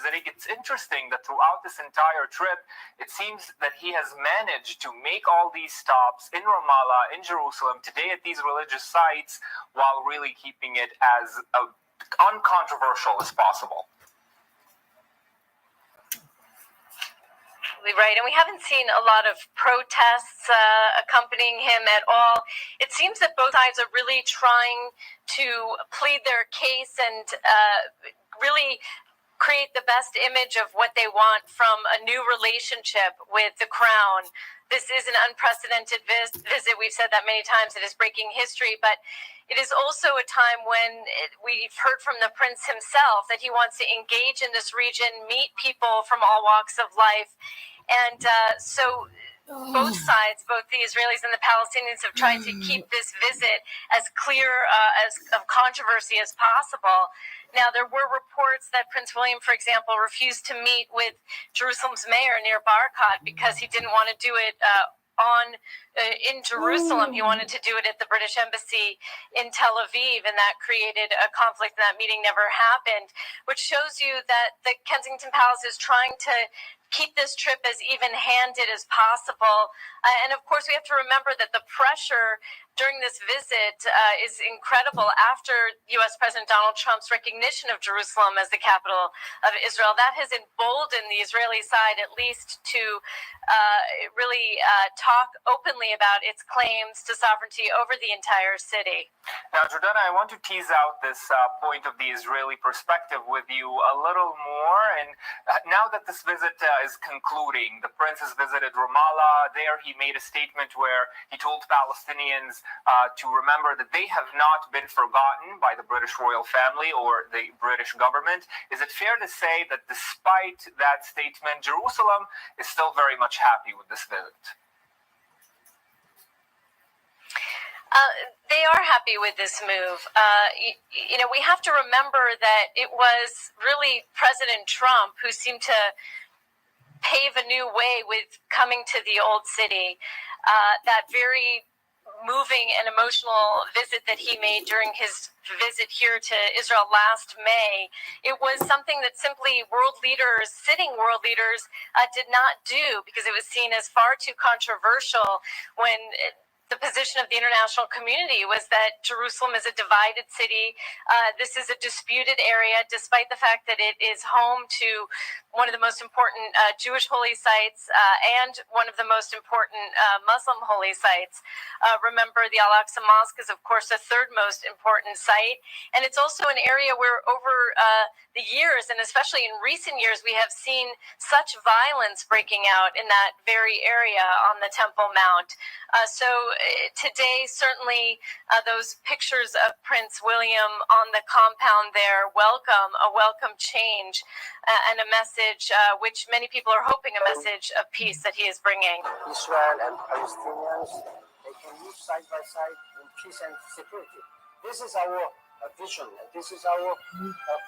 visiting. It's interesting that throughout this entire trip, it seems that he has managed to make all these stops in Ramallah, in Jerusalem, today at these religious sites, while really keeping it as uncontroversial as possible. Right, and we haven't seen a lot of protests accompanying him at all. It seems that both sides are really trying to plead their case and really create the best image of what they want from a new relationship with the crown. This is an unprecedented visit. We've said that many times. It is breaking history, but it is also a time when we've heard from the prince himself that he wants to engage in this region, meet people from all walks of life. And so both sides, both the Israelis and the Palestinians, have tried to keep this visit as clear as of controversy as possible. Now, there were reports that Prince William, for example, refused to meet with Jerusalem's mayor, Nir Barkat, because he didn't want to do it in Jerusalem. He wanted to do it at the British Embassy in Tel Aviv, and that created a conflict, and that meeting never happened, which shows you that the Kensington Palace is trying to keep this trip as even-handed as possible. And of course, we have to remember that the pressure during this visit is incredible after U.S. President Donald Trump's recognition of Jerusalem as the capital of Israel. That has emboldened the Israeli side, at least, to really talk openly about its claims to sovereignty over the entire city. Now, Jordana, I want to tease out this point of the Israeli perspective with you a little more. And now that this visit is concluding, the prince has visited Ramallah. There he made a statement where he told Palestinians to remember that they have not been forgotten by the British royal family or the British government. Is it fair to say that despite that statement, Jerusalem is still very much happy with this visit? They are happy with this move. We have to remember that it was really President Trump who seemed to pave a new way with coming to the Old City. That very moving and emotional visit that he made during his visit here to Israel last May, it was something that simply sitting world leaders did not do, because it was seen as far too controversial when the position of the international community was that Jerusalem is a divided city. This is a disputed area, despite the fact that it is home to one of the most important Jewish holy sites and one of the most important Muslim holy sites. Remember, the Al-Aqsa Mosque is, of course, the third most important site. And it's also an area where over the years, and especially in recent years, we have seen such violence breaking out in that very area on the Temple Mount. So today, certainly, those pictures of Prince William on the compound there welcome change and a message which many people are hoping a message of peace that he is bringing. Israel and Palestinians, they can live side by side in peace and security. This is our vision, and this is our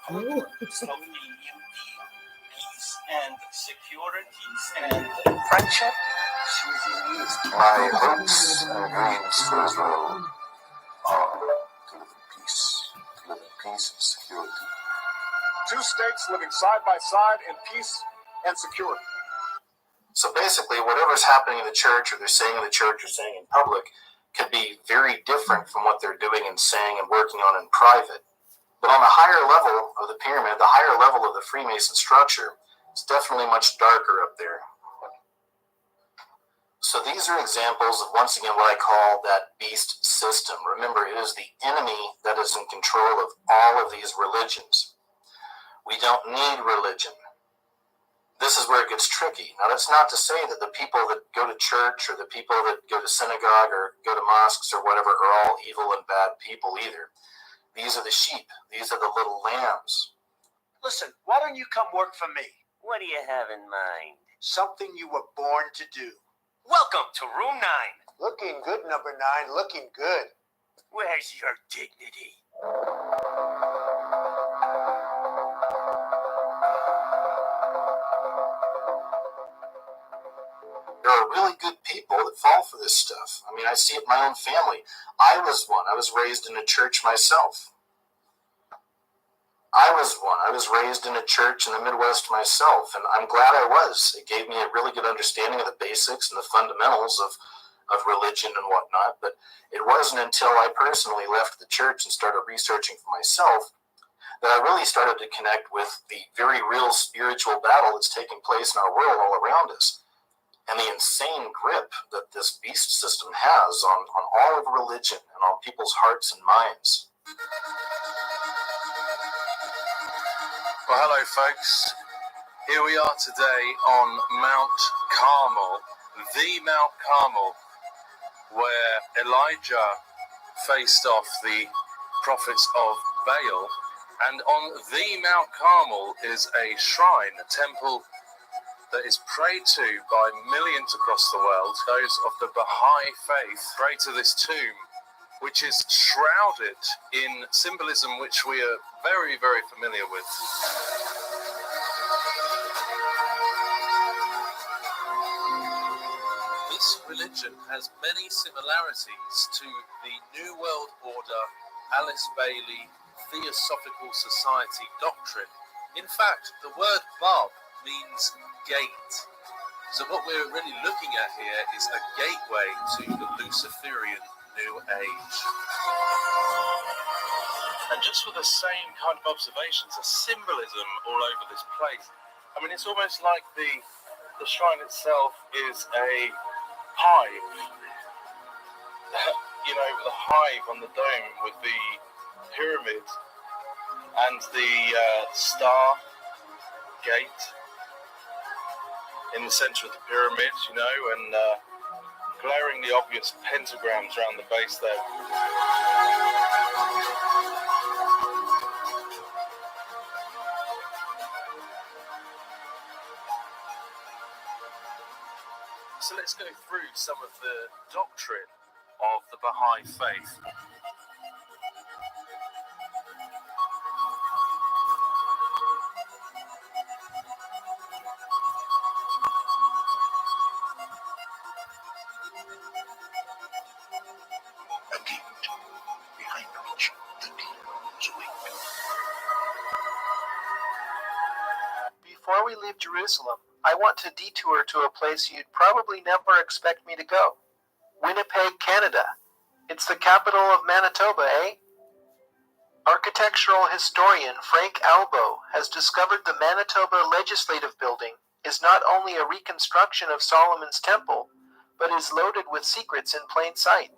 commitment. Peace and security and friendship. My hopes and dreams for Israel are to live in peace and security. Two states living side by side in peace and security. So basically, whatever's happening in the church, or they're saying in the church, or saying in public, could be very different from what they're doing and saying and working on in private. But on the higher level of the pyramid, the higher level of the Freemason structure, it's definitely much darker up there. So these are examples of, once again, what I call that beast system. Remember, it is the enemy that is in control of all of these religions. We don't need religion. This is where it gets tricky. Now, that's not to say that the people that go to church or the people that go to synagogue or go to mosques or whatever are all evil and bad people either. These are the sheep. These are the little lambs. Listen, why don't you come work for me? What do you have in mind? Something you were born to do. Welcome to room 9. Looking good, number 9. Looking good. Where's your dignity? There are really good people that fall for this stuff. I mean, I see it in my own family. I was one. I was raised in a church myself. I was one. I was raised in a church in the Midwest myself, and I'm glad I was. It gave me a really good understanding of the basics and the fundamentals of religion and whatnot. But it wasn't until I personally left the church and started researching for myself that I really started to connect with the very real spiritual battle that's taking place in our world all around us, and the insane grip that this beast system has on all of religion and on people's hearts and minds. Well, hello, folks. Here we are today on Mount Carmel, the Mount Carmel, where Elijah faced off the prophets of Baal. And on the Mount Carmel is a shrine, a temple that is prayed to by millions across the world. Those of the Baha'i faith pray to this tomb, which is shrouded in symbolism which we are very, very familiar with. This religion has many similarities to the New World Order, Alice Bailey, Theosophical Society doctrine. In fact, the word Bab means gate. So what we're really looking at here is a gateway to the Luciferian New Age. And just for the same kind of observations, a symbolism all over this place. I mean, it's almost like the shrine itself is a hive. You know, the hive on the dome with the pyramid and the star gate in the center of the pyramid, you know, and glaringly obvious pentagrams around the base there. So let's go through some of the doctrine of the Baha'i faith. Before we leave Jerusalem, I want to detour to a place you'd probably never expect me to go. Winnipeg, Canada. It's the capital of Manitoba, eh? Architectural historian Frank Albo has discovered the Manitoba Legislative Building is not only a reconstruction of Solomon's Temple, but is loaded with secrets in plain sight.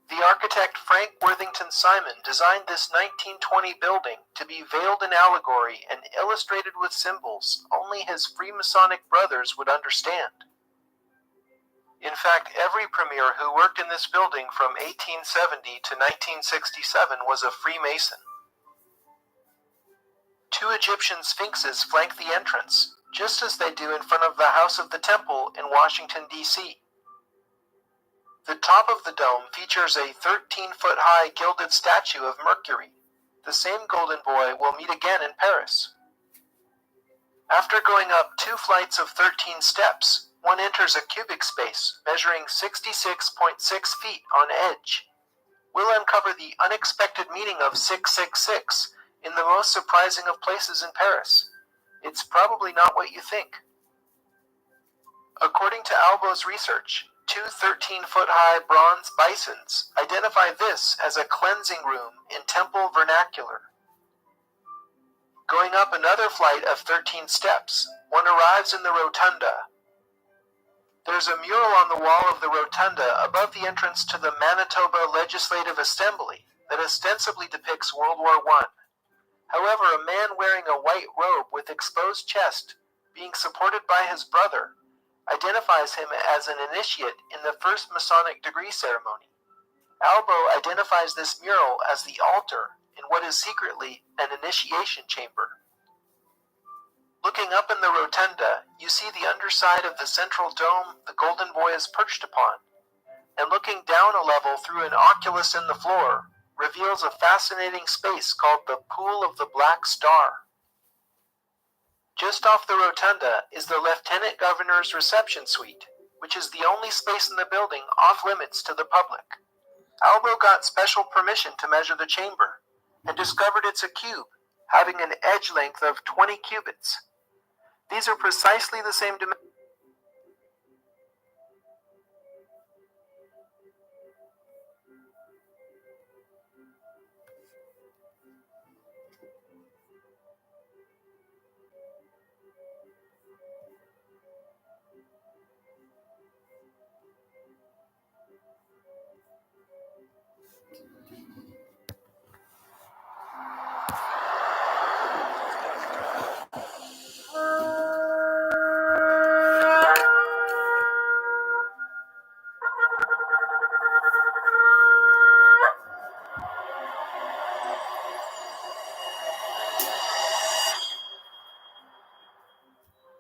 The architect Frank Worthington Simon designed this 1920 building to be veiled in allegory and illustrated with symbols only his Freemasonic brothers would understand. In fact, every premier who worked in this building from 1870 to 1967 was a Freemason. 2 Egyptian sphinxes flank the entrance, just as they do in front of the House of the Temple in Washington, D.C. The top of the dome features a 13-foot-high gilded statue of Mercury. The same golden boy will meet again in Paris. After going up 2 flights of 13 steps, one enters a cubic space measuring 66.6 feet on edge. We'll uncover the unexpected meaning of 666 in the most surprising of places in Paris. It's probably not what you think. According to Albo's research, 2 13-foot-high bronze bisons identify this as a cleansing room in temple vernacular. Going up another flight of 13 steps, one arrives in the rotunda. There's a mural on the wall of the rotunda above the entrance to the Manitoba Legislative Assembly that ostensibly depicts World War I. However, a man wearing a white robe with exposed chest, being supported by his brother, identifies him as an initiate in the first Masonic degree ceremony. Albo identifies this mural as the altar in what is secretly an initiation chamber. Looking up in the rotunda, you see the underside of the central dome the golden boy is perched upon, and looking down a level through an oculus in the floor reveals a fascinating space called the Pool of the Black Star. Just off the rotunda is the Lieutenant Governor's reception suite, which is the only space in the building off limits to the public. Albo got special permission to measure the chamber, and discovered it's a cube, having an edge length of 20 cubits. These are precisely the same dimensions.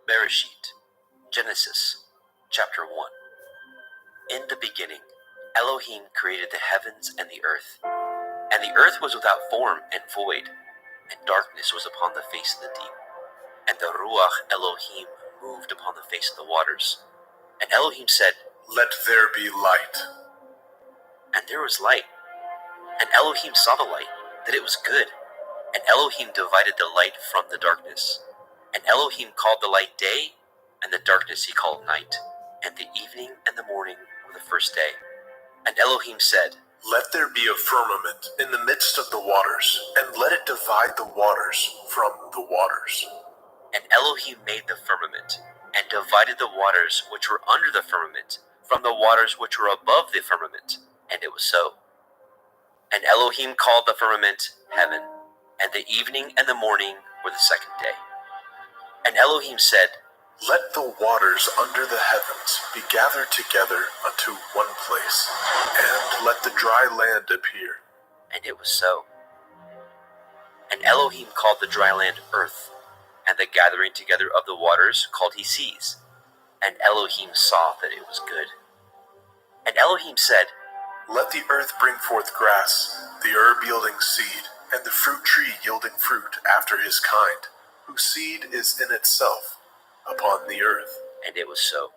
Bereshit, Genesis, chapter 1. In the beginning, Elohim created the heavens and the earth. And the earth was without form and void, and darkness was upon the face of the deep. And the Ruach Elohim moved upon the face of the waters. And Elohim said, Let there be light. and there was light. And Elohim saw the light, that it was good. And Elohim divided the light from the darkness. And Elohim called the light day, and the darkness he called night. And the evening and the morning were the first day. And Elohim said, Let there be a firmament in the midst of the waters, and let it divide the waters from the waters. And Elohim made the firmament, and divided the waters which were under the firmament from the waters which were above the firmament. And it was so. And Elohim called the firmament heaven, and the evening and the morning were the second day. And Elohim said, Let the waters under the heavens be gathered together unto one place, and let the dry land appear. and it was so. And Elohim called the dry land earth, and the gathering together of the waters called he seas. And Elohim saw that it was good. And Elohim said, Let the earth bring forth grass, the herb yielding seed, and the fruit tree yielding fruit after his kind, whose seed is in itself upon the earth. and it was so.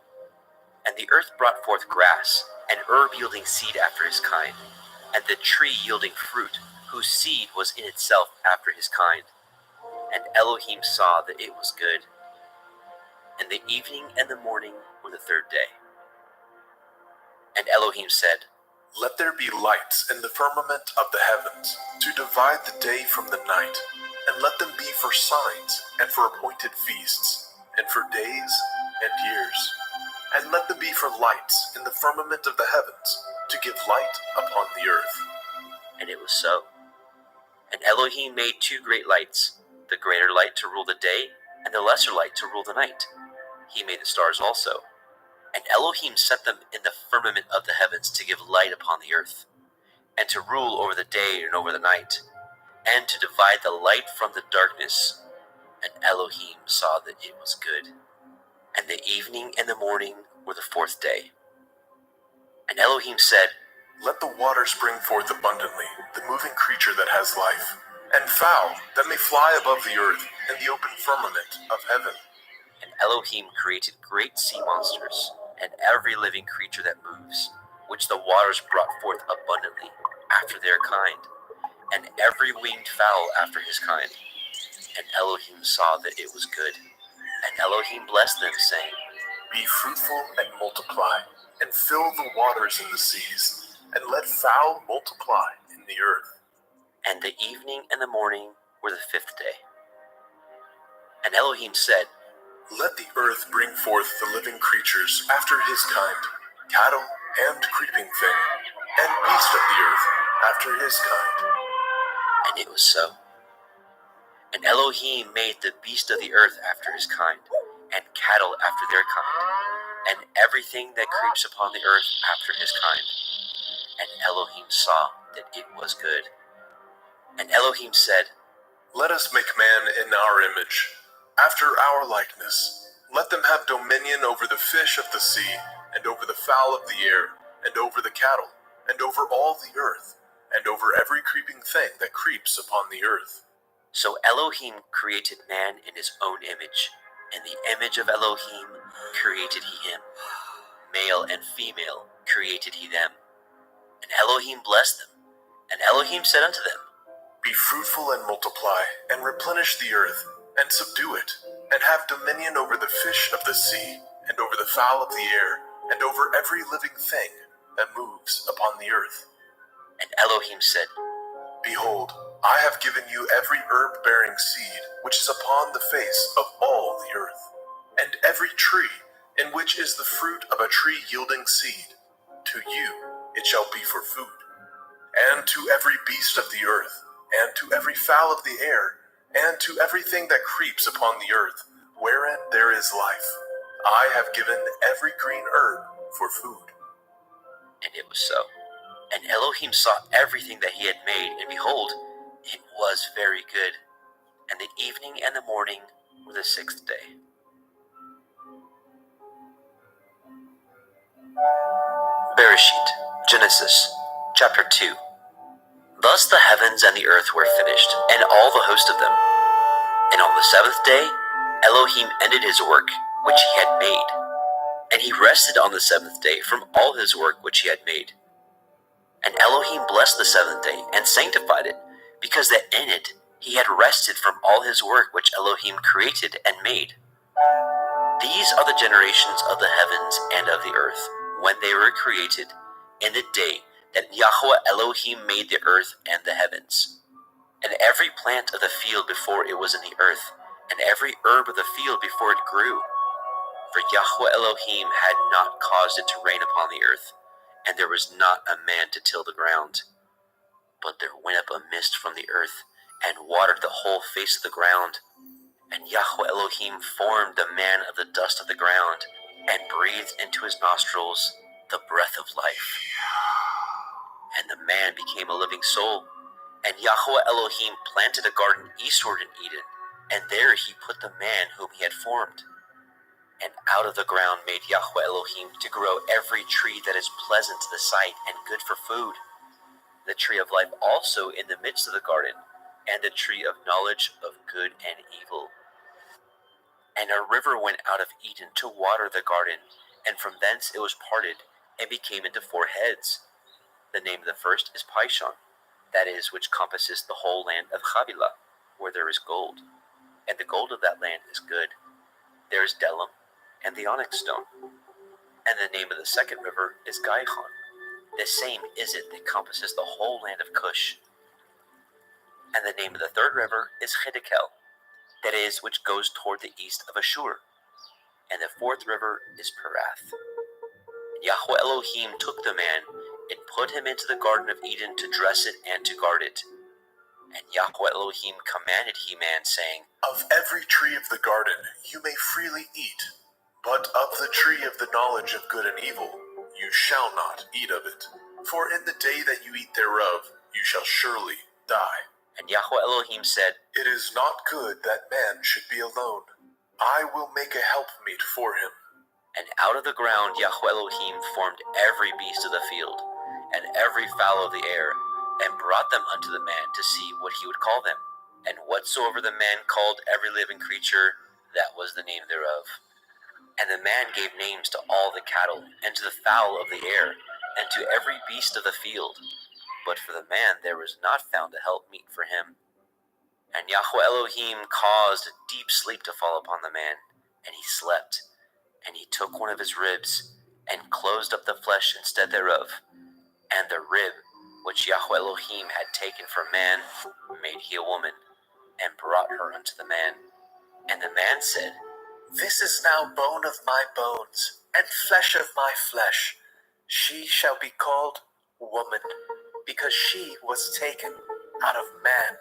And the earth brought forth grass, and herb yielding seed after his kind, and the tree yielding fruit, whose seed was in itself after his kind. And Elohim saw that it was good. And the evening and the morning were the third day. And Elohim said, Let there be lights in the firmament of the heavens, to divide the day from the night, and let them be for signs, and for appointed feasts, and for days and years. And let them be for lights in the firmament of the heavens, to give light upon the earth. and it was so. And Elohim made two great lights, the greater light to rule the day, and the lesser light to rule the night. He made the stars also. And Elohim set them in the firmament of the heavens to give light upon the earth, and to rule over the day and over the night, and to divide the light from the darkness. And Elohim saw that it was good. And the evening and the morning were the fourth day. And Elohim said, Let the waters bring forth abundantly the moving creature that has life, and fowl that may fly above the earth in the open firmament of heaven. And Elohim created great sea monsters, and every living creature that moves, which the waters brought forth abundantly after their kind, and every winged fowl after his kind. And Elohim saw that it was good. And Elohim blessed them, saying, Be fruitful and multiply, and fill the waters in the seas, and let fowl multiply in the earth. And the evening and the morning were the fifth day. And Elohim said, Let the earth bring forth the living creatures after his kind, cattle and creeping thing, and beast of the earth after his kind. and it was so. And Elohim made the beast of the earth after his kind, and cattle after their kind, and everything that creeps upon the earth after his kind. And Elohim saw that it was good. And Elohim said, Let us make man in our image, after our likeness. Let them have dominion over the fish of the sea, and over the fowl of the air, and over the cattle, and over all the earth, and over every creeping thing that creeps upon the earth. So Elohim created man in his own image. In the image of Elohim created he him. Male and female created he them. And Elohim blessed them. And Elohim said unto them, Be fruitful and multiply, and replenish the earth, and subdue it, and have dominion over the fish of the sea, and over the fowl of the air, and over every living thing that moves upon the earth. And Elohim said, Behold, I have given you every herb-bearing seed which is upon the face of all the earth, and every tree in which is the fruit of a tree yielding seed. To you it shall be for food. And to every beast of the earth, and to every fowl of the air, and to everything that creeps upon the earth, wherein there is life, I have given every green herb for food. and it was so. And Elohim saw everything that he had made, and behold, it was very good. And the evening and the morning were the sixth day. Bereshit, Genesis, chapter 2. Thus the heavens and the earth were finished, and all the host of them. And on the seventh day, Elohim ended his work which he had made. And he rested on the seventh day from all his work which he had made. And Elohim blessed the seventh day and sanctified it, because that in it he had rested from all his work which Elohim created and made. These are the generations of the heavens and of the earth, when they were created, in the day that Yahweh Elohim made the earth and the heavens. And every plant of the field before it was in the earth, and every herb of the field before it grew. For Yahweh Elohim had not caused it to rain upon the earth, and there was not a man to till the ground. But there went up a mist from the earth, and watered the whole face of the ground. And Yahweh Elohim formed the man of the dust of the ground, and breathed into his nostrils the breath of life. And the man became a living soul. And Yahweh Elohim planted a garden eastward in Eden, and there he put the man whom he had formed. And out of the ground made Yahweh Elohim to grow every tree that is pleasant to the sight and good for food, the tree of life also in the midst of the garden, and the tree of knowledge of good and evil. And a river went out of Eden to water the garden, and from thence it was parted, and became into four heads. The name of the first is Pishon, that is, which compasses the whole land of Havilah, where there is gold. And the gold of that land is good. There is Delam, and the onyx stone. And the name of the second river is Gihon. The same is it that compasses the whole land of Cush. And the name of the third river is Hiddekel, that is, which goes toward the east of Ashur. And the fourth river is Perath. And Yahweh Elohim took the man, and put him into the garden of Eden to dress it and to guard it. And Yahweh Elohim commanded he man, saying, Of every tree of the garden you may freely eat, but of the tree of the knowledge of good and evil you shall not eat of it. For in the day that you eat thereof you shall surely die. And Yahweh Elohim said, It is not good that man should be alone. I will make a helpmeet for him. And out of the ground Yahweh Elohim formed every beast of the field, and every fowl of the air, and brought them unto the man to see what he would call them. And whatsoever the man called every living creature, that was the name thereof. And the man gave names to all the cattle, and to the fowl of the air, and to every beast of the field. But for the man there was not found a helpmeet for him. And Yahweh Elohim caused a deep sleep to fall upon the man, and he slept. And he took one of his ribs, and closed up the flesh instead thereof. And the rib which Yahweh Elohim had taken from man made he a woman, and brought her unto the man. And the man said, This is now bone of my bones, and flesh of my flesh. She shall be called woman, because she was taken out of man.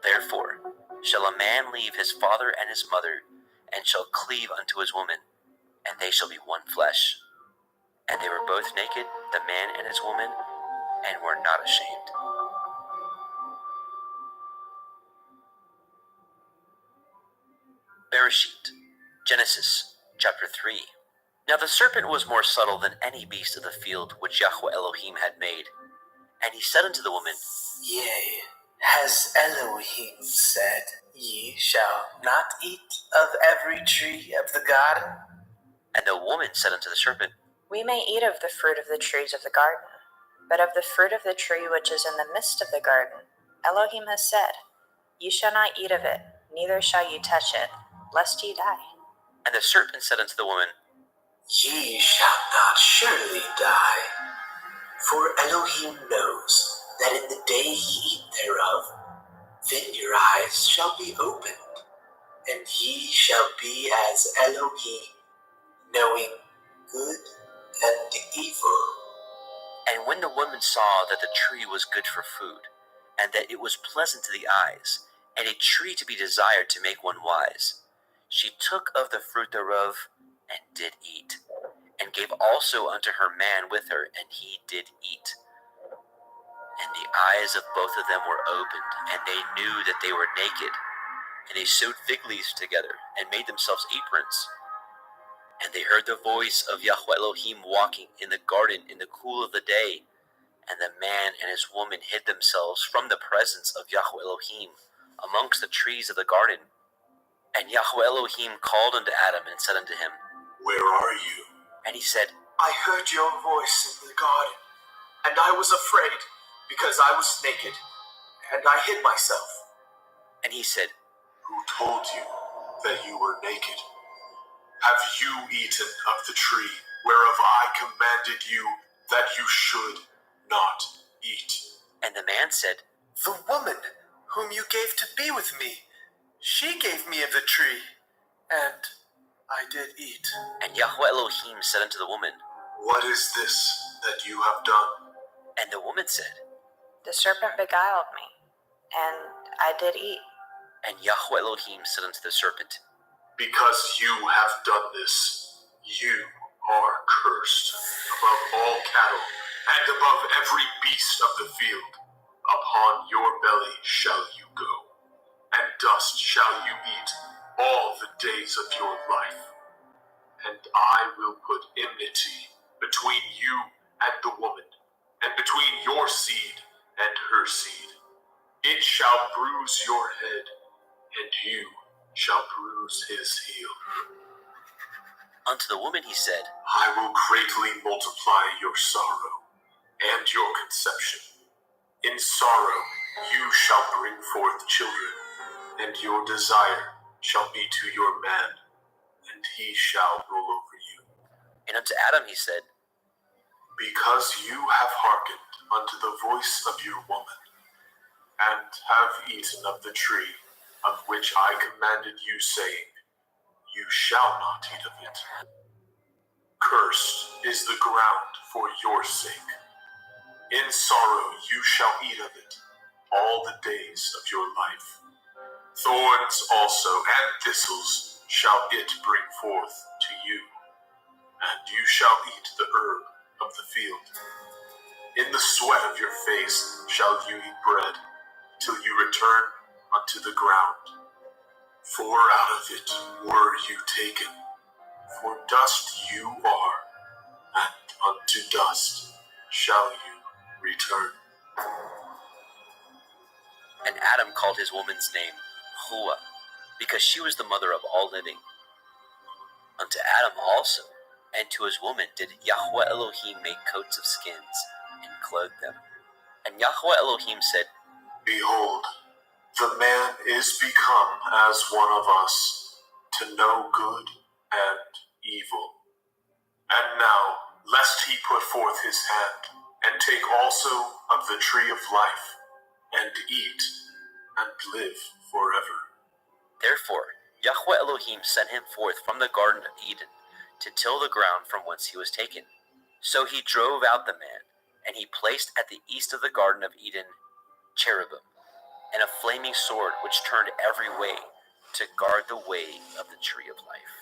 Therefore shall a man leave his father and his mother, and shall cleave unto his woman, and they shall be one flesh. And they were both naked, the man and his woman, and were not ashamed. Bereshit, Genesis, chapter 3. Now the serpent was more subtle than any beast of the field which Yahweh Elohim had made. And he said unto the woman, Yea, has Elohim said, Ye shall not eat of every tree of the garden? And the woman said unto the serpent, We may eat of the fruit of the trees of the garden, but of the fruit of the tree which is in the midst of the garden, Elohim has said, "You shall not eat of it, neither shall you touch it, lest ye die." And the serpent said unto the woman, Ye shall not surely die, for Elohim knows that in the day ye eat thereof, then your eyes shall be opened, and ye shall be as Elohim, knowing good and evil. And when the woman saw that the tree was good for food, and that it was pleasant to the eyes, and a tree to be desired to make one wise, she took of the fruit thereof, and did eat, and gave also unto her man with her, and he did eat. And the eyes of both of them were opened, and they knew that they were naked. And they sewed fig leaves together, and made themselves aprons. And they heard the voice of Yahweh Elohim walking in the garden in the cool of the day. And the man and his woman hid themselves from the presence of Yahweh Elohim amongst the trees of the garden. And Yahweh Elohim called unto Adam and said unto him, Where are you? And he said, I heard your voice in the garden, and I was afraid, because I was naked, and I hid myself. And he said, Who told you that you were naked? Have you eaten of the tree whereof I commanded you that you should not eat? And the man said, The woman whom you gave to be with me, she gave me of the tree, and I did eat. And Yahweh Elohim said unto the woman, What is this that you have done? And the woman said, The serpent beguiled me, and I did eat. And Yahweh Elohim said unto the serpent, Because you have done this, you are cursed above all cattle and above every beast of the field. Upon your belly shall you go, and dust shall you eat all the days of your life. And I will put enmity between you and the woman, and between your seed and her seed. It shall bruise your head, and you shall bruise his heel. Unto the woman he said, I will greatly multiply your sorrow and your conception. In sorrow you shall bring forth children, and your desire shall be to your man, and he shall rule over you. And unto Adam he said, Because you have hearkened unto the voice of your woman, and have eaten of the tree of which I commanded you, saying, You shall not eat of it. Cursed is the ground for your sake. In sorrow you shall eat of it all the days of your life. Thorns also and thistles shall it bring forth to you, and you shall eat the herb of the field. In the sweat of your face shall you eat bread, till you return unto the ground. For out of it were you taken, for dust you are, and unto dust shall you return. And Adam called his woman's name Hua, because she was the mother of all living. Unto Adam also, and to his woman did Yahweh Elohim make coats of skins, and clothe them. And Yahweh Elohim said, Behold, the man is become as one of us, to know good and evil. And now, lest he put forth his hand, and take also of the tree of life, and eat, and live forever. Therefore Yahweh Elohim sent him forth from the Garden of Eden, to till the ground from whence he was taken. So he drove out the man, and he placed at the east of the Garden of Eden cherubim, and a flaming sword which turned every way, to guard the way of the tree of life.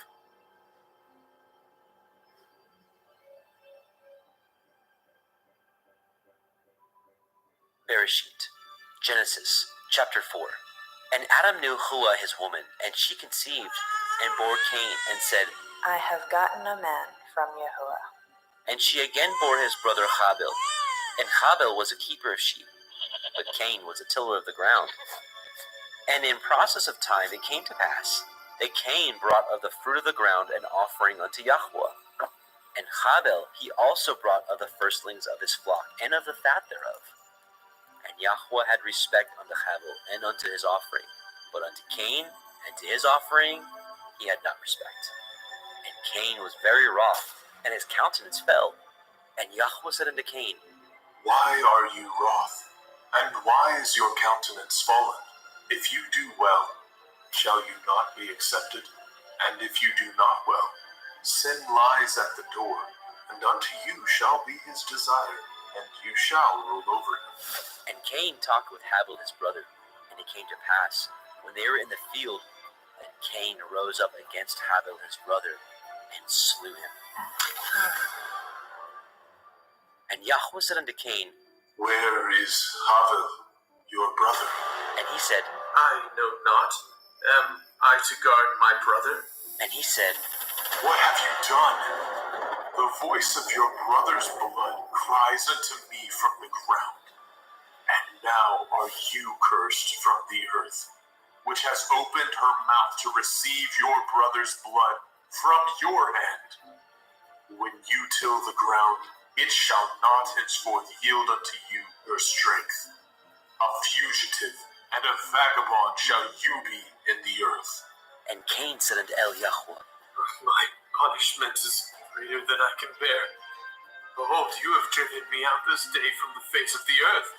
Bereshit, Genesis, chapter 4. And Adam knew Hua his woman, and she conceived, and bore Cain, and said, I have gotten a man from Yahuwah. And she again bore his brother Habil. And Habil was a keeper of sheep, but Cain was a tiller of the ground. And in process of time it came to pass that Cain brought of the fruit of the ground an offering unto Yahweh. And Habil he also brought of the firstlings of his flock, and of the fat thereof. And And Yahweh had respect unto Abel and unto his offering, but unto Cain and to his offering he had not respect. And Cain was very wroth, and his countenance fell. And Yahweh said unto Cain, Why are you wroth? And why is your countenance fallen? If you do well, shall you not be accepted? And if you do not well, sin lies at the door, and unto you shall be his desire, and you shall rule over him. And Cain talked with Abel his brother. And it came to pass, when they were in the field, that Cain rose up against Abel his brother, and slew him. And Yahweh said unto Cain, Where is Havel, your brother? And he said, I know not. Am I to guard my brother? And he said, What have you done? The voice of your brother's blood cries unto me from the ground. And now are you cursed from the earth, which has opened her mouth to receive your brother's blood from your hand. When you till the ground, it shall not henceforth yield unto you your strength. A fugitive and a vagabond shall you be in the earth. And Cain said unto Yahweh, My punishment is greater than I can bear. Behold, you have driven me out this day from the face of the earth,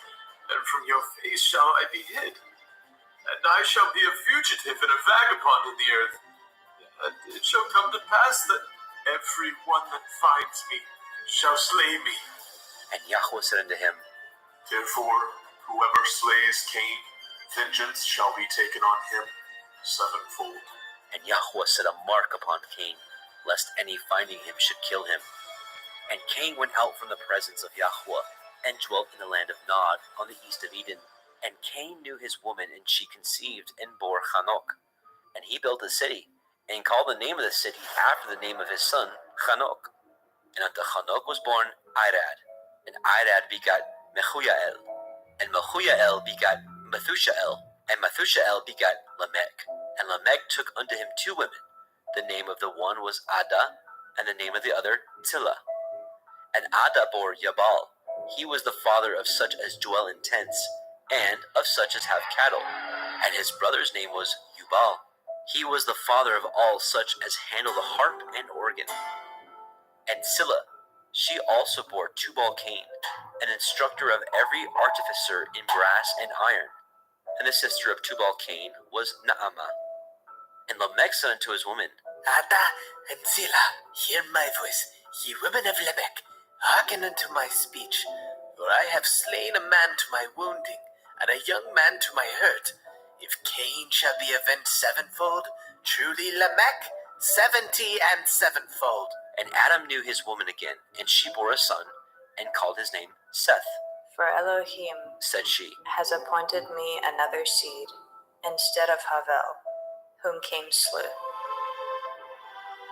and from your face shall I be hid. And I shall be a fugitive and a vagabond in the earth. And it shall come to pass that every one that finds me shall slay me. And Yahweh said unto him, Therefore, whoever slays Cain, vengeance shall be taken on him sevenfold. And Yahweh set a mark upon Cain, lest any finding him should kill him. And Cain went out from the presence of Yahweh, and dwelt in the land of Nod, on the east of Eden. And Cain knew his woman, and she conceived, and bore Hanok. And he built a city, and called the name of the city after the name of his son, Hanok. And unto Hanok was born Irad, and Irad begat Mehujael, and Mehujael begat Methushael, and Methushael begat Lamech. And Lamech took unto him 2 women. The name of the one was Ada, and the name of the other Zillah. And Ada bore Jabal. He was the father of such as dwell in tents, and of such as have cattle. And his brother's name was Jubal. He was the father of all such as handle the harp and organ. And Zillah, she also bore Tubal-Cain, an instructor of every artificer in brass and iron. And the sister of Tubal-Cain was Naamah. And Lamech said unto his woman, Ada and Zillah, hear my voice, ye women of Lamech, hearken unto my speech. For I have slain a man to my wounding, and a young man to my hurt. If Cain shall be avenged sevenfold, truly Lamech 70 and sevenfold. And Adam knew his woman again, and she bore a son, and called his name Seth. For Elohim, said she, has appointed me another seed, instead of Havel, whom Cain slew.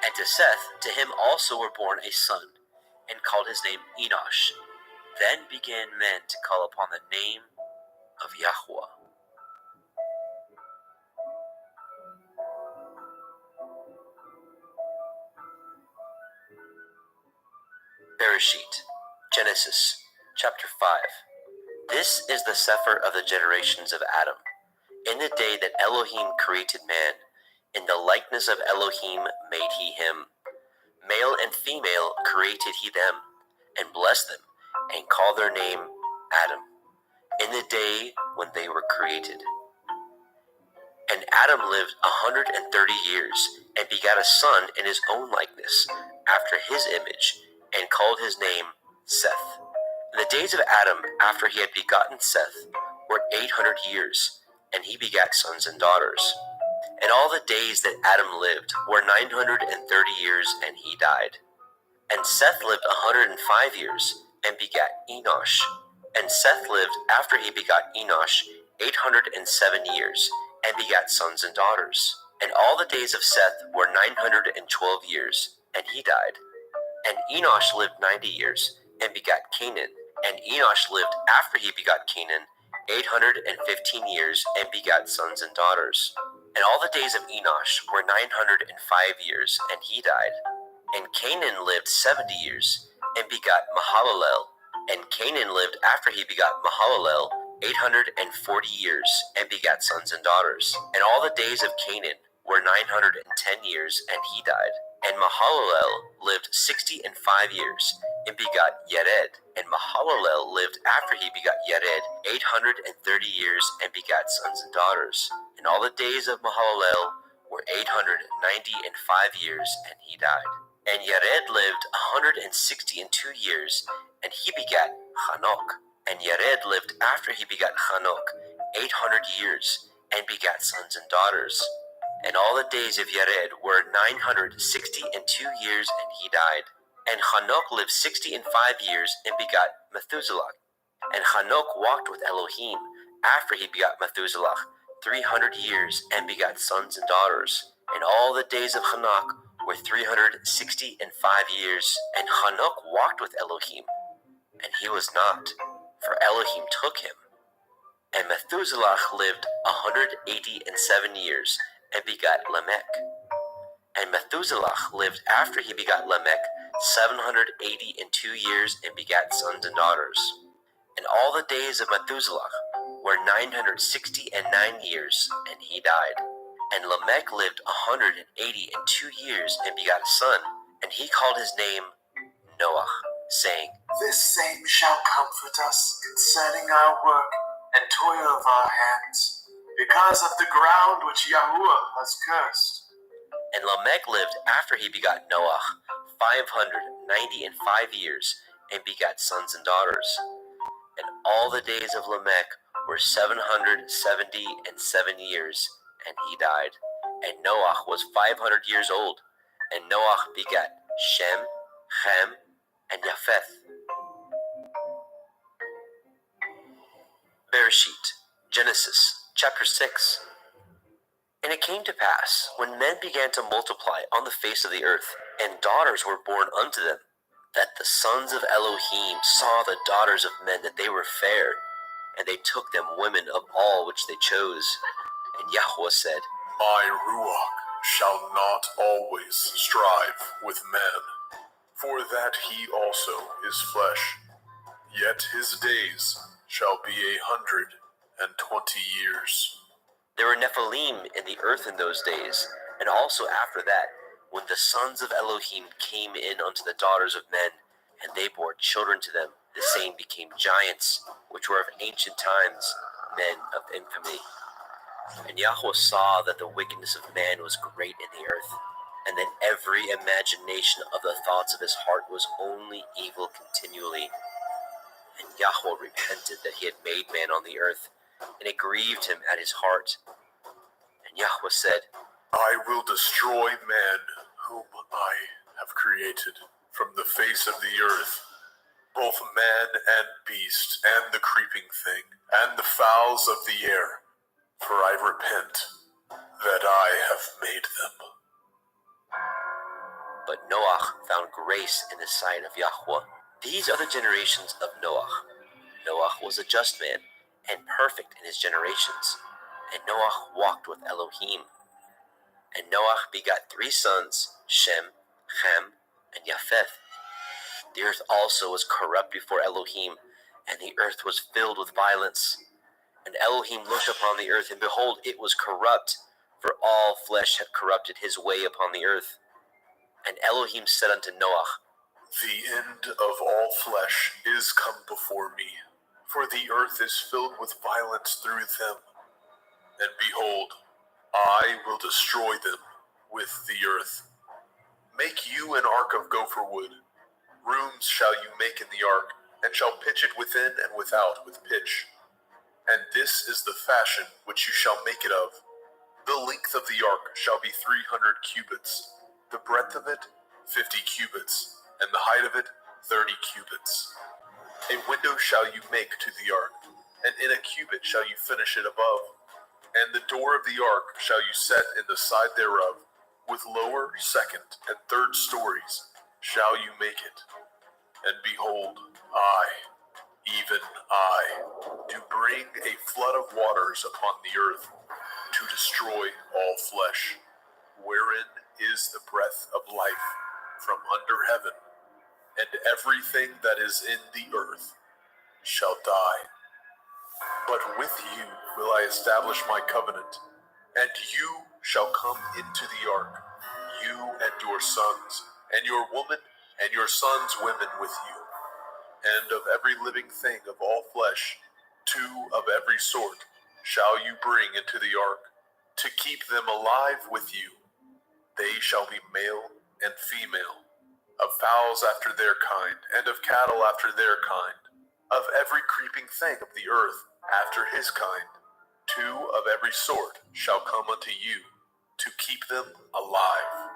And to Seth, to him also were born a son, and called his name Enosh. Then began men to call upon the name of Yahweh. Bereshit, Genesis, chapter 5. This is the sefer of the generations of Adam. In the day that Elohim created man, in the likeness of Elohim made he him. Male and female created he them, and blessed them, and called their name Adam, in the day when they were created. And Adam lived 130 years, and begat a son in his own likeness, after his image, and called his name Seth. And the days of Adam, after he had begotten Seth, were 800 years, and he begat sons and daughters. And all the days that Adam lived were 930 years, and he died. And Seth lived 105 years, and begat Enosh. And Seth lived, after he begot Enosh, 807 years, and begat sons and daughters. And all the days of Seth were 912 years, and he died. And Enosh lived 90 years, and begat Canaan. And Enosh lived, after he begot Canaan, 815 years, and begat sons and daughters. And all the days of Enosh were 905 years, and he died. And Canaan lived 70 years, and begat Mahalalel. And Canaan lived, after he begot Mahalalel, 840 years and begat sons and daughters. And all the days of Canaan were 910 years, and he died. And Mahalalel lived 65 years and begot Yared. And Mahalalel lived after he begot Yared 830 years and begat sons and daughters. And all the days of Mahalalel were 895 years, and he died. And Yared lived 162 years, and he begat Hanok. And Yared lived after he begat Hanok 800 years, and begat sons and daughters. And all the days of Yared were 962 years, and he died. And Hanok lived 65 years, and begat Methuselah. And Hanok walked with Elohim after he begat Methuselah 300 years, and begat sons and daughters. And all the days of Hanok were 365 years, and Hanok walked with Elohim, and he was not, for Elohim took him. And Methuselah lived 187 years, and begat Lamech. And Methuselah lived after he begat Lamech 782 years, and begat sons and daughters. And all the days of Methuselah were 969 years, and he died. And Lamech lived 182 years, and begat a son, and he called his name Noah, saying, This same shall comfort us concerning our work and toil of our hands, because of the ground which Yahuwah has cursed. And Lamech lived after he begot Noah 595 years, and begat sons and daughters. And all the days of Lamech were 777 years, and he died. And Noah was 500 years old, and Noah begat Shem, Ham, and Japheth. Bereshit, Genesis, chapter 6. And it came to pass, when men began to multiply on the face of the earth, and daughters were born unto them, that the sons of Elohim saw the daughters of men that they were fair, and they took them women of all which they chose. And Yahweh said, My Ruach shall not always strive with man, for that he also is flesh. Yet his days shall be 120 years. There were Nephilim in the earth in those days, and also after that, when the sons of Elohim came in unto the daughters of men, and they bore children to them, the same became giants, which were of ancient times, men of infamy. And Yahweh saw that the wickedness of man was great in the earth, and that every imagination of the thoughts of his heart was only evil continually. And Yahweh repented that he had made man on the earth, and it grieved him at his heart. And Yahweh said, I will destroy man whom I have created from the face of the earth, both man and beast, and the creeping thing, and the fowls of the air, for I repent that I have made them. But Noah found grace in the sight of Yahweh. These are the generations of Noah. Noah was a just man, and perfect in his generations. And Noah walked with Elohim. And Noah begot 3 sons, Shem, Ham, and Japheth. The earth also was corrupt before Elohim, and the earth was filled with violence. And Elohim looked upon the earth, and behold, it was corrupt, for all flesh had corrupted his way upon the earth. And Elohim said unto Noah, The end of all flesh is come before me, for the earth is filled with violence through them. And behold, I will destroy them with the earth. Make you an ark of gopher wood. Rooms shall you make in the ark, and shall pitch it within and without with pitch. And this is the fashion which you shall make it of. The length of the ark shall be 300 cubits, the breadth of it 50 cubits, and the height of it 30 cubits. A window shall you make to the ark, and in a cubit shall you finish it above. And the door of the ark shall you set in the side thereof, with lower, second, and third stories shall you make it. And behold, I, even I, do bring a flood of waters upon the earth, to destroy all flesh, wherein is the breath of life from under heaven, and everything that is in the earth shall die. But with you will I establish my covenant, and you shall come into the ark, you and your sons, and your woman, and your sons' women with you. And of every living thing of all flesh, 2 of every sort shall you bring into the ark, to keep them alive with you. They shall be male and female, of fowls after their kind, and of cattle after their kind, of every creeping thing of the earth after his kind. 2 of every sort shall come unto you, to keep them alive.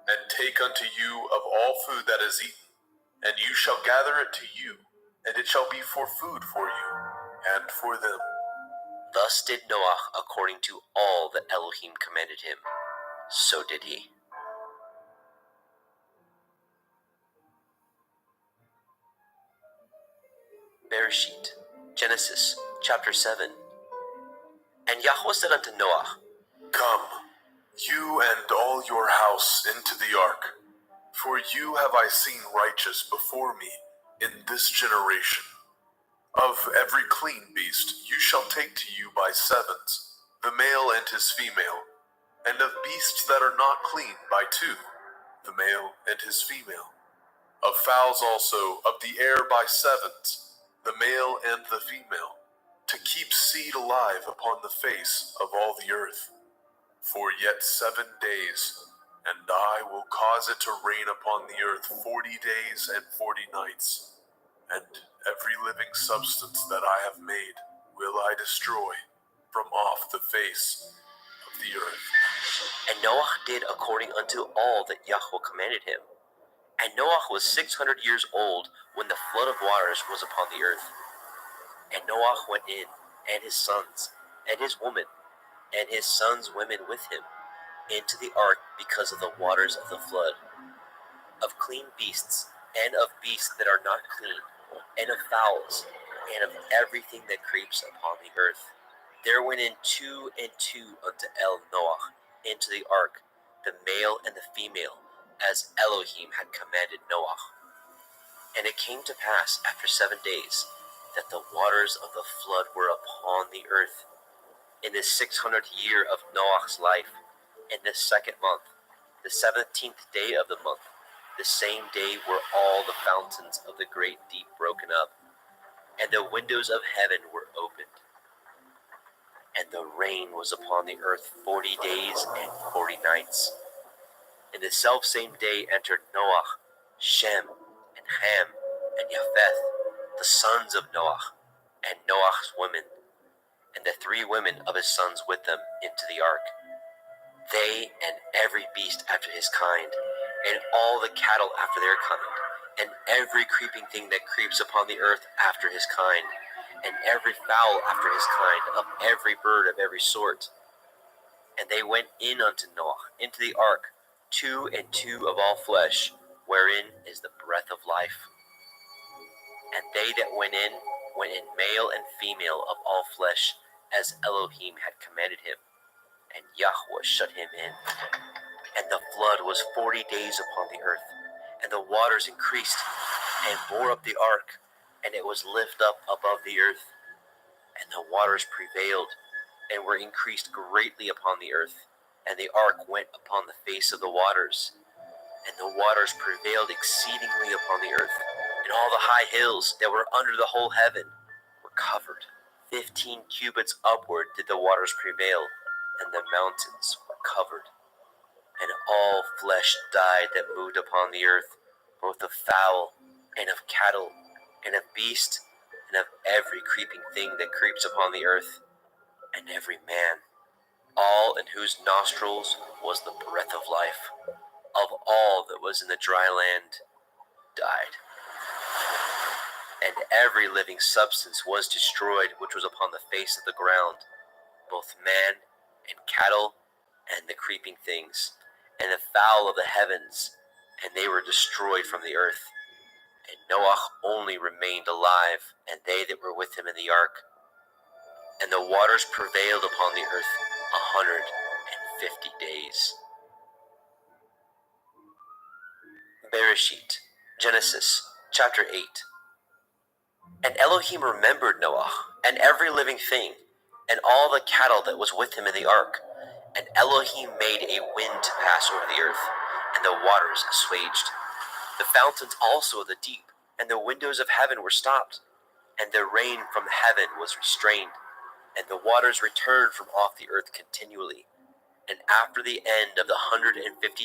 And take unto you of all food that is eaten, and you shall gather it to you, and it shall be for food for you, and for them. Thus did Noah according to all that Elohim commanded him. So did he. Bereshit, Genesis, chapter 7. And Yahweh said unto Noah, Come, you and all your house into the ark, for you have I seen righteous before me in this generation. Of every clean beast you shall take to you by 7s, the male and his female, and of beasts that are not clean by 2, the male and his female. Of fowls also of the air by 7s, the male and the female, to keep seed alive upon the face of all the earth. For yet 7 days, and I will cause it to rain upon the earth 40 days and 40 nights, and every living substance that I have made will I destroy from off the face of the earth. And Noah did according unto all that Yahweh commanded him. And Noah was 600 years old when the flood of waters was upon the earth. And Noah went in, and his sons, and his woman, and his sons' women with him, into the ark because of the waters of the flood, of clean beasts, and of beasts that are not clean, and of fowls, and of everything that creeps upon the earth. There went in 2 and 2 unto Noah into the ark, the male and the female, as Elohim had commanded Noah. And it came to pass after 7 days that the waters of the flood were upon the earth. In the 600th year of Noah's life, in the 2nd month, the 17th day of the month, the same day were all the fountains of the great deep broken up, and the windows of heaven were opened. And the rain was upon the earth 40 days and 40 nights. In the selfsame day entered Noah, Shem, and Ham, and Japheth, the sons of Noah, and Noah's women, and the 3 women of his sons with them into the ark. They and every beast after his kind, and all the cattle after their kind, and every creeping thing that creeps upon the earth after his kind, and every fowl after his kind, of every bird of every sort. And they went in unto Noah into the ark, 2 and 2 of all flesh, wherein is the breath of life. And they that went in male and female of all flesh, as Elohim had commanded him. And Yahweh shut him in. And the flood was 40 days upon the earth, and the waters increased, and bore up the ark, and it was lifted up above the earth. And the waters prevailed, and were increased greatly upon the earth, and the ark went upon the face of the waters. And the waters prevailed exceedingly upon the earth, and all the high hills that were under the whole heaven were covered. 15 cubits upward did the waters prevail, and the mountains were covered. And all flesh died that moved upon the earth, both of fowl, and of cattle, and of beast, and of every creeping thing that creeps upon the earth, and every man, all in whose nostrils was the breath of life, of all that was in the dry land, died. And every living substance was destroyed which was upon the face of the ground, both man and cattle, and the creeping things, and the fowl of the heavens, and they were destroyed from the earth. And Noah only remained alive, and they that were with him in the ark. And the waters prevailed upon the earth 150 days. Bereshit, Genesis, chapter 8. And Elohim remembered Noah, and every living thing, and all the cattle that was with him in the ark. And Elohim made a wind to pass over the earth, and the waters assuaged. The fountains also of the deep, and the windows of heaven were stopped, and the rain from heaven was restrained, and the waters returned from off the earth continually. And after the end of the 150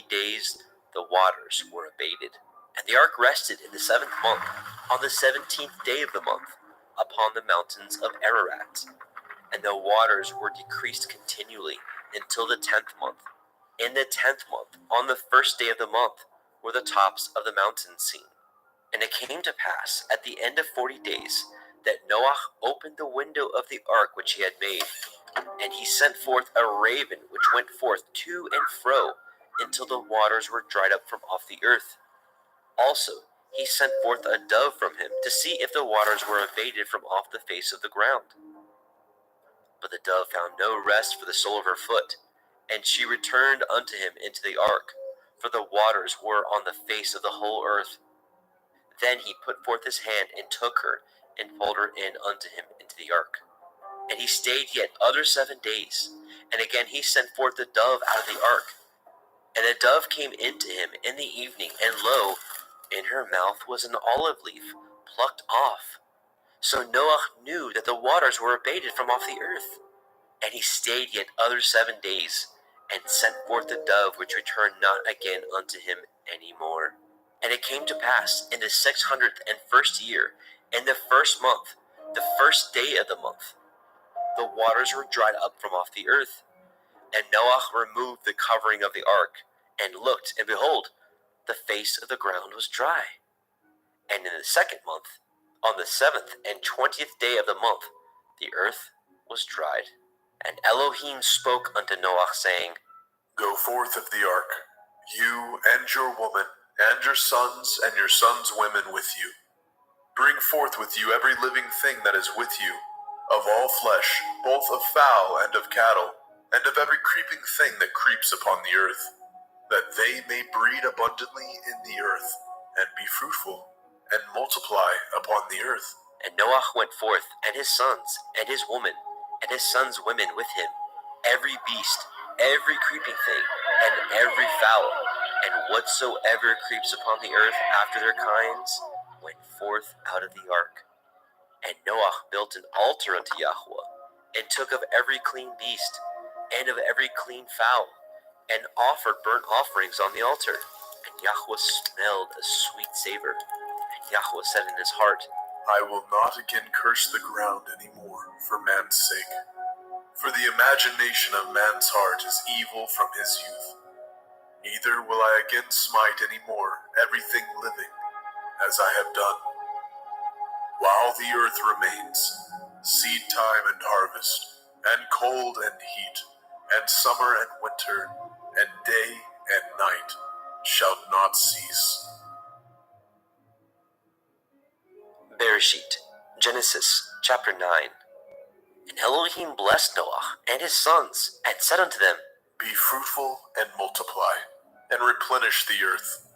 days, the waters were abated. And the ark rested in the 7th month, on the 17th day of the month, upon the mountains of Ararat. And the waters were decreased continually until the 10th month. In the 10th month, on the 1st day of the month, were the tops of the mountains seen. And it came to pass, at the end of 40 days, that Noah opened the window of the ark which he had made, and he sent forth a raven which went forth to and fro until the waters were dried up from off the earth. Also he sent forth a dove from him to see if the waters were abated from off the face of the ground. But the dove found no rest for the sole of her foot, and she returned unto him into the ark, for the waters were on the face of the whole earth. Then he put forth his hand and took her, and pulled her in unto him into the ark. And he stayed yet other 7 days, and again he sent forth the dove out of the ark. And the dove came into him in the evening, and lo, in her mouth was an olive leaf plucked off. So Noah knew that the waters were abated from off the earth. And he stayed yet other 7 days, and sent forth the dove, which returned not again unto him any more. And it came to pass in the 601st year, in the 1st month, the 1st day of the month, the waters were dried up from off the earth. And Noah removed the covering of the ark, and looked, and behold, the face of the ground was dry. And in the 2nd month, on the 7th and 20th day of the month, the earth was dried. And Elohim spoke unto Noah, saying, Go forth of the ark, you and your woman, and your sons and your sons' women with you. Bring forth with you every living thing that is with you, of all flesh, both of fowl and of cattle, and of every creeping thing that creeps upon the earth, that they may breed abundantly in the earth, and be fruitful, and multiply upon the earth. And Noah went forth, and his sons, and his woman, and his sons' women with him, every beast, every creeping thing, and every fowl, and whatsoever creeps upon the earth after their kinds, went forth out of the ark. And Noah built an altar unto Yahweh, and took of every clean beast, and of every clean fowl, and offered burnt offerings on the altar. And Yahweh smelled a sweet savor. And Yahweh said in his heart, I will not again curse the ground any more for man's sake. For the imagination of man's heart is evil from his youth. Neither will I again smite any more everything living, as I have done. While the earth remains, seed time and harvest, and cold and heat, and summer and winter, and day and night shall not cease. Bereshit, Genesis, chapter 9. And Elohim blessed Noah and his sons, and said unto them, Be fruitful and multiply, and replenish the earth.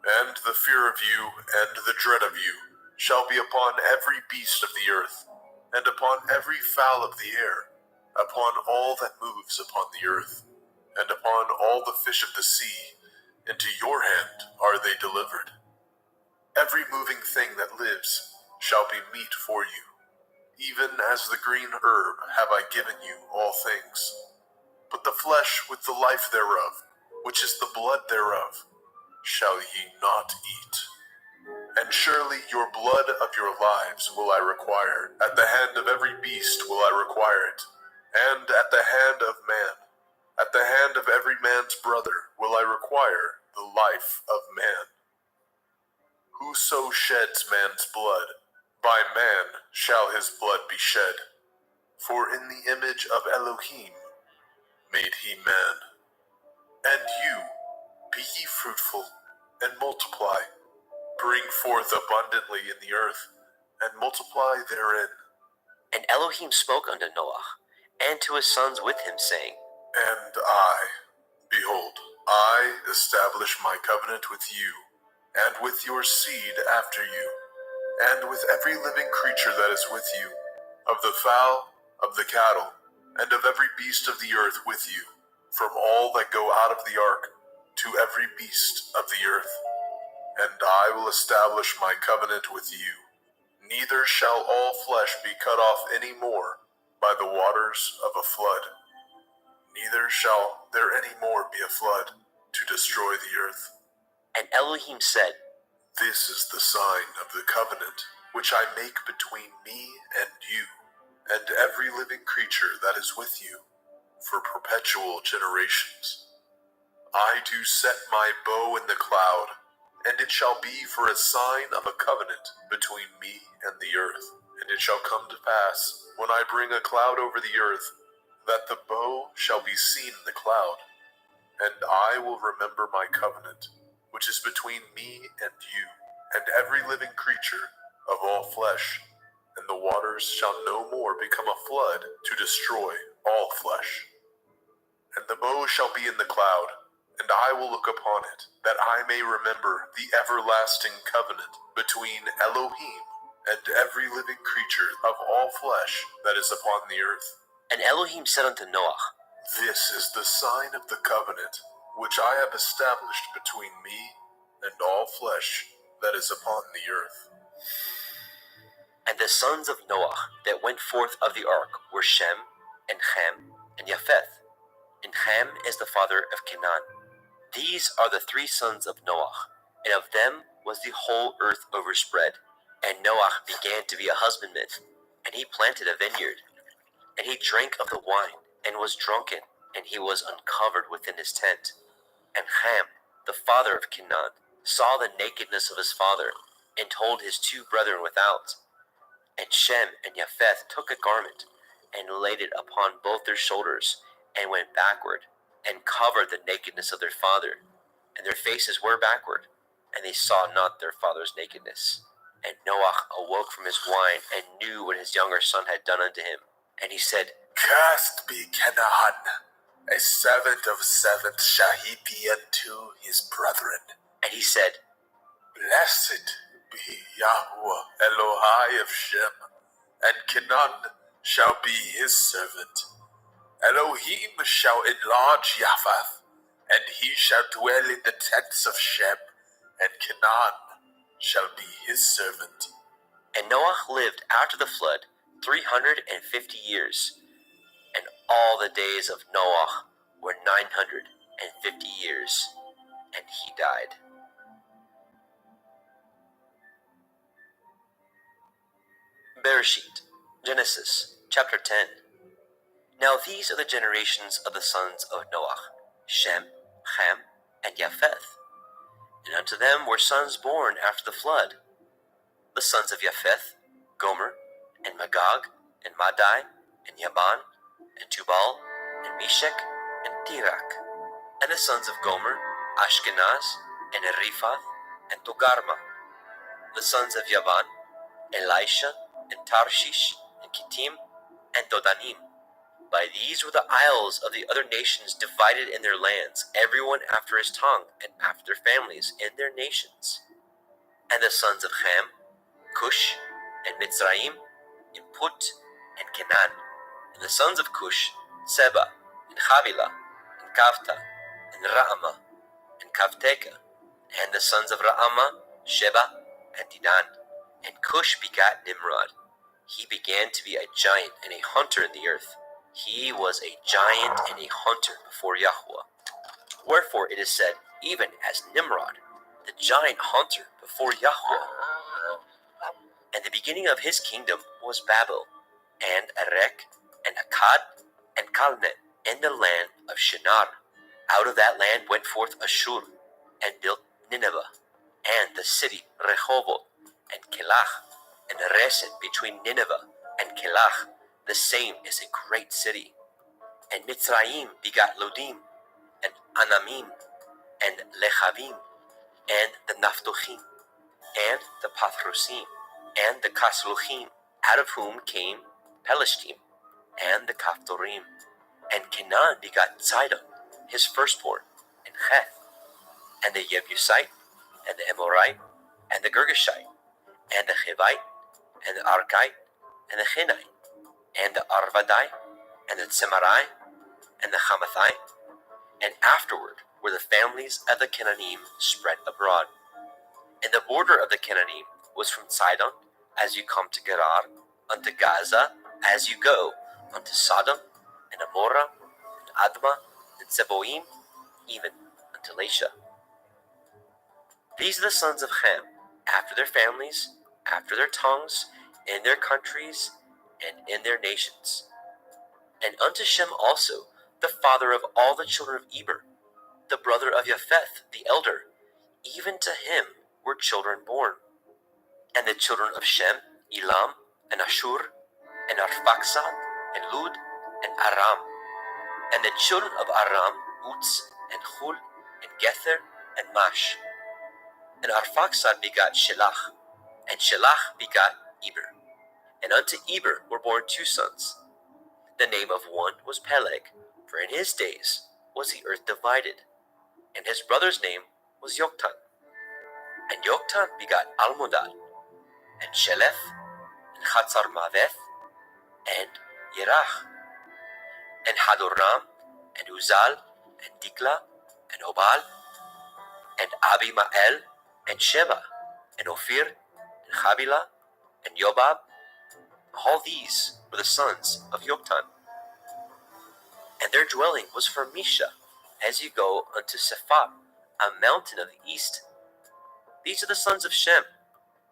And the fear of you and the dread of you shall be upon every beast of the earth, and upon every fowl of the air, upon all that moves upon the earth, and upon all the fish of the sea. Into your hand are they delivered. Every moving thing that lives shall be meat for you. Even as the green herb have I given you all things. But the flesh with the life thereof, which is the blood thereof, shall ye not eat. And surely your blood of your lives will I require. At the hand of every beast will I require it, and at the hand of man. At the hand of every man's brother will I require the life of man. Whoso sheds man's blood, by man shall his blood be shed. For in the image of Elohim made he man. And you, be ye fruitful, and multiply. Bring forth abundantly in the earth, and multiply therein. And Elohim spoke unto Noah, and to his sons with him, saying, And I, behold, I establish my covenant with you, and with your seed after you, and with every living creature that is with you, of the fowl, of the cattle, and of every beast of the earth with you, from all that go out of the ark, to every beast of the earth. And I will establish my covenant with you. Neither shall all flesh be cut off any more by the waters of a flood. Neither shall there any more be a flood to destroy the earth. And Elohim said, This is the sign of the covenant which I make between me and you, and every living creature that is with you, for perpetual generations. I do set my bow in the cloud, and it shall be for a sign of a covenant between me and the earth. And it shall come to pass, when I bring a cloud over the earth, that the bow shall be seen in the cloud. And I will remember my covenant, which is between me and you, and every living creature of all flesh, and the waters shall no more become a flood to destroy all flesh. And the bow shall be in the cloud, and I will look upon it, that I may remember the everlasting covenant between Elohim and every living creature of all flesh that is upon the earth. And Elohim said unto Noah, This is the sign of the covenant which I have established between me and all flesh that is upon the earth. And the sons of Noah that went forth of the ark were Shem, and Ham, and Japheth. And Ham is the father of Canaan. These are the 3 sons of Noah, and of them was the whole earth overspread. And Noah began to be a husbandman, and he planted a vineyard. And he drank of the wine, and was drunken, and he was uncovered within his tent. And Ham, the father of Canaan, saw the nakedness of his father, and told his 2 brethren without. And Shem and Japheth took a garment, and laid it upon both their shoulders, and went backward, and covered the nakedness of their father. And their faces were backward, and they saw not their father's nakedness. And Noah awoke from his wine, and knew what his younger son had done unto him. And he said, Cursed be Canaan, a servant of servants shall he be unto his brethren. And he said, Blessed be Yahweh Elohai of Shem, and Canaan shall be his servant. Elohim shall enlarge Japheth, and he shall dwell in the tents of Shem, and Canaan shall be his servant. And Noah lived after the flood 350 years, and all the days of Noah were 950 years, and he died. Bereshit, Genesis, chapter 10. Now these are the generations of the sons of Noah, Shem, Ham, and Japheth. And unto them were sons born after the flood. The sons of Japheth, Gomer, and Magog, and Madai, and Yaban, and Tubal, and Meshech, and Tirak. And the sons of Gomer, Ashkenaz, and Riphath, and Togarma. The sons of Yaban, Elisha, and Tarshish, and Kittim, and Dodanim. By these were the isles of the other nations divided in their lands, everyone after his tongue, and after their families in their nations. And the sons of Ham, Cush, and Mitzrayim, and Put, and Canaan. And the sons of Cush, Seba, and Havilah, and Kavta, and Raamah, and Kavteka. And the sons of Raamah, Sheba, and Dedan. And Cush begat Nimrod. He began to be a giant and a hunter in the earth. He was a giant and a hunter before Yahweh. Wherefore it is said, even as Nimrod, the giant hunter before Yahweh. And the beginning of his kingdom was Babel, and Erech, and Akkad, and Calneh, in the land of Shinar. Out of that land went forth Ashur, and built Nineveh, and the city Rehoboth, and Kelach, and Reset between Nineveh and Kelach. The same is a great city. And Mitzrayim begat Lodim, and Anamim, and Lechavim, and the Naphtuchim, and the Pathrusim, and the Kasluchim, out of whom came Pelishtim, and the Kaphtorim. And Canaan begat Sidon, his firstborn, and Heth, and the Jebusite, and the Amorite, and the Girgashite, and the Hivite, and the Arkite, and the Chinite, and the Arvadite, and the Tzemarai, and the Hamathite, and afterward were the families of the Canaanim spread abroad. And the border of the Canaanim was from Sidon, as you come to Gerar, unto Gaza, as you go unto Sodom, and Amorah, and Admah, and Zeboim, even unto Lasha. These are the sons of Ham, after their families, after their tongues, in their countries, and in their nations. And unto Shem also, the father of all the children of Eber, the brother of Japheth, the elder, even to him were children born. And the children of Shem, Elam, and Ashur, and Arphaxad, and Lud, and Aram. And the children of Aram, Uz, and Hul, and Gether, and Mash. And Arphaxad begot Shelach, and Shelach begot Eber. And unto Eber were born 2 sons. The name of one was Peleg, for in his days was the earth divided. And his brother's name was Yoktan. And Yoktan begot Almodad, and Sheleth, and Chatzar-Maveth, and Yerach, and Hadoram, and Uzal, and Dikla, and Obal, and Abimael, and Sheba, and Ophir, and Havilah, and Yobab. All these were the sons of Yoktan. And their dwelling was from Misha, as you go unto Sephar, a mountain of the east. These are the sons of Shem,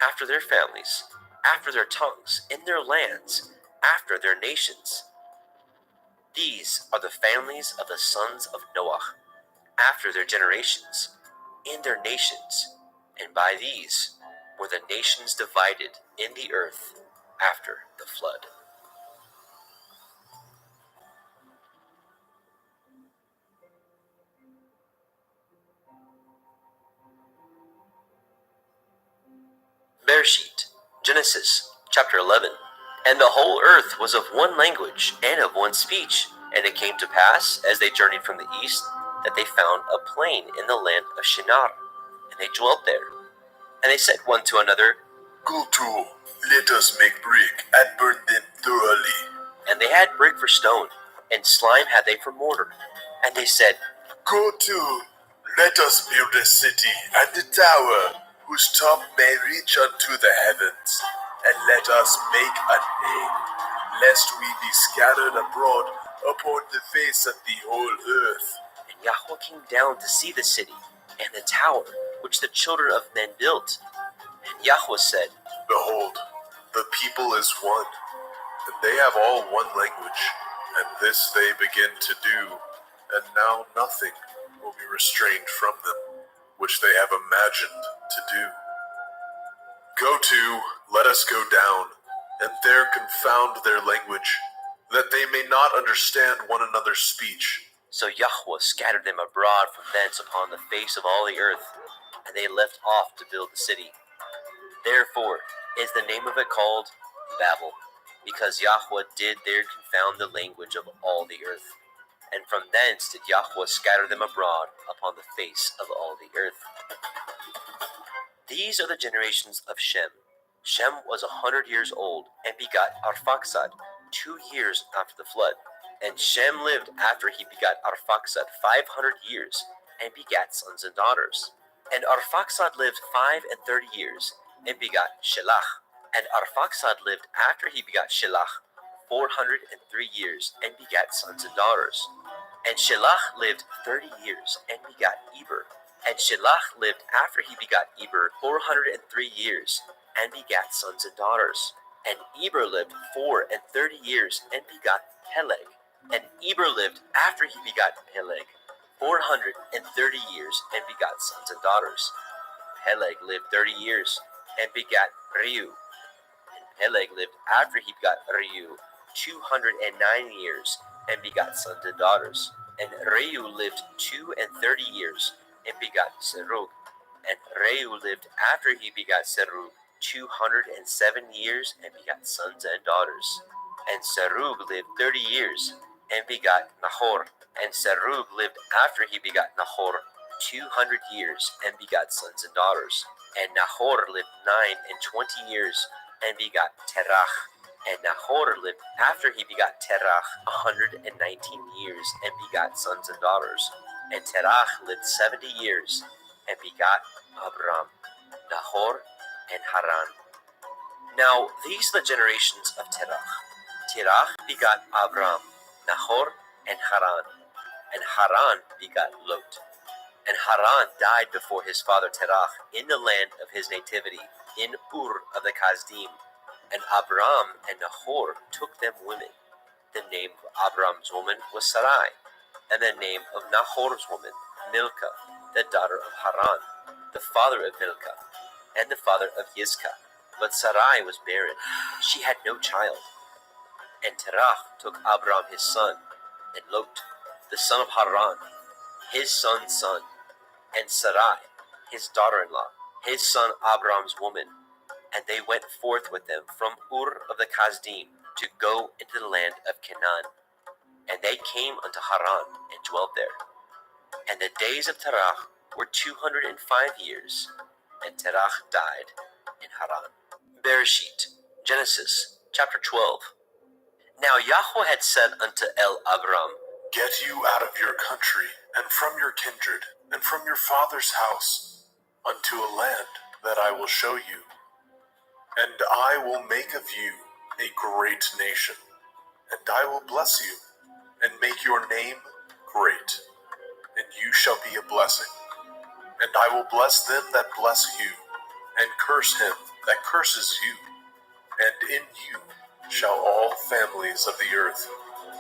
after their families, after their tongues, in their lands, after their nations. These are the families of the sons of Noah, after their generations, in their nations, and by these were the nations divided in the earth after the flood. Bereshit, Genesis, chapter 11. And the whole earth was of one language and of one speech. And it came to pass, as they journeyed from the east, that they found a plain in the land of Shinar, and they dwelt there. And they said one to another, Go to, let us make brick and burn them thoroughly. And they had brick for stone, and slime had they for mortar. And they said, Go to, let us build a city and a tower, whose top may reach unto the heavens, and let us make a name, lest we be scattered abroad upon the face of the whole earth. And Yahweh came down to see the city, and the tower, which the children of men built. And Yahweh said, Behold, the people is one, and they have all one language, and this they begin to do, and now nothing will be restrained from them, which they have imagined to do. Go to, let us go down, and there confound their language, that they may not understand one another's speech. So Yahweh scattered them abroad from thence upon the face of all the earth, and they left off to build the city. Therefore is the name of it called Babel, because Yahweh did there confound the language of all the earth. And from thence did Yahweh scatter them abroad upon the face of all the earth. These are the generations of Shem. Shem was 100 years old, and begot Arphaxad 2 years after the flood. And Shem lived after he begot Arphaxad 500 years, and begat sons and daughters. And Arphaxad lived 35 years, and begot Shelach. And Arphaxad lived after he begot Shelach 403 years, and begat sons and daughters. And Shelach lived 30 years, and begot Eber. And Shelach lived after he begot Eber 403 years, and begat sons and daughters. And Eber lived 34 years, and begot Peleg. And Eber lived after he begot Peleg 430 years, and begot sons and daughters. Peleg lived 30 years, and begat Reu. And Peleg lived after he begot Reu 209 years, and begot sons and daughters. And Reu lived 32 years, and begot Serug. And Reu lived after he begot Serug 207 years, and begot sons and daughters. And Serug lived 30 years, and begot Nahor. And Serug lived after he begot Nahor 200 years and begot sons and daughters. And Nahor lived 29 years and begot Terach. And Nahor lived after he begot Terach 119 years and begot sons and daughters. And Terach lived 70 years and begot Abram, Nahor, and Haran. Now these are the generations of Terach. Terach begot Abram, Nahor, and Haran. And Haran begot Lot. And Haran died before his father Terach in the land of his nativity, in Ur of the Kasdim. And Abram and Nahor took them women. The name of Abram's woman was Sarai, and the name of Nahor's woman, Milcah, the daughter of Haran, the father of Milcah, and the father of Yiscah. But Sarai was barren, she had no child. And Terach took Abram his son, and Lot, the son of Haran, his son's son, and Sarai, his daughter-in-law, his son Abram's woman. And they went forth with them from Ur of the Kasdim to go into the land of Canaan. And they came unto Haran and dwelt there. And the days of Terach were 205 years, and Terach died in Haran. Bereshit, Genesis, chapter 12. Now Yahweh had said unto Abram, Get you out of your country, and from your kindred, and from your father's house, unto a land that I will show you. And I will make of you a great nation, and I will bless you, and make your name great, and you shall be a blessing. And I will bless them that bless you, and curse him that curses you. And in you shall all families of the earth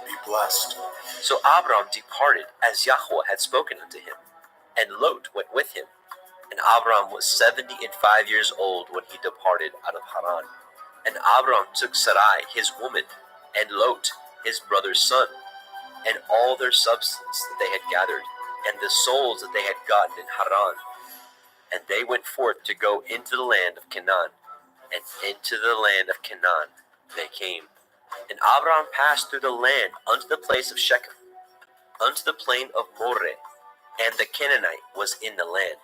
be blessed. So Abram departed as Yahweh had spoken unto him, and Lot went with him. And Abram was 75 years old when he departed out of Haran. And Abram took Sarai his woman, and Lot his brother's son, and all their substance that they had gathered, and the souls that they had gotten in Haran. And they went forth to go into the land of Canaan, and into the land of Canaan they came. And Abram passed through the land unto the place of Shechem, unto the plain of Moreh, and the Canaanite was in the land.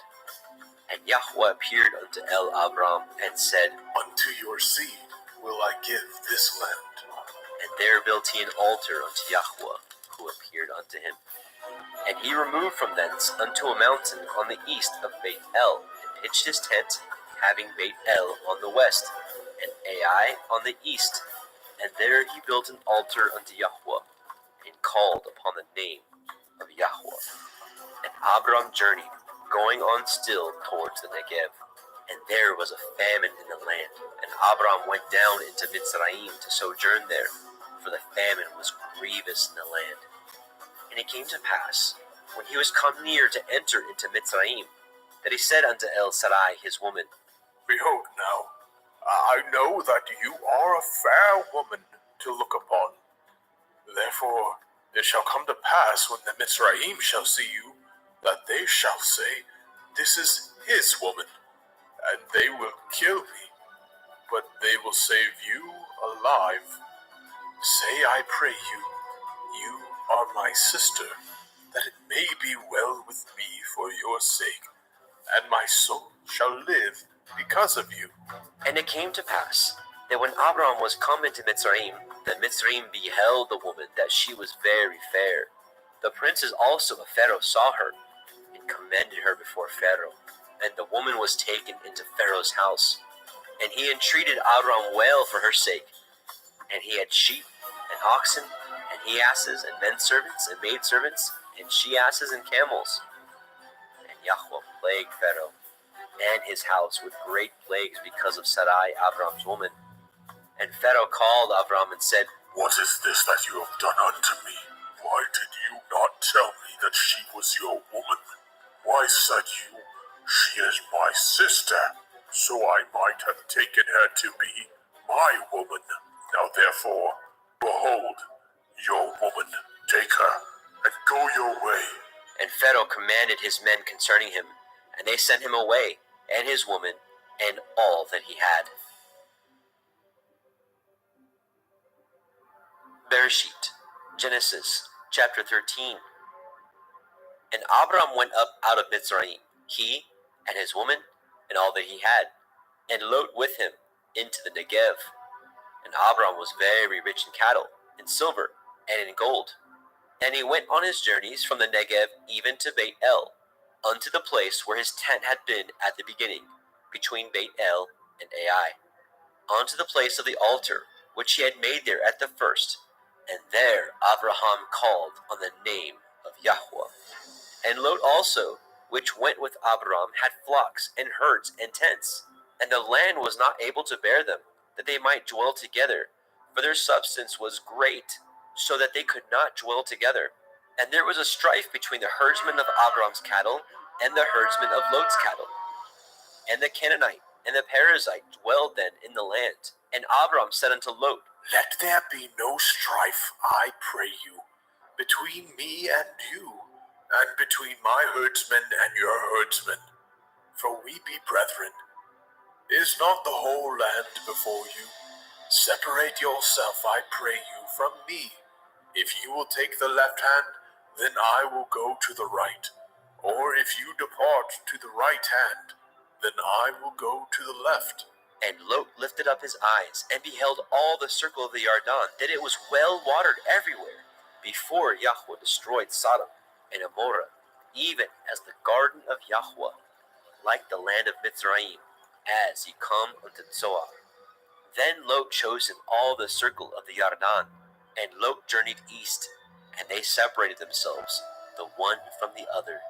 And Yahweh appeared unto Abram and said, Unto your seed will I give this land. And there built he an altar unto Yahweh, who appeared unto him. And he removed from thence unto a mountain on the east of Beit El, and pitched his tent, having Beit El on the west, and Ai on the east. And there he built an altar unto Yahweh, and called upon the name of Yahweh. And Abram journeyed, going on still towards the Negev. And there was a famine in the land, and Abram went down into Mitzrayim to sojourn there, for the famine was grievous in the land. And it came to pass, when he was come near to enter into Mitzrayim, that he said unto Sarai his woman, Behold now, I know that you are a fair woman to look upon. Therefore it shall come to pass, when the Mitzrayim shall see you, that they shall say, This is his woman, and they will kill me, but they will save you alive. Say, I pray you, you are my sister, that it may be well with me for your sake, and my soul shall live because of you. And it came to pass, that when Abram was come into Mitzrayim, that Mitzrayim beheld the woman, that she was very fair. The princes also of Pharaoh saw her, and commended her before Pharaoh. And the woman was taken into Pharaoh's house. And he entreated Abram well for her sake. And he had sheep, and oxen, and he asses, and men servants, and maid servants, and she asses, and camels. And Yahweh plagued Pharaoh and his house with great plagues because of Sarai, Abram's woman. And Pharaoh called Abram and said, What is this that you have done unto me? Why did you not tell me that she was your woman? Why said you, She is my sister, so I might have taken her to be my woman? Now therefore, behold, your woman, take her, and go your way. And Pharaoh commanded his men concerning him, and they sent him away, and his woman, and all that he had. Bereshit, Genesis, chapter 13. And Abram went up out of Mitzrayim, he and his woman and all that he had, and Lot with him into the Negev. And Abram was very rich in cattle, in silver, and in gold. And he went on his journeys from the Negev even to Beit El, unto the place where his tent had been at the beginning, between Beit El and Ai, unto the place of the altar which he had made there at the first. And there Abraham called on the name of Yahweh. And Lot also, which went with Abram, had flocks and herds and tents, and the land was not able to bear them, that they might dwell together, for their substance was great, so that they could not dwell together. And there was a strife between the herdsmen of Abram's cattle and the herdsmen of Lot's cattle. And the Canaanite and the Perizzite dwelled then in the land. And Abram said unto Lot, Let there be no strife, I pray you, between me and you, and between my herdsmen and your herdsmen, for we be brethren. Is not the whole land before you? Separate yourself, I pray you, from me. If you will take the left hand, then I will go to the right. Or if you depart to the right hand, then I will go to the left. And Lot lifted up his eyes, and beheld all the circle of the Yarden, that it was well watered everywhere, before Yahweh destroyed Sodom and Amorah, even as the garden of Yahweh, like the land of Mitzrayim, as ye come unto Zoar. Then Lot chose him all the circle of the Yarden, and Lot journeyed east, and they separated themselves, the one from the other.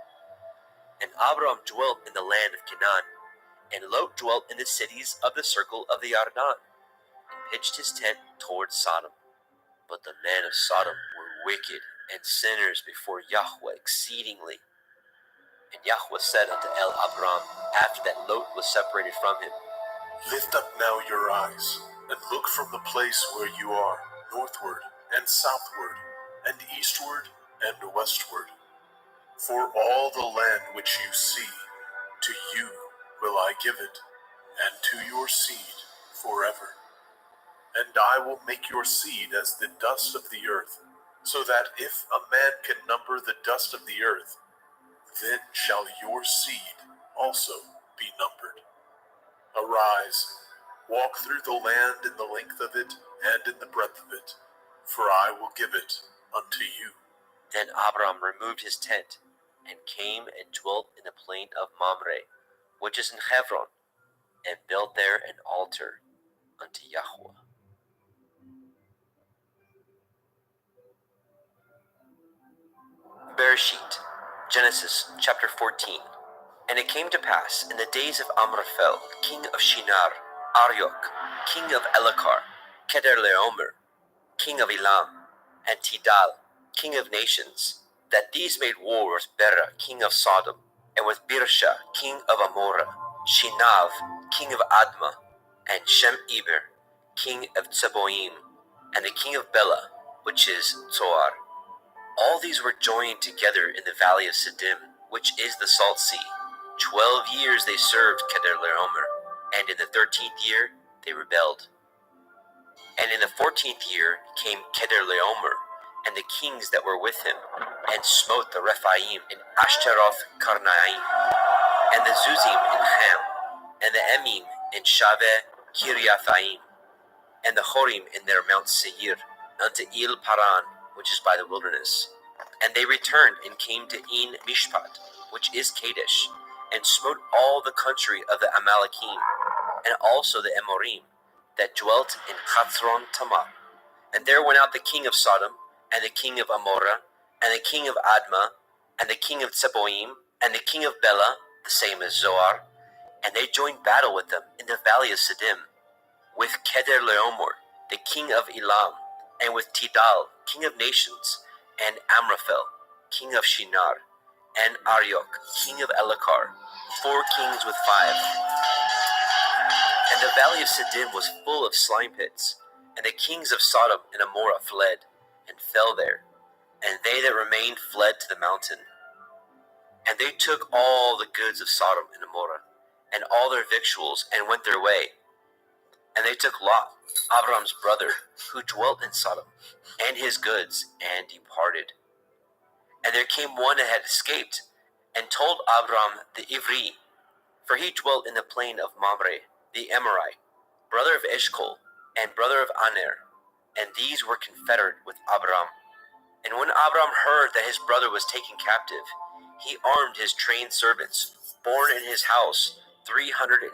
And Abram dwelt in the land of Canaan, and Lot dwelt in the cities of the circle of the Yarden, and pitched his tent toward Sodom. But the men of Sodom were wicked and sinners before Yahweh exceedingly. And Yahweh said unto Abram, after that Lot was separated from him, Lift up now your eyes, and look from the place where you are, northward and southward, and eastward and westward. For all the land which you see, to you will I give it, and to your seed forever. And I will make your seed as the dust of the earth, so that if a man can number the dust of the earth, then shall your seed also be numbered. Arise, walk through the land in the length of it and in the breadth of it, for I will give it unto you. Then Abram removed his tent, and came and dwelt in the plain of Mamre, which is in Hebron, and built there an altar unto Yahweh. Bereshit, Genesis chapter 14. And it came to pass in the days of Amraphel, king of Shinar, Arioch, king of Elakar, Kedorlaomer, king of Elam, and Tidal, king of nations, that these made war with Bera, king of Sodom, and with Birsha, king of Amorah, Shinav, king of Admah, and Shem-Eber, king of Tseboim, and the king of Bela, which is Zoar. All these were joined together in the valley of Siddim, which is the Salt Sea. 12 years they served Kedorlaomer, and in the 13th year they rebelled. And in the 14th year came Kedorlaomer, and the kings that were with him, and smote the Rephaim in Ashtaroth Karnaim, and the Zuzim in Ham, and the Emim in Shaveh Kiriathaim, and the Horim in their Mount Seir, unto Il Paran, which is by the wilderness. And they returned and came to En Mishpat, which is Kadesh, and smote all the country of the Amalekim, and also the Amorim, that dwelt in Chatzron Tamar. And there went out the king of Sodom, and the king of Amorah, and the king of Admah, and the king of Tseboim, and the king of Bela, the same as Zoar, and they joined battle with them in the valley of Siddim, with Kedorlaomer, the king of Elam, and with Tidal, king of nations, and Amraphel, king of Shinar, and Arioch, king of Elakar, 4 kings with 5. And the valley of Siddim was full of slime pits, and the kings of Sodom and Amorah fled, and fell there, and they that remained fled to the mountain. And they took all the goods of Sodom and Amorah, and all their victuals, and went their way. And they took Lot, Abram's brother, who dwelt in Sodom, and his goods, and departed. And there came one that had escaped, and told Abram the Ivri, for he dwelt in the plain of Mamre, the Amorite, brother of Eshcol, and brother of Aner, and these were confederate with Abram. And when Abram heard that his brother was taken captive, he armed his trained servants, born in his house, 318,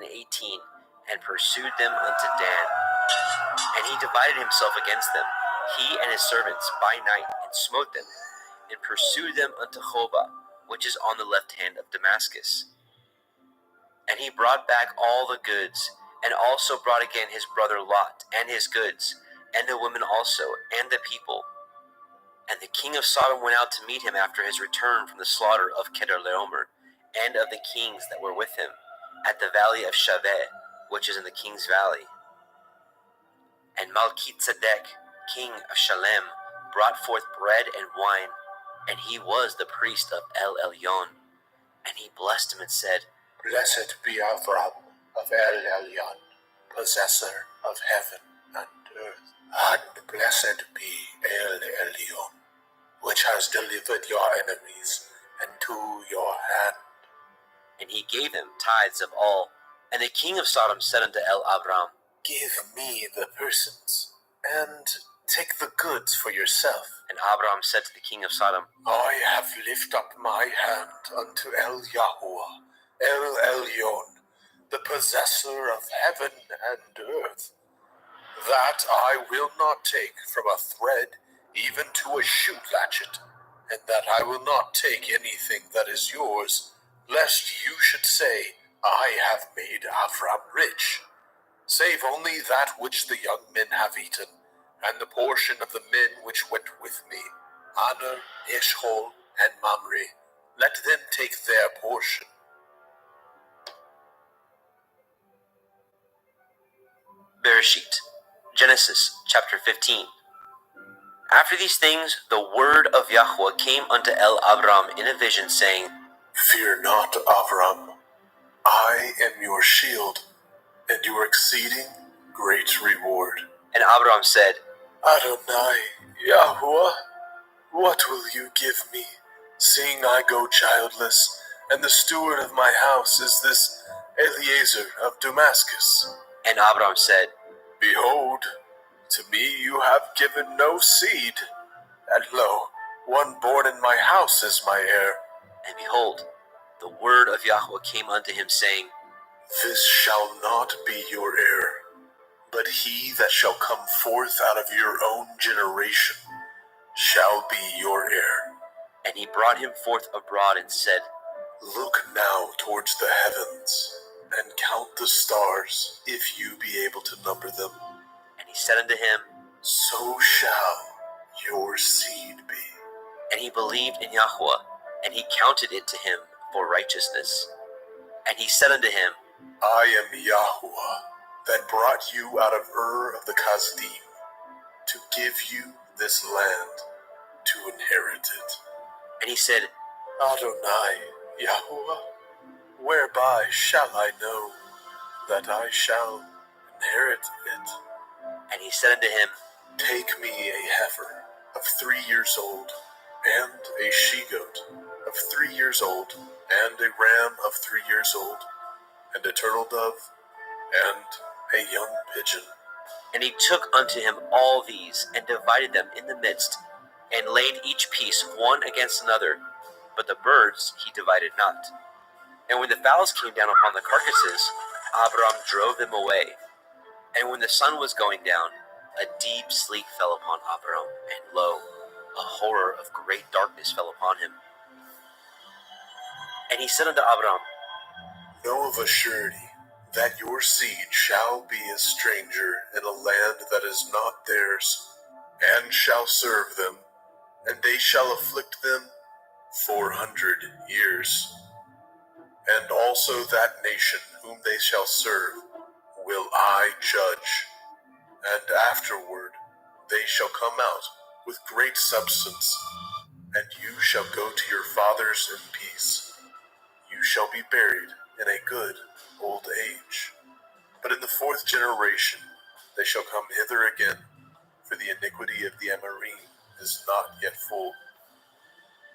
and pursued them unto Dan. And he divided himself against them, he and his servants, by night, and smote them, and pursued them unto Hobah, which is on the left hand of Damascus. And he brought back all the goods, and also brought again his brother Lot, and his goods, and the women also, and the people. And the king of Sodom went out to meet him after his return from the slaughter of Kedorlaomer, and of the kings that were with him, at the valley of Shaveh, which is in the king's valley. And Malchizedek, king of Shalem, brought forth bread and wine, and he was the priest of El Elyon. And he blessed him and said, Blessed be Avram of El Elyon, possessor of heaven and earth. And blessed be El Elyon, which has delivered your enemies into your hand. And he gave him tithes of all. And the king of Sodom said unto El Abram, Give me the persons, and take the goods for yourself. And Abram said to the king of Sodom, I have lifted up my hand unto El Yahuwah, El Elyon, the possessor of heaven and earth, that I will not take from a thread even to a shoe latchet, and that I will not take anything that is yours, lest you should say, I have made Avram rich, save only that which the young men have eaten, and the portion of the men which went with me, Aner, Eshcol, and Mamre. Let them take their portion. Bereshit, Genesis chapter 15. After these things, the word of Yahweh came unto El Abram in a vision, saying, Fear not, Avram. I am your shield, and your exceeding great reward. And Abram said, Adonai, Yahuwah, what will you give me, seeing I go childless, and the steward of my house is this Eliezer of Damascus? And Abram said, Behold, to me you have given no seed, and lo, one born in my house is my heir. And behold, the word of Yahweh came unto him, saying, This shall not be your heir, but he that shall come forth out of your own generation shall be your heir. And he brought him forth abroad and said, Look now towards the heavens, and count the stars, if you be able to number them. And he said unto him, So shall your seed be. And he believed in Yahweh, and he counted it to him for righteousness. And he said unto him, I am Yahuwah, that brought you out of Ur of the Kasdim, to give you this land to inherit it. And he said, Adonai, Yahuwah, whereby shall I know that I shall inherit it? And he said unto him, Take me a heifer of 3 years old, and a she-goat of 3 years old, and a ram of 3 years old, and a turtle dove, and a young pigeon. And he took unto him all these, and divided them in the midst, and laid each piece one against another, but the birds he divided not. And when the fowls came down upon the carcasses, Abram drove them away. And when the sun was going down, a deep sleep fell upon Abram, and lo, a horror of great darkness fell upon him. And he said unto Abram, Know of a surety that your seed shall be a stranger in a land that is not theirs, and shall serve them, and they shall afflict them 400 years. And also that nation whom they shall serve will I judge, and afterward they shall come out with great substance, and you shall go to your fathers in peace. You shall be buried in a good old age. But in the 4th generation they shall come hither again, for the iniquity of the Amorim is not yet full.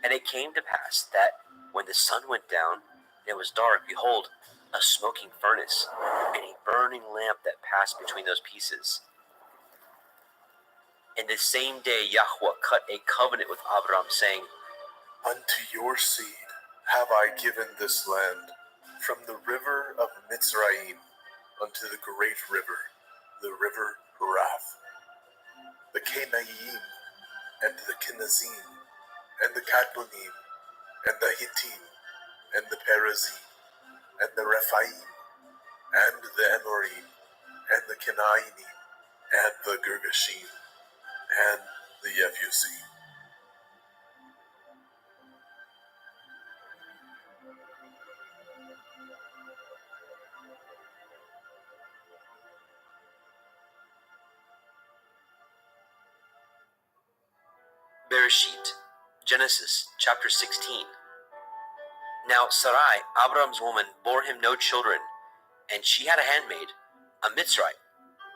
And it came to pass that when the sun went down and it was dark, behold, a smoking furnace and a burning lamp that passed between those pieces. In the same day Yahweh cut a covenant with Abram, saying, Unto your seed have I given this land, from the river of Mitzrayim unto the great river, the river Harath, the Canaanite, and the Kenizzim, and the Kadmonim, and the Hittim, and the Perizim, and the Rephaim, and the Amorim, and the Kenainim, and the Girgashim, and the Yebusim. Bereshit, Genesis chapter 16. Now Sarai, Abram's woman, bore him no children, and she had a handmaid, a Mitzrite,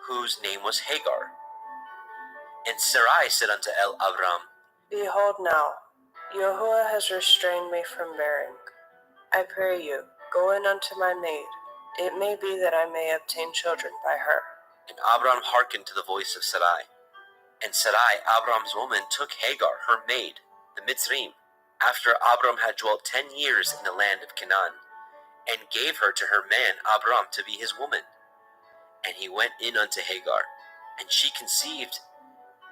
whose name was Hagar. And Sarai said unto Abram, Behold now, Yahuwah has restrained me from bearing. I pray you, go in unto my maid. It may be that I may obtain children by her. And Abram hearkened to the voice of Sarai. And Sarai, Abram's woman, took Hagar, her maid, the Mitzrim, after Abram had dwelt 10 years in the land of Canaan, and gave her to her man Abram to be his woman. And he went in unto Hagar, and she conceived.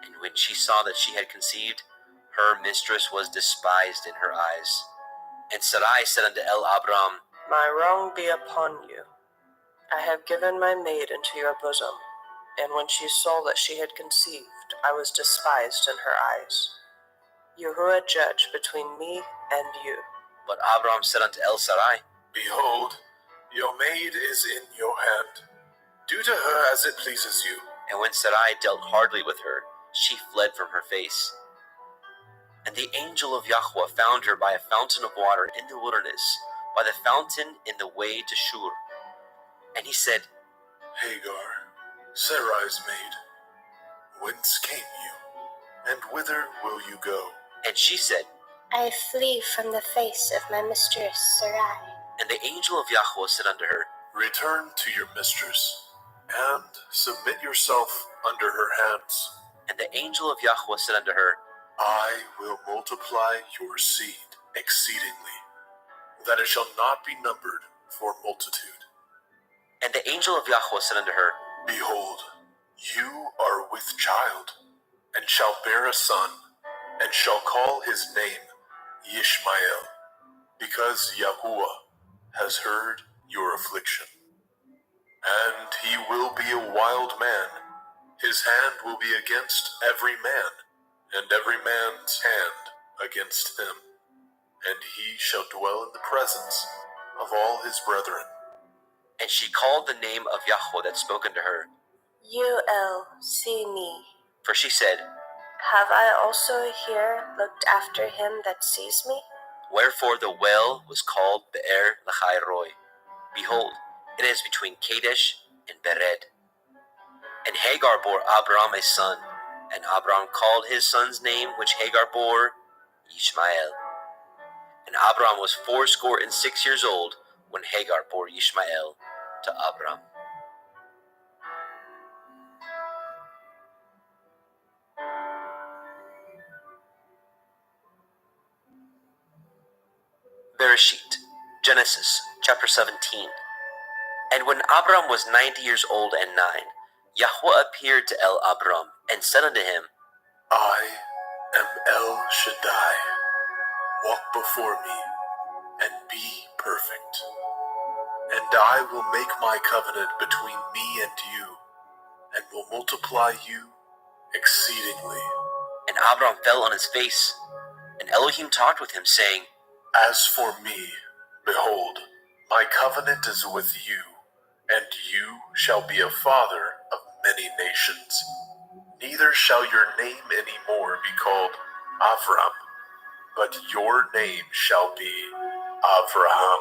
And when she saw that she had conceived, her mistress was despised in her eyes. And Sarai said unto Abram, My wrong be upon you. I have given my maid into your bosom. And when she saw that she had conceived, I was despised in her eyes. Yahuwah judge between me and you. But Abram said unto Sarai, Behold, your maid is in your hand. Do to her as it pleases you. And when Sarai dealt hardly with her, she fled from her face. And the angel of Yahweh found her by a fountain of water in the wilderness, by the fountain in the way to Shur. And he said, Hagar, Sarai's maid, whence came you, and whither will you go? And she said, I flee from the face of my mistress Sarai. And the angel of Yahweh said unto her, Return to your mistress, and submit yourself under her hands. And the angel of Yahweh said unto her, I will multiply your seed exceedingly, that it shall not be numbered for multitude. And the angel of Yahweh said unto her, Behold, you are with child, and shall bear a son, and shall call his name Yishmael, because Yahuwah has heard your affliction. And he will be a wild man. His hand will be against every man, and every man's hand against him. And he shall dwell in the presence of all his brethren. And she called the name of Yahweh that spoke unto her, Uel, see me. For she said, Have I also here looked after him that sees me? Wherefore the well was called Be'er Lahai Roi. Behold, it is between Kadesh and Bered. And Hagar bore Abram a son, and Abram called his son's name which Hagar bore Yishmael. And Abram was 86 years old when Hagar bore Yishmael to Abram. Bereshit, Genesis chapter 17. And when Abram was 90 years old and 9, Yahweh appeared to Abram and said unto him, I am El Shaddai. Walk before me and be perfect. And I will make my covenant between me and you, and will multiply you exceedingly. And Abram fell on his face, and Elohim talked with him, saying, As for me, behold, my covenant is with you, and you shall be a father of many nations. Neither shall your name any more be called Avram, but your name shall be Avraham.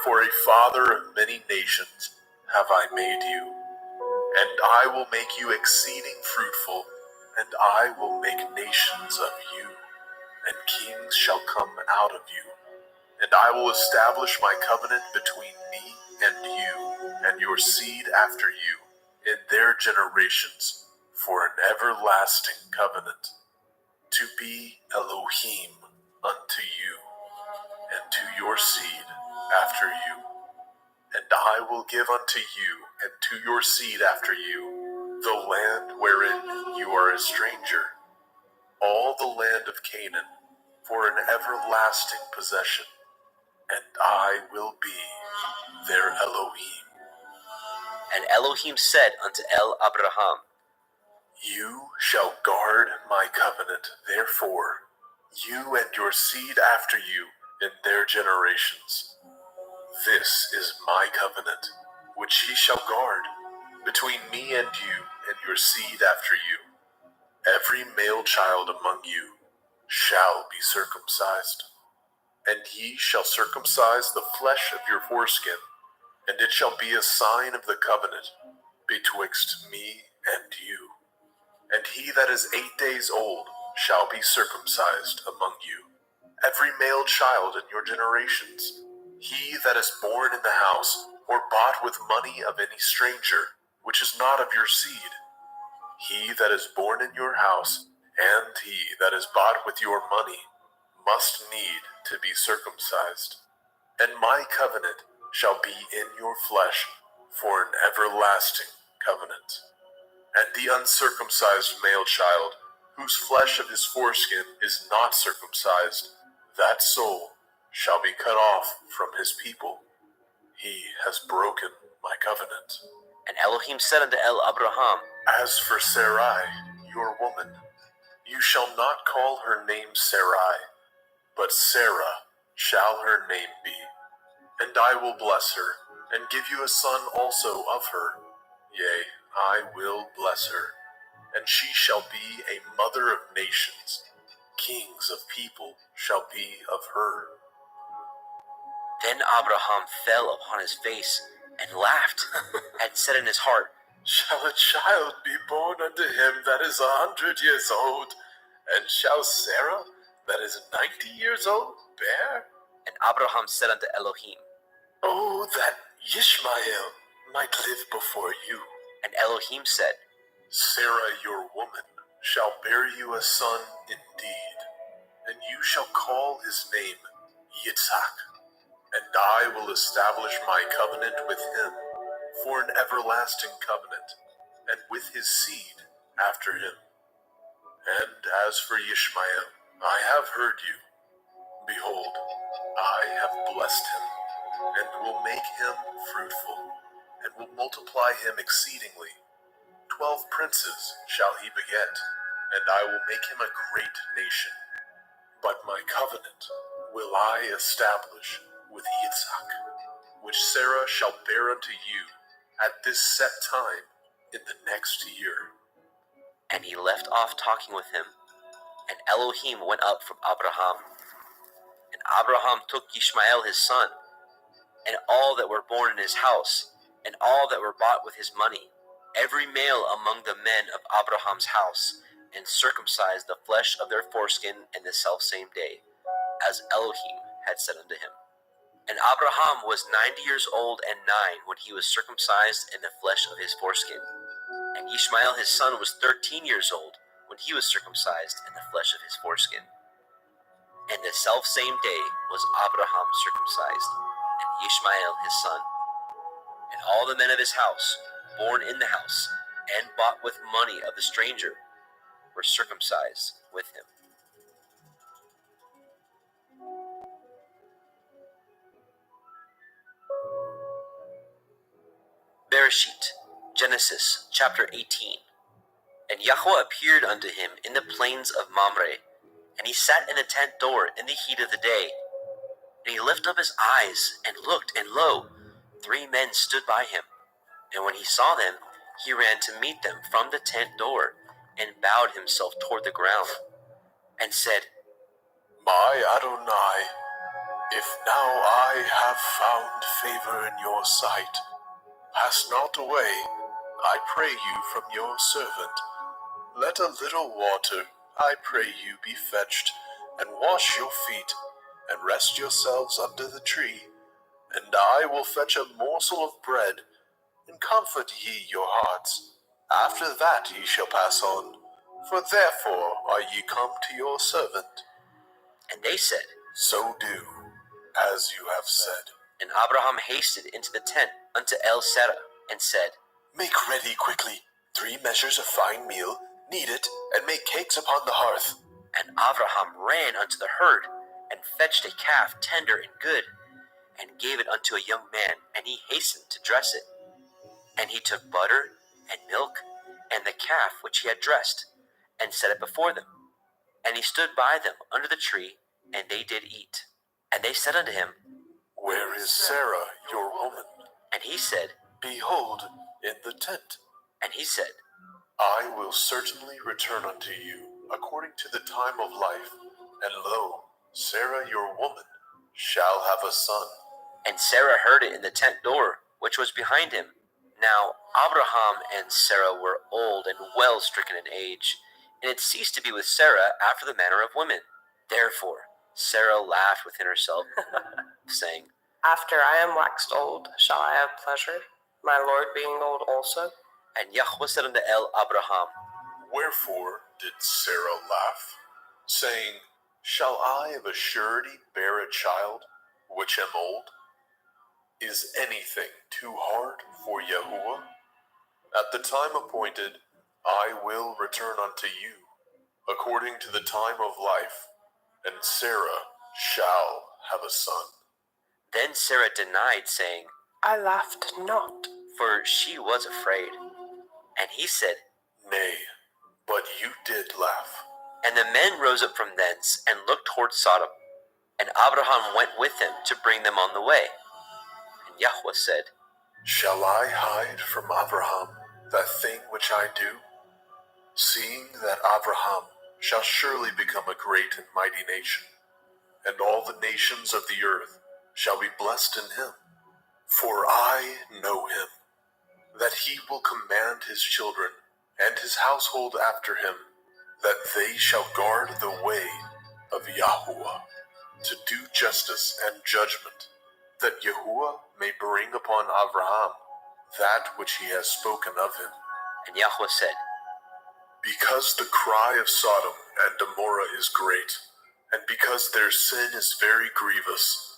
For a father of many nations have I made you. And I will make you exceeding fruitful, and I will make nations of you, and kings shall come out of you. And I will establish my covenant between me and you, and your seed after you, in their generations, for an everlasting covenant, to be Elohim unto you, and to your seed after you. And I will give unto you, and to your seed after you, the land wherein you are a stranger, all the land of Canaan, for an everlasting possession, and I will be their Elohim. And Elohim said unto El Abraham, You shall guard my covenant, therefore, you and your seed after you in their generations. This is my covenant, which ye shall guard, between me and you and your seed after you. Every male child among you shall be circumcised, and ye shall circumcise the flesh of your foreskin, and it shall be a sign of the covenant betwixt me and you. And he that is 8 days old shall be circumcised among you, every male child in your generations. He that is born in the house, or bought with money of any stranger, which is not of your seed, he that is born in your house, and he that is bought with your money, must need to be circumcised. And my covenant shall be in your flesh for an everlasting covenant. And the uncircumcised male child, whose flesh of his foreskin is not circumcised, that soul shall be cut off from his people. He has broken my covenant. And Elohim said unto El Abraham, As for Sarai, your woman, you shall not call her name Sarai, but Sarah shall her name be. And I will bless her, and give you a son also of her. Yea, I will bless her, and she shall be a mother of nations. Kings of people shall be of her. Then Abraham fell upon his face and laughed, and said in his heart, Shall a child be born unto him that is 100 years old? And shall Sarah, that is 90 years old, bear? And Abraham said unto Elohim, Oh, that Ishmael might live before you. And Elohim said, Sarah your woman shall bear you a son indeed, and you shall call his name Yitzhak. And I will establish my covenant with him for an everlasting covenant, and with his seed after him. And as for Ishmael, I have heard you. Behold, I have blessed him, and will make him fruitful, and will multiply him exceedingly. 12 princes shall he beget, and I will make him a great nation. But my covenant will I establish with Yitzhak, which Sarah shall bear unto you at this set time in the next year. And he left off talking with him, and Elohim went up from Abraham. And Abraham took Ishmael his son, and all that were born in his house, and all that were bought with his money, every male among the men of Abraham's house, and circumcised the flesh of their foreskin in the selfsame day, as Elohim had said unto him. And Abraham was 90 years old and 9 when he was circumcised in the flesh of his foreskin. And Ishmael his son was 13 years old when he was circumcised in the flesh of his foreskin. And the selfsame day was Abraham circumcised, and Ishmael his son. And all the men of his house, born in the house, and bought with money of the stranger, were circumcised with him. Bereshit, Genesis, chapter 18. And Yahweh appeared unto him in the plains of Mamre, and he sat in the tent door in the heat of the day. And he lifted up his eyes, and looked, and lo, 3 men stood by him. And when he saw them, he ran to meet them from the tent door, and bowed himself toward the ground, and said, My Adonai, if now I have found favor in your sight, pass not away, I pray you, from your servant. Let a little water, I pray you, be fetched, and wash your feet, and rest yourselves under the tree. And I will fetch a morsel of bread, and comfort ye your hearts. After that ye shall pass on, for therefore are ye come to your servant. And they said, So do, as you have said. And Abraham hasted into the tent unto El Sarah, and said, Make ready quickly 3 measures of fine meal, knead it, and make cakes upon the hearth. And Abraham ran unto the herd, and fetched a calf tender and good, and gave it unto a young man, and he hastened to dress it. And he took butter, and milk, and the calf which he had dressed, and set it before them. And he stood by them under the tree, and they did eat. And they said unto him, Where is Sarah, your woman? And he said, Behold, in the tent. And he said, I will certainly return unto you according to the time of life, and lo, Sarah your woman shall have a son. And Sarah heard it in the tent door, which was behind him. Now Abraham and Sarah were old and well stricken in age, and it ceased to be with Sarah after the manner of women. Therefore Sarah laughed within herself, saying, After I am waxed old, shall I have pleasure, my Lord being old also? And Yahweh said unto El Abraham, Wherefore did Sarah laugh, saying, Shall I of a surety bear a child, which am old? Is anything too hard for Yahuwah? At the time appointed, I will return unto you, according to the time of life, and Sarah shall have a son. Then Sarah denied, saying, I laughed not. For she was afraid. And he said, Nay, but you did laugh. And the men rose up from thence, and looked toward Sodom. And Abraham went with them to bring them on the way. And Yahweh said, Shall I hide from Abraham that thing which I do? Seeing that Abraham shall surely become a great and mighty nation, and all the nations of the earth shall be blessed in him. For I know him, that he will command his children and his household after him, that they shall guard the way of Yahuwah, to do justice and judgment, that Yahuwah may bring upon Abraham that which he has spoken of him. And Yahweh said, Because the cry of Sodom and Gomorrah is great, and because their sin is very grievous,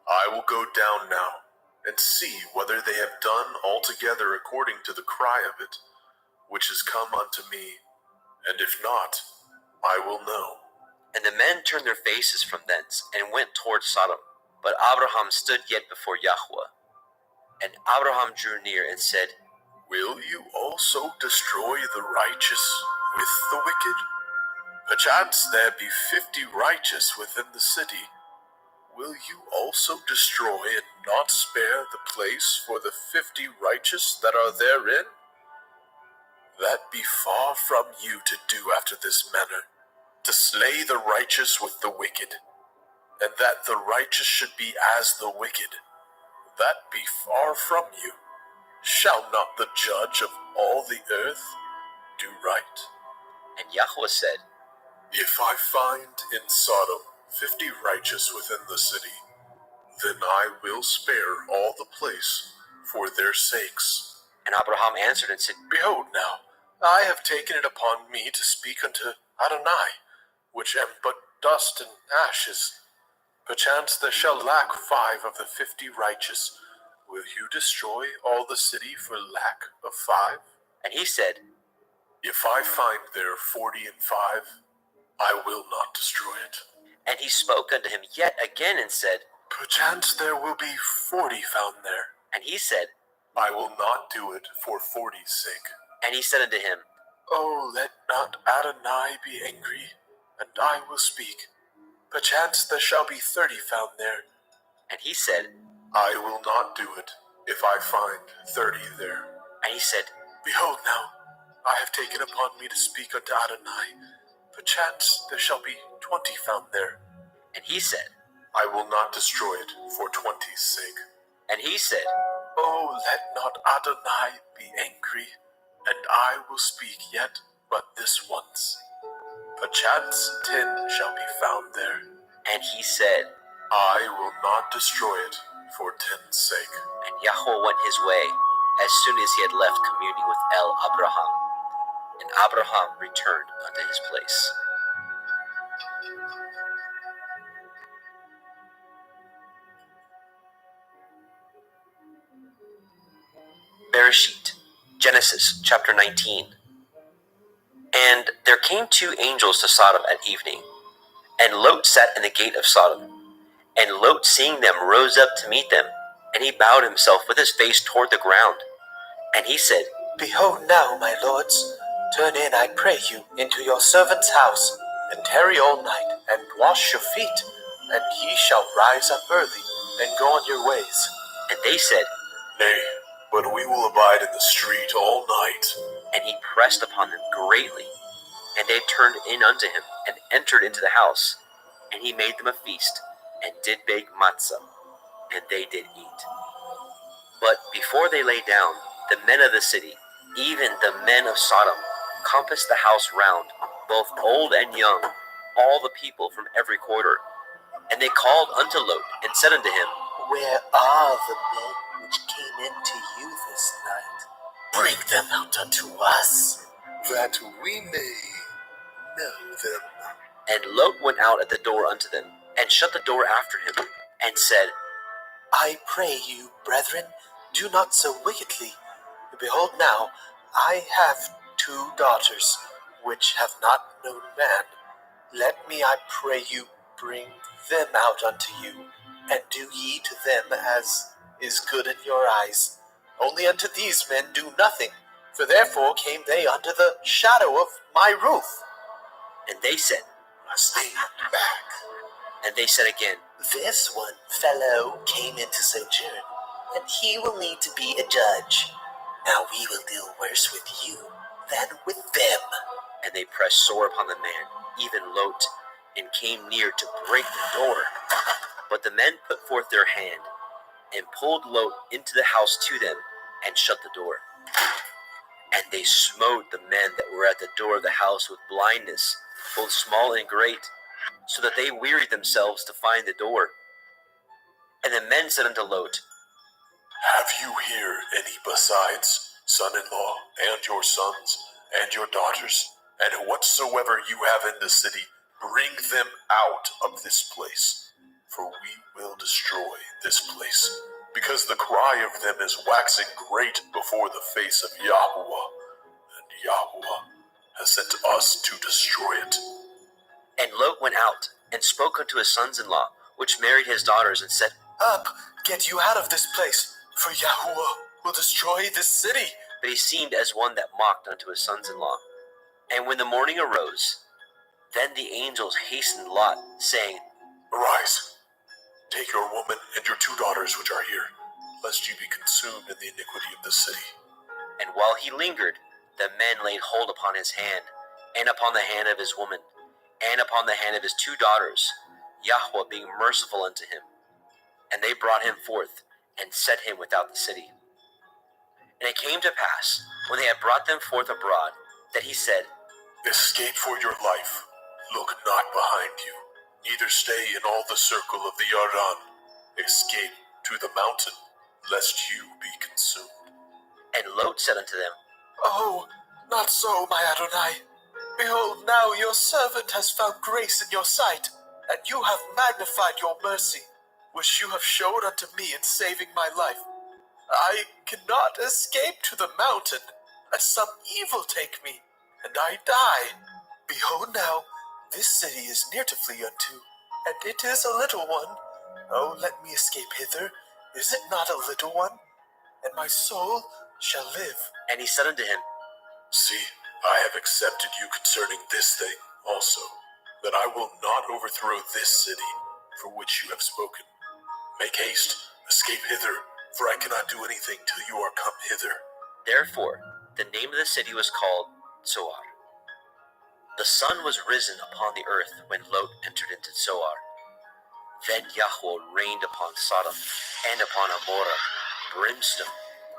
I will go down now, and see whether they have done altogether according to the cry of it, which is come unto me, and if not, I will know. And the men turned their faces from thence, and went toward Sodom. But Abraham stood yet before Yahweh. And Abraham drew near, and said, Will you also destroy the righteous with the wicked? Perchance there be 50 righteous within the city. Will you also destroy and not spare the place for the 50 righteous that are therein? That be far from you to do after this manner, to slay the righteous with the wicked, and that the righteous should be as the wicked. That be far from you. Shall not the judge of all the earth do right? And Yahweh said, If I find in Sodom 50 righteous within the city, then I will spare all the place for their sakes. And Abraham answered and said, Behold now, I have taken it upon me to speak unto Adonai, which am but dust and ashes. Perchance there shall lack 5 of the 50 righteous. Will you destroy all the city for lack of 5? And he said, If I find there 40 and 5, I will not destroy it. And he spoke unto him yet again, and said, Perchance there will be 40 found there. And he said, I will not do it for 40's sake. And he said unto him, Oh, let not Adonai be angry, and I will speak. Perchance there shall be 30 found there. And he said, I will not do it if I find 30 there. And he said, Behold now, I have taken upon me to speak unto Adonai. Perchance there shall be 20 found there. And he said, I will not destroy it for 20's sake. And he said, Oh, let not Adonai be angry, and I will speak yet but this once. Perchance 10 shall be found there. And he said, I will not destroy it for 10's sake. And Yahweh went his way as soon as he had left communing with El Abraham. And Abraham returned unto his place. Bereshit, Genesis chapter 19. And there came 2 angels to Sodom at evening, and Lot sat in the gate of Sodom. And Lot, seeing them, rose up to meet them, and he bowed himself with his face toward the ground. And he said, Behold now, my lords, turn in, I pray you, into your servant's house, and tarry all night, and wash your feet, and ye shall rise up early, and go on your ways. And they said, Nay, but we will abide in the street all night. And he pressed upon them greatly. And they turned in unto him, and entered into the house. And he made them a feast, and did bake matzah, and they did eat. But before they lay down, the men of the city, even the men of Sodom, compassed the house round, both old and young, all the people from every quarter. And they called unto Lot, and said unto him, Where are the men which came into you this night? Bring them out unto us, that we may know them. And Lot went out at the door unto them, and shut the door after him, and said, I pray you, brethren, do not so wickedly. Behold now, I have 2 daughters, which have not known man. Let me, I pray you, bring them out unto you, and do ye to them as is good in your eyes. Only unto these men do nothing, for therefore came they under the shadow of my roof. And they said, Stay back. And they said again, This one fellow came into sojourn, and he will need to be a judge. Now we will deal worse with you than with them. And they pressed sore upon the man, even Lot, and came near to break the door. But the men put forth their hand, and pulled Lot into the house to them, and shut the door. And they smote the men that were at the door of the house with blindness, both small and great, so that they wearied themselves to find the door. And the men said unto Lot, Have you here any besides son-in-law, and your sons, and your daughters? And whatsoever you have in the city, bring them out of this place. For we will destroy this place, because the cry of them is waxing great before the face of Yahweh, and Yahweh has sent us to destroy it. And Lot went out, and spoke unto his sons-in-law, which married his daughters, and said, Up, get you out of this place, for Yahweh will destroy this city. But he seemed as one that mocked unto his sons-in-law. And when the morning arose, then the angels hastened Lot, saying, Arise, take your woman and your 2 daughters which are here, lest you be consumed in the iniquity of the city. And while he lingered, the men laid hold upon his hand, and upon the hand of his woman, and upon the hand of his 2 daughters, Yahweh being merciful unto him. And they brought him forth, and set him without the city. And it came to pass, when they had brought them forth abroad, that he said, Escape for your life, look not behind you, neither stay in all the circle of the Yarden. Escape to the mountain, lest you be consumed. And Lot said unto them, Oh, not so, my Adonai. Behold, now your servant has found grace in your sight, and you have magnified your mercy, which you have showed unto me in saving my life. I cannot escape to the mountain, lest some evil take me, and I die. Behold now, this city is near to flee unto, and it is a little one. Oh, let me escape hither. Is it not a little one? And my soul shall live. And he said unto him, See, I have accepted you concerning this thing also, that I will not overthrow this city for which you have spoken. Make haste, escape hither, for I cannot do anything till you are come hither. Therefore, the name of the city was called Zoar. The sun was risen upon the earth when Lot entered into Zoar. Then Yahweh rained upon Sodom and upon Amorah brimstone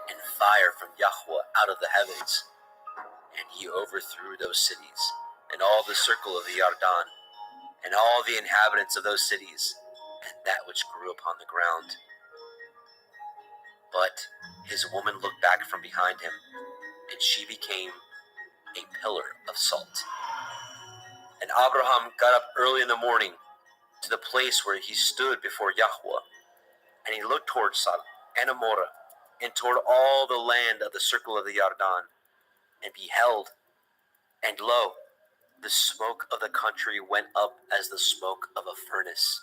and fire from Yahweh out of the heavens. And he overthrew those cities, and all the circle of the Yardan, and all the inhabitants of those cities, and that which grew upon the ground. But his woman looked back from behind him, and she became a pillar of salt. And Abraham got up early in the morning to the place where he stood before Yahweh, and he looked toward Sodom and Amorah, and toward all the land of the circle of the Yardan, and beheld, and lo, the smoke of the country went up as the smoke of a furnace.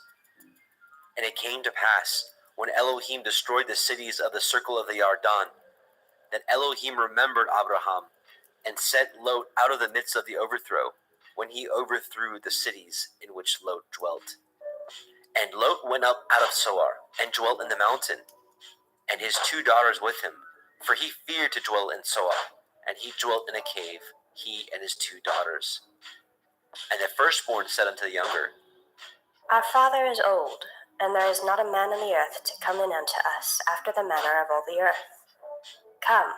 And it came to pass, when Elohim destroyed the cities of the circle of the Yardan, that Elohim remembered Abraham, and sent Lot out of the midst of the overthrow, when he overthrew the cities in which Lot dwelt. And Lot went up out of Zoar, and dwelt in the mountain, and his 2 daughters with him, for he feared to dwell in Zoar, and he dwelt in a cave, he and his 2 daughters. And the firstborn said unto the younger, Our father is old, and there is not a man in the earth to come in unto us after the manner of all the earth. Come,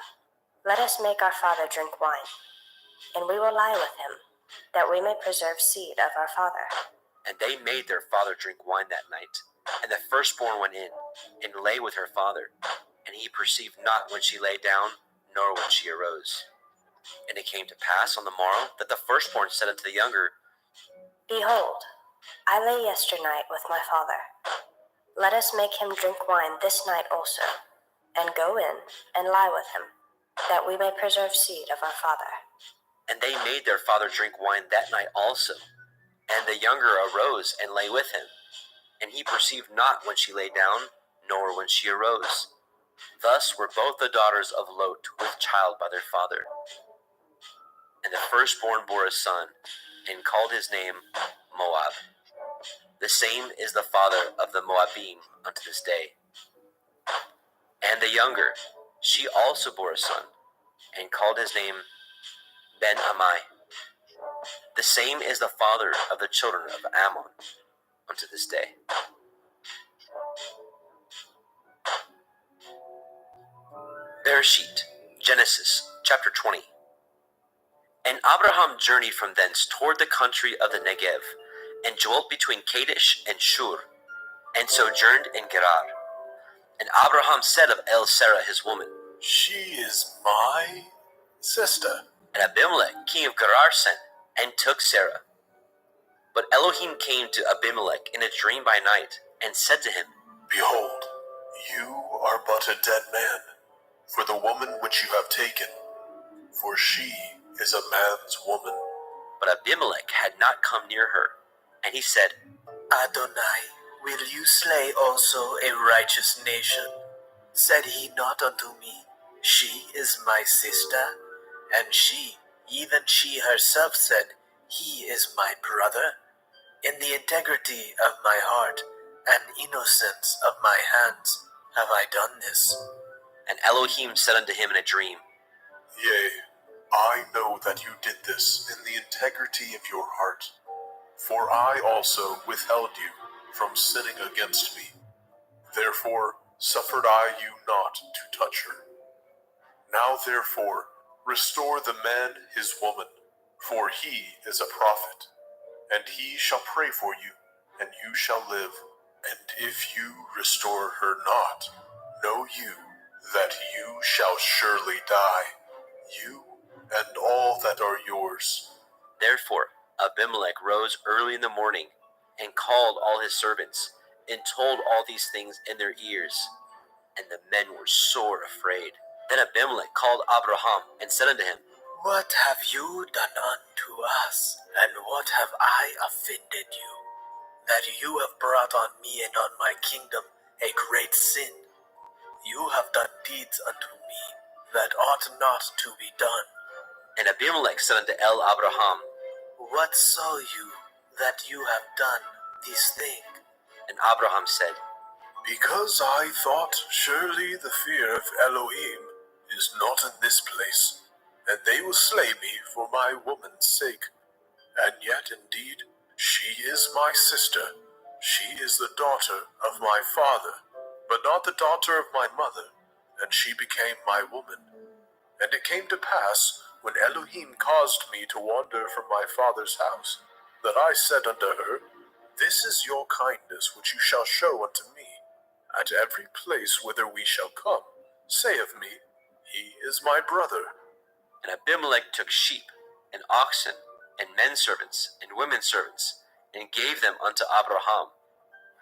let us make our father drink wine, and we will lie with him, that we may preserve seed of our father. And they made their father drink wine that night. And the firstborn went in, and lay with her father. And he perceived not when she lay down, nor when she arose. And it came to pass on the morrow, that the firstborn said unto the younger, Behold, I lay yesternight with my father. Let us make him drink wine this night also, and go in and lie with him, that we may preserve seed of our father. And they made their father drink wine that night also. And the younger arose and lay with him. And he perceived not when she lay down, nor when she arose. Thus were both the daughters of Lot with child by their father. And the firstborn bore a son, and called his name Moab. The same is the father of the Moabim unto this day. And the younger, she also bore a son, and called his name Ben-Ammi. The same is the father of the children of Ammon unto this day. Bereshit, Genesis, chapter 20. And Abraham journeyed from thence toward the country of the Negev, and dwelt between Kadesh and Shur, and sojourned in Gerar. And Abraham said of El-Sarah his woman, She is my sister. And Abimelech king of Gerar sent, and took Sarah. But Elohim came to Abimelech in a dream by night, and said to him, Behold, you are but a dead man, for the woman which you have taken, for she is a man's woman. But Abimelech had not come near her. And he said, Adonai, will you slay also a righteous nation? Said he not unto me, She is my sister? And she, even she herself said, He is my brother? In the integrity of my heart and innocence of my hands have I done this. And Elohim said unto him in a dream, Yea, I know that you did this in the integrity of your heart. For I also withheld you from sinning against me. Therefore suffered I you not to touch her. Now therefore restore the man his woman, for he is a prophet, and he shall pray for you, and you shall live. And if you restore her not, know you that you shall surely die, you and all that are yours. Therefore Abimelech rose early in the morning, and called all his servants, and told all these things in their ears. And the men were sore afraid. Then Abimelech called Abraham, and said unto him, What have you done unto us, and what have I offended you, that you have brought on me and on my kingdom a great sin? You have done deeds unto me that ought not to be done. And Abimelech said unto Abraham, What saw you that you have done this thing? And Abraham said, Because I thought surely the fear of Elohim is not in this place, and they will slay me for my woman's sake. And yet indeed she is my sister. She is the daughter of my father, but not the daughter of my mother, and she became my woman. And it came to pass, when Elohim caused me to wander from my father's house, that I said unto her, This is your kindness which you shall show unto me. At every place whither we shall come, say of me, He is my brother. And Abimelech took sheep, and oxen, and men servants, and women servants, and gave them unto Abraham,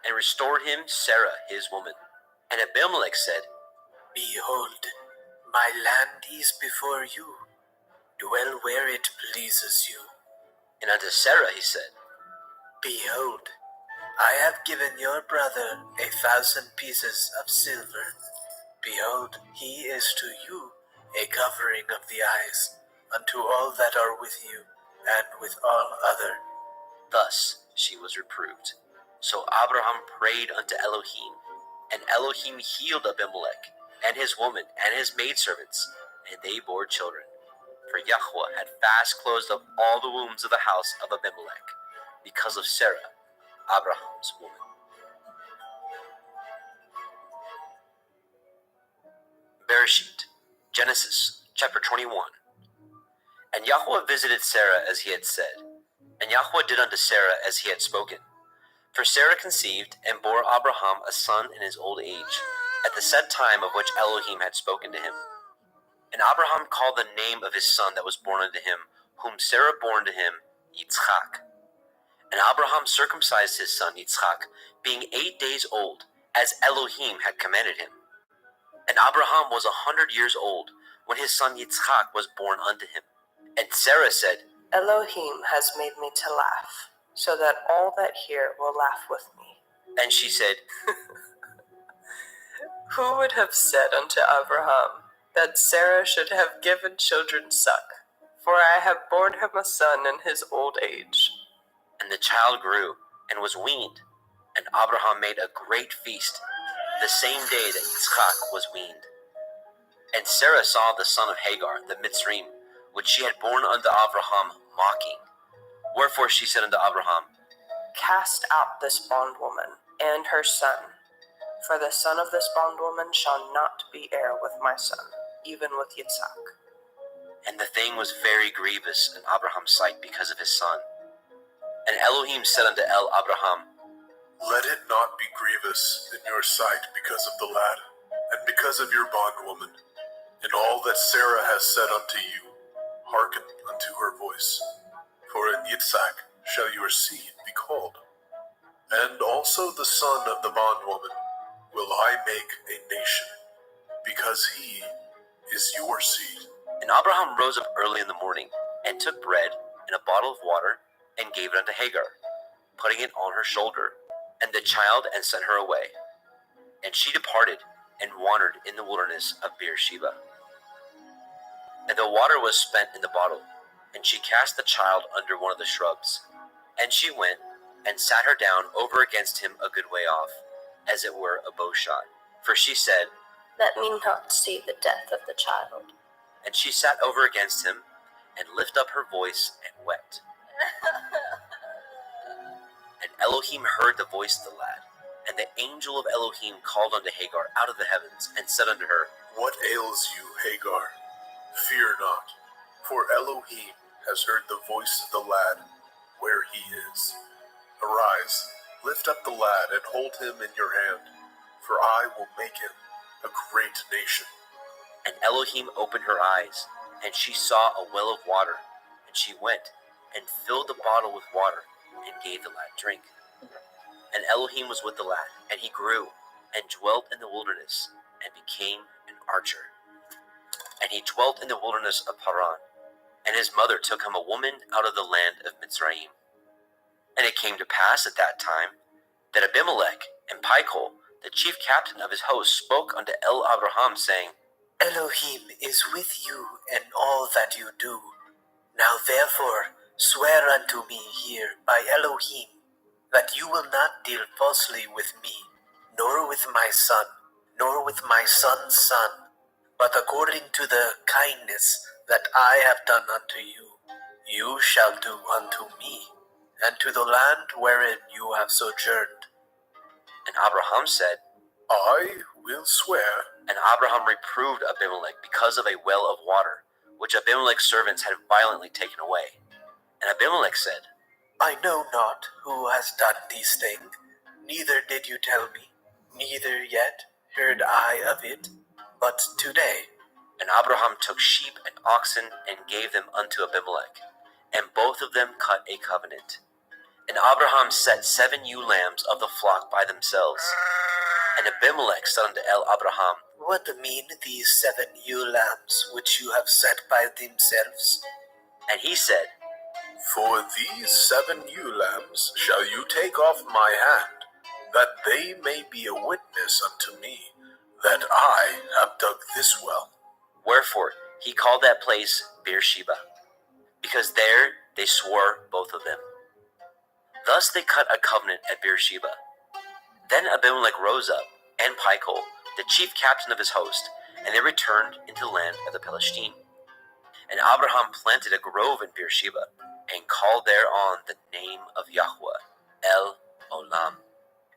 and restored him Sarah his woman. And Abimelech said, Behold, my land is before you. Dwell where it pleases you. And unto Sarah he said, Behold, I have given your brother 1,000 pieces of silver. Behold, he is to you a covering of the eyes, unto all that are with you, and with all other. Thus she was reproved. So Abraham prayed unto Elohim, and Elohim healed Abimelech, and his woman, and his maidservants, and they bore children. For Yahweh had fast closed up all the wombs of the house of Abimelech, because of Sarah, Abraham's woman. Bereshit, Genesis, chapter 21. And Yahweh visited Sarah as he had said, and Yahweh did unto Sarah as he had spoken. For Sarah conceived, and bore Abraham a son in his old age, at the set time of which Elohim had spoken to him. And Abraham called the name of his son that was born unto him, whom Sarah bore unto him, Yitzchak. And Abraham circumcised his son Yitzchak, being 8 days old, as Elohim had commanded him. And Abraham was 100 years old, when his son Yitzchak was born unto him. And Sarah said, Elohim has made me to laugh, so that all that hear will laugh with me. And she said, Who would have said unto Abraham that Sarah should have given children suck? For I have borne him a son in his old age. And the child grew, and was weaned. And Abraham made a great feast, the same day that Yitzchak was weaned. And Sarah saw the son of Hagar, the Mitzrayim, which she had borne unto Abraham, mocking. Wherefore she said unto Abraham, Cast out this bondwoman and her son, for the son of this bondwoman shall not be heir with my son, even with Yitzhak. And the thing was very grievous in Abraham's sight because of his son. And Elohim said unto Abraham, Let it not be grievous in your sight because of the lad, and because of your bondwoman. In all that Sarah has said unto you, hearken unto her voice. For in Yitzhak shall your seed be called. And also the son of the bondwoman will I make a nation, because he is your seed. And Abraham rose up early in the morning, and took bread and a bottle of water, and gave it unto Hagar, putting it on her shoulder, and the child, and sent her away. And she departed, and wandered in the wilderness of Beersheba. And the water was spent in the bottle, and she cast the child under one of the shrubs. And she went, and sat her down over against him a good way off, as it were a bowshot. For she said, Let me not see the death of the child. And she sat over against him, and lifted up her voice, and wept. And Elohim heard the voice of the lad. And the angel of Elohim called unto Hagar out of the heavens, and said unto her, What ails you, Hagar? Fear not, for Elohim has heard the voice of the lad where he is. Arise, lift up the lad, and hold him in your hand, for I will make him a great nation. And Elohim opened her eyes, and she saw a well of water. And she went, and filled the bottle with water, and gave the lad drink. And Elohim was with the lad, and he grew, and dwelt in the wilderness, and became an archer. And he dwelt in the wilderness of Paran. And his mother took him a woman out of the land of Mitzrayim. And it came to pass at that time, that Abimelech and Pichol, the chief captain of his host, spoke unto Abraham, saying, Elohim is with you in all that you do. Now therefore swear unto me here by Elohim, that you will not deal falsely with me, nor with my son, nor with my son's son, but according to the kindness that I have done unto you, you shall do unto me, and to the land wherein you have sojourned. And Abraham said, I will swear. And Abraham reproved Abimelech because of a well of water, which Abimelech's servants had violently taken away. And Abimelech said, I know not who has done these things, neither did you tell me, neither yet heard I of it, but today. And Abraham took sheep and oxen and gave them unto Abimelech, and both of them cut a covenant. And Abraham set 7 ewe lambs of the flock by themselves. And Abimelech said unto Abraham, What mean these 7 ewe lambs which you have set by themselves? And he said, For these 7 ewe lambs shall you take off my hand, that they may be a witness unto me, that I have dug this well. Wherefore he called that place Beersheba, because there they swore both of them. Thus they cut a covenant at Beersheba. Then Abimelech rose up, and Phicol, the chief captain of his host, and they returned into the land of the Philistine. And Abraham planted a grove in Beersheba, and called thereon the name of Yahweh, El Olam.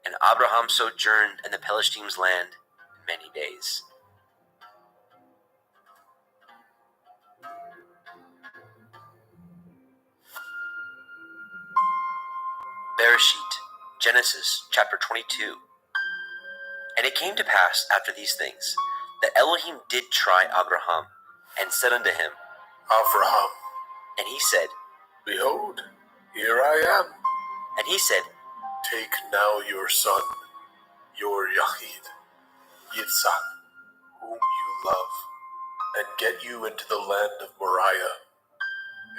And Abraham sojourned in the Philistines' land many days. Bereshit, Genesis chapter 22. And it came to pass after these things, that Elohim did try Abraham, and said unto him, Abraham. And he said, Behold, here I am. And he said, Take now your son, your Yahid, Yitzhak, whom you love, and get you into the land of Moriah,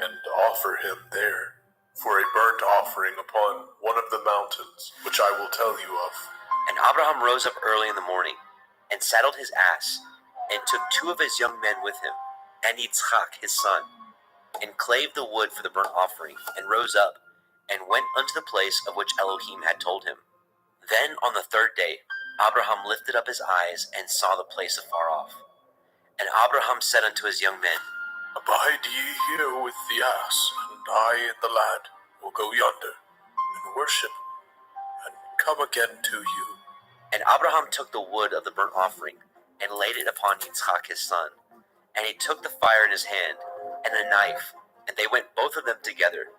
and offer him there for a burnt offering upon one of the mountains, which I will tell you of. And Abraham rose up early in the morning, and saddled his ass, and took 2 of his young men with him, and Yitzchak his son, and clave the wood for the burnt offering, and rose up, and went unto the place of which Elohim had told him. Then on the 3rd day Abraham lifted up his eyes, and saw the place afar off. And Abraham said unto his young men, Abide ye here with the ass, and I and the lad will go yonder, and worship, and come again to you. And Abraham took the wood of the burnt offering, and laid it upon Yitzchak his son. And he took the fire in his hand, and a knife, and they went both of them together.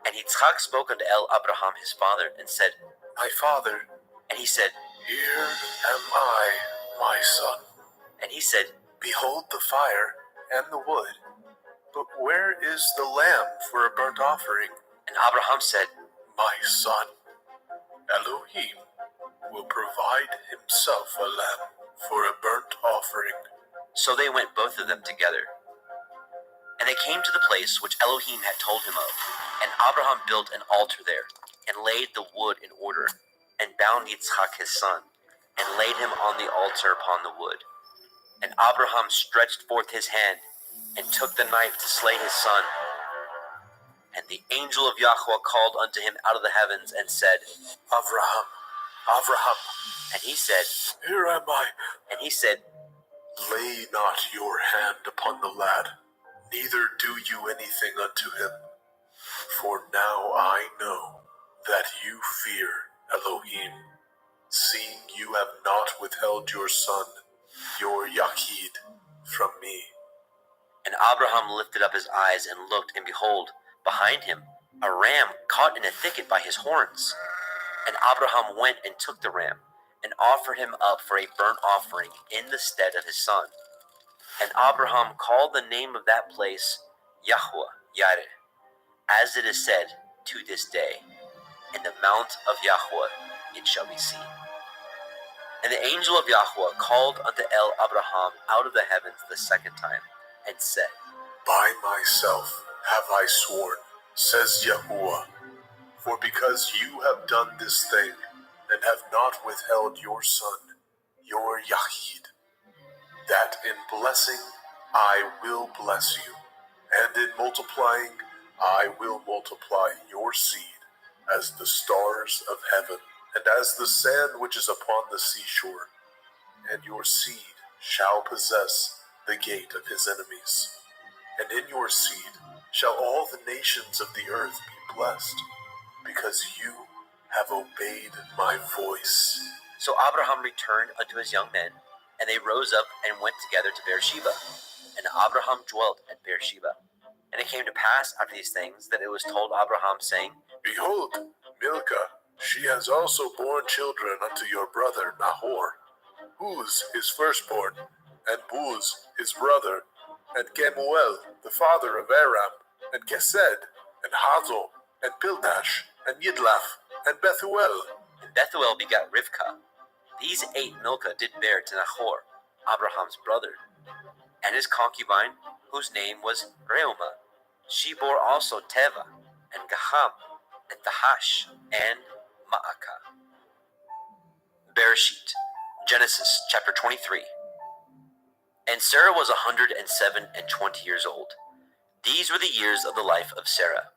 And Yitzchak spoke unto Abraham his father, and said, My father. And he said, Here am I, my son. And he said, Behold the fire and the wood, but where is the lamb for a burnt offering? And Abraham said, My son, Elohim will provide himself a lamb for a burnt offering. So they went both of them together. And they came to the place which Elohim had told him of. And Abraham built an altar there, and laid the wood in order, and bound Yitzchak his son, and laid him on the altar upon the wood. And Abraham stretched forth his hand, and took the knife to slay his son. And the angel of Yahweh called unto him out of the heavens, and said, Abraham, Abraham. And he said, Here am I. And he said, Lay not your hand upon the lad, neither do you anything unto him. For now I know that you fear Elohim, seeing you have not withheld your son, your Yahid, from me. And Abraham lifted up his eyes and looked, and behold, behind him a ram caught in a thicket by his horns. And Abraham went and took the ram, and offered him up for a burnt offering in the stead of his son. And Abraham called the name of that place Yahweh Yireh, as it is said to this day, In the mount of Yahweh it shall be seen. And the angel of Yahweh called unto Abraham out of the heavens the 2nd time, and said, By myself have I sworn, says Yahuwah, for because you have done this thing, and have not withheld your son, your Yahid, that in blessing I will bless you, and in multiplying I will multiply your seed as the stars of heaven, and as the sand which is upon the seashore, and your seed shall possess the gate of his enemies. And in your seed shall all the nations of the earth be blessed, because you have obeyed my voice. So Abraham returned unto his young men, and they rose up and went together to Beersheba. and Abraham dwelt at Beersheba. And it came to pass after these things that it was told Abraham, saying, Behold, Milcah, she has also borne children unto your brother Nahor, Uz his firstborn, and Buz his brother, and Kemuel the father of Aram, and Kesed, and Hazo, and Pildash, and Yidlaf, and Bethuel. And Bethuel begat Rivkah. These 8 Milcah did bear to Nahor, Abraham's brother, and his concubine, whose name was Reumah. She bore also Teva, and Gaham, and Tahash, and Ma'akah. Bereshit, Genesis chapter 23. And Sarah was 107 years old. These were the years of the life of Sarah.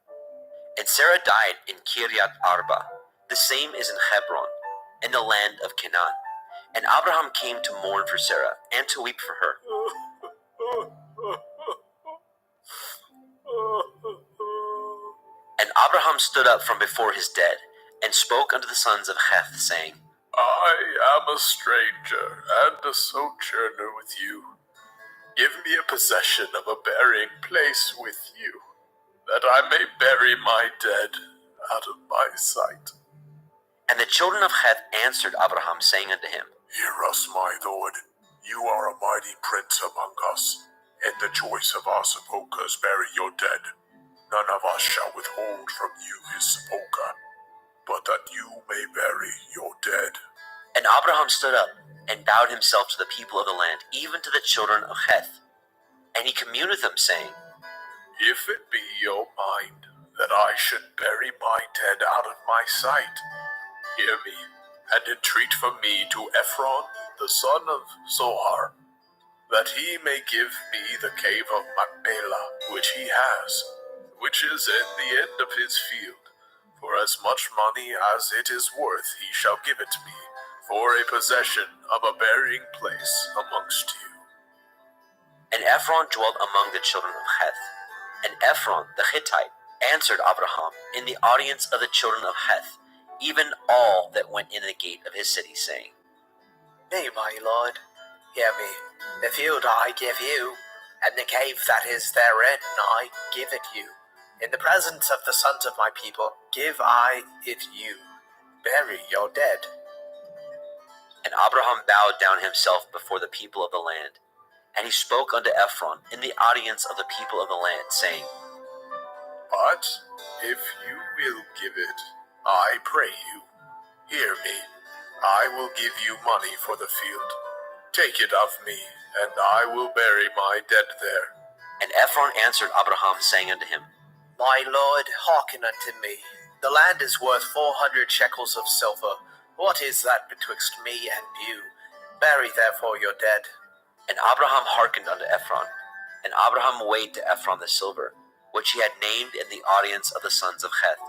And Sarah died in Kiryat Arba, the same is in Hebron, in the land of Canaan. And Abraham came to mourn for Sarah, and to weep for her. And Abraham stood up from before his dead, and spoke unto the sons of Heth, saying, I am a stranger and a sojourner with you. Give me a possession of a burying place with you, that I may bury my dead out of my sight. And the children of Heth answered Abraham, saying unto him, Hear us, my lord. You are a mighty prince among us. In the choice of our sepulchres bury your dead. None of us shall withhold from you his sepulchre, but that you may bury your dead. And Abraham stood up, and bowed himself to the people of the land, even to the children of Heth. And he communed with them, saying, If it be your mind that I should bury my dead out of my sight, hear me, and entreat for me to Ephron, the son of Zohar, that he may give me the cave of Machpelah, which he has, which is in the end of his field. For as much money as it is worth he shall give it me, for a possession of a burying place amongst you. And Ephron dwelt among the children of Heth. And Ephron the Hittite answered Abraham in the audience of the children of Heth, even all that went in the gate of his city, saying, Nay, my lord, hear me. The field I give you, and the cave that is therein I give it you. In the presence of the sons of my people give I it you. Bury your dead. And Abraham bowed down himself before the people of the land. And he spoke unto Ephron in the audience of the people of the land, saying, But if you will give it, I pray you, hear me. I will give you money for the field. Take it of me, and I will bury my dead there. And Ephron answered Abraham, saying unto him, My lord, hearken unto me. The land is worth 400 shekels of silver. What is that betwixt me and you? Bury therefore your dead. And Abraham hearkened unto Ephron. And Abraham weighed to Ephron the silver, which he had named in the audience of the sons of Heth,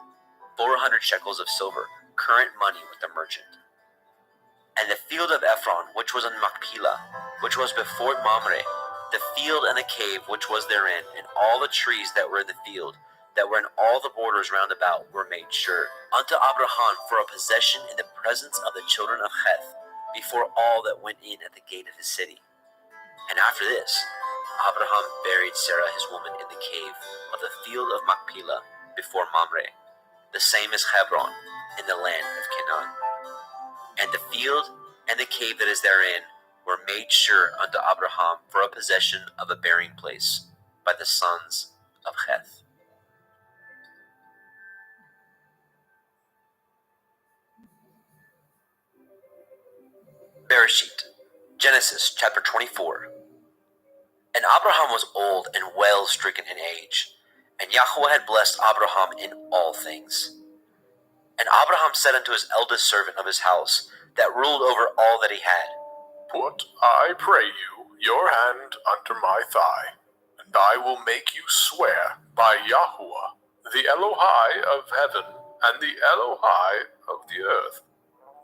400 shekels of silver, current money with the merchant. And the field of Ephron, which was in Machpelah, which was before Mamre, the field and the cave which was therein, and all the trees that were in the field, that were in all the borders round about, were made sure unto Abraham for a possession in the presence of the children of Heth, before all that went in at the gate of his city. And after this, Abraham buried Sarah his woman in the cave of the field of Machpelah before Mamre, the same as Hebron, in the land of Canaan. And the field and the cave that is therein were made sure unto Abraham for a possession of a burying place by the sons of Heth. Bereshit, Genesis chapter 24. And Abraham was old and well stricken in age, and Yahweh had blessed Abraham in all things. And Abraham said unto his eldest servant of his house, that ruled over all that he had, Put, I pray you, your hand under my thigh, and I will make you swear by Yahweh, the Elohai of heaven and the Elohai of the earth,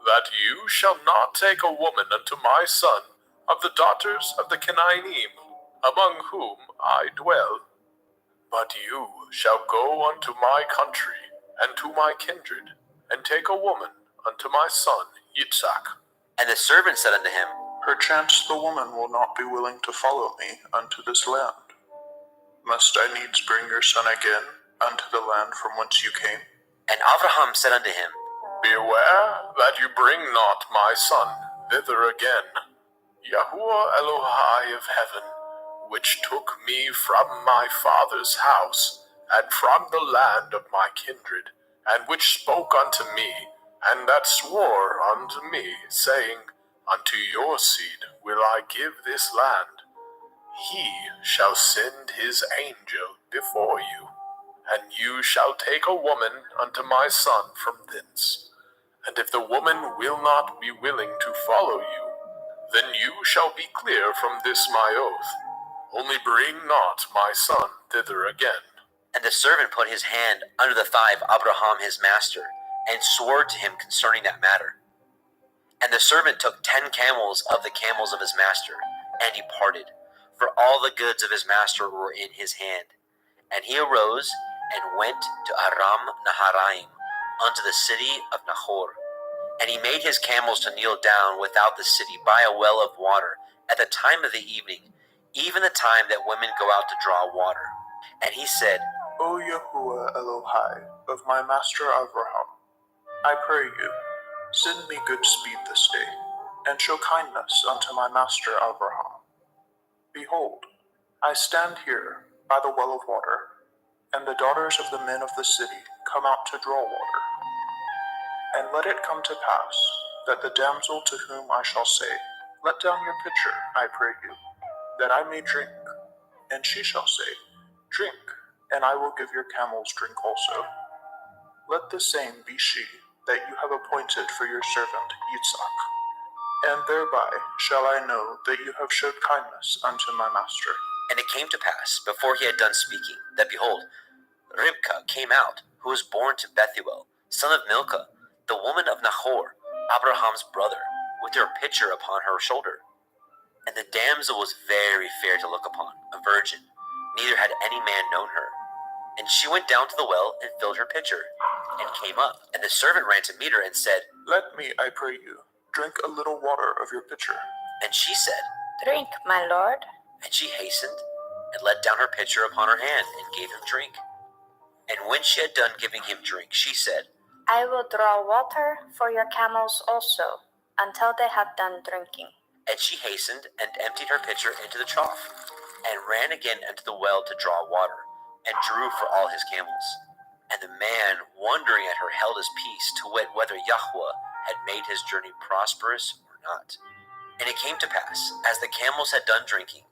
that you shall not take a woman unto my son of the daughters of the Canaanim, among whom I dwell. But you shall go unto my country and to my kindred, and take a woman unto my son Yitzhak. And the servant said unto him, Perchance the woman will not be willing to follow me unto this land. Must I needs bring your son again unto the land from whence you came? And Abraham said unto him, Beware that you bring not my son thither again. Yahuwah Elohai of heaven, which took me from my father's house, and from the land of my kindred, and which spoke unto me, and that swore unto me, saying, Unto your seed will I give this land. He shall send his angel before you, and you shall take a woman unto my son from thence. And if the woman will not be willing to follow you, then you shall be clear from this my oath. Only bring not my son thither again. And the servant put his hand under the thigh of Abraham his master, and swore to him concerning that matter. And the servant took 10 camels of the camels of his master, and departed, for all the goods of his master were in his hand. And he arose and went to Aram Naharaim, unto the city of Nahor. And he made his camels to kneel down without the city by a well of water at the time of the evening, even the time that women go out to draw water. And he said, O Yahuwah Elohai of my master Abraham, I pray you, send me good speed this day, and show kindness unto my master Abraham. Behold, I stand here by the well of water, and the daughters of the men of the city come out to draw water. And let it come to pass, that the damsel to whom I shall say, Let down your pitcher, I pray you, that I may drink. And she shall say, Drink, and I will give your camels drink also. Let the same be she that you have appointed for your servant Yitzhak. And thereby shall I know that you have showed kindness unto my master. And it came to pass, before he had done speaking, that behold, Ribkah came out, who was born to Bethuel, son of Milcah, the woman of Nahor, Abraham's brother, with her pitcher upon her shoulder. And the damsel was very fair to look upon, a virgin, neither had any man known her. And she went down to the well and filled her pitcher, and came up. And the servant ran to meet her and said, Let me, I pray you, drink a little water of your pitcher. And she said, Drink, my lord. And she hastened, and let down her pitcher upon her hand, and gave him drink. And when she had done giving him drink, she said, I will draw water for your camels also, until they have done drinking. And she hastened, and emptied her pitcher into the trough, and ran again unto the well to draw water, and drew for all his camels. And the man, wondering at her, held his peace, to wit whether Yahweh had made his journey prosperous or not. And it came to pass, as the camels had done drinking,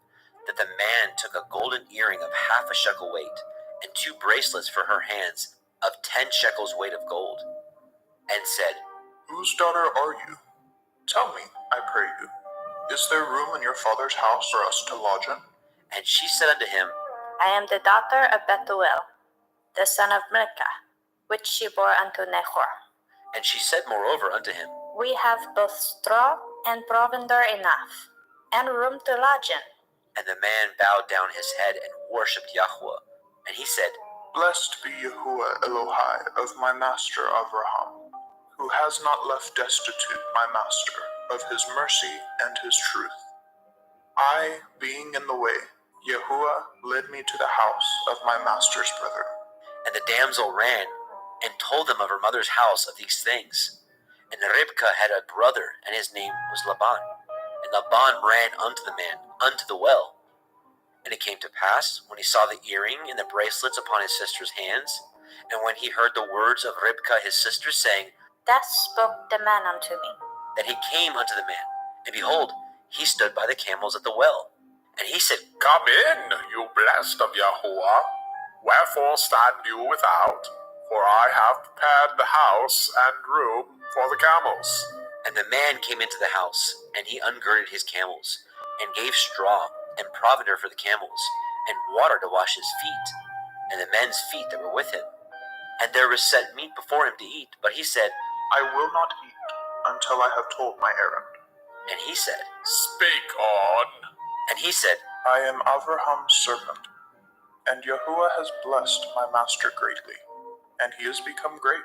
that the man took a golden earring of 1/2 shekel weight, and 2 bracelets for her hands of 10 shekels weight of gold, and said, Whose daughter are you? Tell me, I pray you, is there room in your father's house for us to lodge in? And she said unto him, I am the daughter of Bethuel, the son of Milcah, which she bore unto Nahor. And she said moreover unto him, We have both straw and provender enough, and room to lodge in. And the man bowed down his head and worshipped Yahweh. And he said, Blessed be Yahuwah Elohai of my master Abraham, who has not left destitute my master of his mercy and his truth. I, being in the way, Yahuwah led me to the house of my master's brother. And the damsel ran, and told them of her mother's house of these things. And Ribkah had a brother, and his name was Laban. And Laban ran unto the man, unto the well. And it came to pass, when he saw the earring and the bracelets upon his sister's hands, and when he heard the words of Ribkah his sister, saying, Thus spoke the man unto me. That he came unto the man, and behold, he stood by the camels at the well. And he said, Come in, you blessed of Yahuwah. Wherefore stand you without? For I have prepared the house and room for the camels. And the man came into the house, and he ungirded his camels, and gave straw and provender for the camels, and water to wash his feet, and the men's feet that were with him. And there was set meat before him to eat, but he said, I will not eat until I have told my errand. And he said, Speak on. And he said, I am Abraham's servant, and Yahuwah has blessed my master greatly, and he has become great.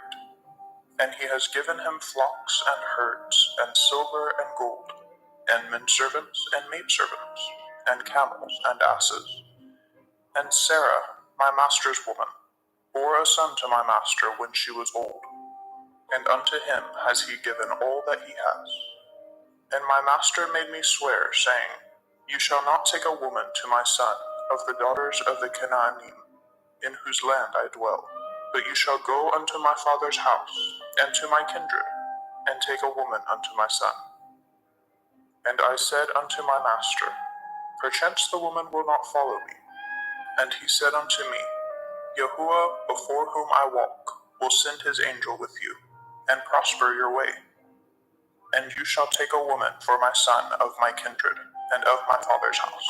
And he has given him flocks and herds, and silver and gold, and menservants and maidservants, and camels and asses. And Sarah, my master's woman, bore a son to my master when she was old, and unto him has he given all that he has. And my master made me swear, saying, You shall not take a woman to my son of the daughters of the Canaanim, in whose land I dwell, but you shall go unto my father's house, and to my kindred, and take a woman unto my son. And I said unto my master, Perchance the woman will not follow me. And he said unto me, Yahuwah, before whom I walk, will send his angel with you, and prosper your way. And you shall take a woman for my son of my kindred, and of my father's house.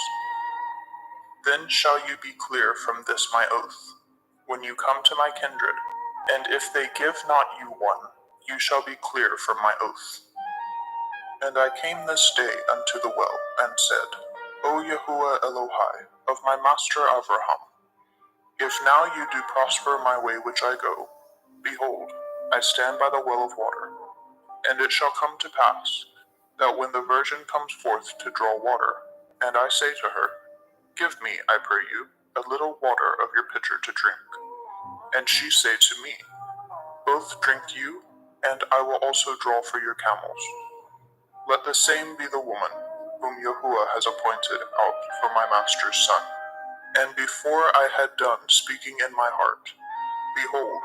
Then shall you be clear from this my oath, when you come to my kindred, and if they give not you one, you shall be clear from my oath. And I came this day unto the well, and said, O Yahuwah Elohai, of my master Avraham, if now you do prosper my way which I go, behold, I stand by the well of water. And it shall come to pass, that when the virgin comes forth to draw water, and I say to her, Give me, I pray you, a little water of your pitcher to drink. And she say to me, Both drink you, and I will also draw for your camels. Let the same be the woman whom Yahuwah has appointed out for my master's son. And before I had done speaking in my heart, behold,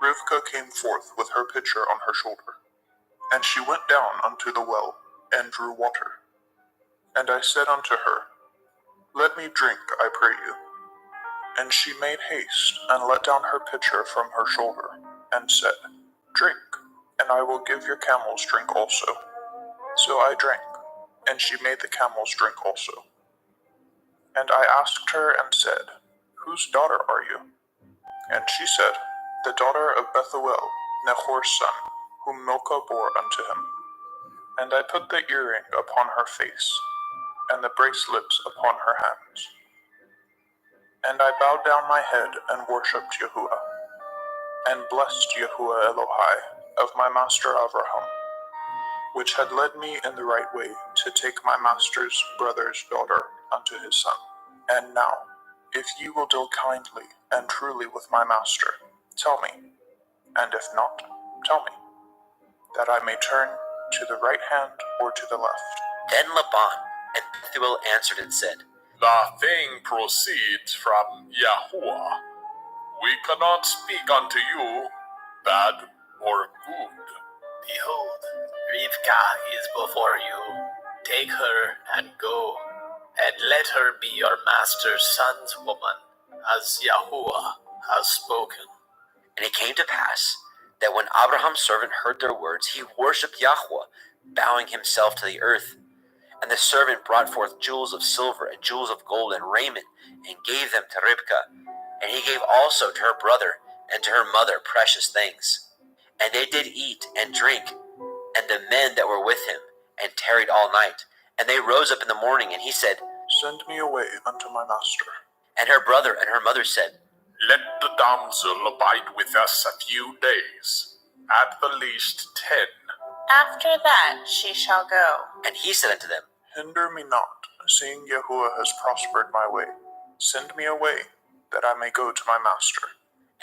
Rivkah came forth with her pitcher on her shoulder. And she went down unto the well, and drew water. And I said unto her, Let me drink, I pray you. And she made haste, and let down her pitcher from her shoulder, and said, Drink, and I will give your camels drink also. So I drank, and she made the camels drink also. And I asked her and said, Whose daughter are you? And she said, The daughter of Bethuel, Nahor's son, whom Milcah bore unto him. And I put the earring upon her face, and the bracelets upon her hands. And I bowed down my head and worshipped Yahuwah, and blessed Yahuwah Elohai of my master Avraham, which had led me in the right way to take my master's brother's daughter unto his son. And now, if ye will deal kindly and truly with my master, tell me, and if not, tell me, that I may turn to the right hand or to the left. Then Laban and Bethuel answered and said, The thing proceeds from Yahuwah. We cannot speak unto you bad or good. Behold, Rivkah is before you. Take her and go, and let her be your master's son's woman, as Yahuwah has spoken. And it came to pass that when Abraham's servant heard their words, he worshipped Yahweh, bowing himself to the earth. And the servant brought forth jewels of silver and jewels of gold and raiment, and gave them to Ribkah. And he gave also to her brother and to her mother precious things. And they did eat and drink, and the men that were with him, and tarried all night. And they rose up in the morning, and he said, Send me away unto my master. And her brother and her mother said, Let the damsel abide with us a few days, at the least 10. After that she shall go. And he said unto them, Hinder me not, seeing Yahuwah has prospered my way. Send me away, that I may go to my master.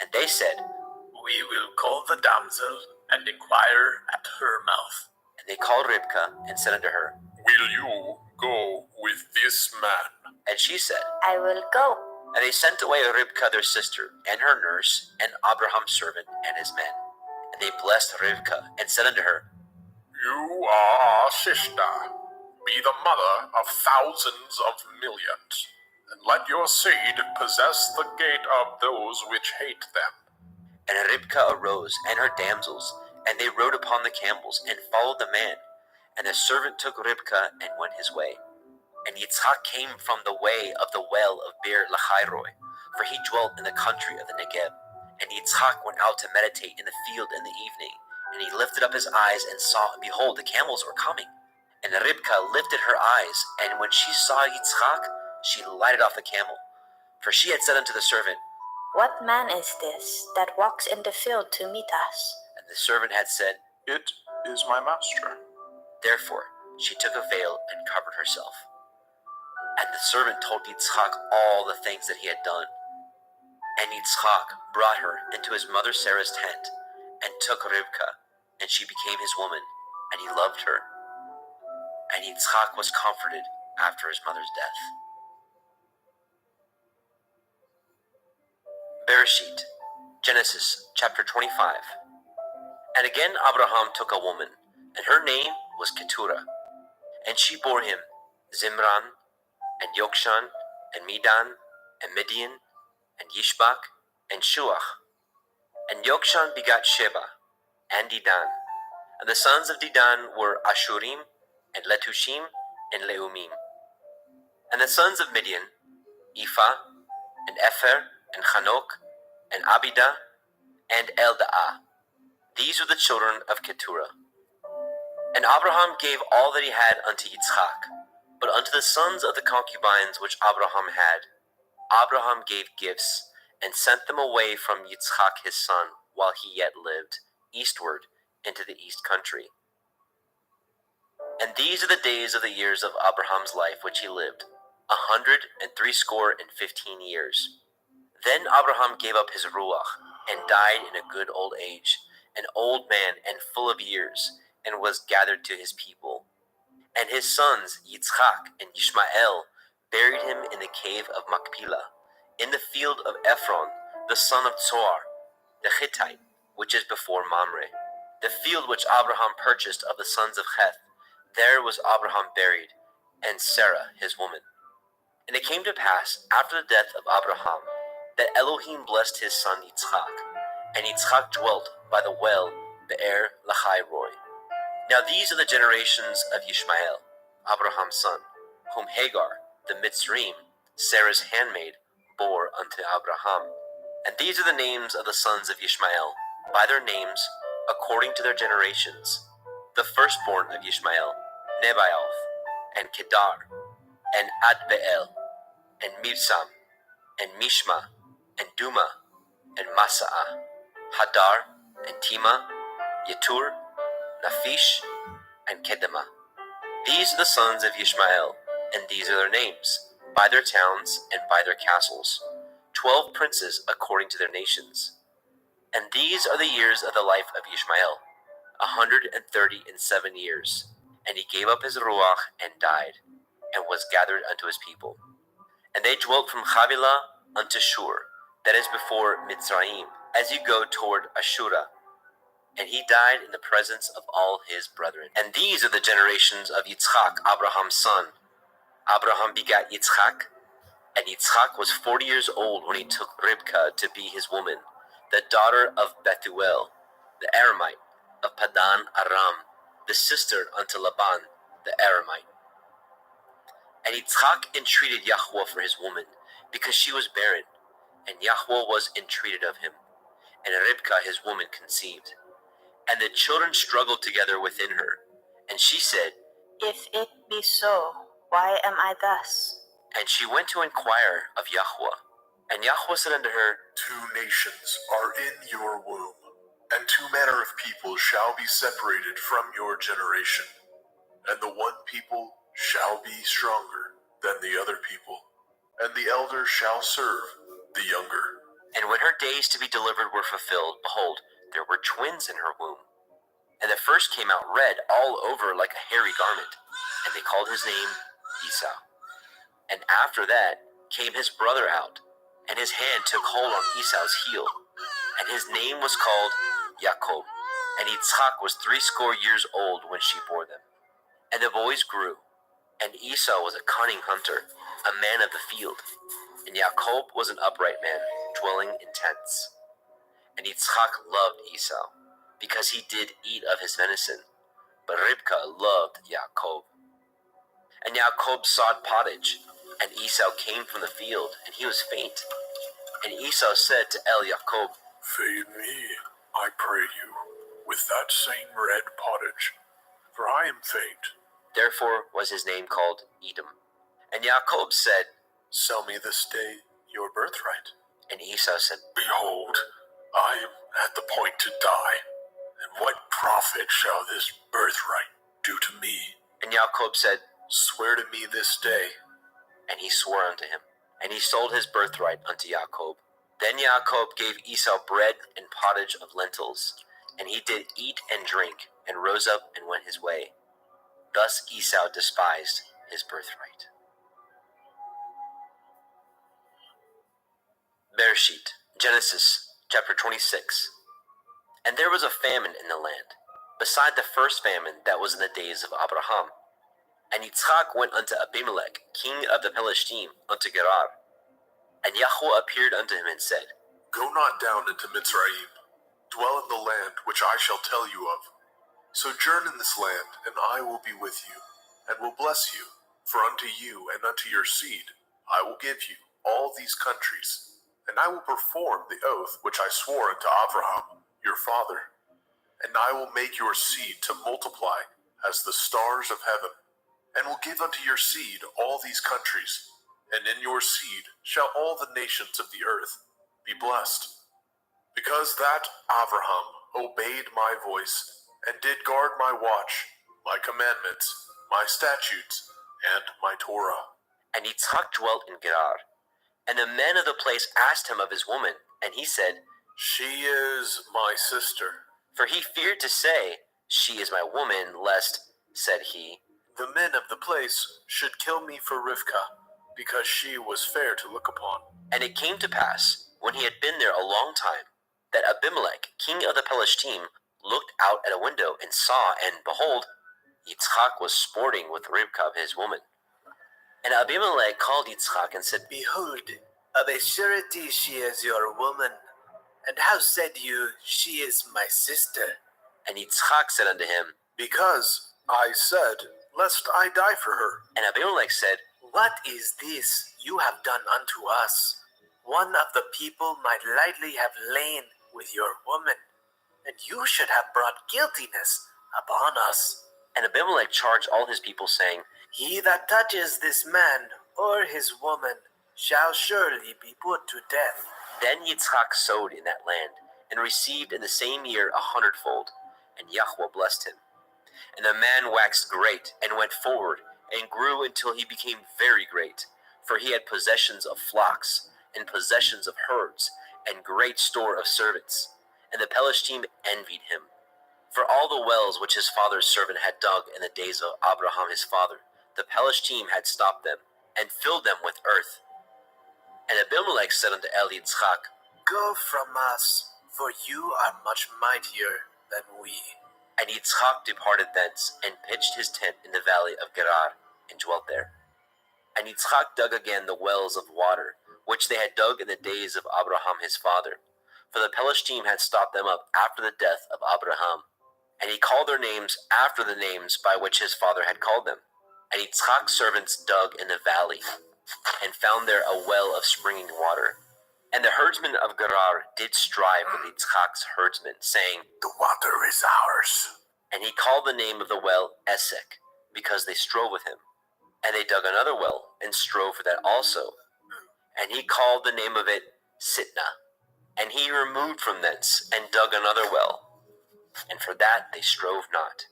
And they said, We will call the damsel, and inquire at her mouth. And they called Ribkah, and said unto her, Will you go with this man? And she said, I will go. And they sent away Ribkah their sister, and her nurse, and Abraham's servant, and his men. And they blessed Ribkah, and said unto her, You are our sister. Be the mother of thousands of millions, and let your seed possess the gate of those which hate them. And Ribkah arose, and her damsels, and they rode upon the camels, and followed the man. And the servant took Ribkah, and went his way. And Yitzhak came from the way of the well of Beer Lachairoi, for he dwelt in the country of the Negeb. And Yitzhak went out to meditate in the field in the evening. And he lifted up his eyes, and saw, and behold, the camels were coming. And Ribkah lifted her eyes, and when she saw Yitzhak, she lighted off the camel. For she had said unto the servant, What man is this that walks in the field to meet us? And the servant had said, It is my master. Therefore she took a veil and covered herself. And the servant told Yitzchak all the things that he had done. And Yitzchak brought her into his mother Sarah's tent and took Rivka, and she became his woman, and he loved her. And Yitzchak was comforted after his mother's death. Bereshit, Genesis chapter 25. And again Abraham took a woman, and her name was Keturah. And she bore him Zimran, and Yokshan, and Medan, and Midian, and Yishbak, and Shuach. And Yokshan begat Sheba, and Dedan. And the sons of Dedan were Ashurim, and Letushim, and Leumim. And the sons of Midian, Ephah, and Epher, and Chanok, and Abidah, and Eldaah. These were the children of Keturah. And Abraham gave all that he had unto Yitzchak, but unto the sons of the concubines which Abraham had, Abraham gave gifts, and sent them away from Yitzchak his son, while he yet lived, eastward into the east country. And these are the days of the years of Abraham's life which he lived, 160 years. Then Abraham gave up his ruach, and died in a good old age, an old man and full of years, and was gathered to his people. And his sons Yitzchak and Ishmael buried him in the cave of Machpelah, in the field of Ephron, the son of Zohar, the Hittite, which is before Mamre, the field which Abraham purchased of the sons of Heth. There was Abraham buried, and Sarah his woman. And it came to pass, after the death of Abraham, that Elohim blessed his son Yitzchak, and Yitzchak dwelt by the well Be'er Lahai-roi. Now these are the generations of Ishmael, Abraham's son, whom Hagar, the Mitzrayim, Sarah's handmaid, bore unto Abraham. And these are the names of the sons of Ishmael, by their names, according to their generations. The firstborn of Ishmael, Nebaioth, and Kedar, and Adbeel, and Mibsam, and Mishma, and Duma, and Masaah, Hadar, and Tima, Yetur, Naphish, and Kedema. These are the sons of Ishmael, and these are their names, by their towns and by their castles, 12 princes according to their nations. And these are the years of the life of Ishmael, 137 years. And he gave up his ruach and died, and was gathered unto his people. And they dwelt from Havilah unto Shur, that is before Mitzrayim, as you go toward Ashura. And he died in the presence of all his brethren. And these are the generations of Yitzchak, Abraham's son. Abraham begat Yitzchak, and Yitzchak was 40 years old when he took Ribkah to be his woman, the daughter of Bethuel, the Aramite, of Padan Aram, the sister unto Laban, the Aramite. And Yitzchak entreated Yahweh for his woman, because she was barren, and Yahweh was entreated of him. And Ribkah his woman conceived. And the children struggled together within her. And she said, If it be so, why am I thus? And she went to inquire of Yahweh. And Yahweh said unto her, 2 nations are in your womb, and 2 manner of people shall be separated from your generation. And the one people shall be stronger than the other people, and the elder shall serve the younger. And when her days to be delivered were fulfilled, behold, there were twins in her womb. And the first came out red all over like a hairy garment, and they called his name Esau. And after that came his brother out, and his hand took hold on Esau's heel, and his name was called Jacob. And Yitzchak was 80 years old when she bore them. And the boys grew, and Esau was a cunning hunter, a man of the field, and Jacob was an upright man, dwelling in tents. And Yitzchak loved Esau, because he did eat of his venison, but Ribkah loved Jacob. And Jacob sought pottage, and Esau came from the field, and he was faint. And Esau said to Jacob, Feed me, I pray you, with that same red pottage, for I am faint. Therefore was his name called Edom. And Jacob said, Sell me this day your birthright. And Esau said, Behold, I am at the point to die, and what profit shall this birthright do to me? And Jacob said, Swear to me this day. and he swore unto him. And he sold his birthright unto Jacob. Then Jacob gave Esau bread and pottage of lentils, and he did eat and drink, and rose up and went his way. Thus Esau despised his birthright. Bereshit, Genesis, chapter 26. And there was a famine in the land, beside the first famine that was in the days of Abraham. And Yitzchak went unto Abimelech, king of the Pelishtim, unto Gerar. And Yahweh appeared unto him and said, Go not down into Mitzrayim. Dwell in the land which I shall tell you of. Sojourn in this land, and I will be with you, and will bless you. For unto you and unto your seed I will give you all these countries, and I will perform the oath which I swore unto Abraham your father. And I will make your seed to multiply as the stars of heaven, and will give unto your seed all these countries, and in your seed shall all the nations of the earth be blessed. Because that Abraham obeyed my voice, and did guard my watch, my commandments, my statutes, and my Torah. And Yitzchak dwelt in Gerar. And the men of the place asked him of his woman, and he said, She is my sister. For he feared to say, She is my woman, lest, said he, The men of the place should kill me for Rivkah, because she was fair to look upon. And it came to pass, when he had been there a long time, that Abimelech, king of the Pelishtim, looked out at a window and saw, and behold, Yitzchak was sporting with Rivkah his woman. And Abimelech called Yitzchak and said, Behold, of a surety she is your woman. And how said you, She is my sister? And Yitzchak said unto him, Because I said, lest I die for her. And Abimelech said, What is this you have done unto us? One of the people might lightly have lain with your woman, and you should have brought guiltiness upon us. And Abimelech charged all his people, saying, He that touches this man or his woman shall surely be put to death. Then Yitzchak sowed in that land, and received in the same year 100-fold, and Yahweh blessed him. And the man waxed great, and went forward, and grew until he became very great, for he had possessions of flocks, and possessions of herds, and great store of servants. And the Pelishtim envied him. For all the wells which his father's servant had dug in the days of Abraham his father, the Pelishtim had stopped them, and filled them with earth. And Abimelech said unto Yitzchak, Go from us, for you are much mightier than we. And Yitzchak departed thence, and pitched his tent in the valley of Gerar, and dwelt there. And Yitzchak dug again the wells of water, which they had dug in the days of Abraham his father. For the Pelishtim had stopped them up after the death of Abraham. And he called their names after the names by which his father had called them. And Yitzchak's servants dug in the valley, and found there a well of springing water. And the herdsmen of Gerar did strive with Yitzchak's herdsmen, saying, The water is ours. And he called the name of the well Esek, because they strove with him. And they dug another well, and strove for that also. And he called the name of it Sitnah. And he removed from thence, and dug another well. And for that they strove not.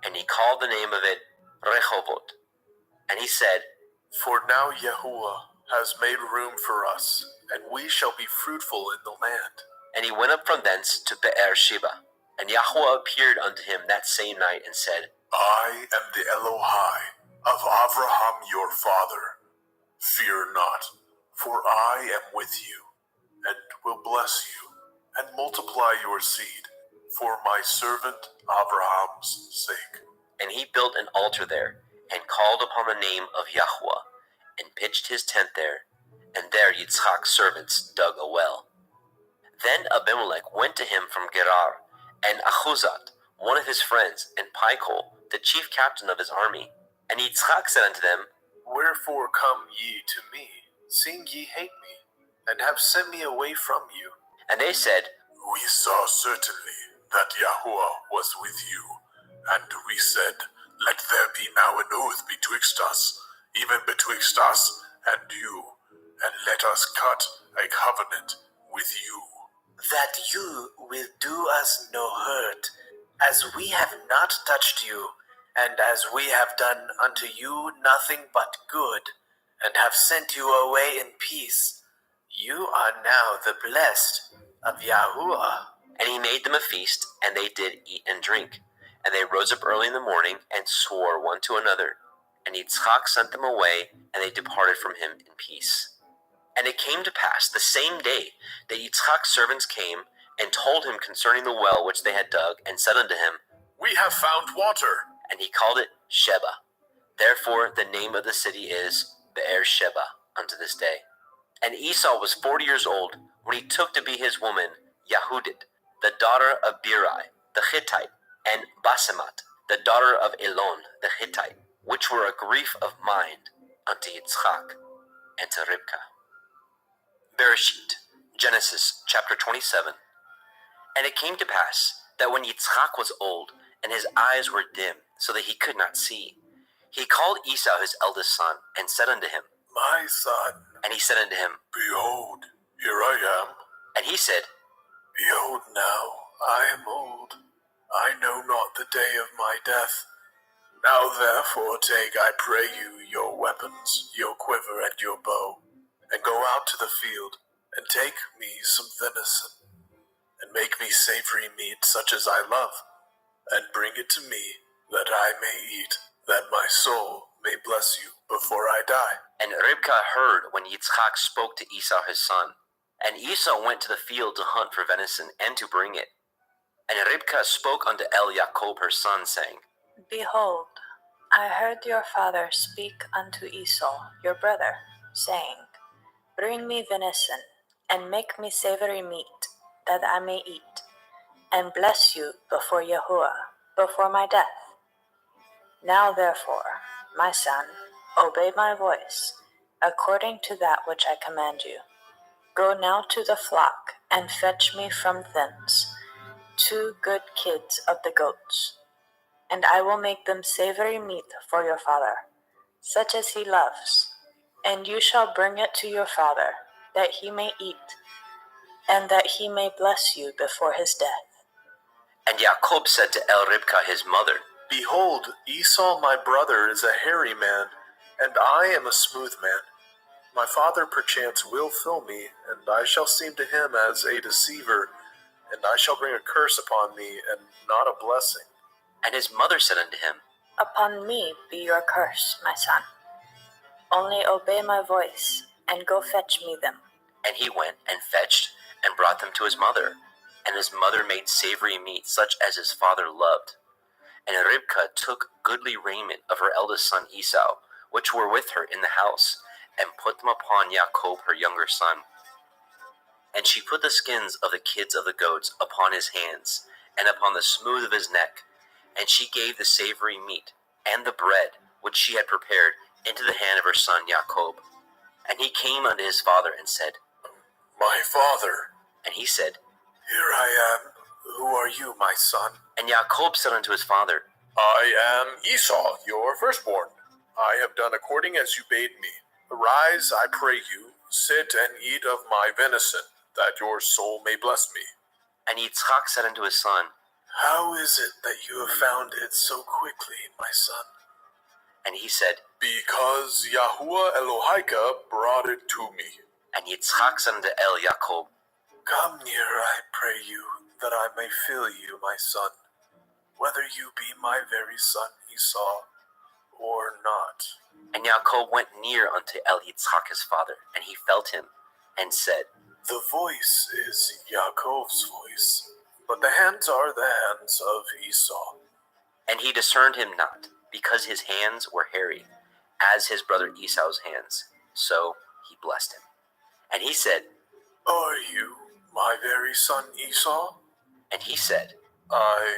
And he called the name of it Rehovot. And he said, For now Yahuwah has made room for us, and we shall be fruitful in the land. And he went up from thence to Be'er Sheba. And Yahweh appeared unto him that same night, and said, I am the Elohai of Abraham your father. Fear not, for I am with you, and will bless you, and multiply your seed, for my servant Abraham's sake. And he built an altar there, and called upon the name of Yahweh, and pitched his tent there, and there Yitzchak's servants dug a well. Then Abimelech went to him from Gerar, and Achuzat, one of his friends, and Pichol, the chief captain of his army. And Yitzchak said unto them, Wherefore come ye to me, seeing ye hate me, and have sent me away from you? And they said, We saw certainly that Yahuwah was with you, and we said, Let there be now an oath betwixt us, even betwixt us and you, and let us cut a covenant with you. That you will do us no hurt, as we have not touched you, And as we have done unto you nothing but good, and have sent you away in peace, you are now the blessed of Yahuwah. And he made them a feast, and they did eat and drink. And they rose up early in the morning, and swore one to another. And Yitzchak sent them away, and they departed from him in peace. And it came to pass the same day that Yitzchak's servants came, and told him concerning the well which they had dug, and said unto him, We have found water. And he called it Sheba. Therefore the name of the city is Be'er Sheba unto this day. And Esau was 40 years old when he took to be his woman Yahudit, the daughter of Beeri the Hittite, and Basemat, the daughter of Elon the Hittite, which were a grief of mind unto Yitzchak and to Ribkah. Bereshit, Genesis chapter 27. And it came to pass that when Yitzchak was old, and his eyes were dim, so that he could not see, he called Esau his eldest son, and said unto him, My son. And he said unto him, Behold, here I am. And he said, Behold now, I am old. I know not the day of my death. Now therefore take, I pray you, your weapons, your quiver and your bow, and go out to the field, and take me some venison, and make me savory meat such as I love, and bring it to me, that I may eat, that my soul may bless you before I die. And Ribkah heard when Yitzchak spoke to Esau his son. And Esau went to the field to hunt for venison, and to bring it. And Ribkah spoke unto Jacob her son, saying, Behold, I heard your father speak unto Esau your brother, saying, Bring me venison, and make me savory meat, that I may eat, and bless you before Yahuwah, before my death. Now therefore, my son, obey my voice, according to that which I command you. Go now to the flock, and fetch me from thence 2 good kids of the goats, and I will make them savory meat for your father, such as he loves. And you shall bring it to your father, that he may eat, and that he may bless you before his death. And Jacob said to Ribkah his mother, Behold, Esau my brother is a hairy man, and I am a smooth man. My father perchance will fill me, and I shall seem to him as a deceiver, and I shall bring a curse upon me, and not a blessing. And his mother said unto him, Upon me be your curse, my son. Only obey my voice, and go fetch me them. And he went and fetched, and brought them to his mother. And his mother made savory meat, such as his father loved. And Ribkah took goodly raiment of her eldest son Esau, which were with her in the house, and put them upon Jacob her younger son. And she put the skins of the kids of the goats upon his hands, and upon the smooth of his neck. And she gave the savory meat, and the bread, which she had prepared, into the hand of her son Jacob. And he came unto his father, and said, My father. And he said, Here I am. Who are you, my son? And Jacob said unto his father, I am Esau, your firstborn. I have done according as you bade me. Arise, I pray you, sit and eat of my venison, that your soul may bless me. And Yitzchak said unto his son, How is it that you have found it so quickly, my son? And he said, Because Yahuwah Elohika brought it to me. And Yitzchak said unto Jacob, Come near, I pray you, that I may fill you, my son, whether you be my very son Esau or not. And Jacob went near unto Yitzchak his father, and he felt him, and said, The voice is Yaakov's voice, but the hands are the hands of Esau. And he discerned him not, because his hands were hairy, as his brother Esau's hands. So he blessed him. And he said, Are you my very son Esau? And he said, I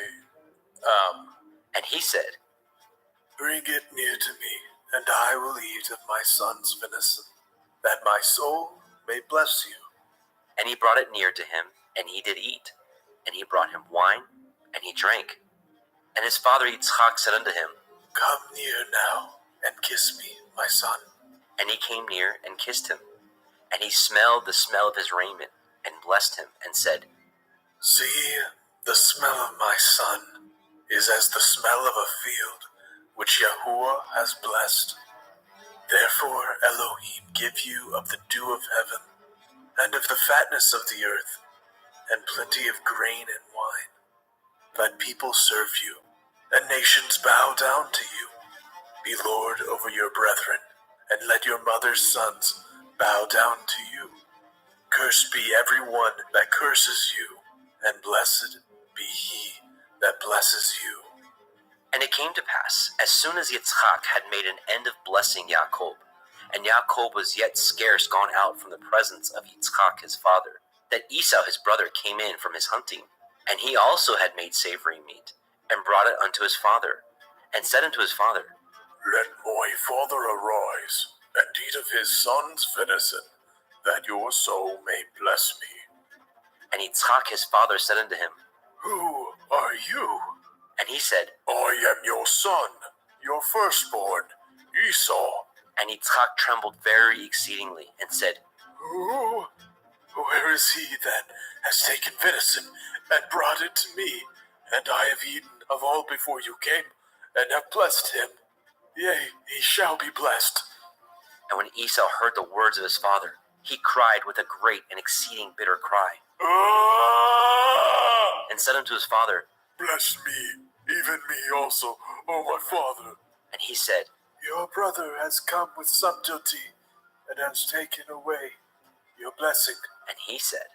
am. And he said, Bring it near to me, and I will eat of my son's venison, that my soul may bless you. And he brought it near to him, and he did eat. And he brought him wine, and he drank. And his father Yitzchak said unto him, Come near now, and kiss me, my son. And he came near, and kissed him. And he smelled the smell of his raiment, and blessed him, and said, See, the smell of my son is as the smell of a field which Yahuwah has blessed. Therefore Elohim give you of the dew of heaven, and of the fatness of the earth, and plenty of grain and wine. Let people serve you, and nations bow down to you. Be Lord over your brethren, and let your mother's sons bow down to you. Cursed be every one that curses you, and blessed be he that blesses you. And it came to pass, as soon as Yitzchak had made an end of blessing Yaakov, and Yaakov was yet scarce gone out from the presence of Yitzchak his father, that Esau his brother came in from his hunting, and he also had made savory meat, and brought it unto his father, and said unto his father, Let my father arise, and eat of his son's venison, that your soul may bless me. And Yitzchak his father said unto him, Who are you? And he said, I am your son, your firstborn, Esau. And Yitzchak trembled very exceedingly, and said, Where is he that has taken venison, and brought it to me? And I have eaten of all before you came, and have blessed him. Yea, he shall be blessed. And when Esau heard the words of his father, he cried with a great and exceeding bitter cry, and said unto his father, Bless me, even me also, O my father. And he said, Your brother has come with subtlety, and has taken away your blessing. And he said,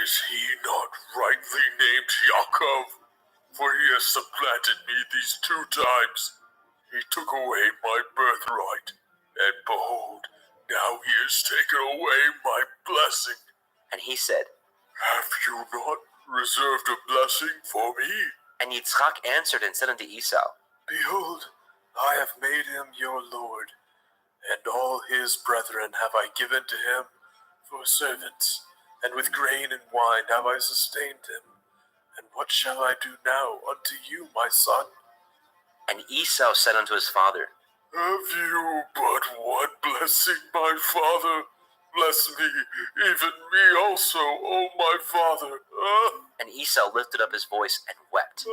Is he not rightly named Yaakov? For he has supplanted me these 2 times. He took away my birthright, and behold, now he has taken away my blessing. And he said, Have you not reserved a blessing for me? And Yitzchak answered and said unto Esau, Behold, I have made him your lord, and all his brethren have I given to him for servants, and with grain and wine have I sustained him. And what shall I do now unto you, my son? And Esau said unto his father, Have you but one blessing, my father? Bless me, even me also, O my father. And Esau lifted up his voice and wept.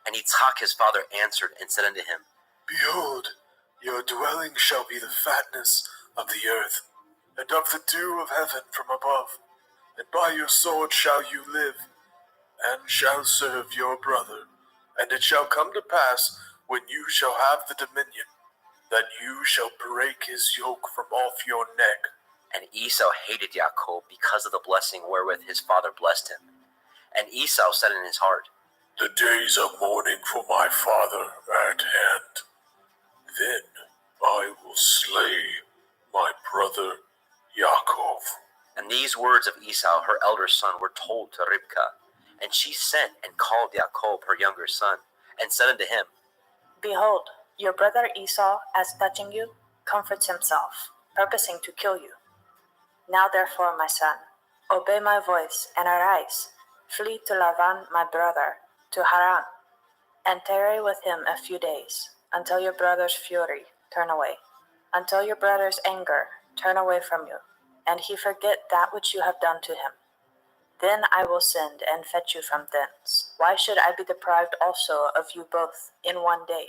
And Yitzchak his father answered and said unto him, Behold, your dwelling shall be the fatness of the earth, and of the dew of heaven from above. And by your sword shall you live, and shall serve your brother. And it shall come to pass, when you shall have the dominion, that you shall break his yoke from off your neck. And Esau hated Yaakov because of the blessing wherewith his father blessed him. And Esau said in his heart, The days of mourning for my father are at hand. Then I will slay my brother Yaakov. And these words of Esau, her elder son, were told to Ribkah. And she sent and called Yaakov, her younger son, and said unto him, Behold, your brother Esau, as touching you, comforts himself, purposing to kill you. Now therefore, my son, obey my voice, and arise, flee to Lavan my brother, to Haran, and tarry with him a few days, until your brother's fury turn away, until your brother's anger turn away from you, and he forget that which you have done to him. Then I will send and fetch you from thence. Why should I be deprived also of you both in one day?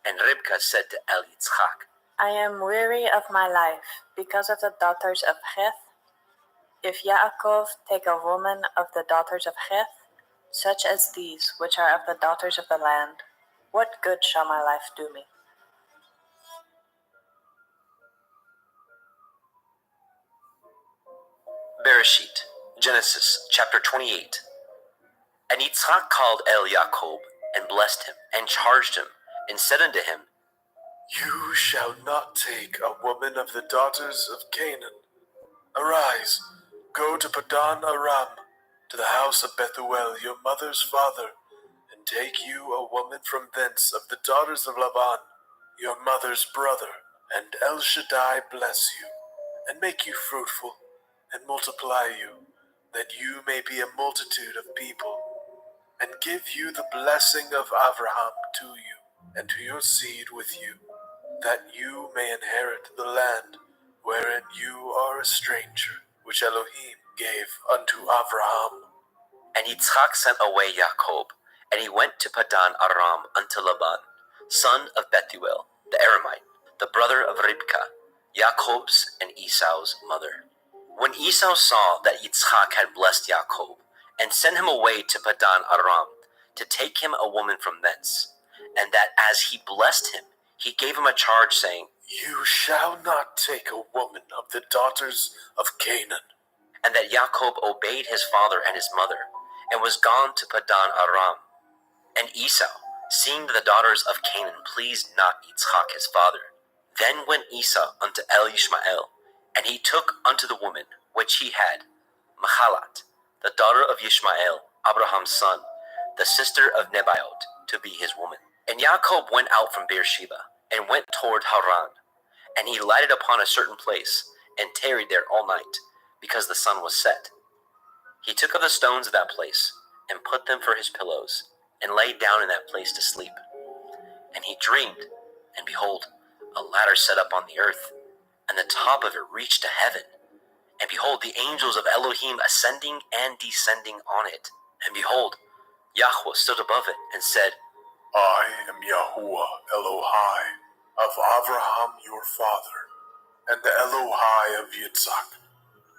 And Ribkah said to Yitzchak, I am weary of my life because of the daughters of Heth. If Yaakov take a woman of the daughters of Heth, such as these which are of the daughters of the land, what good shall my life do me? Bereshit, Genesis chapter 28. And Yitzchak called Yaakov, and blessed him, and charged him, and said unto him, You shall not take a woman of the daughters of Canaan. Arise, go to Padan Aram, to the house of Bethuel, your mother's father, and take you a woman from thence of the daughters of Laban, your mother's brother, and El Shaddai bless you, and make you fruitful, and multiply you, that you may be a multitude of people, and give you the blessing of Abraham to you, and to your seed with you, that you may inherit the land wherein you are a stranger, which Elohim gave unto Abraham. And Yitzchak sent away Yaakov, And he went to Padan Aram unto Laban, son of Bethuel, the Aramite, the brother of Ribkah, Jacob's and Esau's mother. When Esau saw that Yitzchak had blessed Jacob, and sent him away to Padan Aram, to take him a woman from thence, and that as he blessed him, he gave him a charge, saying, You shall not take a woman of the daughters of Canaan. And that Jacob obeyed his father and his mother, and was gone to Padan Aram. And Esau, seeing the daughters of Canaan pleased not Yitzchak his father, then went Esau unto El Ishmael, and he took unto the woman which he had, Mahalat, the daughter of Ishmael, Abraham's son, the sister of Nebaioth, to be his woman. And Jacob went out from Beersheba, and went toward Haran. And he lighted upon a certain place, and tarried there all night, because the sun was set. He took of the stones of that place, and put them for his pillows, and lay down in that place to sleep. And he dreamed, and behold, a ladder set up on the earth, and the top of it reached to heaven. And behold, the angels of Elohim ascending and descending on it. And behold, Yahweh stood above it, and said, I am Yahuwah Elohai of Abraham your father, and the Elohai of Yitzhak.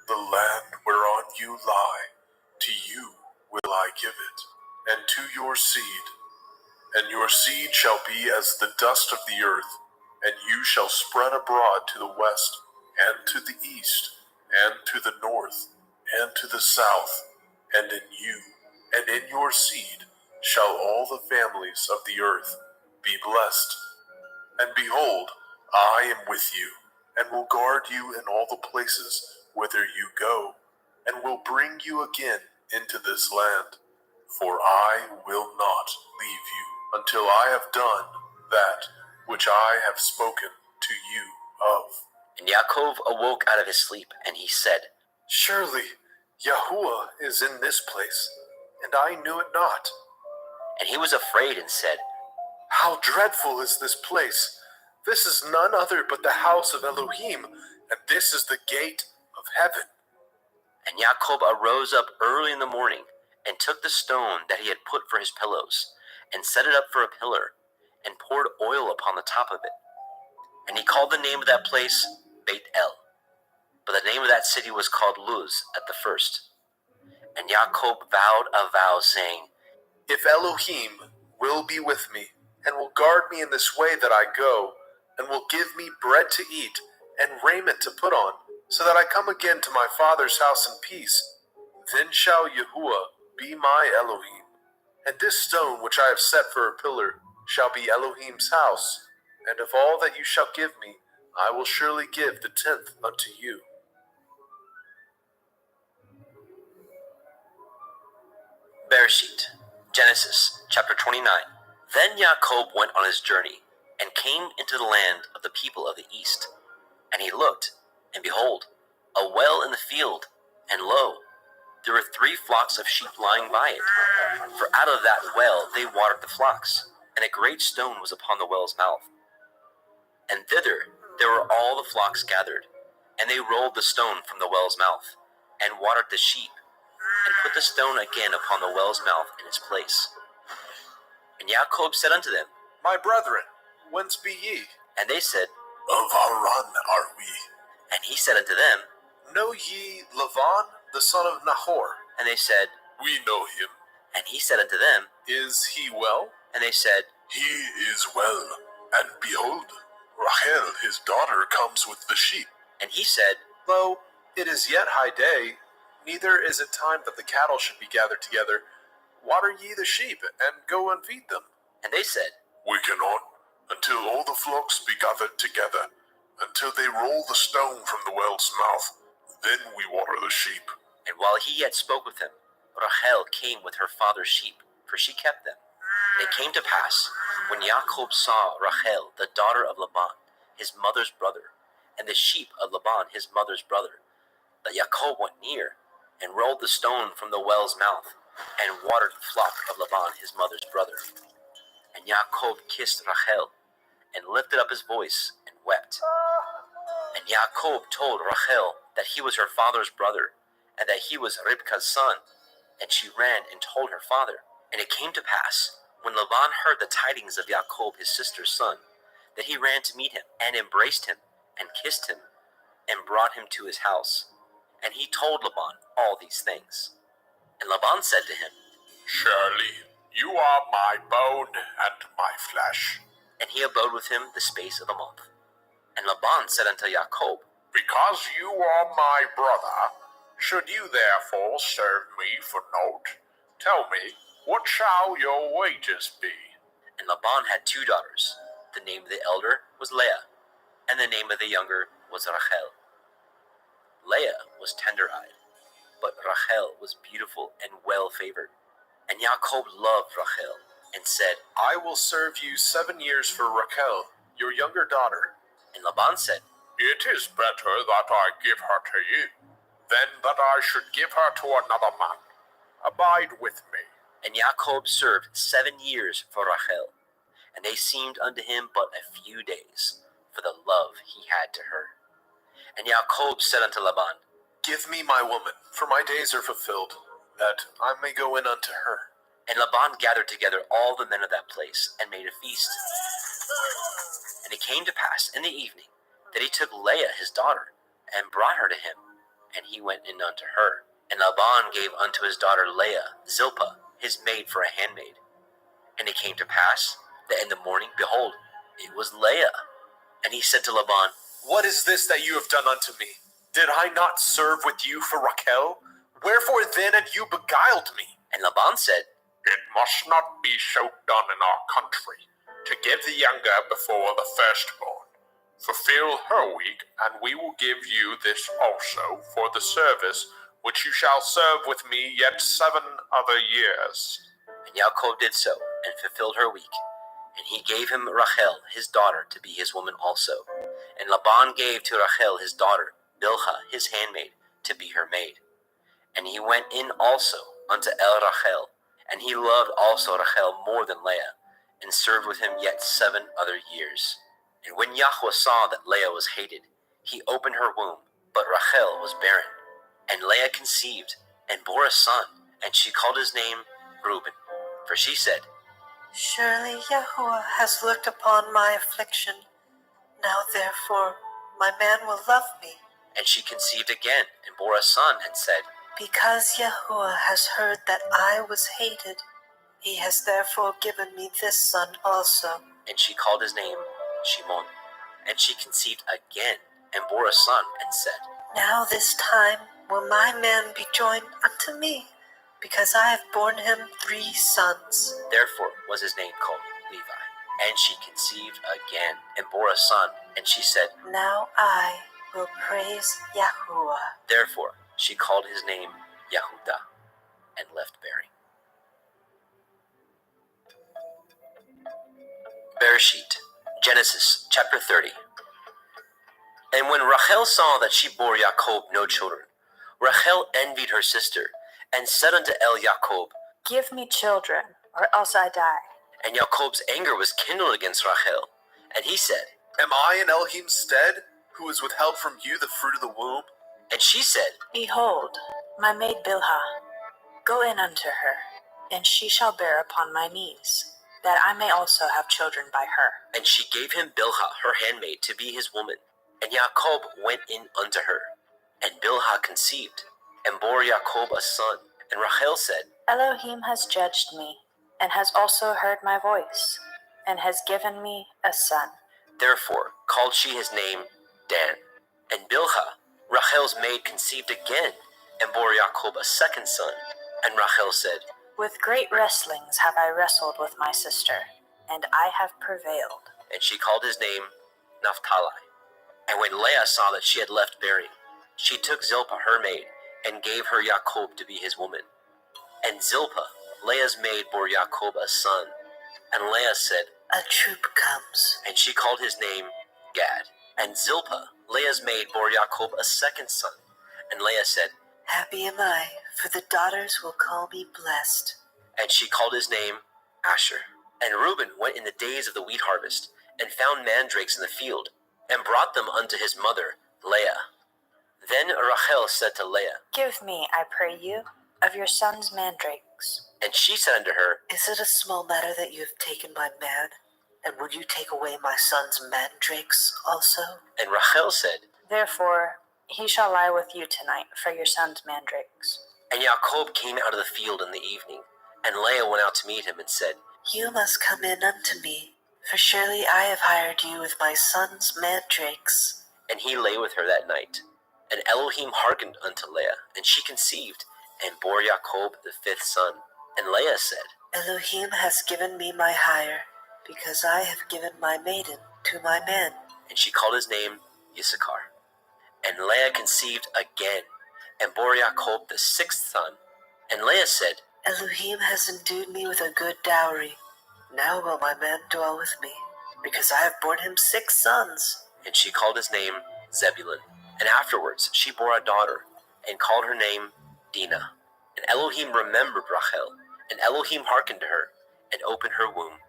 The land whereon you lie, to you will I give it, and to your seed. And your seed shall be as the dust of the earth, and you shall spread abroad to the west, and to the east, and to the north, and to the south. And in you, and in your seed, shall all the families of the earth be blessed. And behold, I am with you, and will guard you in all the places whither you go, and will bring you again into this land. For I will not leave you until I have done that which I have spoken to you of. And Yaakov awoke out of his sleep, and he said, Surely Yahuwah is in this place, and I knew it not. And he was afraid, and said, How dreadful is this place! This is none other but the house of Elohim, and this is the gate of heaven. And Jacob arose up early in the morning, and took the stone that he had put for his pillows, and set it up for a pillar, and poured oil upon the top of it. And he called the name of that place Beit El, but the name of that city was called Luz at the first. And Jacob vowed a vow, saying, If Elohim will be with me, and will guard me in this way that I go, and will give me bread to eat, and raiment to put on, so that I come again to my father's house in peace, then shall Yahuwah be my Elohim, and this stone which I have set for a pillar shall be Elohim's house, and of all that you shall give me, I will surely give the 10th unto you. Bereshit, Genesis, chapter 29. Then Jacob went on his journey, and came into the land of the people of the east. And he looked, and behold, a well in the field, and lo, there were 3 flocks of sheep lying by it. For out of that well they watered the flocks, and a great stone was upon the well's mouth. And thither there were all the flocks gathered, and they rolled the stone from the well's mouth, and watered the sheep, and put the stone again upon the well's mouth in its place. And Jacob said unto them, My brethren, whence be ye? And they said, Of Haran are we. And he said unto them, Know ye Lavan, the son of Nahor? And they said, We know him. And he said unto them, Is he well? And they said, He is well. And behold, Rachel his daughter comes with the sheep. And he said, Lo, it is yet high day, neither is it time that the cattle should be gathered together. Water ye the sheep, and go and feed them. And they said, We cannot, until all the flocks be gathered together, until they roll the stone from the well's mouth. Then we water the sheep. And while he yet spoke with him, Rachel came with her father's sheep, for she kept them. And it came to pass, when Jacob saw Rachel, the daughter of Laban, his mother's brother, and the sheep of Laban, his mother's brother, that Jacob went near, and rolled the stone from the well's mouth, and watered the flock of Laban, his mother's brother. And Jacob kissed Rachel, and lifted up his voice, and wept. And Jacob told Rachel that he was her father's brother, and that he was Ribkah's son. And she ran and told her father. And it came to pass, when Laban heard the tidings of Jacob his sister's son, that he ran to meet him, and embraced him, and kissed him, and brought him to his house. And he told Laban all these things. And Laban said to him, Surely you are my bone and my flesh. And he abode with him the space of a month. And Laban said unto Jacob, Because you are my brother, should you therefore serve me for naught? Tell me, what shall your wages be? And Laban had 2 daughters. The name of the elder was Leah, and the name of the younger was Rachel. Leah was tender-eyed, but Rachel was beautiful and well-favored. And Jacob loved Rachel, and said, I will serve you 7 years for Rachel, your younger daughter. And Laban said, It is better that I give her to you, than that I should give her to another man. Abide with me. And Jacob served 7 years for Rachel, and they seemed unto him but a few days, for the love he had to her. And Jacob said unto Laban, Give me my woman, for my days are fulfilled, that I may go in unto her. And Laban gathered together all the men of that place, and made a feast. And it came to pass in the evening, that he took Leah his daughter, and brought her to him, and he went in unto her. And Laban gave unto his daughter Leah Zilpah, his maid, for a handmaid. And it came to pass, that in the morning, behold, it was Leah. And he said to Laban, What is this that you have done unto me? Did I not serve with you for Rachel? Wherefore then had you beguiled me? And Laban said, It must not be so done in our country, to give the younger before the firstborn. Fulfill her week, and we will give you this also for the service which you shall serve with me yet 7 other years. And Jacob did so, and fulfilled her week. And he gave him Rachel his daughter to be his woman also. And Laban gave to Rachel his daughter Bilhah his handmaid to be her maid. And he went in also unto Rachel, and he loved also Rachel more than Leah, and served with him yet 7 other years. And when Yahweh saw that Leah was hated, he opened her womb, but Rachel was barren. And Leah conceived, and bore a son, and she called his name Reuben. For she said, Surely Yahuwah has looked upon my affliction. Now therefore my man will love me. And she conceived again, and bore a son, and said, Because Yahuwah has heard that I was hated, he has therefore given me this son also. And she called his name Shimon. And she conceived again, and bore a son, and said, Now this time will my man be joined unto me, because I have borne him 3 sons. Therefore was his name called Levi. And she conceived again, and bore a son, and she said, Now I will praise Yahuwah. Therefore she called his name Yehudah, and left bearing. Bereshit, Genesis chapter 30. And when Rachel saw that she bore Jacob no children, Rachel envied her sister, and said unto Jacob, Give me children, or else I die. And Jacob's anger was kindled against Rachel, and he said, Am I in Elohim's stead, who has withheld from you the fruit of the womb? And she said, Behold, my maid Bilhah, go in unto her, and she shall bear upon my knees, that I may also have children by her. And she gave him Bilhah her handmaid to be his woman. And Jacob went in unto her. And Bilhah conceived, and bore Jacob a son. And Rachel said, Elohim has judged me, and has also heard my voice, and has given me a son. Therefore called she his name Dan. And Bilhah, Rachel's maid, conceived again, and bore Jacob a second son. And Rachel said, With great wrestlings have I wrestled with my sister, and I have prevailed. And she called his name Naphtali. And when Leah saw that she had left bearing, she took Zilpah her maid, and gave her Jacob to be his woman. And Zilpah, Leah's maid, bore Jacob a son. And Leah said, A troop comes. And she called his name Gad. And Zilpah, Leah's maid, bore Jacob a second son. And Leah said, Happy am I, for the daughters will call me blessed. And she called his name Asher. And Reuben went in the days of the wheat harvest, and found mandrakes in the field, and brought them unto his mother Leah. Then Rachel said to Leah, Give me, I pray you, of your son's mandrakes. mandrakes. And she said unto her, Is it a small matter that you have taken my man? And would you take away my son's mandrakes also? And Rachel said, Therefore, he shall lie with you tonight for your son's mandrakes. And Jacob came out of the field in the evening, and Leah went out to meet him and said, You must come in unto me, for surely I have hired you with my son's mandrakes. And he lay with her that night. And Elohim hearkened unto Leah, and she conceived, and bore Jacob the 5th son. And Leah said, Elohim has given me my hire, because I have given my maiden to my man. And she called his name Issachar. And Leah conceived again, and bore Jacob the 6th son. And Leah said, Elohim has endued me with a good dowry. Now will my man dwell with me, because I have borne him 6 sons. And she called his name Zebulun. And afterwards she bore a daughter, and called her name Dinah. And Elohim remembered Rachel, and Elohim hearkened to her, and opened her womb.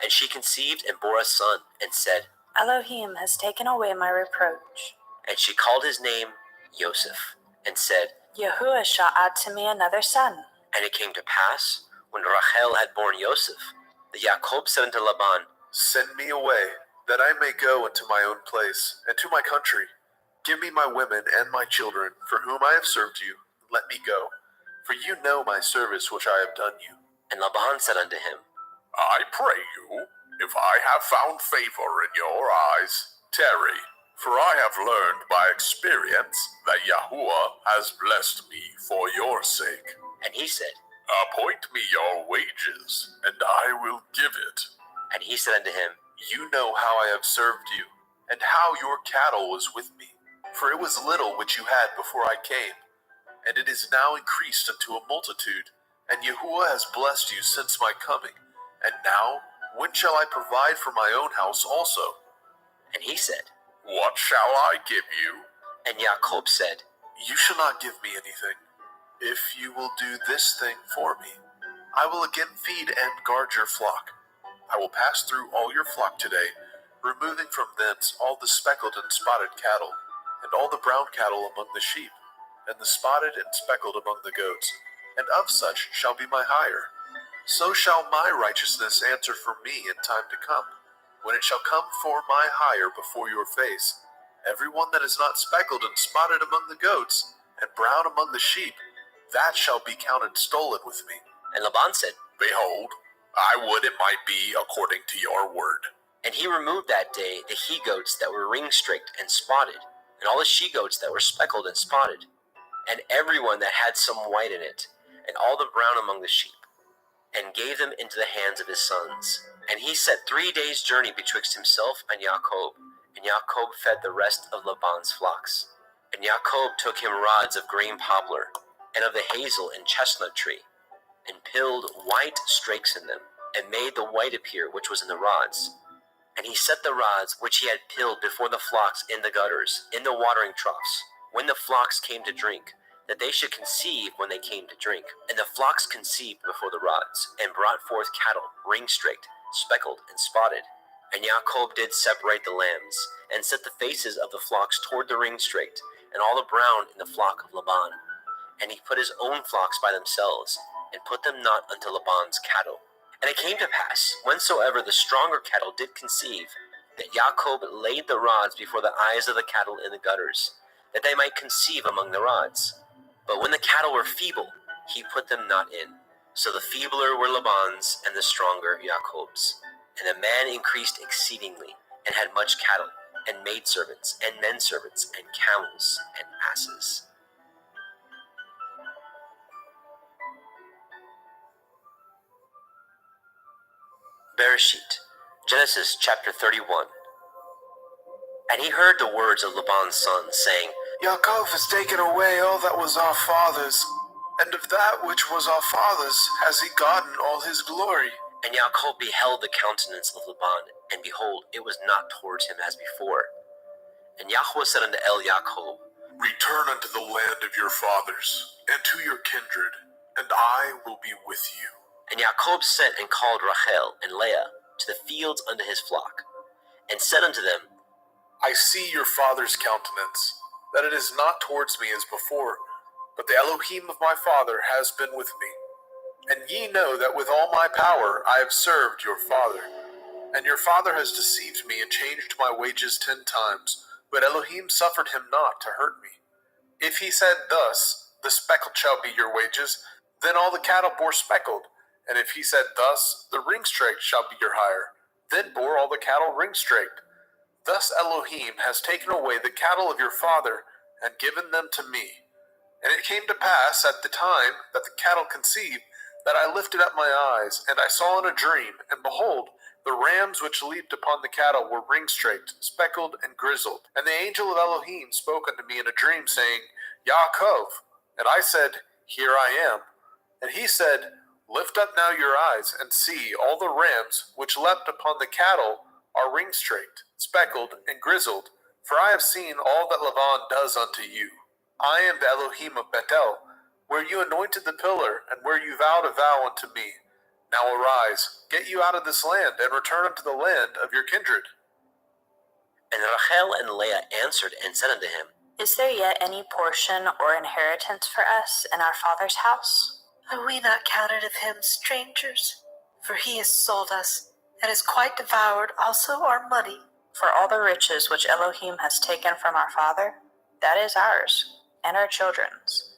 And she conceived and bore a son, and said, Elohim has taken away my reproach. And she called his name Joseph, and said, Yahuwah shall add to me another son. And it came to pass, when Rachel had borne Joseph, that Jacob said unto Laban, Send me away, that I may go into my own place, and to my country. Give me my women and my children, for whom I have served you. Let me go, for you know my service which I have done you. And Laban said unto him, I pray you, if I have found favor in your eyes, tarry, for I have learned by experience that Yahuwah has blessed me for your sake. And he said, Appoint me your wages, and I will give it. And he said unto him, You know how I have served you, and how your cattle was with me. For it was little which you had before I came, and it is now increased unto a multitude. And Yahuwah has blessed you since my coming. And now, when shall I provide for my own house also? And he said, What shall I give you? And Jacob said, You shall not give me anything. If you will do this thing for me, I will again feed and guard your flock. I will pass through all your flock today, removing from thence all the speckled and spotted cattle, and all the brown cattle among the sheep, and the spotted and speckled among the goats, and of such shall be my hire. So shall my righteousness answer for me in time to come, when it shall come for my hire before your face. Every one that is not speckled and spotted among the goats, and brown among the sheep, that shall be counted stolen with me. And Laban said, Behold, I would it might be according to your word. And he removed that day the he-goats that were ring-streaked and spotted, and all the she-goats that were speckled and spotted, and every one that had some white in it, and all the brown among the sheep, and gave them into the hands of his sons. And he set 3 days' journey betwixt himself and Jacob, and Jacob fed the rest of Laban's flocks. And Jacob took him rods of green poplar, and of the hazel and chestnut tree, and pilled white strakes in them, and made the white appear which was in the rods. And he set the rods which he had pilled before the flocks in the gutters, in the watering troughs, when the flocks came to drink, that they should conceive when they came to drink. And the flocks conceived before the rods, and brought forth cattle, ring-straked, speckled, and spotted. And Jacob did separate the lambs, and set the faces of the flocks toward the ring-straked, and all the brown in the flock of Laban. And he put his own flocks by themselves, and put them not unto Laban's cattle. And it came to pass, whensoever the stronger cattle did conceive, that Jacob laid the rods before the eyes of the cattle in the gutters, that they might conceive among the rods. But when the cattle were feeble, he put them not in. So the feebler were Laban's, and the stronger Jacob's. And the man increased exceedingly, and had much cattle, and maidservants, and menservants, and camels, and asses. Bereshit, Genesis chapter 31. And he heard the words of Laban's son, saying, Yaakov has taken away all that was our father's, and of that which was our father's has he gotten all his glory. And Jacob beheld the countenance of Laban, and behold, it was not towards him as before. And Yahweh said unto Jacob, Return unto the land of your fathers, and to your kindred, and I will be with you. And Jacob sent and called Rachel and Leah to the fields unto his flock, and said unto them, I see your father's countenance, that it is not towards me as before, but the Elohim of my father has been with me. And ye know that with all my power I have served your father. And your father has deceived me and changed my wages 10 times, but Elohim suffered him not to hurt me. If he said thus, the speckled shall be your wages, then all the cattle bore speckled. And if he said thus, the ring-straked shall be your hire, then bore all the cattle ring-straked. Thus Elohim has taken away the cattle of your father and given them to me. And it came to pass at the time that the cattle conceived, that I lifted up my eyes, and I saw in a dream, and behold, the rams which leaped upon the cattle were ring-straked, speckled, and grizzled. And the angel of Elohim spoke unto me in a dream, saying, Yaakov. And I said, Here I am. And he said, Lift up now your eyes, and see, all the rams which leapt upon the cattle are ring-straked, speckled, and grizzled. For I have seen all that Laban does unto you. I am the Elohim of Bethel, where you anointed the pillar, and where you vowed a vow unto me. Now arise, get you out of this land, and return unto the land of your kindred. And Rachel and Leah answered and said unto him, Is there yet any portion or inheritance for us in our father's house? Are we not counted of him strangers? For he has sold us, and has quite devoured also our money. For all the riches which Elohim has taken from our father, that is ours, and our children's.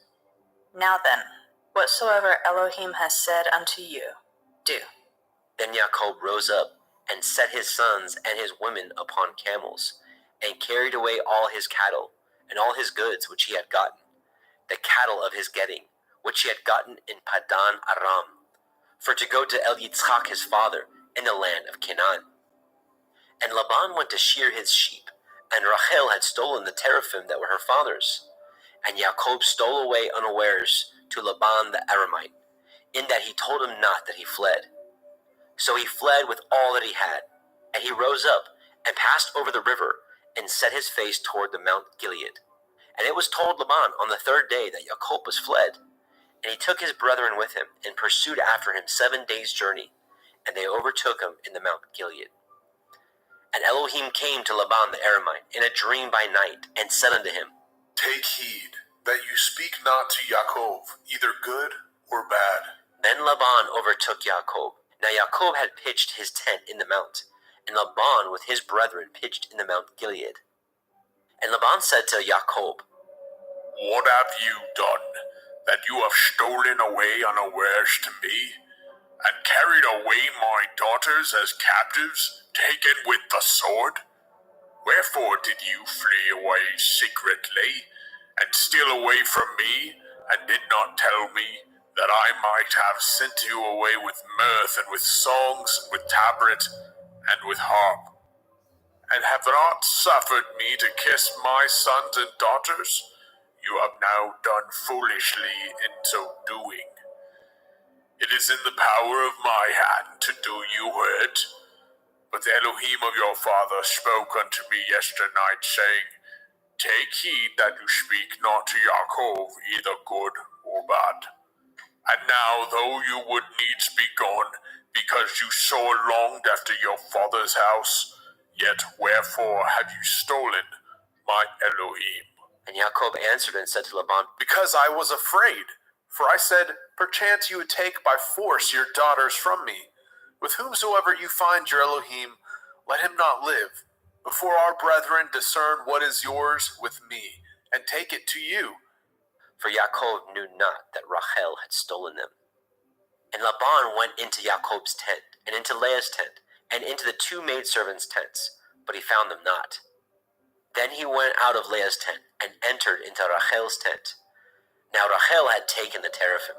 Now then, whatsoever Elohim has said unto you, do. Then Jacob rose up, and set his sons and his women upon camels, and carried away all his cattle, and all his goods which he had gotten, the cattle of his getting, which he had gotten in Padan Aram, for to go to El Yitzchak his father, in the land of Canaan. And Laban went to shear his sheep, and Rachel had stolen the teraphim that were her father's. And Jacob stole away unawares to Laban the Aramite, in that he told him not that he fled. So he fled with all that he had, and he rose up, and passed over the river, and set his face toward the Mount Gilead. And it was told Laban on the 3rd day that Jacob was fled. And he took his brethren with him, and pursued after him 7 days' journey, and they overtook him in the Mount Gilead. And Elohim came to Laban the Aramite in a dream by night, and said unto him, Take heed that you speak not to Yaakov, either good or bad. Then Laban overtook Jacob. Now Jacob had pitched his tent in the mount, and Laban with his brethren pitched in the Mount Gilead. And Laban said to Jacob, What have you done, that you have stolen away unawares to me, and carried away my daughters as captives, taken with the sword? Wherefore did you flee away secretly, and steal away from me, and did not tell me, that I might have sent you away with mirth, and with songs, with tabret, and with harp, and have not suffered me to kiss my sons and daughters? You have now done foolishly in so doing. It is in the power of my hand to do you hurt. But the Elohim of your father spoke unto me yesternight, saying, Take heed that you speak not to Yaakov, either good or bad. And now, though you would needs be gone, because you sore longed after your father's house, yet wherefore have you stolen my Elohim? And Jacob answered and said to Laban, Because I was afraid. For I said, Perchance you would take by force your daughters from me. With whomsoever you find your Elohim, let him not live, before our brethren discern what is yours with me, and take it to you. For Jacob knew not that Rachel had stolen them. And Laban went into Jacob's tent, and into Leah's tent, and into the 2 maidservants' tents, but he found them not. Then he went out of Leah's tent, and entered into Rachel's tent. Now Rachel had taken the teraphim,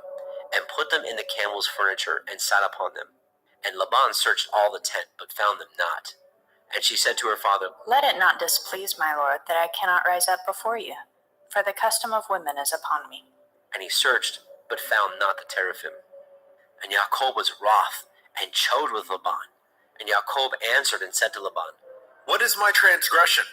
and put them in the camel's furniture, and sat upon them. And Laban searched all the tent, but found them not. And she said to her father, Let it not displease my lord that I cannot rise up before you, for the custom of women is upon me. And he searched, but found not the teraphim. And Jacob was wroth, and chode with Laban. And Jacob answered and said to Laban, What is my transgression?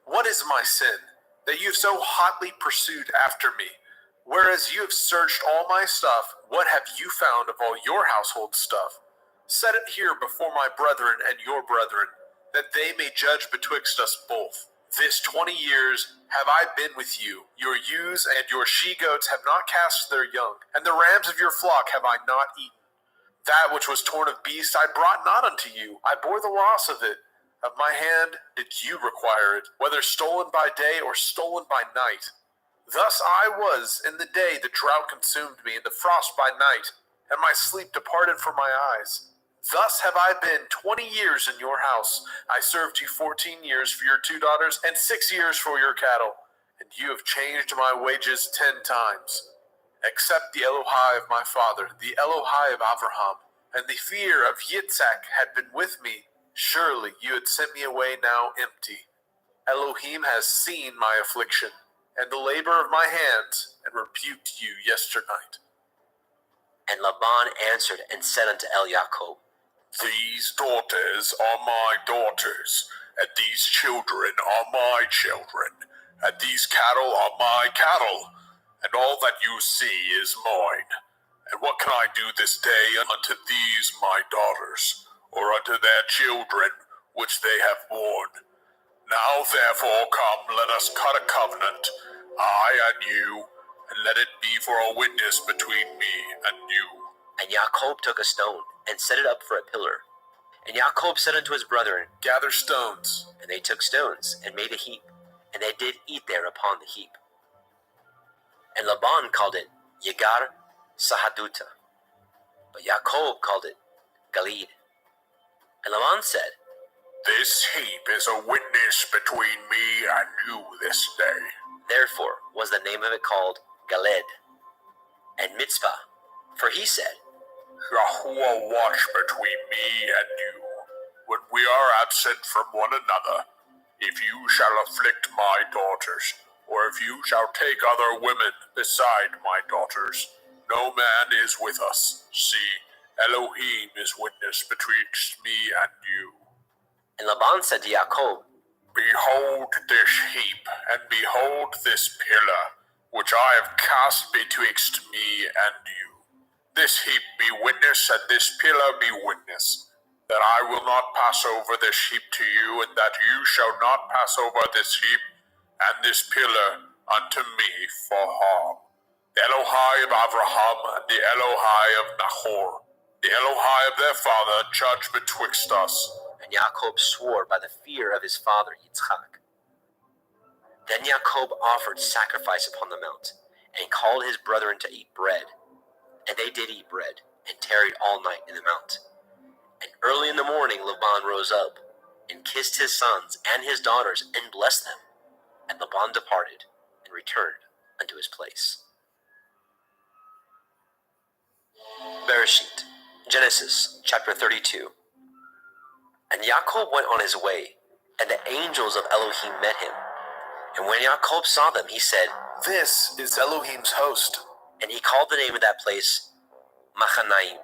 What is my sin, that you have so hotly pursued after me? Whereas you have searched all my stuff, what have you found of all your household stuff? Set it here before my brethren and your brethren, that they may judge betwixt us both. This 20 years have I been with you. Your ewes and your she-goats have not cast their young, and the rams of your flock have I not eaten. That which was torn of beast I brought not unto you. I bore the loss of it. Of my hand did you require it, whether stolen by day or stolen by night. Thus I was in the day the drought consumed me, and the frost by night, and my sleep departed from my eyes. Thus have I been 20 years in your house. I served you 14 years for your 2 daughters, and 6 years for your cattle, and you have changed my wages 10 times. Except the Elohai of my father, the Elohai of Abraham, and the fear of Yitzhak had been with me, surely you had sent me away now empty. Elohim has seen my affliction, and the labor of my hands, and rebuked you yesternight. And Laban answered and said unto Yaakov, These daughters are my daughters, and these children are my children, and these cattle are my cattle, and all that you see is mine. And what can I do this day unto these my daughters, or unto their children which they have borne? Now therefore come, let us cut a covenant, I and you, and let it be for a witness between me and you. And Yaakov took a stone, and set it up for a pillar. And Yaakov said unto his brethren, Gather stones. And they took stones, and made a heap, and they did eat there upon the heap. And Laban called it Yegar Sahaduta, but Yaakov called it Galid. And Laban said, This heap is a witness between me and you this day. Therefore was the name of it called Galed. And Mitzvah, for he said, Yahuwah watch between me and you, when we are absent from one another. If you shall afflict my daughters, or if you shall take other women beside my daughters, no man is with us. See, Elohim is witness betwixt me and you. And Laban said to Yaakov, Behold this heap, and behold this pillar, which I have cast betwixt me and you. This heap be witness, and this pillar be witness, that I will not pass over this heap to you, and that you shall not pass over this heap and this pillar unto me for harm. The Elohai of Abraham and the Elohai of Nahor, the Elohai of their father, judge betwixt us. And Yaakov swore by the fear of his father Yitzchak. Then Yaakov offered sacrifice upon the mount, and called his brethren to eat bread. And they did eat bread, and tarried all night in the mount. And early in the morning Laban rose up, and kissed his sons and his daughters, and blessed them. And Laban departed, and returned unto his place. Bereshit, Genesis chapter 32. And Yaakov went on his way, and the angels of Elohim met him. And when Yaakov saw them, he said, This is Elohim's host. And he called the name of that place Machanaim.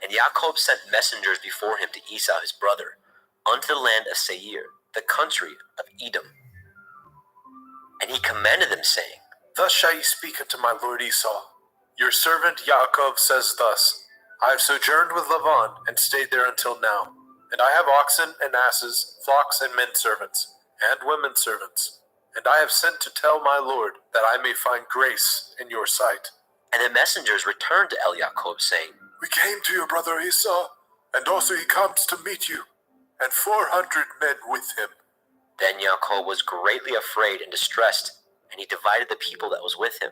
And Yaakov sent messengers before him to Esau his brother, unto the land of Seir, the country of Edom. And he commanded them, saying, Thus shall ye speak unto my lord Esau. Your servant Yaakov says thus, I have sojourned with Laban, and stayed there until now. And I have oxen and asses, flocks and men servants, and women servants. And I have sent to tell my lord, that I may find grace in your sight. And the messengers returned to Yaakov, saying, We came to your brother Esau, and also he comes to meet you, and 400 men with him. Then Yaakov was greatly afraid and distressed, and he divided the people that was with him,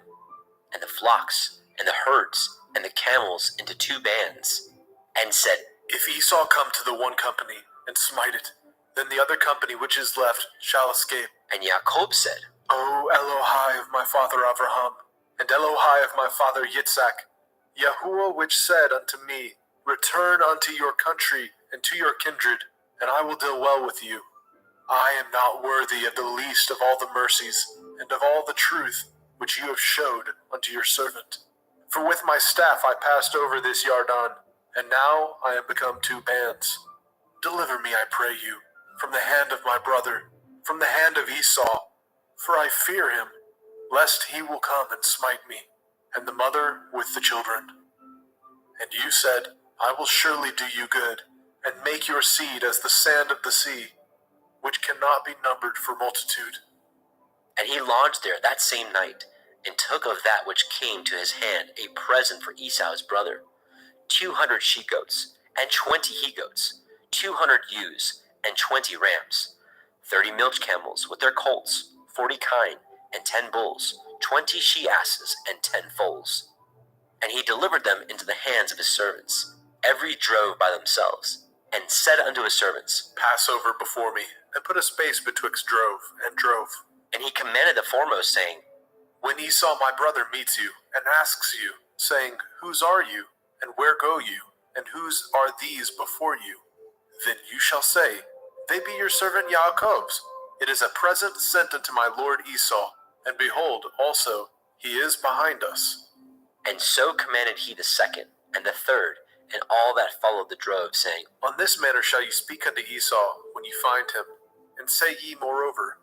and the flocks, and the herds, and the camels into 2 bands, and said, If Esau come to the one company, and smite it, then the other company which is left shall escape. And Yaakov said, O Elohai of my father Abraham, and Elohai of my father Yitzhak, Yahuwah which said unto me, Return unto your country and to your kindred, and I will deal well with you. I am not worthy of the least of all the mercies, and of all the truth which you have showed unto your servant. For with my staff I passed over this Yarden, and now I am become 2 bands. Deliver me, I pray you, from the hand of my brother, from the hand of Esau, for I fear him, lest he will come and smite me, and the mother with the children. And you said, I will surely do you good, and make your seed as the sand of the sea. which cannot be numbered for multitude. And he lodged there that same night, and took of that which came to his hand a present for Esau his brother, 200 she-goats, and 20 he-goats, 200 ewes, and 20 rams, 30 milch camels with their colts, 40 kine, and 10 bulls, 20 she-asses, and 10 foals. And he delivered them into the hands of his servants, every drove by themselves, and said unto his servants, Pass over before me, and put a space betwixt drove and drove. And he commanded the foremost, saying, When Esau my brother meets you, and asks you, saying, Whose are you, and where go you, and whose are these before you? Then you shall say, They be your servant Jacob's. It is a present sent unto my lord Esau, and behold, also, he is behind us. And so commanded he the second, and the third, and all that followed the drove, saying, On this manner shall ye speak unto Esau when ye find him, and say ye moreover,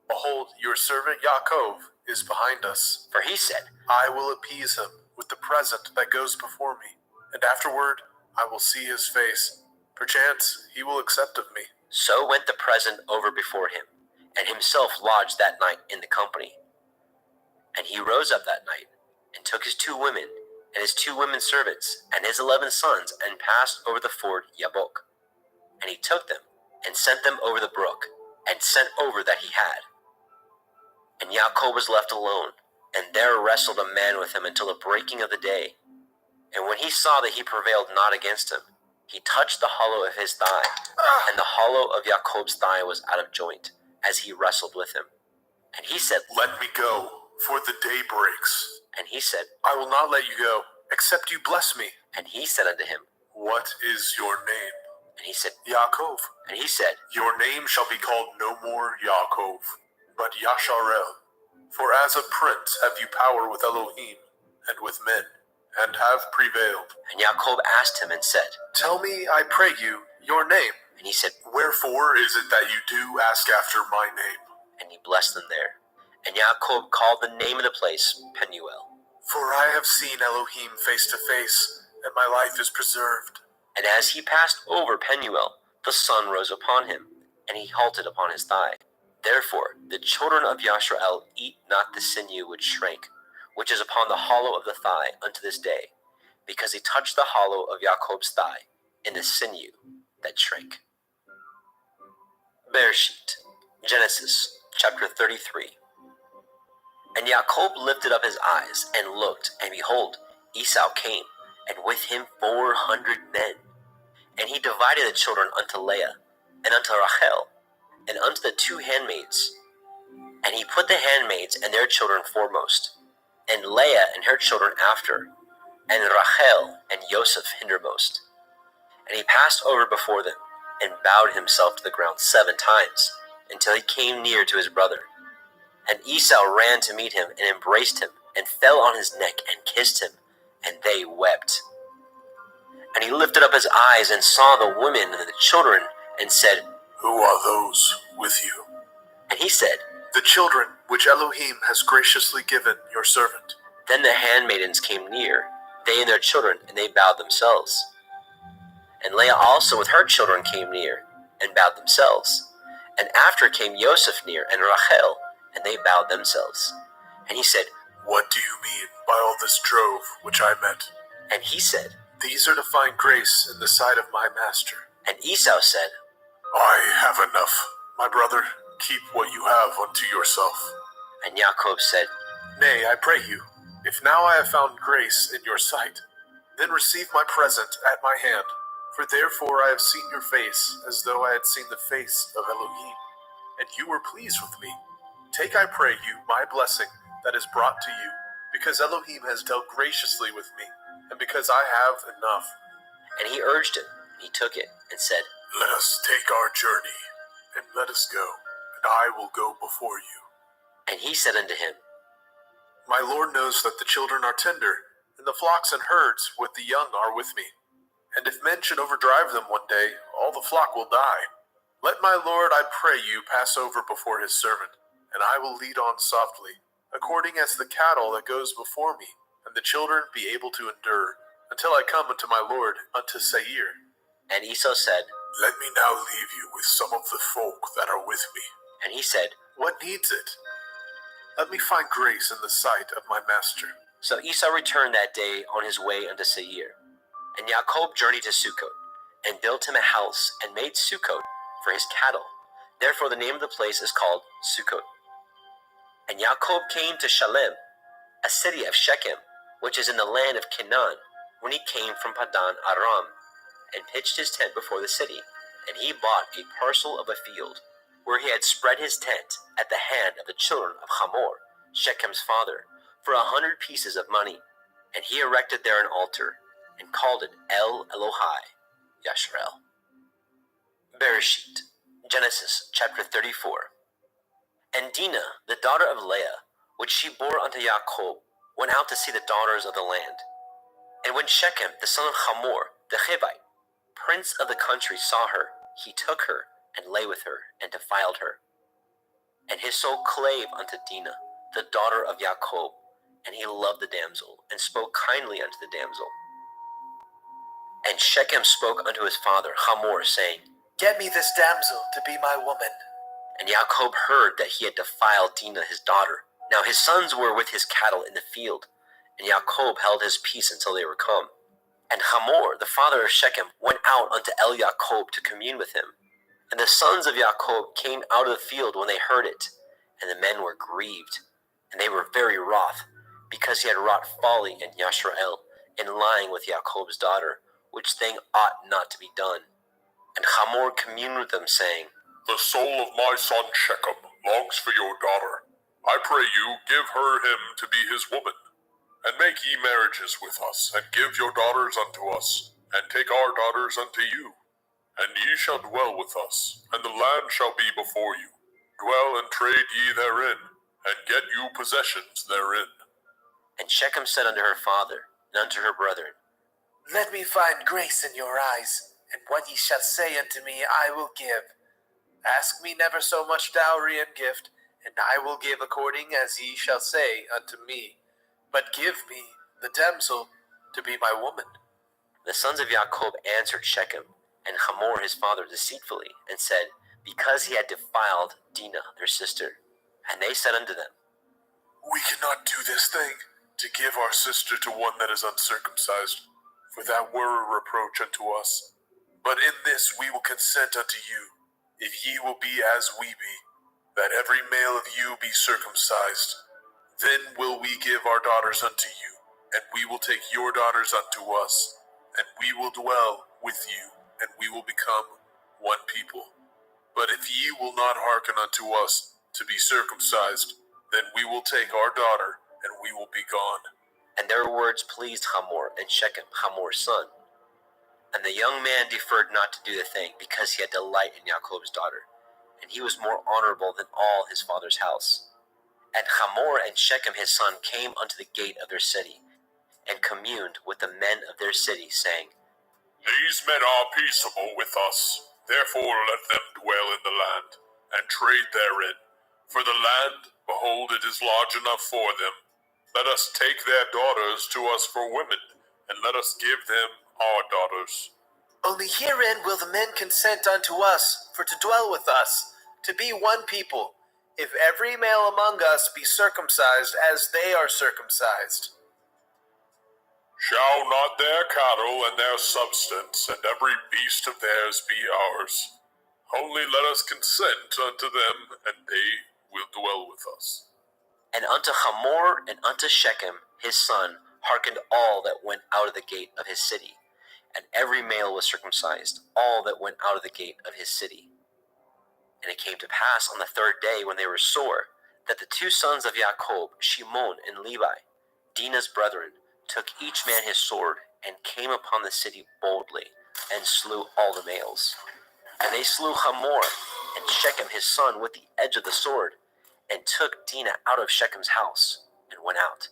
Behold, your servant Jacob is behind us. For he said, I will appease him with the present that goes before me, and afterward I will see his face. Perchance he will accept of me. So went the present over before him, and himself lodged that night in the company. And he rose up that night, and took his 2 women, and his 2 women servants, and his 11 sons, and passed over the ford Jabbok. And he took them, and sent them over the brook, and sent over that he had. And Jacob was left alone, and there wrestled a man with him until the breaking of the day. And when he saw that he prevailed not against him, he touched the hollow of his thigh, and the hollow of Jacob's thigh was out of joint, as he wrestled with him. And he said, Let me go, for the day breaks. And he said, I will not let you go, except you bless me. And he said unto him, What is your name? And he said, Jacob. And he said, Your name shall be called no more Jacob, but Yasharel. For as a prince have you power with Elohim and with men, and have prevailed. And Jacob asked him and said, Tell me, I pray you, your name. And he said, Wherefore is it that you do ask after my name? And he blessed them there. And Jacob called the name of the place Penuel. For I have seen Elohim face to face, and my life is preserved. And as he passed over Penuel, the sun rose upon him, and he halted upon his thigh. Therefore the children of Yashrael eat not the sinew which shrank, which is upon the hollow of the thigh unto this day, because he touched the hollow of Jacob's thigh in the sinew that shrank. Bereshit, Genesis, chapter 33. And Jacob lifted up his eyes, and looked, and behold, Esau came, and with him 400 men. And he divided the children unto Leah, and unto Rachel, and unto the 2 handmaids. And he put the handmaids and their children foremost, and Leah and her children after, and Rachel and Joseph hindermost. And he passed over before them, and bowed himself to the ground 7 times, until he came near to his brother. And Esau ran to meet him, and embraced him, and fell on his neck, and kissed him, and they wept. And he lifted up his eyes, and saw the women and the children, and said, Who are those with you? And he said, The children which Elohim has graciously given your servant. Then the handmaidens came near, they and their children, and they bowed themselves. And Leah also with her children came near, and bowed themselves. And after came Joseph near, and Rachel, and they bowed themselves. And he said, What do you mean by all this drove which I met? And he said, These are to find grace in the sight of my master. And Esau said, I have enough. My brother, keep what you have unto yourself. And Jacob said, Nay, I pray you, if now I have found grace in your sight, then receive my present at my hand. For therefore I have seen your face, as though I had seen the face of Elohim, and you were pleased with me. Take, I pray you, my blessing that is brought to you, because Elohim has dealt graciously with me, and because I have enough. And he urged him, and he took it, and said, Let us take our journey, and let us go, and I will go before you. And he said unto him, My Lord knows that the children are tender, and the flocks and herds with the young are with me. And if men should overdrive them one day, all the flock will die. Let my Lord, I pray you, pass over before his servant, and I will lead on softly, according as the cattle that goes before me, and the children be able to endure, until I come unto my Lord, unto Seir. And Esau said, Let me now leave you with some of the folk that are with me. And he said, What needs it? Let me find grace in the sight of my master. So Esau returned that day on his way unto Seir. And Jacob journeyed to Sukkot, and built him a house, and made Sukkot for his cattle. Therefore the name of the place is called Sukkot. And Jacob came to Shalem, a city of Shechem, which is in the land of Canaan, when he came from Padan Aram, and pitched his tent before the city. And he bought a parcel of a field, where he had spread his tent at the hand of the children of Hamor, Shechem's father, for 100 pieces of money. And he erected there an altar, and called it El Elohai Yashrel. Bereshit, Genesis chapter 34. And Dinah, the daughter of Leah, which she bore unto Jacob, went out to see the daughters of the land. And when Shechem, the son of Hamor, the Hivite, prince of the country, saw her, he took her, and lay with her, and defiled her. And his soul clave unto Dinah, the daughter of Jacob, and he loved the damsel, and spoke kindly unto the damsel. And Shechem spoke unto his father Hamor, saying, Get me this damsel to be my woman. And Jacob heard that he had defiled Dinah his daughter. Now his sons were with his cattle in the field, and Jacob held his peace until they were come. And Hamor, the father of Shechem, went out unto El Jacob to commune with him. And the sons of Jacob came out of the field when they heard it, and the men were grieved, and they were very wroth, because he had wrought folly in Yashrael, in lying with Jacob's daughter, which thing ought not to be done. And Hamor communed with them, saying, The soul of my son Shechem longs for your daughter. I pray you, give her him to be his woman. And make ye marriages with us, and give your daughters unto us, and take our daughters unto you. And ye shall dwell with us, and the land shall be before you. Dwell and trade ye therein, and get you possessions therein. And Shechem said unto her father, and unto her brethren, Let me find grace in your eyes, and what ye shall say unto me I will give. Ask me never so much dowry and gift, and I will give according as ye shall say unto me. But give me the damsel to be my woman. The sons of Jacob answered Shechem and Hamor his father deceitfully, and said, Because he had defiled Dinah their sister. And they said unto them, We cannot do this thing, to give our sister to one that is uncircumcised, for that were a reproach unto us. But in this we will consent unto you, if ye will be as we be, that every male of you be circumcised. Then will we give our daughters unto you, and we will take your daughters unto us, and we will dwell with you, and we will become one people. But if ye will not hearken unto us to be circumcised, then we will take our daughter, and we will be gone. And their words pleased Hamor and Shechem, Hamor's son. And the young man deferred not to do the thing, because he had delight in Jacob's daughter, and he was more honorable than all his father's house. And Hamor and Shechem his son came unto the gate of their city, and communed with the men of their city, saying, These men are peaceable with us, therefore let them dwell in the land, and trade therein. For the land, behold, it is large enough for them. Let us take their daughters to us for women, and let us give them our daughters. Only herein will the men consent unto us, for to dwell with us, to be one people, if every male among us be circumcised as they are circumcised. Shall not their cattle and their substance and every beast of theirs be ours? Only let us consent unto them, and they will dwell with us. And unto Hamor and unto Shechem his son hearkened all that went out of the gate of his city, and every male was circumcised, all that went out of the gate of his city. And it came to pass on the third day, when they were sore, that the two sons of Jacob, Shimon and Levi, Dinah's brethren, took each man his sword, and came upon the city boldly, and slew all the males. And they slew Hamor and Shechem his son with the edge of the sword, and took Dinah out of Shechem's house, and went out.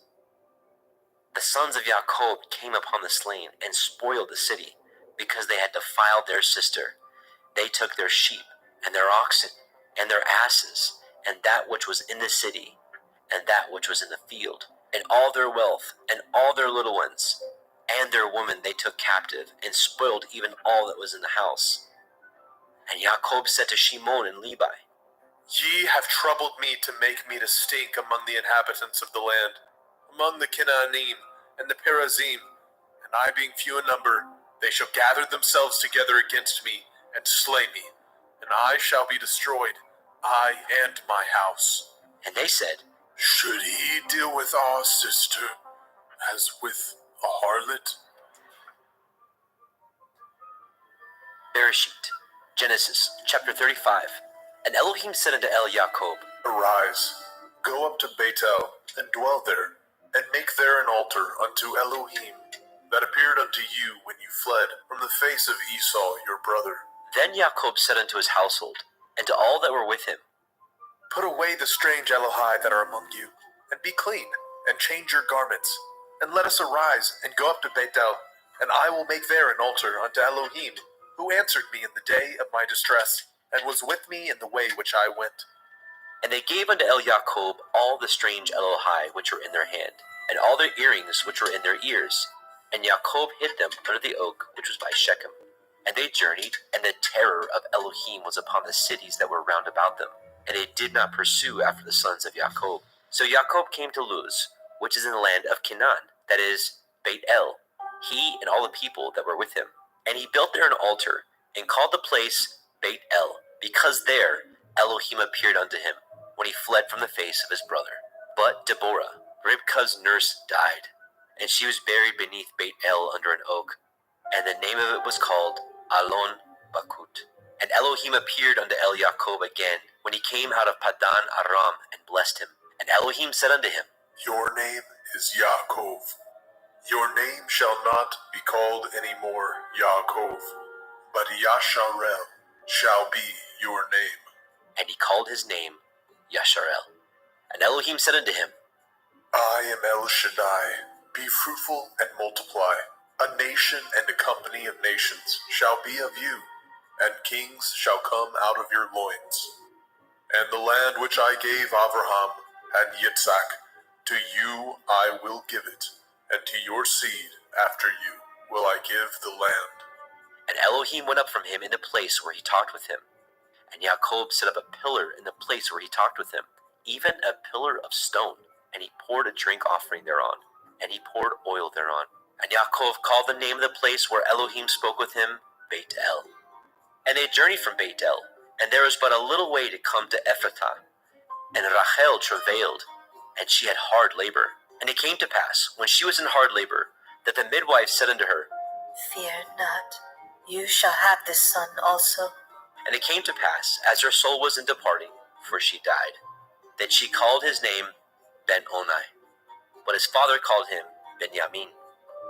The sons of Jacob came upon the slain, and spoiled the city, because they had defiled their sister. They took their sheep, and their oxen, and their asses, and that which was in the city, and that which was in the field, and all their wealth, and all their little ones, and their women they took captive, and spoiled even all that was in the house. And Jacob said to Shimon and Levi, Ye have troubled me to make me to stink among the inhabitants of the land, among the Canaanim and the Perazim, and I being few in number, they shall gather themselves together against me and slay me, and I shall be destroyed, I and my house. And they said, Should he deal with our sister as with a harlot? Bereshit, Genesis chapter 35. And Elohim said unto Jacob, Arise, go up to Bethel, and dwell there, and make there an altar unto Elohim, that appeared unto you when you fled from the face of Esau your brother. Then Jacob said unto his household, and to all that were with him, Put away the strange Elohai that are among you, and be clean, and change your garments, and let us arise, and go up to Bethel, and I will make there an altar unto Elohim, who answered me in the day of my distress, and was with me in the way which I went. And they gave unto Jacob all the strange Elohai which were in their hand, and all their earrings which were in their ears. And Jacob hid them under the oak which was by Shechem. And they journeyed, and the terror of Elohim was upon the cities that were round about them, and they did not pursue after the sons of Jacob. So Jacob came to Luz, which is in the land of Canaan, that is, Beit El, he and all the people that were with him. And he built there an altar, and called the place Beit El, because there Elohim appeared unto him, when he fled from the face of his brother. But Deborah, Ribkah's nurse, died, and she was buried beneath Beit El under an oak, and the name of it was called Alon Bakut. And Elohim appeared unto Jacob again, when he came out of Padan Aram, and blessed him. And Elohim said unto him, Your name is Yaakov. Your name shall not be called any more Yaakov, but Yasharel shall be your name. And he called his name Yasharel. And Elohim said unto him, I am El Shaddai. Be fruitful and multiply. A nation and a company of nations shall be of you, and kings shall come out of your loins. And the land which I gave Abraham and Yitzhak, to you I will give it, and to your seed after you will I give the land. And Elohim went up from him in the place where he talked with him. And Jacob set up a pillar in the place where he talked with him, even a pillar of stone. And he poured a drink offering thereon, and he poured oil thereon. And Yaakov called the name of the place where Elohim spoke with him, Beit El. And they journeyed from Beit El, and there was but a little way to come to Ephrathah. And Rachel travailed, and she had hard labor. And it came to pass, when she was in hard labor, that the midwife said unto her, Fear not, you shall have this son also. And it came to pass, as her soul was in departing, for she died, that she called his name Ben-Oni, but his father called him Benjamin.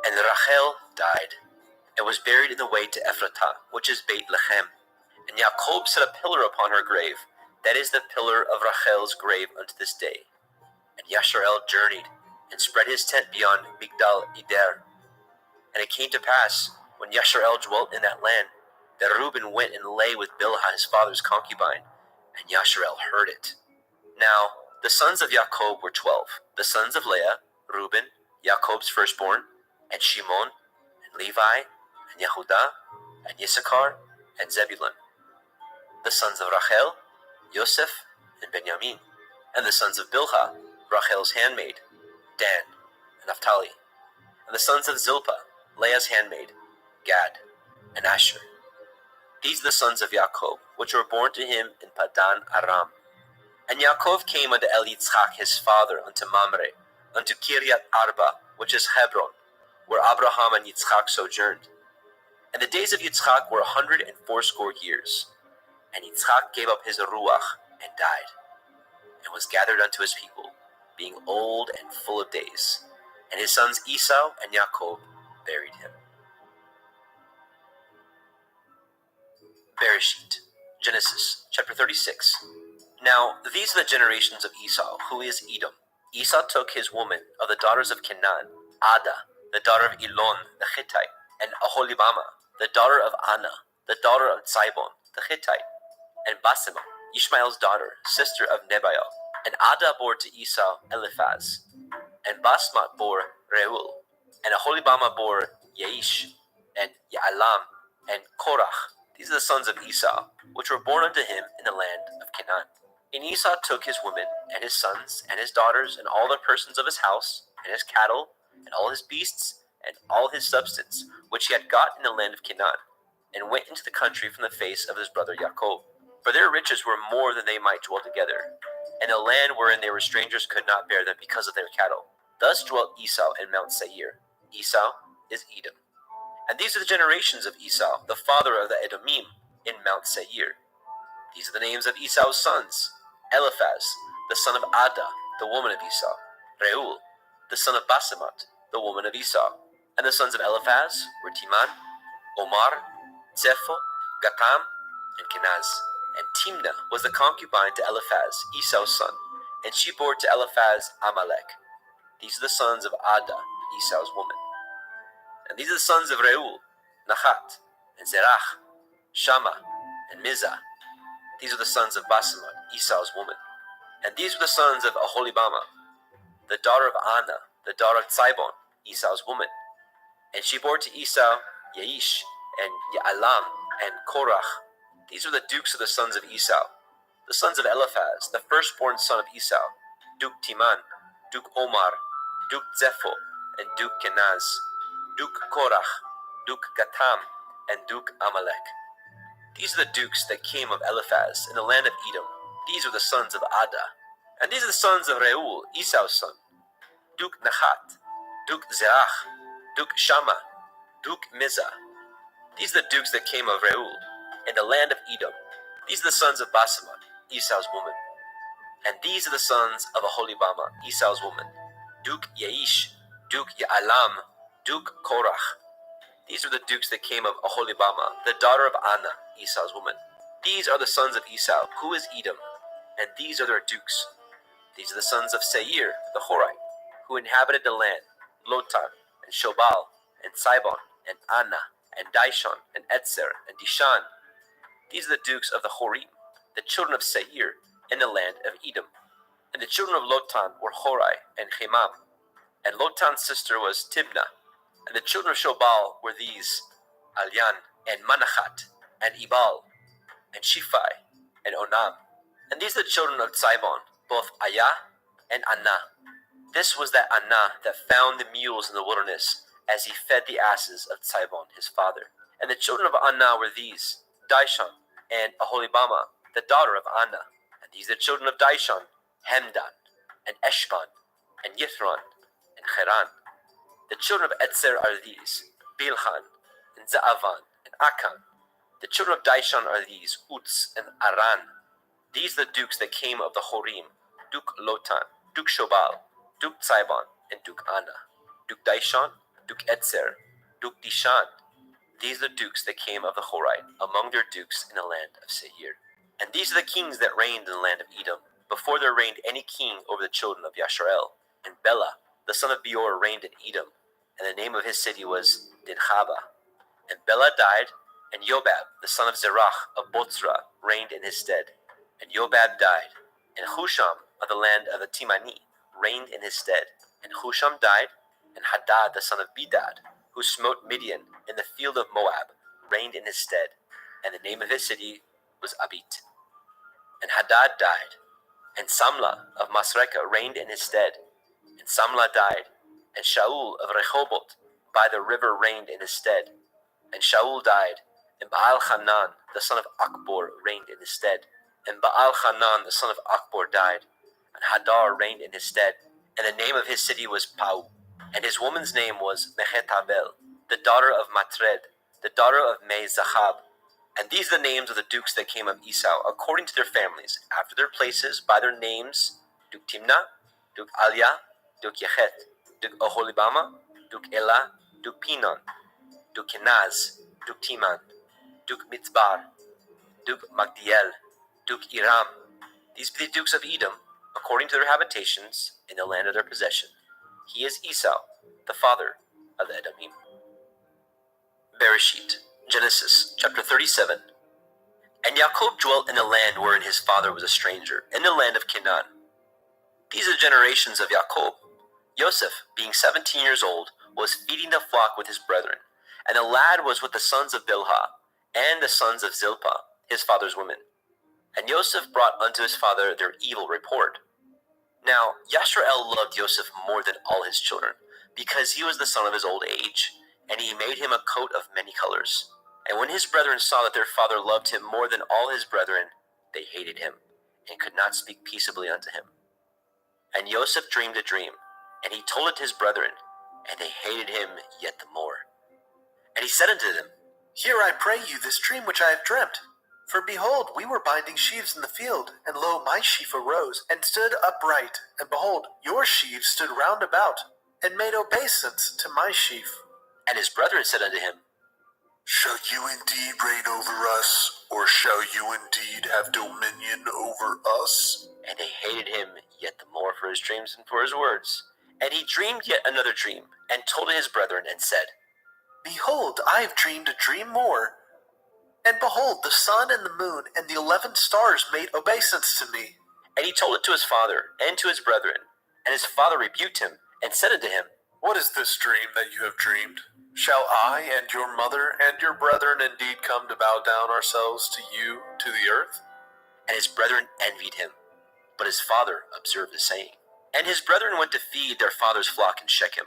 And Rachel died, and was buried in the way to Ephrathah, which is Beit Lechem. And Jacob set a pillar upon her grave, that is the pillar of Rachel's grave unto this day. And Yasharel journeyed, and spread his tent beyond Migdal Eder. And it came to pass, when Yasharel dwelt in that land, that Reuben went and lay with Bilhah his father's concubine, and Yasharel heard it. Now the sons of Jacob were 12, the sons of Leah, Reuben, Jacob's firstborn, and Shimon, and Levi, and Yehudah, and Issachar, and Zebulun. The sons of Rachel, Yosef, and Benjamin. And the sons of Bilhah, Rachel's handmaid, Dan, and Naphtali. And the sons of Zilpah, Leah's handmaid, Gad, and Asher. These are the sons of Jacob, which were born to him in Padan Aram. And Yaakov came unto Yitzchak his father, unto Mamre, unto Kiryat Arba, which is Hebron, where Abraham and Yitzchak sojourned. And the days of Yitzchak were 180 years. And Yitzchak gave up his ruach, and died, and was gathered unto his people, being old and full of days. And his sons Esau and Jacob buried him. Bereshit, Genesis chapter 36. Now these are the generations of Esau, who is Edom. Esau took his woman of the daughters of Canaan, Ada, the daughter of Elon the Hittite, and Aholibama, the daughter of Anna, the daughter of Zibon the Hittite, and Basema, Ishmael's daughter, sister of Nebaioth. And Ada bore to Esau Eliphaz, and Basmat bore Reuel, and Aholibama bore Yaish, and Ya'alam, and Korach, These are the sons of Esau, which were born unto him in the land of Canaan. And Esau took his women, and his sons, and his daughters, and all the persons of his house, and his cattle, and all his beasts, and all his substance, which he had got in the land of Canaan, and went into the country from the face of his brother Jacob. For their riches were more than they might dwell together, and the land wherein they were strangers could not bear them because of their cattle. Thus dwelt Esau in Mount Seir. Esau is Edom. And these are the generations of Esau, the father of the Edomim, in Mount Seir. These are the names of Esau's sons: Eliphaz, the son of Ada, the woman of Esau; Reuel, the son of Basemat, the woman of Esau. And the sons of Eliphaz were Timan, Omar, Zepho, Gatam, and Kenaz. And Timnah was the concubine to Eliphaz, Esau's son, and she bore to Eliphaz Amalek. These are the sons of Ada, Esau's woman. And these are the sons of Reuel, Nahat, and Zerach, Shammah, and Mizah. These are the sons of Basemat, Esau's woman. And these were the sons of Aholibama, the daughter of Anna, the daughter of Tzibon, Esau's woman. And she bore to Esau Yaish, and Ya'alam, and Korach. These were the dukes of the sons of Esau. The sons of Eliphaz, the firstborn son of Esau: Duke Timan, Duke Omar, Duke Zepho, and Duke Kenaz, Duke Korach, Duke Gatam, and Duke Amalek. These are the dukes that came of Eliphaz in the land of Edom. These are the sons of Ada. And these are the sons of Reuel, Esau's son: Duke Nahat, Duke Zerach, Duke Shammah, Duke Mizah. These are the dukes that came of Reuel in the land of Edom. These are the sons of Basemat, Esau's woman. And these are the sons of Aholibama, Esau's woman: Duke Yaish, Duke Ya'alam, Duke Korach. These are the dukes that came of Aholibama, the daughter of Anna, Esau's woman. These are the sons of Esau, who is Edom, and these are their dukes. These are the sons of Seir, the Horite, who inhabited the land: Lotan, and Shobal, and Sibon, and Anna, and Dishon, and Etzer, and Dishan. These are the dukes of the Horim, the children of Seir, in the land of Edom. And the children of Lotan were Horai and Chemam. And Lotan's sister was Tibnah. And the children of Shobal were these: Alyan, and Manachat, and Ebal, and Shiphi, and Onam. And these are the children of Tzibon, both Ayah and Anah. This was that Anah that found the mules in the wilderness, as he fed the asses of Tzibon his father. And the children of Anah were these: Dishon, and Aholibama, the daughter of Anah. And these are the children of Dishon: Hemdan, and Eshban, and Yithron, and Cheran. The children of Etzer are these: Bilhan, and Zaavan, and Akan. The children of Dishon are these: Uts, and Aran. These are the dukes that came of the Horim: Duke Lotan, Duke Shobal, Duke Tzibon, and Duke Anah. Duke Dishon, Duke Etzer, Duke Dishan. These are the dukes that came of the Horite, among their dukes in the land of Seir. And these are the kings that reigned in the land of Edom, before there reigned any king over the children of Yasharel. And Bela, the son of Beor, reigned in Edom, and the name of his city was Dinhaba. And Bela died, and Yobab, the son of Zerach of Botzra, reigned in his stead. And Yobab died, and Husham of the land of the Timani reigned in his stead. And Husham died, and Hadad, the son of Bedad, who smote Midian in the field of Moab, reigned in his stead. And the name of his city was Abit. And Hadad died, and Samlah of Masrekah reigned in his stead. And Samlah died, and Shaul of Rehoboth by the river reigned in his stead. And Shaul died, and Baal Hanan, the son of Akbor, reigned in his stead. And Baal Hanan, the son of Akbor, died, and Hadar reigned in his stead. And the name of his city was Pau. And his woman's name was Mehetabel, the daughter of Matred, the daughter of Me-Zahab. And these are the names of the dukes that came of Esau, according to their families, after their places, by their names: Duke Timnah, Duke Alia, Duke Yechet, Duke Aholibama, Duke Elah, Duke Pinon, Duke Kenaz, Duke Timan, Duke Mitzbar, Duke Magdiel, Duke Iram. These be the dukes of Edom, according to their habitations, in the land of their possession. He is Esau, the father of the Edomim. Bereshit, Genesis, chapter 37. And Jacob dwelt in the land wherein his father was a stranger, in the land of Canaan. These are the generations of Jacob. Joseph, being 17 years old, was feeding the flock with his brethren, and the lad was with the sons of Bilhah, and the sons of Zilpah, his father's women. And Joseph brought unto his father their evil report. Now Yashrael loved Joseph more than all his children, because he was the son of his old age, and he made him a coat of many colors. And when his brethren saw that their father loved him more than all his brethren, they hated him, and could not speak peaceably unto him. And Joseph dreamed a dream, and he told it to his brethren, and they hated him yet the more. And he said unto them, Hear, I pray you, this dream which I have dreamt. For behold, we were binding sheaves in the field, and lo, my sheaf arose, and stood upright, and behold, your sheaves stood round about, and made obeisance to my sheaf. And his brethren said unto him, Shall you indeed reign over us, or shall you indeed have dominion over us? And they hated him yet the more for his dreams and for his words. And he dreamed yet another dream, and told it his brethren, and said, Behold, I have dreamed a dream more. And behold, the sun and the moon and the 11 stars made obeisance to me. And he told it to his father and to his brethren. And his father rebuked him, and said unto him, What is this dream that you have dreamed? Shall I and your mother and your brethren indeed come to bow down ourselves to you, to the earth? And his brethren envied him. But his father observed the saying. And his brethren went to feed their father's flock in Shechem.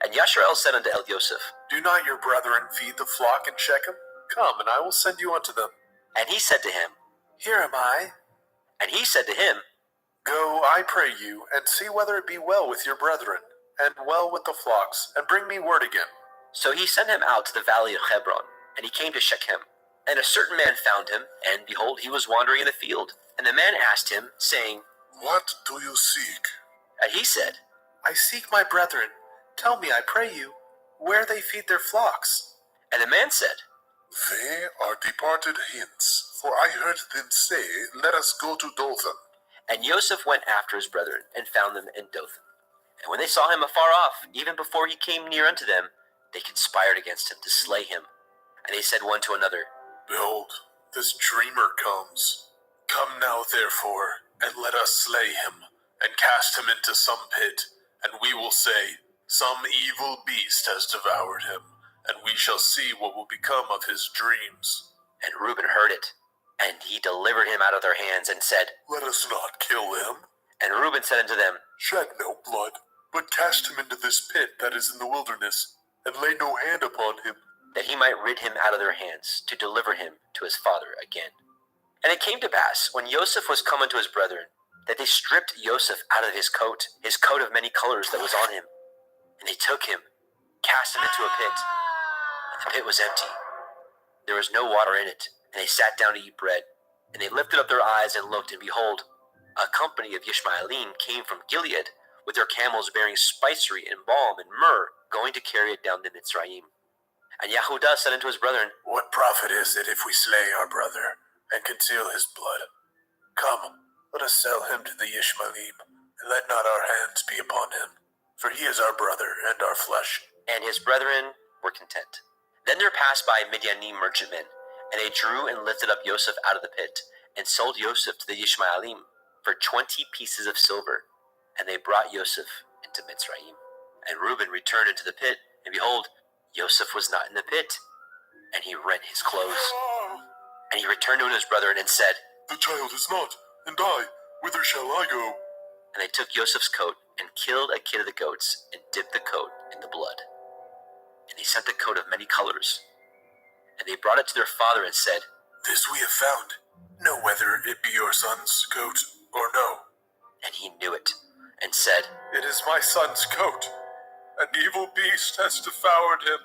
And Yashrael said unto Joseph, Do not your brethren feed the flock in Shechem? Come, and I will send you unto them. And he said to him, Here am I. And he said to him, Go, I pray you, and see whether it be well with your brethren, and well with the flocks, and bring me word again. So he sent him out to the valley of Hebron, and he came to Shechem. And a certain man found him, and behold, he was wandering in the field. And the man asked him, saying, What do you seek? And he said, I seek my brethren. Tell me, I pray you, where they feed their flocks. And the man said, They are departed hence, for I heard them say, Let us go to Dothan. And Joseph went after his brethren, and found them in Dothan. And when they saw him afar off, even before he came near unto them, they conspired against him to slay him. And they said one to another, Behold, this dreamer comes. Come now, therefore, and let us slay him, and cast him into some pit, and we will say, Some evil beast has devoured him, and we shall see what will become of his dreams. And Reuben heard it, and he delivered him out of their hands, and said, Let us not kill him. And Reuben said unto them, Shed no blood, but cast him into this pit that is in the wilderness, and lay no hand upon him, that he might rid him out of their hands, to deliver him to his father again. And it came to pass, when Joseph was come unto his brethren, that they stripped Joseph out of his coat of many colors that was on him. And they took him, cast him into a pit, and the pit was empty. There was no water in it, and they sat down to eat bread. And they lifted up their eyes and looked, and behold, a company of Ishmaelim came from Gilead, with their camels bearing spicery and balm and myrrh, going to carry it down to Mitzrayim. And Yehudah said unto his brethren, What profit is it if we slay our brother, and conceal his blood? Come, let us sell him to the Ishmaelim, and let not our hands be upon him, for he is our brother and our flesh. And his brethren were content. Then there passed by Midianim merchantmen, and they drew and lifted up Joseph out of the pit, and sold Joseph to the Ishmaelim for 20 pieces of silver. And they brought Joseph into Mitzrayim. And Reuben returned into the pit, and behold, Joseph was not in the pit. And he rent his clothes. And he returned to his brethren and said, The child is not, and I, whither shall I go? And they took Joseph's coat, and killed a kid of the goats, and dipped the coat in the blood. And they sent the coat of many colors. And they brought it to their father, and said, This we have found. Know whether it be your son's coat or no. And he knew it, and said, It is my son's coat. An evil beast has devoured him.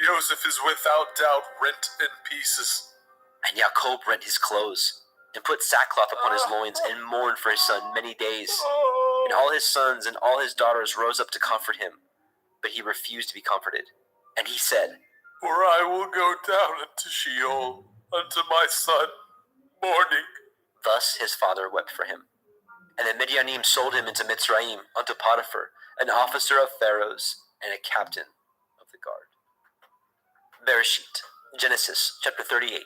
Joseph is without doubt rent in pieces. And Jacob rent his clothes, and put sackcloth upon his loins, and mourned for his son many days. And all his sons and all his daughters rose up to comfort him, but he refused to be comforted. And he said, For I will go down into Sheol unto my son, mourning. Thus his father wept for him. And the Midianim sold him into Mitzrayim unto Potiphar, an officer of Pharaoh's, and a captain of the guard. Bereshit, Genesis chapter 38.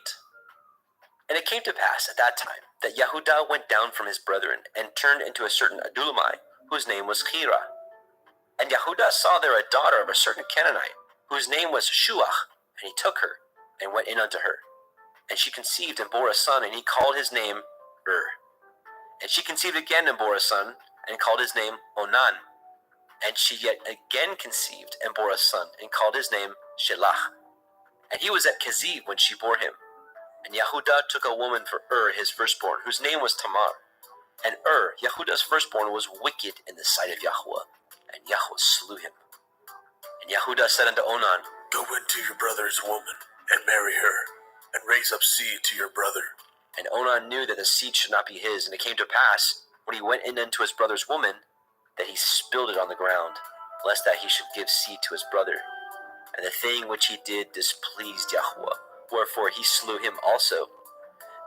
And it came to pass at that time that Yehudah went down from his brethren, and turned into a certain Adullamite, whose name was Chira. And Yehudah saw there a daughter of a certain Canaanite, whose name was Shuach, and he took her. and went in unto her. And she conceived and bore a son, and he called his name And she conceived again and bore a son, and called his name Onan. And she yet again conceived and bore a son, and called his name Shelah. And he was at Keziv when she bore him. And Yehudah took a woman for his firstborn, whose name was Tamar. And Yehudah's firstborn, was wicked in the sight of Yahweh, and Yahweh slew him. And Yehudah said unto Onan, Go into your brother's woman, and marry her, and raise up seed to your brother. And Onan knew that the seed should not be his, and it came to pass, when he went in unto his brother's woman, that he spilled it on the ground, lest that he should give seed to his brother. And the thing which he did displeased Yahweh, wherefore he slew him also.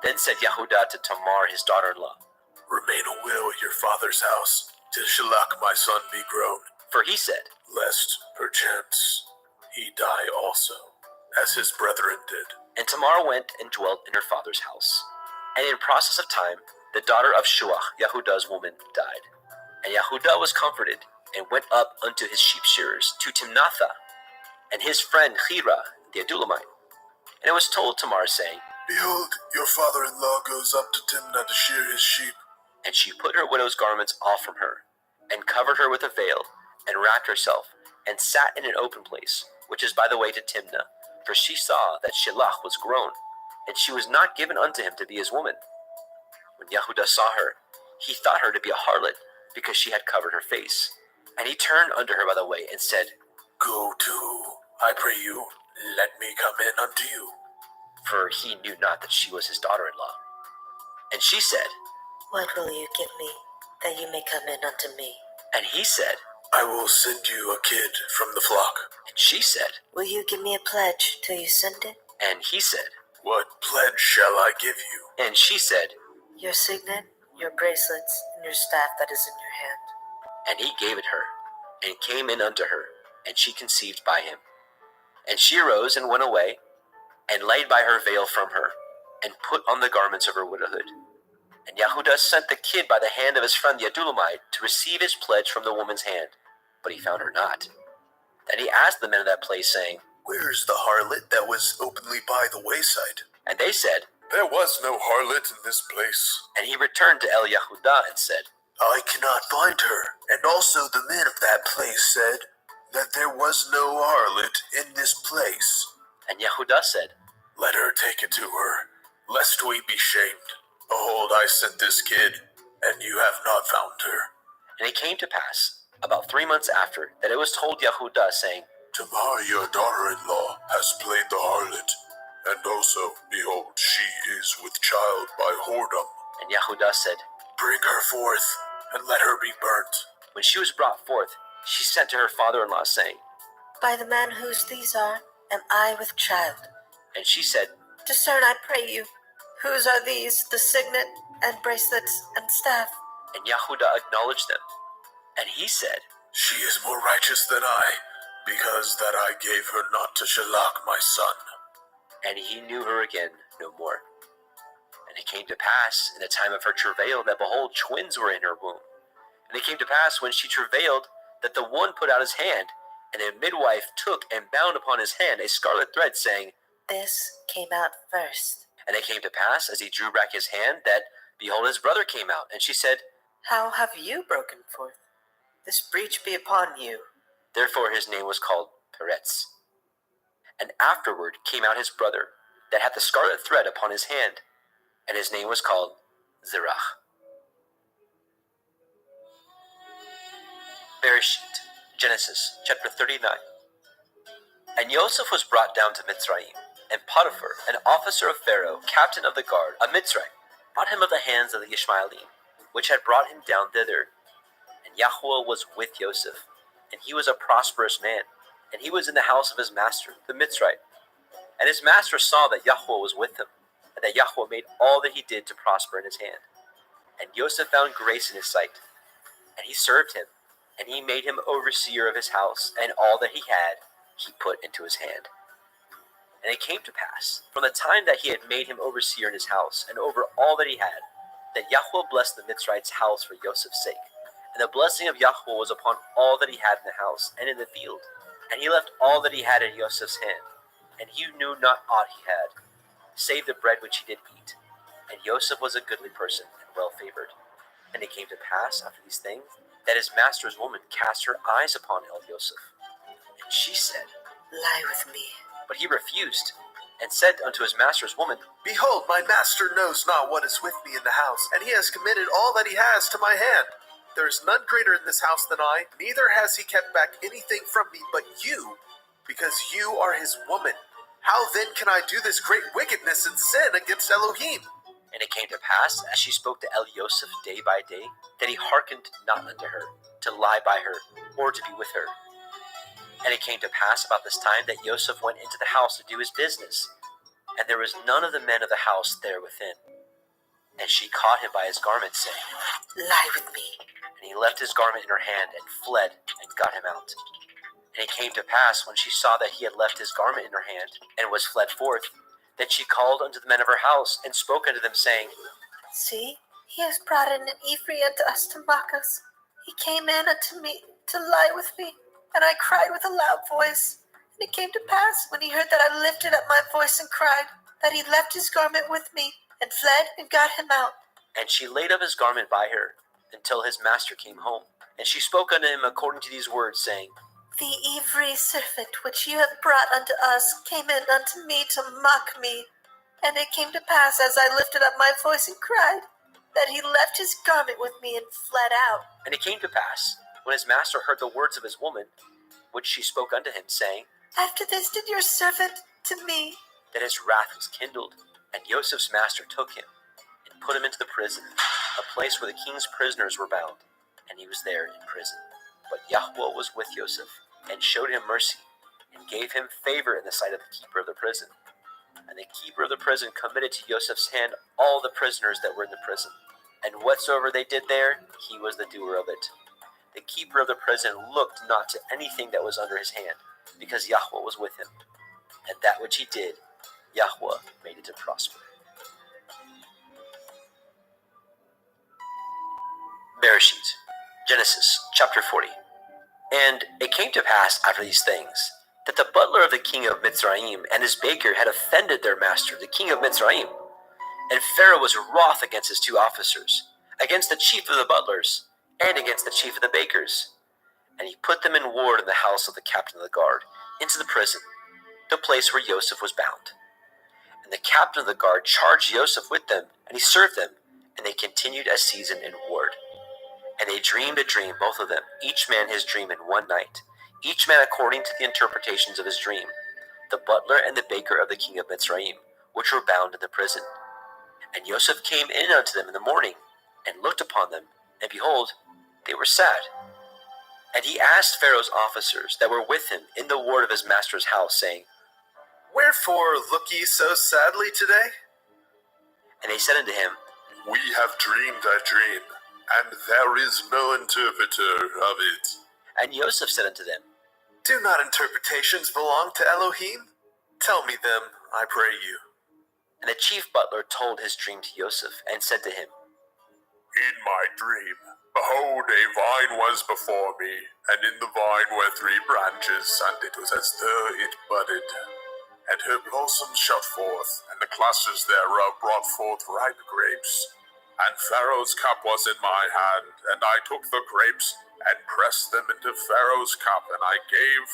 Then said Yehudah to Tamar his daughter-in-law, Remain a widow at your father's house, till Shelach my son be grown. For he said, Lest, perchance, he die also, as his brethren did. And Tamar went and dwelt in her father's house. And in process of time, the daughter of Shuach, Yehudah's woman, died. And Yehudah was comforted, and went up unto his sheep shearers, to Timnathah, and his friend Chira, the Adulamite. And it was told Tamar, saying, Behold, your father-in-law goes up to Timnah to shear his sheep. And she put her widow's garments off from her, and covered her with a veil, and wrapped herself, and sat in an open place, which is by the way to Timnah, for she saw that Shelah was grown, and she was not given unto him to be his woman. When Yehudah saw her, he thought her to be a harlot, because she had covered her face. And he turned unto her by the way, and said, Go to, I pray you, let me come in unto you. For he knew not that she was his daughter-in-law. And she said, What will you give me, that you may come in unto me? And he said, I will send you a kid from the flock. And she said, Will you give me a pledge till you send it? And he said, What pledge shall I give you? And she said, Your signet, your bracelets, and your staff that is in your hand. And he gave it her, and came in unto her, and she conceived by him. And she arose and went away, and laid by her veil from her, and put on the garments of her widowhood. And Yehudah sent the kid by the hand of his friend the Adulamite to receive his pledge from the woman's hand, but he found her not. Then he asked the men of that place, saying, Where is the harlot that was openly by the wayside? And they said, There was no harlot in this place. And he returned to El Yehudah and said, I cannot find her. And also the men of that place said that there was no harlot in this place. And Yehudah said, Let her take it to her, lest we be shamed. Behold, I sent this kid, and you have not found her. And it came to pass, about 3 months after, that it was told Yehudah, saying, Tamar, your daughter-in-law, has played the harlot, and also, behold, she is with child by whoredom. And Yehudah said, Bring her forth, and let her be burnt. When she was brought forth, she sent to her father-in-law, saying, By the man whose these are, am I with child. And she said, Discern, I pray you, whose are these, the signet, and bracelets, and staff? And Yehudah acknowledged them. And he said, She is more righteous than I, because that I gave her not to Shelach my son. And he knew her again no more. And it came to pass in the time of her travail that, behold, twins were in her womb. And it came to pass when she travailed that the one put out his hand, and the midwife took and bound upon his hand a scarlet thread, saying, This came out first. And it came to pass, as he drew back his hand, that, behold, his brother came out. And she said, How have you broken forth? This breach be upon you. Therefore his name was called Peretz. And afterward came out his brother, that had the scarlet thread upon his hand, and his name was called Zerach. Bereshit, Genesis, chapter 39. And Joseph was brought down to Mitzrayim, and Potiphar, an officer of Pharaoh, captain of the guard, a Mitzrayim, brought him of the hands of the Ishmaelim, which had brought him down thither. And Yahweh was with Joseph, and he was a prosperous man, and he was in the house of his master, the Mitzrayim. And his master saw that Yahweh was with him, and that Yahweh made all that he did to prosper in his hand. And Joseph found grace in his sight, and he served him, and he made him overseer of his house, and all that he had he put into his hand. And it came to pass, from the time that he had made him overseer in his house, and over all that he had, that Yahweh blessed the Mitzrayim's house for Joseph's sake. And the blessing of Yahweh was upon all that he had in the house and in the field. And he left all that he had in Joseph's hand. and he knew not aught he had, save the bread which he did eat. And Joseph was a goodly person, and well favored. And it came to pass after these things, that his master's woman cast her eyes upon Joseph. And she said, Lie with me. But he refused, and said unto his master's woman, Behold, my master knows not what is with me in the house, and he has committed all that he has to my hand. There is none greater in this house than I, neither has he kept back anything from me but you, because you are his woman. How then can I do this great wickedness and sin against Elohim? And it came to pass, as she spoke to Joseph day by day, that he hearkened not unto her, to lie by her, or to be with her. And it came to pass about this time that Joseph went into the house to do his business, and there was none of the men of the house there within. And she caught him by his garment, saying, Lie with me. And he left his garment in her hand, and fled, and got him out. And it came to pass, when she saw that he had left his garment in her hand, and was fled forth, that she called unto the men of her house, and spoke unto them, saying, See, he has brought in an Ephraim unto us to mock us. He came in unto me to lie with me, and I cried with a loud voice. And it came to pass, when he heard that I lifted up my voice and cried, that he left his garment with me, and fled, and got him out. And she laid up his garment by her, until his master came home. And she spoke unto him according to these words, saying, The Ephraim servant which you have brought unto us came in unto me to mock me. And it came to pass, as I lifted up my voice and cried, that he left his garment with me and fled out. And it came to pass, when his master heard the words of his woman, which she spoke unto him, saying, After this did your servant to me. That his wrath was kindled. And Joseph's master took him, and put him into the prison, a place where the king's prisoners were bound. And he was there in prison. But Yahweh was with Joseph, and showed him mercy, and gave him favor in the sight of the keeper of the prison. And the keeper of the prison committed to Joseph's hand all the prisoners that were in the prison. And whatsoever they did there, he was the doer of it. The keeper of the prison looked not to anything that was under his hand, because Yahweh was with him. And that which he did, Yahweh made it to prosper. Bereshit, Genesis chapter 40. And it came to pass after these things, that the butler of the king of Mitzrayim and his baker had offended their master, the king of Mitzrayim. And Pharaoh was wroth against his two officers, against the chief of the butlers, and against the chief of the bakers. And he put them in ward in the house of the captain of the guard, into the prison, the place where Joseph was bound. And the captain of the guard charged Joseph with them, and he served them, and they continued a season in ward. And they dreamed a dream, both of them, each man his dream in one night, each man according to the interpretations of his dream, the butler and the baker of the king of Mitzrayim, which were bound in the prison. And Joseph came in unto them in the morning, and looked upon them, and behold, they were sad. And he asked Pharaoh's officers that were with him in the ward of his master's house, saying, Wherefore look ye so sadly today? And they said unto him, We have dreamed a dream, and there is no interpreter of it. And Joseph said unto them, Do not interpretations belong to Elohim? Tell me them, I pray you. And the chief butler told his dream to Joseph, and said to him, In my dream, behold, a vine was before me, and in the vine were 3 branches, and it was as though it budded. And her blossoms shot forth, and the clusters thereof brought forth ripe grapes. And Pharaoh's cup was in my hand, and I took the grapes, and pressed them into Pharaoh's cup, and I gave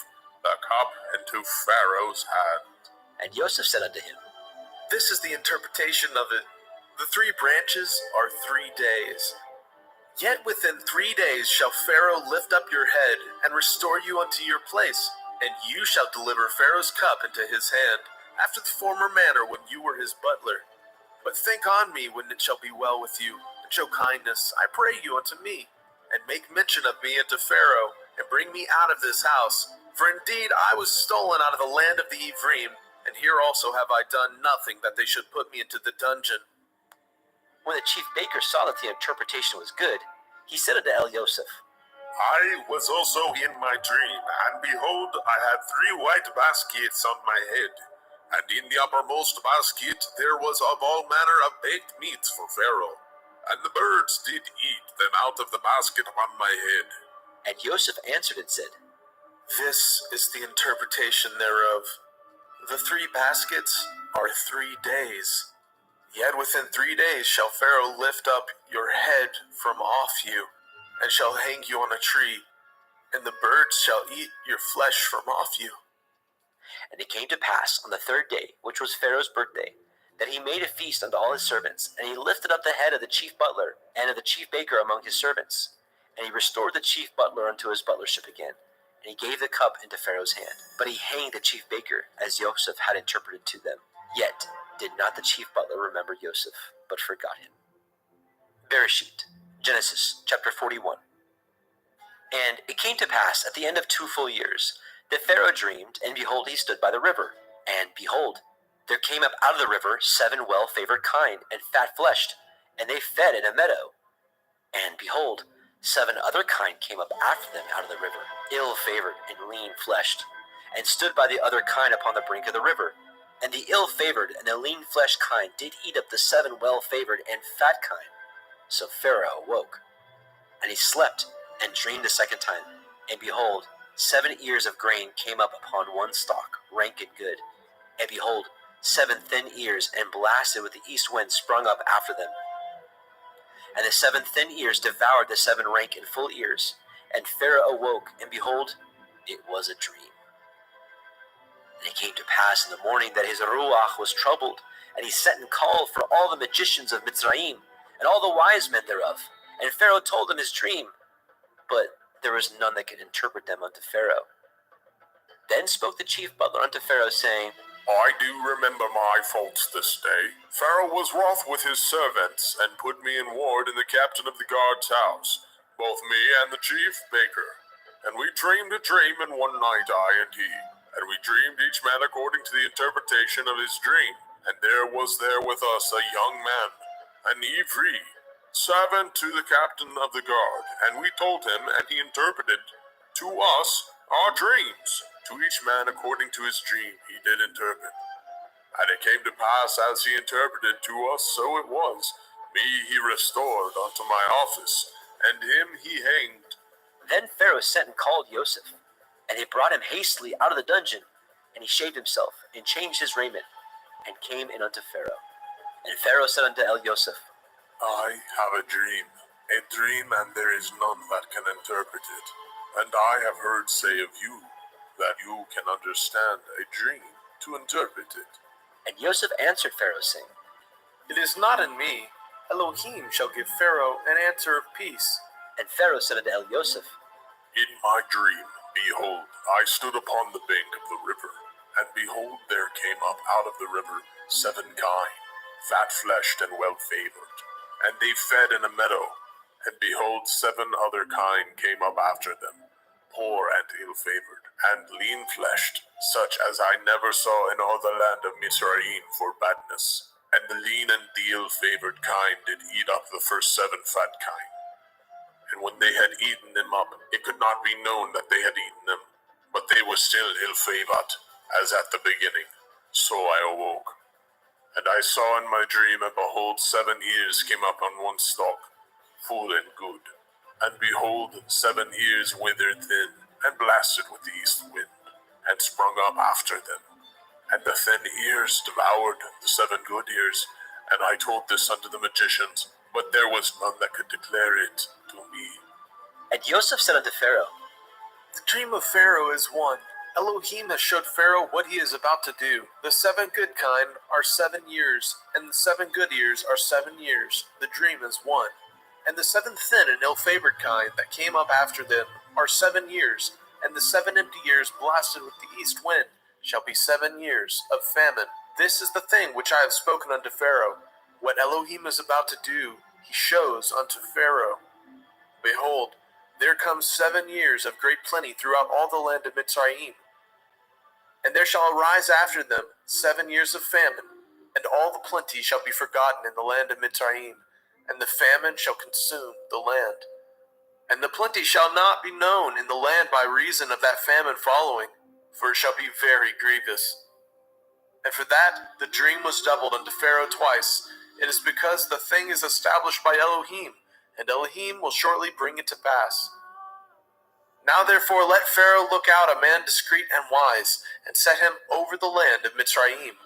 the cup into Pharaoh's hand. And Joseph said unto him, This is the interpretation of it. The 3 branches are 3 days. Yet within 3 days shall Pharaoh lift up your head, and restore you unto your place, and you shall deliver Pharaoh's cup into his hand, after the former manner when you were his butler. But think on me when it shall be well with you, and show kindness, I pray you, unto me, and make mention of me unto Pharaoh, and bring me out of this house. For indeed I was stolen out of the land of the Ephraim, and here also have I done nothing that they should put me into the dungeon. When the chief baker saw that the interpretation was good, he said unto Joseph, I was also in my dream, and behold, I had 3 white baskets on my head, and in the uppermost basket there was of all manner of baked meats for Pharaoh, and the birds did eat them out of the basket upon my head. And Joseph answered and said, This is the interpretation thereof. The 3 baskets are 3 days. Yet within 3 days shall Pharaoh lift up your head from off you, and shall hang you on a tree, and the birds shall eat your flesh from off you. And it came to pass on the 3rd day, which was Pharaoh's birthday, that he made a feast unto all his servants, and he lifted up the head of the chief butler and of the chief baker among his servants. And he restored the chief butler unto his butlership again, and he gave the cup into Pharaoh's hand. But he hanged the chief baker, as Joseph had interpreted to them. Yet did not the chief butler remember Joseph, but forgot him. Bereshit, Genesis chapter 41. And it came to pass at the end of 2 full years, that Pharaoh dreamed, and behold, he stood by the river. And behold, there came up out of the river 7 well-favored kine, and fat-fleshed, and they fed in a meadow. And behold, 7 other kine came up after them out of the river, ill-favored and lean-fleshed, and stood by the other kine upon the brink of the river. And the ill-favored and the lean-fleshed kine did eat up the 7 well-favored and fat kine. So Pharaoh awoke, and he slept, and dreamed the 2nd time. And behold, 7 ears of grain came up upon one stalk, rank and good. And behold, 7 thin ears, and blasted with the east wind, sprung up after them. And the 7 thin ears devoured the 7 rank and full ears. And Pharaoh awoke, and behold, it was a dream. And it came to pass in the morning that his ruach was troubled, and he sent and called for all the magicians of Mitzrayim, and all the wise men thereof. And Pharaoh told them his dream, but there was none that could interpret them unto Pharaoh. Then spoke the chief butler unto Pharaoh, saying, I do remember my faults this day. Pharaoh was wroth with his servants, and put me in ward in the captain of the guard's house, both me and the chief baker. And we dreamed a dream in one night, I and he. And we dreamed each man according to the interpretation of his dream. And there was there with us a young man, an Ivri, servant to the captain of the guard. And we told him, and he interpreted to us our dreams. To each man according to his dream he did interpret. And it came to pass as he interpreted to us, so it was. Me he restored unto my office, and him he hanged. Then Pharaoh sent and called Joseph, and they brought him hastily out of the dungeon. And he shaved himself, and changed his raiment, and came in unto Pharaoh. And Pharaoh said unto Joseph, I have a dream, and there is none that can interpret it. And I have heard say of you, that you can understand a dream to interpret it. And Joseph answered Pharaoh, saying, It is not in me. Elohim shall give Pharaoh an answer of peace. And Pharaoh said unto Joseph, In my dream, behold, I stood upon the bank of the river, and behold, there came up out of the river 7 kine, fat-fleshed and well-favored, and they fed in a meadow. And behold, 7 other kine came up after them, poor and ill-favored, and lean-fleshed, such as I never saw in all the land of Mizraim for badness. And the lean and the ill-favored kine did eat up the first 7 fat kine. And when they had eaten them up, it could not be known that they had eaten them, but they were still ill-favored, as at the beginning. So I awoke. And I saw in my dream, and behold, 7 ears came up on one stalk, full and good. And behold, 7 ears withered thin, and blasted with the east wind, and sprung up after them. And the thin ears devoured the 7 good ears. And I told this unto the magicians, but there was none that could declare it to me. And Joseph said unto Pharaoh, The dream of Pharaoh is one. Elohim has showed Pharaoh what he is about to do. The 7 good kine are 7 years, and the 7 good ears are 7 years. The dream is one. And the 7 thin and ill-favored kine that came up after them are 7 years, and the 7 empty years blasted with the east wind shall be 7 years of famine. This is the thing which I have spoken unto Pharaoh. What Elohim is about to do, he shows unto Pharaoh. Behold, there comes 7 years of great plenty throughout all the land of Mitzrayim. And there shall arise after them 7 years of famine, and all the plenty shall be forgotten in the land of Mitzrayim, and the famine shall consume the land. And the plenty shall not be known in the land by reason of that famine following, for it shall be very grievous. And for that the dream was doubled unto Pharaoh twice. It is because the thing is established by Elohim, and Elohim will shortly bring it to pass. Now therefore let Pharaoh look out a man discreet and wise, and set him over the land of Mitzrayim.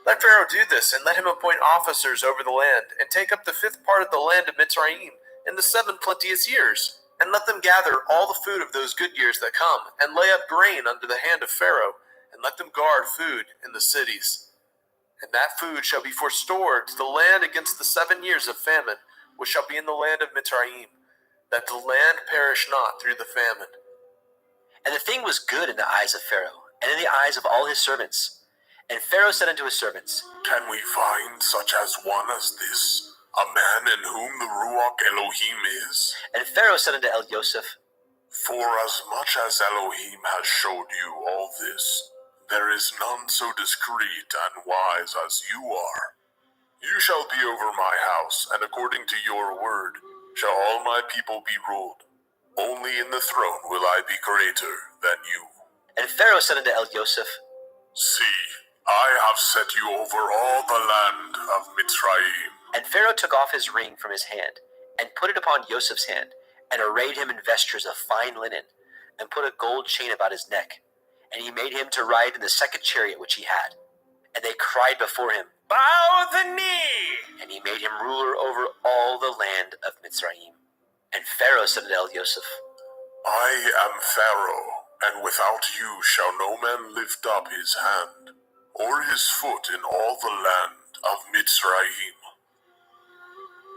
Let Pharaoh do this, and let him appoint officers over the land, and take up the 5th part of the land of Mitzrayim in the 7 plenteous years. And let them gather all the food of those good years that come, and lay up grain under the hand of Pharaoh, and let them guard food in the cities. And that food shall be forestored to the land against the 7 years of famine, which shall be in the land of Mitzrayim, that the land perish not through the famine. And the thing was good in the eyes of Pharaoh, and in the eyes of all his servants. And Pharaoh said unto his servants, Can we find such as one as this, a man in whom the Ruach Elohim is? And Pharaoh said unto El-Yosef, Forasmuch as Elohim has showed you all this, there is none so discreet and wise as you are. You shall be over my house, and according to your word shall all my people be ruled. Only in the throne will I be greater than you. And Pharaoh said unto El-Yosef, See, I have set you over all the land of Mitzrayim. And Pharaoh took off his ring from his hand, and put it upon Yosef's hand, and arrayed him in vestures of fine linen, and put a gold chain about his neck. And he made him to ride in the 2nd chariot which he had. And they cried before him, Bow the knee! And he made him ruler over all the land of Mitzrayim. And Pharaoh said to El-Yosef, I am Pharaoh, and without you shall no man lift up his hand, or his foot in all the land of Mitzrayim.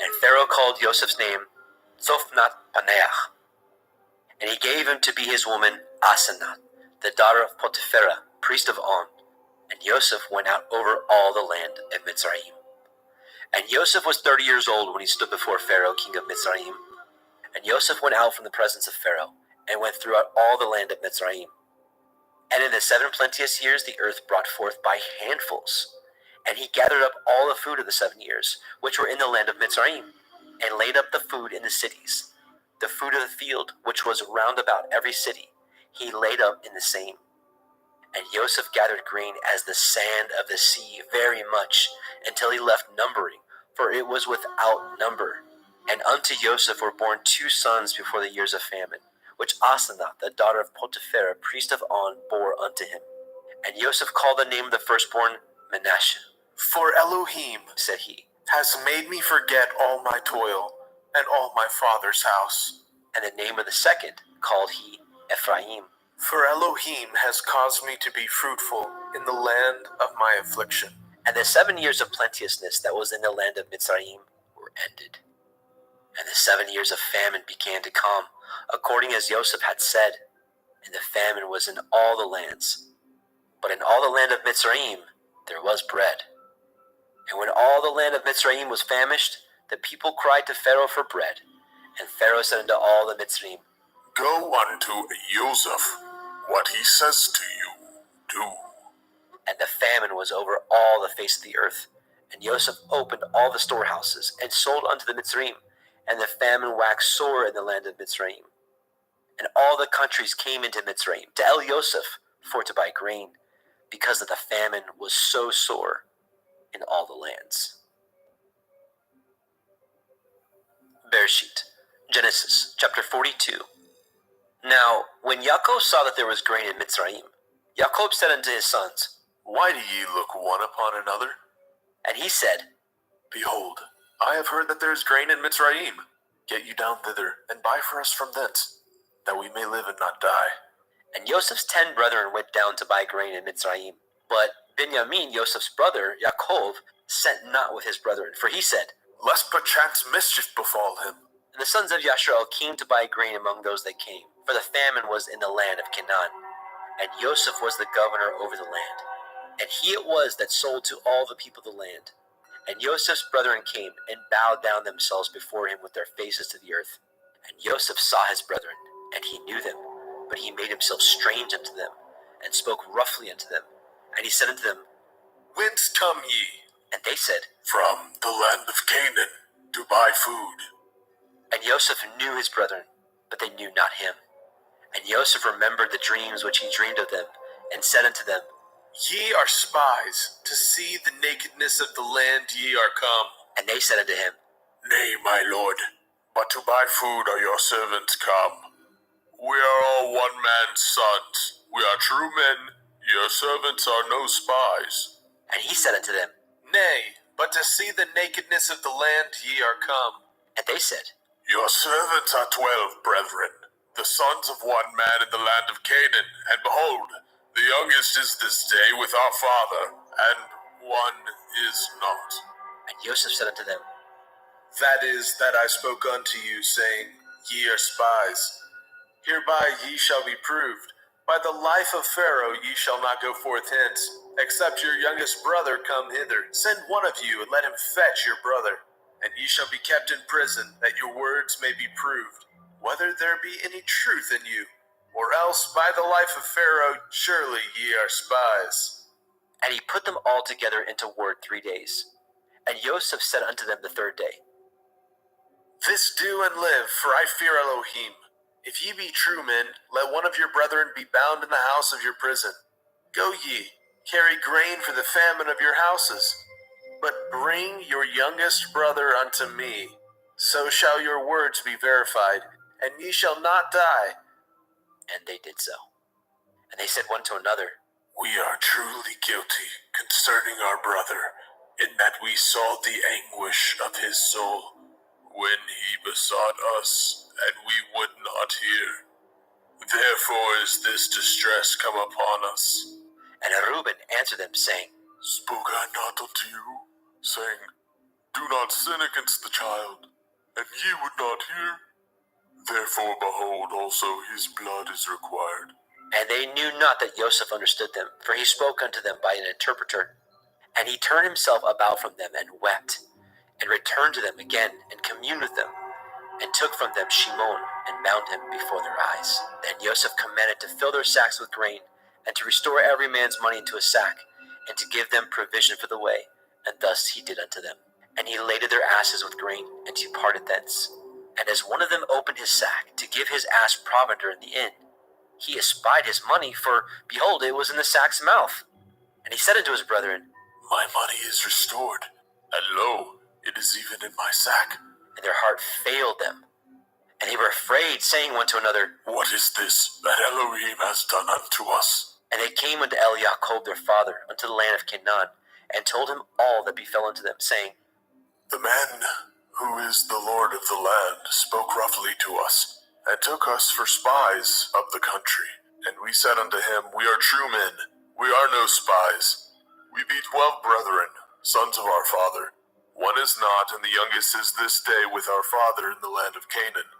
And Pharaoh called Joseph's name Zophnath-Paneach. And he gave him to be his woman Asenath, the daughter of Potipherah, priest of On. And Joseph went out over all the land of Mitzrayim. And Joseph was 30 years old when he stood before Pharaoh, king of Mitzrayim. And Joseph went out from the presence of Pharaoh, and went throughout all the land of Mitzrayim. And in the 7 plenteous years the earth brought forth by handfuls. And he gathered up all the food of the 7 years, which were in the land of Mitzrayim, and laid up the food in the cities. The food of the field, which was round about every city, he laid up in the same. And Joseph gathered grain as the sand of the sea very much, until he left numbering, for it was without number. And unto Joseph were born 2 sons before the years of famine, which Asenath, the daughter of Potipherah, priest of On, bore unto him. And Joseph called the name of the firstborn Manasseh. For Elohim, said he, has made me forget all my toil, and all my father's house. And the name of the second called he Ephraim. For Elohim has caused me to be fruitful in the land of my affliction. And the 7 years of plenteousness that was in the land of Mitzrayim were ended. And the 7 years of famine began to come, according as Joseph had said. And the famine was in all the lands. But in all the land of Mitzrayim there was bread. And when all the land of Mitzrayim was famished, the people cried to Pharaoh for bread. And Pharaoh said unto all the Mitzrayim, Go unto Joseph, what he says to you, do. And the famine was over all the face of the earth. And Joseph opened all the storehouses, and sold unto the Mitzrayim. And the famine waxed sore in the land of Mitzrayim. And all the countries came into Mitzrayim to El-Yosef for to buy grain, because that the famine was so sore in all the lands. Bereshit, Genesis, chapter 42. Now, when Yaakov saw that there was grain in Mitzrayim, Yaakov said unto his sons, Why do ye look one upon another? And he said, Behold, I have heard that there is grain in Mitzrayim. Get you down thither, and buy for us from thence, that we may live and not die. And Joseph's 10 brethren went down to buy grain in Mitzrayim. But Benjamin, Joseph's brother, Yaakov, sent not with his brethren, for he said, Lest perchance mischief befall him. And the sons of Yasharel came to buy grain among those that came, for the famine was in the land of Canaan. And Joseph was the governor over the land. And he it was that sold to all the people of the land. And Joseph's brethren came, and bowed down themselves before him with their faces to the earth. And Joseph saw his brethren, and he knew them, but he made himself strange unto them, and spoke roughly unto them. And he said unto them, Whence come ye? And they said, From the land of Canaan, to buy food. And Joseph knew his brethren, but they knew not him. And Joseph remembered the dreams which he dreamed of them, and said unto them, Ye are spies, to see the nakedness of the land ye are come. And they said unto him, Nay, my lord, but to buy food are your servants come. We are all one man's sons. We are true men. Your servants are no spies. And he said unto them, Nay, but to see the nakedness of the land ye are come. And they said, Your servants are 12 brethren, the sons of one man in the land of Canaan. And behold, the youngest is this day with our father, and one is not. And Joseph said unto them, That is that I spoke unto you, saying, Ye are spies. Hereby ye shall be proved. By the life of Pharaoh ye shall not go forth hence, except your youngest brother come hither. Send one of you, and let him fetch your brother. And ye shall be kept in prison, that your words may be proved, whether there be any truth in you. Or else by the life of Pharaoh surely ye are spies. And he put them all together into ward 3 days. And Joseph said unto them the third day, This do and live, for I fear Elohim. If ye be true men, let one of your brethren be bound in the house of your prison. Go ye, carry grain for the famine of your houses. But bring your youngest brother unto me. So shall your words be verified, and ye shall not die. And they did so. And they said one to another, We are truly guilty concerning our brother, in that we saw the anguish of his soul when he besought us, and we would not hear. Therefore is this distress come upon us. And Reuben answered them, saying, Spoke I not unto you, saying, Do not sin against the child, and ye would not hear? Therefore, behold, also his blood is required. And they knew not that Joseph understood them, for he spoke unto them by an interpreter. And he turned himself about from them, and wept, and returned to them again, and communed with them, and took from them Shimon, and bound him before their eyes. Then Joseph commanded to fill their sacks with grain, and to restore every man's money into a sack, and to give them provision for the way. And thus he did unto them. And he laded their asses with grain, and departed thence. And as one of them opened his sack to give his ass provender in the inn, he espied his money, for, behold, it was in the sack's mouth. And he said unto his brethren, My money is restored, and lo, it is even in my sack. And their heart failed them. And they were afraid, saying one to another, What is this that Elohim has done unto us? And they came unto Jacob their father, unto the land of Canaan, and told him all that befell unto them, saying, The man who is the Lord of the land spoke roughly to us, and took us for spies of the country. And we said unto him, We are true men, we are no spies. We be 12 brethren, sons of our father. One is not, and the youngest is this day with our father in the land of Canaan.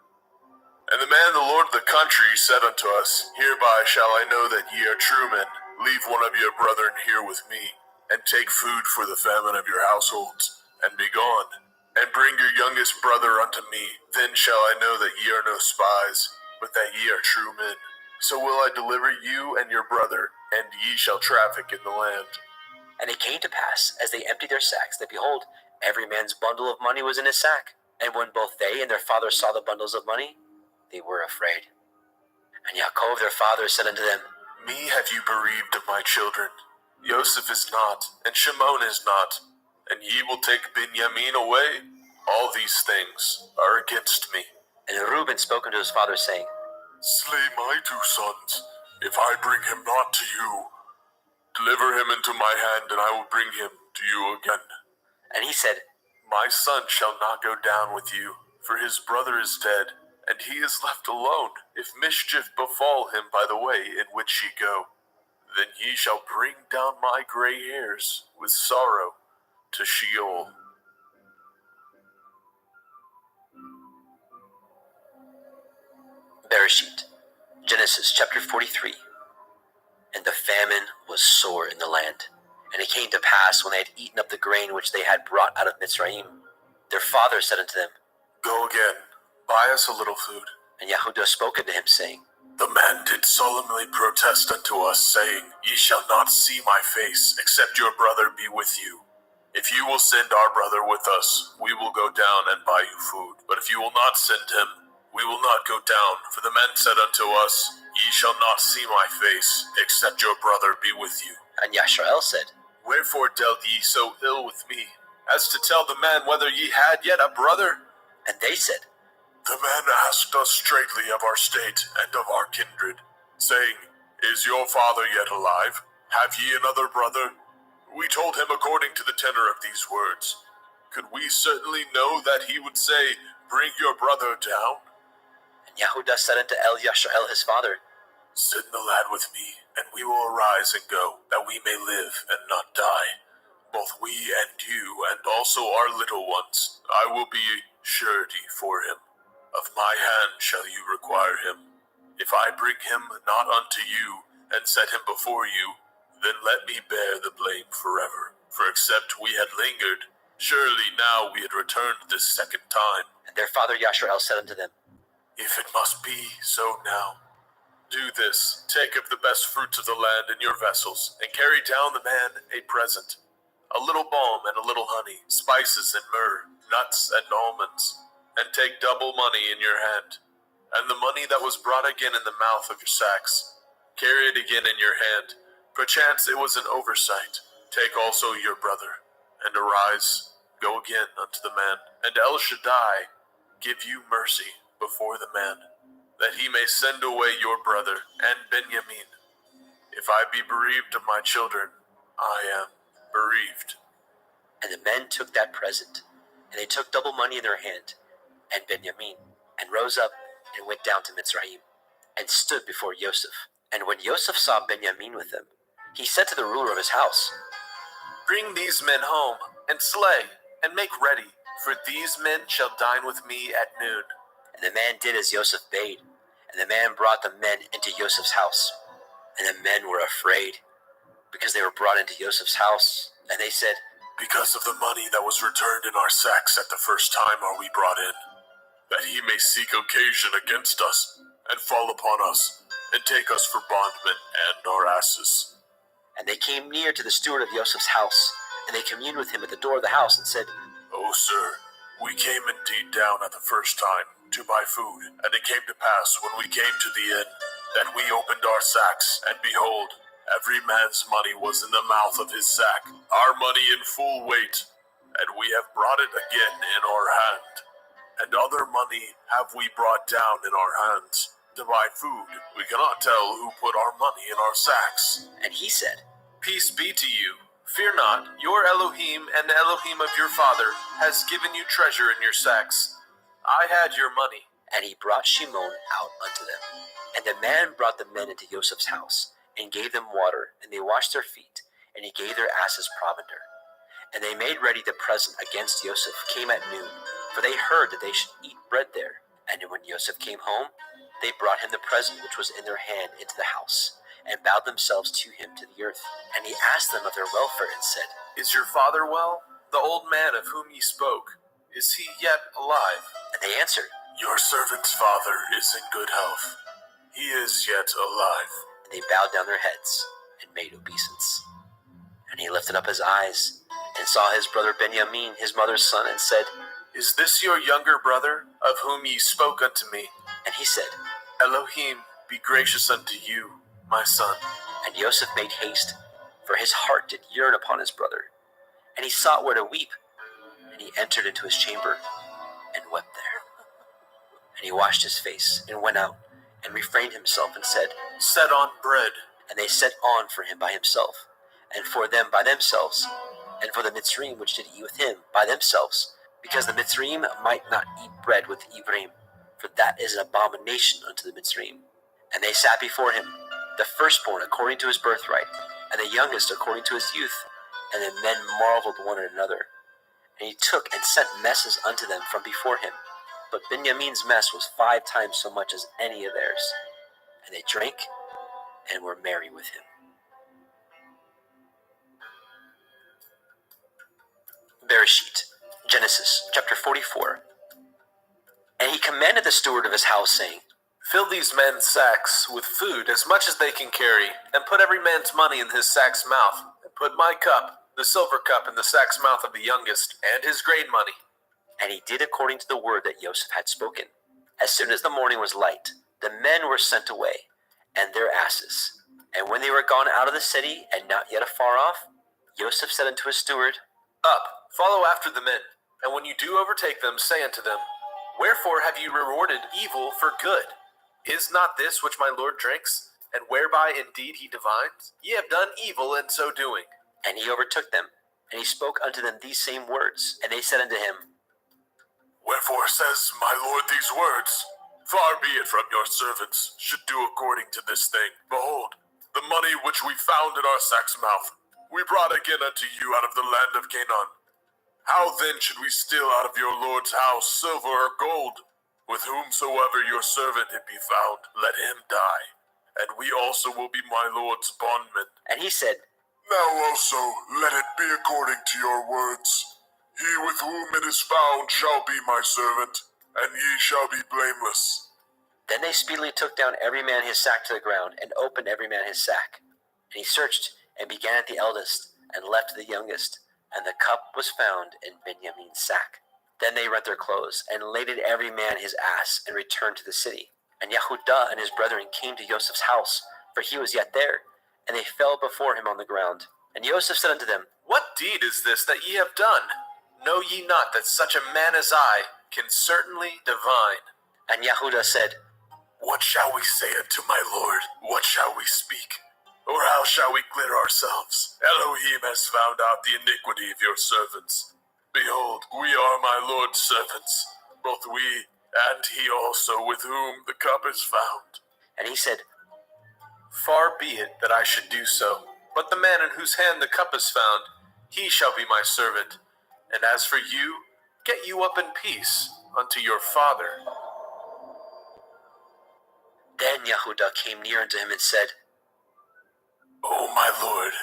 And the man, the Lord of the country, said unto us, Hereby shall I know that ye are true men. Leave one of your brethren here with me, and take food for the famine of your households, and be gone. And bring your youngest brother unto me. Then shall I know that ye are no spies, but that ye are true men. So will I deliver you and your brother, and ye shall traffic in the land. And it came to pass, as they emptied their sacks, that behold, every man's bundle of money was in his sack. And when both they and their father saw the bundles of money, they were afraid. And Yaakov their father said unto them, Me have you bereaved of my children. Joseph is not, and Shimon is not, and ye will take Benjamin away. All these things are against me. And Reuben spoke unto his father, saying, Slay my 2 sons, if I bring him not to you. Deliver him into my hand, and I will bring him to you again. And he said, My son shall not go down with you, for his brother is dead, and he is left alone, if mischief befall him by the way in which ye go. Then ye shall bring down my gray hairs with sorrow to Sheol. Bereshit, Genesis chapter 43. And the famine was sore in the land. And it came to pass, when they had eaten up the grain which they had brought out of Mitzrayim, their father said unto them, Go again, buy us a little food. And Yehudah spoke unto him, saying, The man did solemnly protest unto us, saying, Ye shall not see my face, except your brother be with you. If you will send our brother with us, we will go down and buy you food. But if you will not send him, we will not go down. For the men said unto us, Ye shall not see my face, except your brother be with you. And Yashrael said, Wherefore dealt ye so ill with me, as to tell the men whether ye had yet a brother? And they said, The man asked us straightly of our state and of our kindred, saying, Is your father yet alive? Have ye another brother? We told him according to the tenor of these words. Could we certainly know that he would say, Bring your brother down? And Yehuda said unto El-Yashrael his father, Send the lad with me, and we will arise and go, that we may live and not die. Both we and you, and also our little ones. I will be surety for him. Of my hand shall you require him. If I bring him not unto you, and set him before you, then let me bear the blame forever. For except we had lingered, surely now we had returned this second time. And their father Yashrael said unto them, If it must be so now, do this, take of the best fruits of the land in your vessels, and carry down the man a present, a little balm and a little honey, spices and myrrh, nuts and almonds, and take double money in your hand. And the money that was brought again in the mouth of your sacks, carry it again in your hand. Perchance it was an oversight. Take also your brother, and arise, go again unto the man, and El Shaddai give you mercy before the man, that he may send away your brother and Benjamin. If I be bereaved of my children, I am bereaved. And the men took that present, and they took double money in their hand, and Benjamin, and rose up, and went down to Mitzrayim, and stood before Yosef. And when Yosef saw Benjamin with them, he said to the ruler of his house, Bring these men home, and slay, and make ready, for these men shall dine with me at noon. And the man did as Yosef bade, and the man brought the men into Yosef's house. And the men were afraid, because they were brought into Yosef's house, and they said, Because of the money that was returned in our sacks at the first time are we brought in, that he may seek occasion against us, and fall upon us, and take us for bondmen and our asses. And they came near to the steward of Yosef's house, and they communed with him at the door of the house, and said, O sir, we came indeed down at the first time to buy food, and it came to pass when we came to the inn, that we opened our sacks, and behold, every man's money was in the mouth of his sack, our money in full weight, and we have brought it again in our hand. And other money have we brought down in our hands to buy food. We cannot tell who put our money in our sacks. And he said, Peace be to you. Fear not, your Elohim and the Elohim of your father has given you treasure in your sacks. I had your money. And he brought Shimon out unto them. And the man brought the men into Joseph's house, and gave them water, and they washed their feet, and he gave their asses provender. And they made ready the present against Joseph came at noon, for they heard that they should eat bread there. And when Joseph came home, they brought him the present which was in their hand into the house, and bowed themselves to him to the earth. And he asked them of their welfare, and said, Is your father well? The old man of whom ye spoke, is he yet alive? And they answered, Your servant's father is in good health. He is yet alive. And they bowed down their heads, and made obeisance. And he lifted up his eyes, and saw his brother Benjamin, his mother's son, and said, Is this your younger brother, of whom ye spoke unto me? And he said, Elohim be gracious unto you, my son. And Joseph made haste, for his heart did yearn upon his brother. And he sought where to weep. And he entered into his chamber, and wept there. And he washed his face, and went out, and refrained himself, and said, Set on bread. And they set on for him by himself, and for them by themselves, and for the Mitzrayim which did eat with him by themselves, because the Mitzrayim might not eat bread with Ephraim, for that is an abomination unto the Mitzrayim. And they sat before him, the firstborn according to his birthright, and the youngest according to his youth. And the men marveled one at another. And he took and sent messes unto them from before him. But Benjamin's mess was 5 times so much as any of theirs. And they drank and were merry with him. Bereshit, Genesis, chapter 44. And he commanded the steward of his house, saying, Fill these men's sacks with food as much as they can carry, and put every man's money in his sack's mouth, and put my cup, the silver cup, in the sack's mouth of the youngest, and his grain money. And he did according to the word that Joseph had spoken. As soon as the morning was light, the men were sent away, and their asses. And when they were gone out of the city, and not yet afar off, Joseph said unto his steward, Up, follow after the men, and when you do overtake them, say unto them, Wherefore have you rewarded evil for good? Is not this which my lord drinks, and whereby indeed he divines? Ye have done evil in so doing. And he overtook them, and he spoke unto them these same words. And they said unto him, Wherefore says my lord these words? Far be it from your servants should do according to this thing. Behold, the money which we found in our sack's mouth, we brought again unto you out of the land of Canaan. How then should we steal out of your Lord's house silver or gold? With whomsoever your servant it be found, let him die, and we also will be my Lord's bondmen. And he said, Now also let it be according to your words. He with whom it is found shall be my servant, and ye shall be blameless. Then they speedily took down every man his sack to the ground, and opened every man his sack. And he searched, and began at the eldest, and left the youngest. And the cup was found in Benjamin's sack. Then they rent their clothes, and laded every man his ass, and returned to the city. And Yehudah and his brethren came to Joseph's house, for he was yet there. And they fell before him on the ground. And Joseph said unto them, What deed is this that ye have done? Know ye not that such a man as I can certainly divine? And Yehudah said, What shall we say unto my Lord? What shall we speak? Or how shall we clear ourselves? Elohim has found out the iniquity of your servants. Behold, we are my Lord's servants, both we and he also with whom the cup is found. And he said, Far be it that I should do so. But the man in whose hand the cup is found, he shall be my servant. And as for you, get you up in peace unto your father. Then Yehudah came near unto him and said, O my Lord,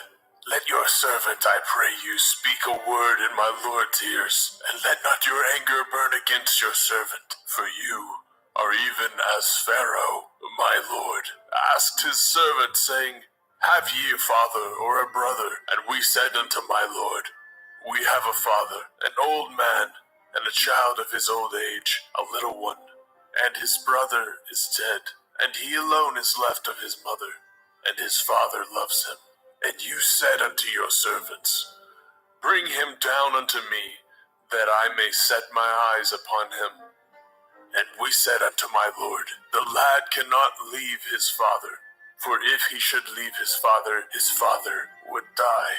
let your servant, I pray you, speak a word in my Lord's ears, and let not your anger burn against your servant. For you are even as Pharaoh, my Lord, asked his servant, saying, Have ye a father or a brother? And we said unto my Lord, We have a father, an old man, and a child of his old age, a little one. And his brother is dead, and he alone is left of his mother, and his father loves him. And you said unto your servants, Bring him down unto me, that I may set my eyes upon him. And we said unto my Lord, The lad cannot leave his father, for if he should leave his father would die.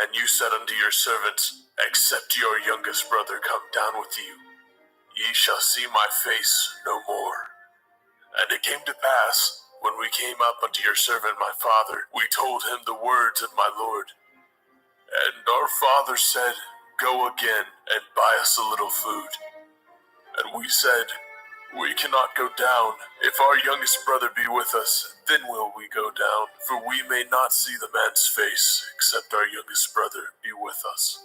And you said unto your servants, Except your youngest brother come down with you, ye shall see my face no more. And it came to pass, when we came up unto your servant my father, we told him the words of my Lord. And our father said, Go again, and buy us a little food. And we said, We cannot go down. If our youngest brother be with us, then will we go down. For we may not see the man's face, except our youngest brother be with us.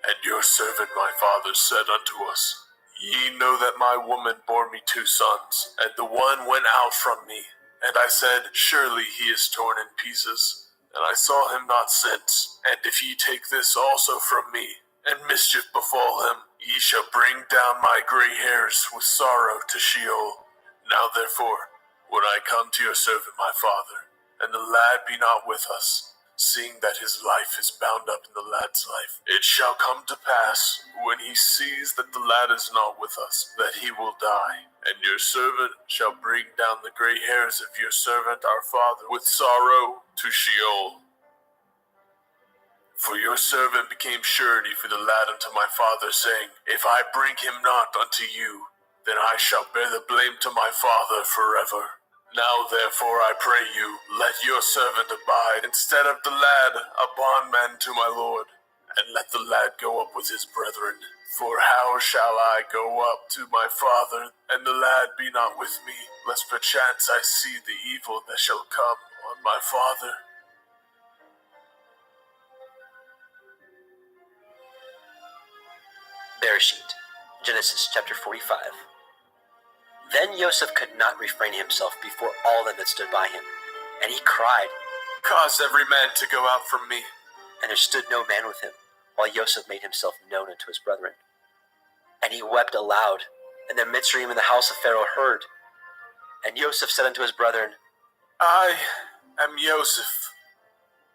And your servant my father said unto us, Ye know that my woman bore me 2 sons, and the one went out from me. And I said, Surely he is torn in pieces, and I saw him not since. And if ye take this also from me, and mischief befall him, ye shall bring down my gray hairs with sorrow to Sheol. Now therefore, when I come to your servant my father, and the lad be not with us, seeing that his life is bound up in the lad's life, it shall come to pass, when he sees that the lad is not with us, that he will die. And your servant shall bring down the gray hairs of your servant our father with sorrow to Sheol. For your servant became surety for the lad unto my father, saying, If I bring him not unto you, then I shall bear the blame to my father forever. Now therefore I pray you, let your servant abide instead of the lad, a bondman to my Lord, and let the lad go up with his brethren. For how shall I go up to my father, and the lad be not with me, lest perchance I see the evil that shall come on my father? Bereshit, Genesis chapter 45. Then Joseph could not refrain himself before all them that stood by him, and he cried, Cause every man to go out from me. And there stood no man with him, while Joseph made himself known unto his brethren. And he wept aloud, and the Mitzrayim in the house of Pharaoh heard. And Joseph said unto his brethren, I am Joseph.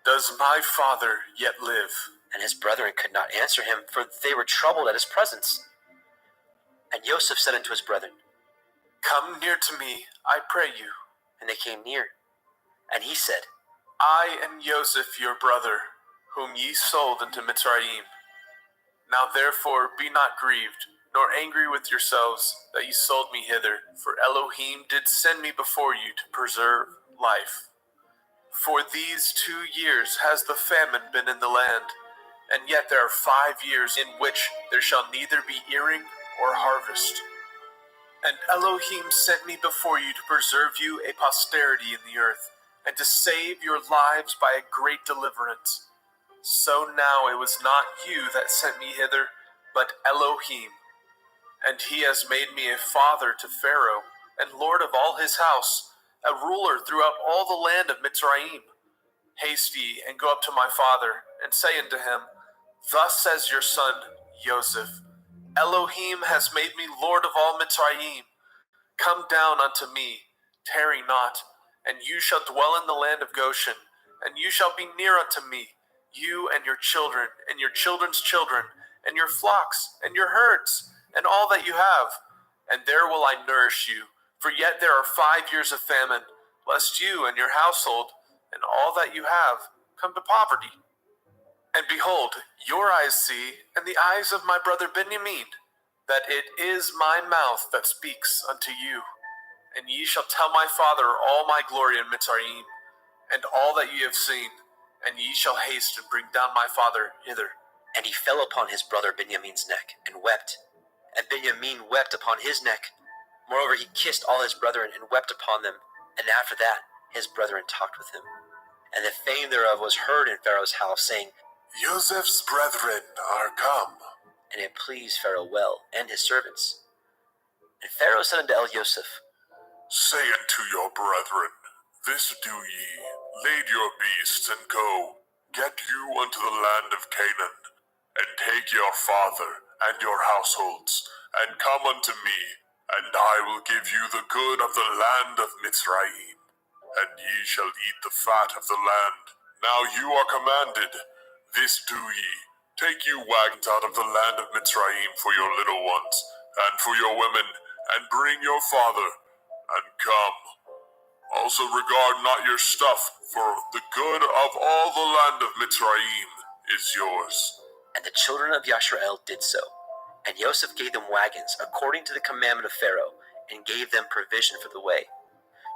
Does my father yet live? And his brethren could not answer him, for they were troubled at his presence. And Joseph said unto his brethren, Come near to me, I pray you. and they came near. And he said, I am Joseph your brother, whom ye sold into Mitzrayim. Now therefore be not grieved, nor angry with yourselves that ye sold me hither, for Elohim did send me before you to preserve life. For these 2 years has the famine been in the land, and yet there are 5 years in which there shall neither be earing or harvest. And Elohim sent me before you to preserve you a posterity in the earth, and to save your lives by a great deliverance. So now it was not you that sent me hither, but Elohim. And he has made me a father to Pharaoh, and lord of all his house, a ruler throughout all the land of Mitzrayim. Haste ye, and go up to my father, and say unto him, Thus says your son, Joseph, Elohim has made me lord of all Mitzrayim. Come down unto me, tarry not, and you shall dwell in the land of Goshen, and you shall be near unto me, you and your children, and your children's children, and your flocks, and your herds, and all that you have. And there will I nourish you, for yet there are 5 years of famine, lest you and your household, and all that you have, come to poverty. And behold, your eyes see, and the eyes of my brother Benjamin, that it is my mouth that speaks unto you. And ye shall tell my father all my glory in Mitzrayim, and all that ye have seen, and ye shall haste and bring down my father hither. And he fell upon his brother Benjamin's neck, and wept. And Benjamin wept upon his neck. Moreover, he kissed all his brethren, and wept upon them. And after that, his brethren talked with him. And the fame thereof was heard in Pharaoh's house, saying, Joseph's brethren are come. And it pleased Pharaoh well, and his servants. And Pharaoh said unto Joseph, Say unto your brethren, This do ye, lade your beasts, and go, get you unto the land of Canaan, and take your father and your households, and come unto me, and I will give you the good of the land of Mitzrayim, and ye shall eat the fat of the land. Now you are commanded, this do ye, take you wagons out of the land of Mitzrayim for your little ones, and for your women, and bring your father, and come. Also regard not your stuff, for the good of all the land of Mitzrayim is yours. And the children of Yashrael did so. And Joseph gave them wagons, according to the commandment of Pharaoh, and gave them provision for the way.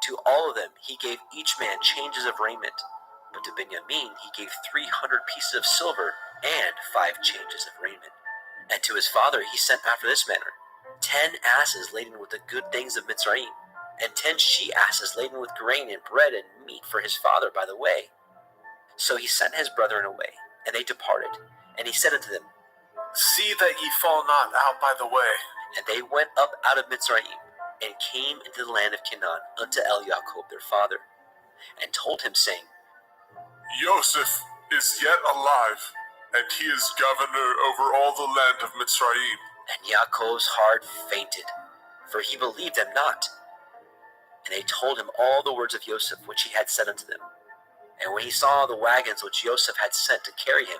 To all of them he gave each man changes of raiment. But to Benjamin he gave 300 pieces of silver, and 5 changes of raiment. And to his father he sent after this manner, 10 asses laden with the good things of Mitzrayim, and 10 she-asses laden with grain and bread and meat for his father by the way. So he sent his brethren away, and they departed. And he said unto them, See that ye fall not out by the way. And they went up out of Mitzrayim, and came into the land of Canaan unto Jacob their father, and told him, saying, Joseph is yet alive, and he is governor over all the land of Mitzrayim. And Jacob's heart fainted, for he believed them not. And they told him all the words of Joseph which he had said unto them. And when he saw the wagons which Joseph had sent to carry him,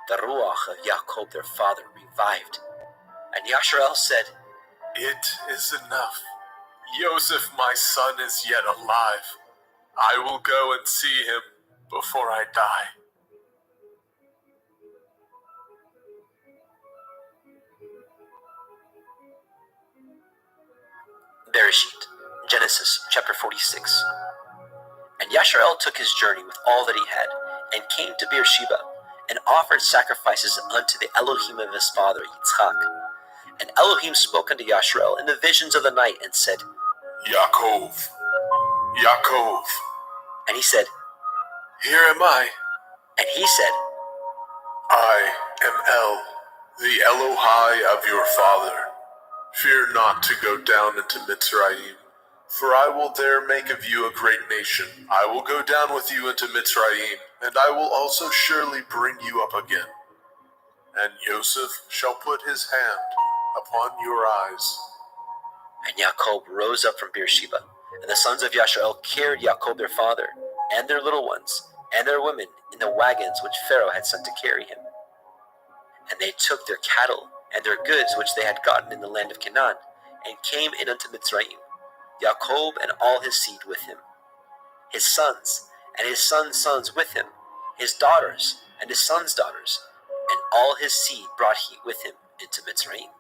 the ruach of Jacob their father revived. And Yashrael said, It is enough. Joseph my son is yet alive. I will go and see him before I die. Bereshit, Genesis chapter 46. And Yashrael took his journey with all that he had, and came to Beersheba, and offered sacrifices unto the Elohim of his father Yitzchak. And Elohim spoke unto Yashrael in the visions of the night, and said, Yaakov, Yaakov. And he said, Here am I. And he said, I am El, the Elohai of your father. Fear not to go down into Mitzrayim, for I will there make of you a great nation. I will go down with you into Mitzrayim, and I will also surely bring you up again. And Joseph shall put his hand upon your eyes. And Jacob rose up from Beersheba, and the sons of Yashrael carried Jacob their father, and their little ones, and their women, in the wagons which Pharaoh had sent to carry him. And they took their cattle, and their goods which they had gotten in the land of Canaan, and came in unto Mitzrayim, Jacob and all his seed with him, his sons, and his sons' sons with him, his daughters, and his sons' daughters, and all his seed brought he with him into Mitzrayim.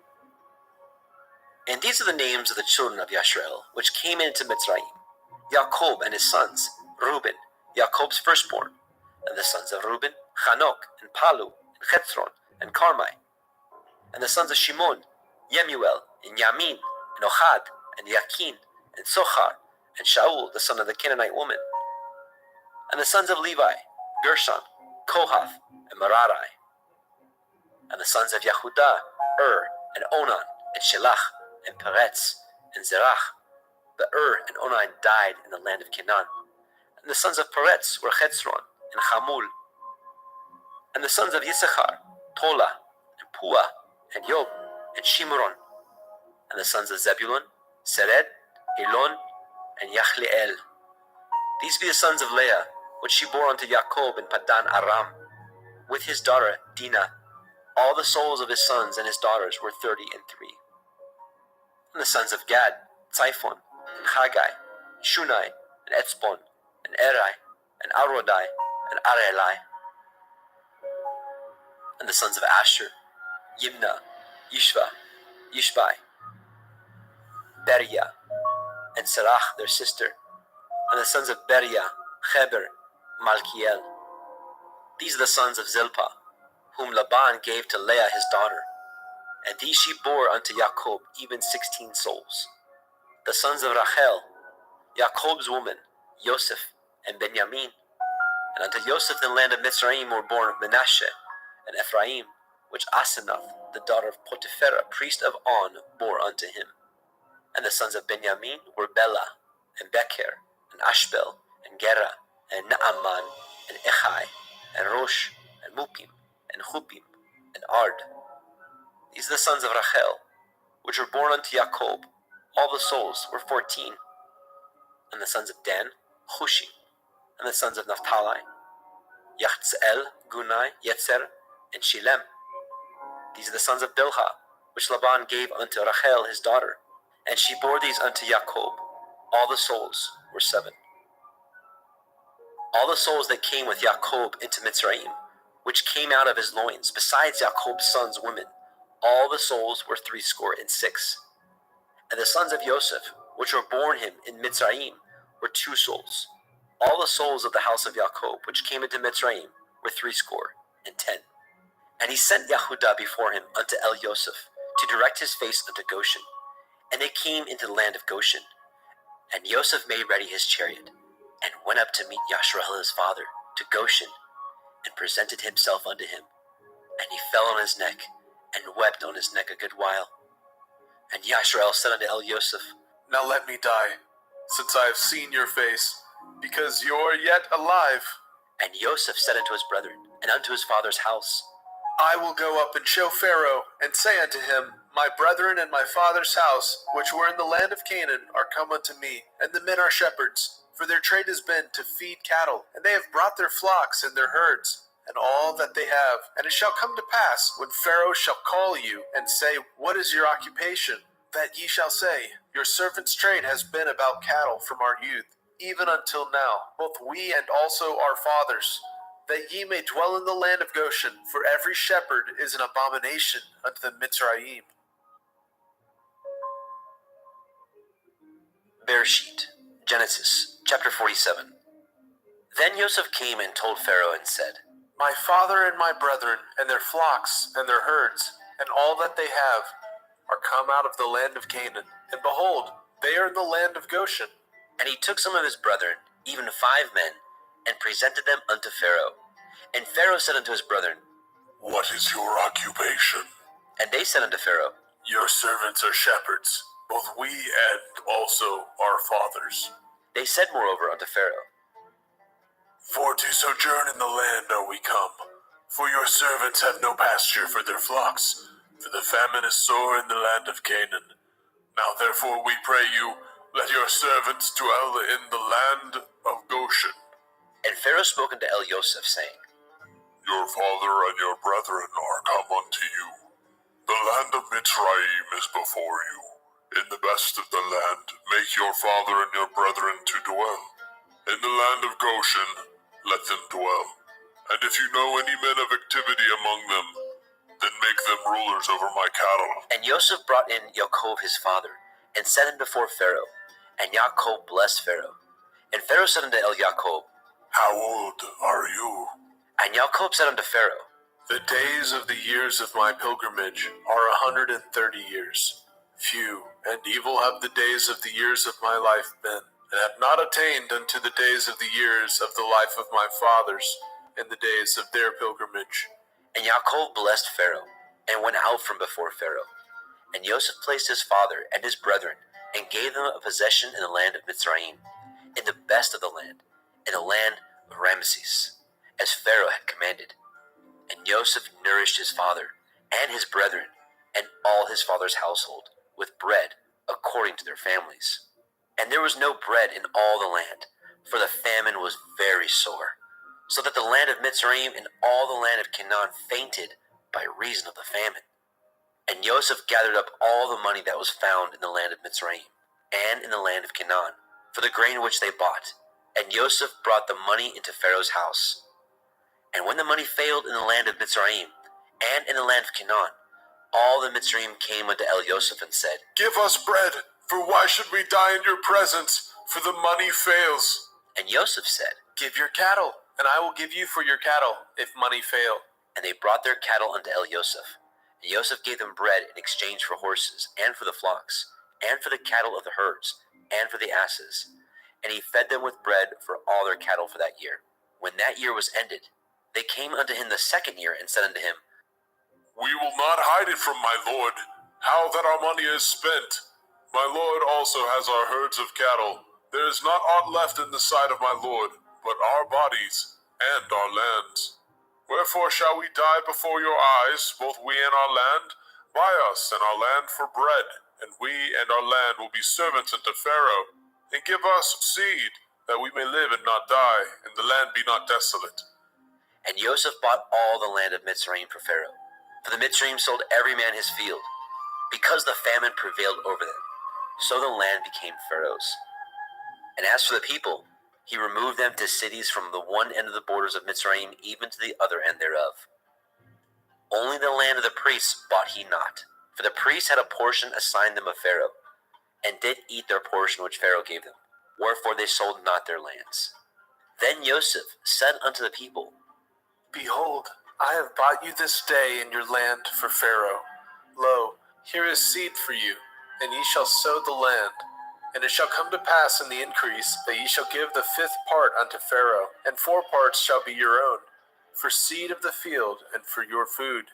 And these are the names of the children of Yashrael, which came into Mitzrayim, Jacob and his sons, Reuben, Jacob's firstborn, and the sons of Reuben, Hanok, and Palu, and Chetzron, and Carmi, and the sons of Shimon, Yemuel, and Yamin, and Ohad, and Yakin, and Sochar, and Shaul, the son of the Canaanite woman, and the sons of Levi, Gershon, Kohath, and Merari, and the sons of Yehudah, and Onan, and Shelach, and Peretz, and Zerach. But and Onan died in the land of Canaan. And the sons of Peretz were Chetzron, and Hamul. And the sons of Yisachar, Tola, and Pua, and Yob, and Shimron. And the sons of Zebulun, Sered, Elon, and Yachleel. These be the sons of Leah, which she bore unto Jacob in Padan Aram, with his daughter Dinah. All the souls of his sons and his daughters were 33. And the sons of Gad, Tzipon, and Haggai, Shunai, and Etzbon, and Eri, and Arodai, and Arelai. And the sons of Asher, Yimna, Yishva, Yishbai, Beria, and Serach their sister. And the sons of Beria, Heber, Malkiel. These are the sons of Zilpah, whom Laban gave to Leah his daughter. And these she bore unto Jacob, even 16 souls. The sons of Rachel, Jacob's woman, Joseph, and Benjamin. And unto Joseph in the land of Mitzrayim were born Manasseh and Ephraim, which Asenath, the daughter of Potipherah, priest of On, bore unto him. And the sons of Benjamin were Bela, and Becher, and Ashbel, and Gera, and Naaman, and Echai, and Rosh, and Mupim, and Hupim, and Ard. These are the sons of Rachel, which were born unto Jacob. All the souls were 14. And the sons of Dan, Hushim. And the sons of Naphtali, Yachzeel, Gunai, Yetzer, and Shilem. These are the sons of Bilhah, which Laban gave unto Rachel his daughter. And she bore these unto Jacob. All the souls were 7. All the souls that came with Jacob into Mitzrayim, which came out of his loins, besides Jacob's sons' women, all the souls were 66. And the sons of Joseph, which were born him in Mitzrayim, were 2 souls. All the souls of the house of Jacob, which came into Mitzrayim, were 70. And he sent Yehudah before him unto El Yosef, to direct his face unto Goshen. And they came into the land of Goshen. And Yosef made ready his chariot, and went up to meet Yashrael his father, to Goshen, and presented himself unto him. And he fell on his neck, and wept on his neck a good while. And Yashrael said unto El Yosef, Now let me die, since I have seen your face, because you are yet alive. And Yosef said unto his brethren, and unto his father's house, I will go up and show Pharaoh, and say unto him, My brethren and my father's house, which were in the land of Canaan, are come unto me, and the men are shepherds, for their trade has been to feed cattle, and they have brought their flocks and their herds, and all that they have. And it shall come to pass, when Pharaoh shall call you, and say, What is your occupation? That ye shall say, Your servant's trade has been about cattle from our youth, even until now, both we and also our fathers, that ye may dwell in the land of Goshen, for every shepherd is an abomination unto the Mitzrayim. Bereshit, Genesis, chapter 47. Then Joseph came and told Pharaoh and said, My father and my brethren, and their flocks, and their herds, and all that they have, are come out of the land of Canaan. And behold, they are in the land of Goshen. And he took some of his brethren, even 5 men, and presented them unto Pharaoh. And Pharaoh said unto his brethren, What is your occupation? And they said unto Pharaoh, Your servants are shepherds, both we and also our fathers. They said moreover unto Pharaoh, For to sojourn in the land are we come, for your servants have no pasture for their flocks, for the famine is sore in the land of Canaan. Now therefore we pray you, let your servants dwell in the land of Goshen. And Pharaoh spoke unto El Yosef, saying, Your father and your brethren are come unto you. The land of Mitzrayim is before you. In the best of the land, make your father and your brethren to dwell. In the land of Goshen, let them dwell. And if you know any men of activity among them, then make them rulers over my cattle. And Joseph brought in Yaakov his father, and set him before Pharaoh. And Yaakov blessed Pharaoh. And Pharaoh said unto Yaakov, How old are you? And Yaakov said unto Pharaoh, The days of the years of my pilgrimage are 130 years. Few and evil have the days of the years of my life been, and have not attained unto the days of the years of the life of my fathers, in the days of their pilgrimage. And Yaakov blessed Pharaoh, and went out from before Pharaoh. And Joseph placed his father and his brethren, and gave them a possession in the land of Mitzrayim, in the best of the land, in the land of Ramesses, as Pharaoh had commanded. And Joseph nourished his father and his brethren, and all his father's household, with bread according to their families. And there was no bread in all the land, for the famine was very sore, so that the land of Mitzrayim and all the land of Canaan fainted by reason of the famine. And Joseph gathered up all the money that was found in the land of Mitzrayim and in the land of Canaan, for the grain which they bought. And Joseph brought the money into Pharaoh's house. And when the money failed in the land of Mitzrayim and in the land of Canaan, all the Mitzrayim came unto Joseph and said, Give us bread, for why should we die in your presence? For the money fails. And Joseph said, Give your cattle, and I will give you for your cattle, if money fail. And they brought their cattle unto Joseph. And Joseph gave them bread in exchange for horses, and for the flocks, and for the cattle of the herds, and for the asses. And he fed them with bread for all their cattle for that year. When that year was ended, they came unto him the second year, and said unto him, We will not hide it from my lord, how that our money is spent. My lord also has our herds of cattle. There is not aught left in the sight of my lord, but our bodies and our lands. Wherefore shall we die before your eyes, both we and our land? Buy us and our land for bread, and we and our land will be servants unto Pharaoh. And give us seed, that we may live and not die, and the land be not desolate. And Joseph bought all the land of Mitzrayim for Pharaoh. For the Mitzrayim sold every man his field, because the famine prevailed over them. So the land became Pharaoh's. And as for the people, he removed them to cities from the one end of the borders of Mitzrayim even to the other end thereof. Only the land of the priests bought he not, for the priests had a portion assigned them of Pharaoh, and did eat their portion which Pharaoh gave them, wherefore they sold not their lands. Then Joseph said unto the people, Behold, I have bought you this day in your land for Pharaoh. Lo, here is seed for you, and ye shall sow the land. And it shall come to pass in the increase that ye shall give the 5th part unto Pharaoh, and 4 parts shall be your own, for seed of the field, and for your food,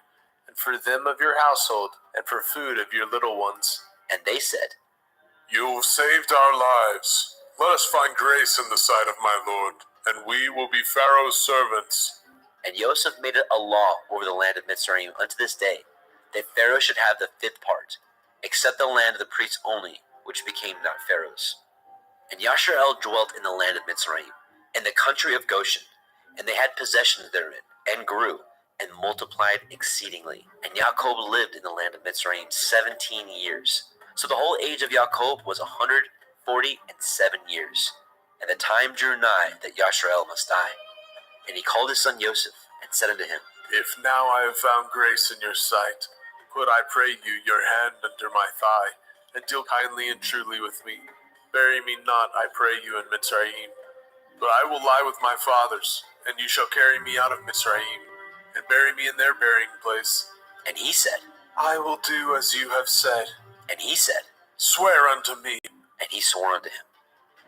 and for them of your household, and for food of your little ones. And they said, You have saved our lives. Let us find grace in the sight of my lord, and we will be Pharaoh's servants. And Joseph made it a law over the land of Mitzrayim unto this day, that Pharaoh should have the 5th part, except the land of the priests only, which became not Pharaoh's. And Yasharel dwelt in the land of Mitzrayim, in the country of Goshen, and they had possessions therein, and grew, and multiplied exceedingly. And Yaakov lived in the land of Mitzrayim 17 years. So the whole age of Yaakov was 147 years. And the time drew nigh that Yasharel must die. And he called his son Joseph, and said unto him, If now I have found grace in your sight, put, I pray you, your hand under my thigh, and deal kindly and truly with me. Bury me not, I pray you, in Mitzrayim. But I will lie with my fathers, and you shall carry me out of Mitzrayim, and bury me in their burying place. And he said, I will do as you have said. And he said, Swear unto me. And he swore unto him.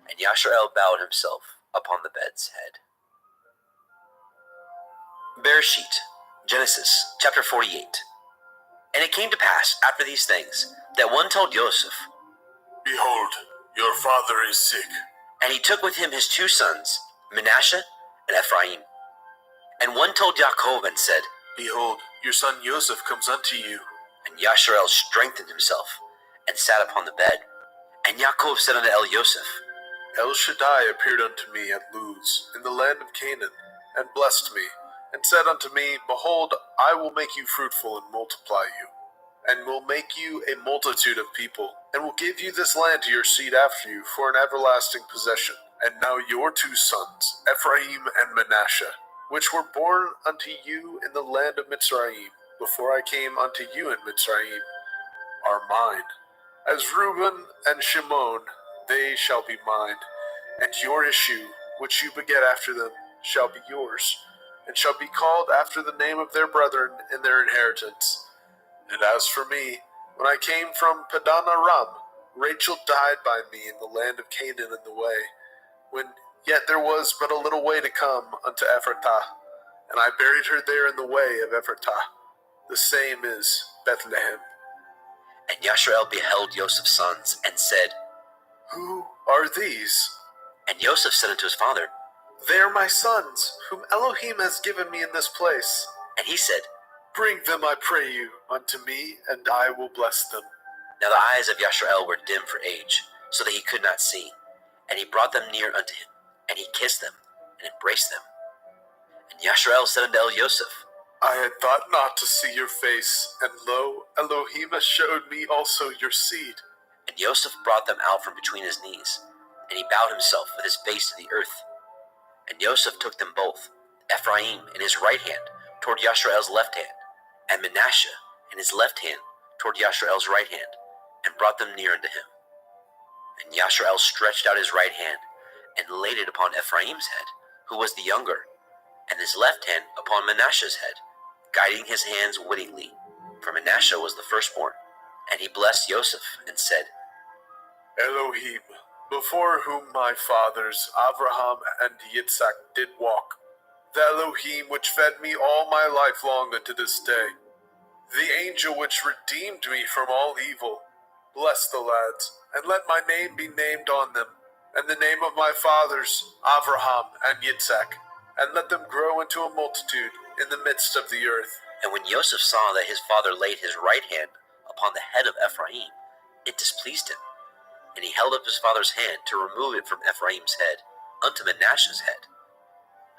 And Yasharel bowed himself upon the bed's head. Bereshit, Genesis, chapter 48. And it came to pass, after these things, that one told Joseph, Behold, your father is sick. And he took with him his 2 sons, Manasseh and Ephraim. And one told Yaakov and said, Behold, your son Joseph comes unto you. And Yasharel strengthened himself, and sat upon the bed. And Yaakov said unto Joseph, El Shaddai appeared unto me at Luz, in the land of Canaan, and blessed me, and said unto me, Behold, I will make you fruitful and multiply you. and will make you a multitude of people, and will give you this land to your seed after you for an everlasting possession. And now your 2 sons, Ephraim and Manasseh, which were born unto you in the land of Mitzrayim, before I came unto you in Mitzrayim, are mine. As Reuben and Shimon, they shall be mine, and your issue, which you beget after them, shall be yours, and shall be called after the name of their brethren in their inheritance. And as for me, when I came from Padan Aram, Rachel died by me in the land of Canaan in the way, when yet there was but a little way to come unto Ephratah, and I buried her there in the way of Ephratah. The same is Bethlehem. And Yashrael beheld Joseph's sons, and said, Who are these? And Joseph said unto his father, They are my sons, whom Elohim has given me in this place. And he said, Bring them, I pray you, unto me, and I will bless them. Now the eyes of Yashrael were dim for age, so that he could not see. And he brought them near unto him, and he kissed them, and embraced them. And Yashrael said unto Elioseph, I had thought not to see your face, and lo, Elohim has showed me also your seed. And Joseph brought them out from between his knees, and he bowed himself with his face to the earth. And Joseph took them both, Ephraim in his right hand toward Yashrael's left hand, and Manasseh in his left hand toward Yashrael's right hand, and brought them near unto him. And Yashrael stretched out his right hand, and laid it upon Ephraim's head, who was the younger, and his left hand upon Manasseh's head, guiding his hands wittingly, for Manasseh was the firstborn. And he blessed Joseph, and said, Elohim, before whom my fathers Abraham and Yitzhak did walk, the Elohim which fed me all my life long unto this day, the angel which redeemed me from all evil, bless the lads, and let my name be named on them, and the name of my fathers Abraham and Yitzhak, and let them grow into a multitude in the midst of the earth. And when Joseph saw that his father laid his right hand upon the head of Ephraim, it displeased him. And he held up his father's hand to remove it from Ephraim's head unto Manasseh's head.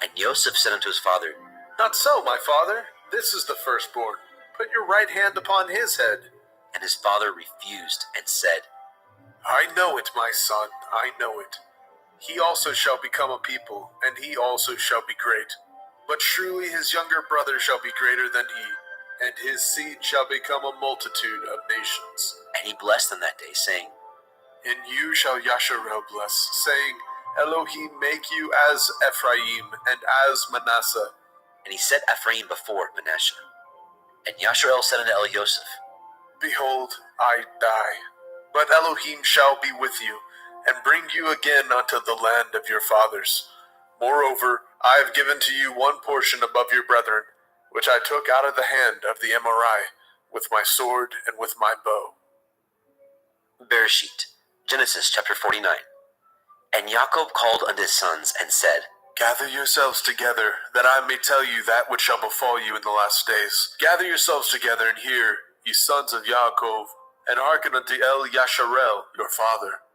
And Joseph said unto his father, Not so, my father, this is the firstborn. Put your right hand upon his head. And his father refused, and said, I know it, my son, I know it. He also shall become a people, and he also shall be great. But truly his younger brother shall be greater than he, and his seed shall become a multitude of nations. And he blessed them that day, saying, In you shall Yasharel bless, saying, Elohim make you as Ephraim and as Manasseh. And he set Ephraim before Manasseh. And Yashrael said unto Elioseph, Behold, I die, but Elohim shall be with you, and bring you again unto the land of your fathers. Moreover, I have given to you one portion above your brethren, which I took out of the hand of the Emorai, with my sword and with my bow. Bereshit, Genesis chapter 49. And Jacob called unto his sons, and said, Gather yourselves together, that I may tell you that which shall befall you in the last days. Gather yourselves together, and hear, ye sons of Yaakov, and hearken unto El Yasharel, your father.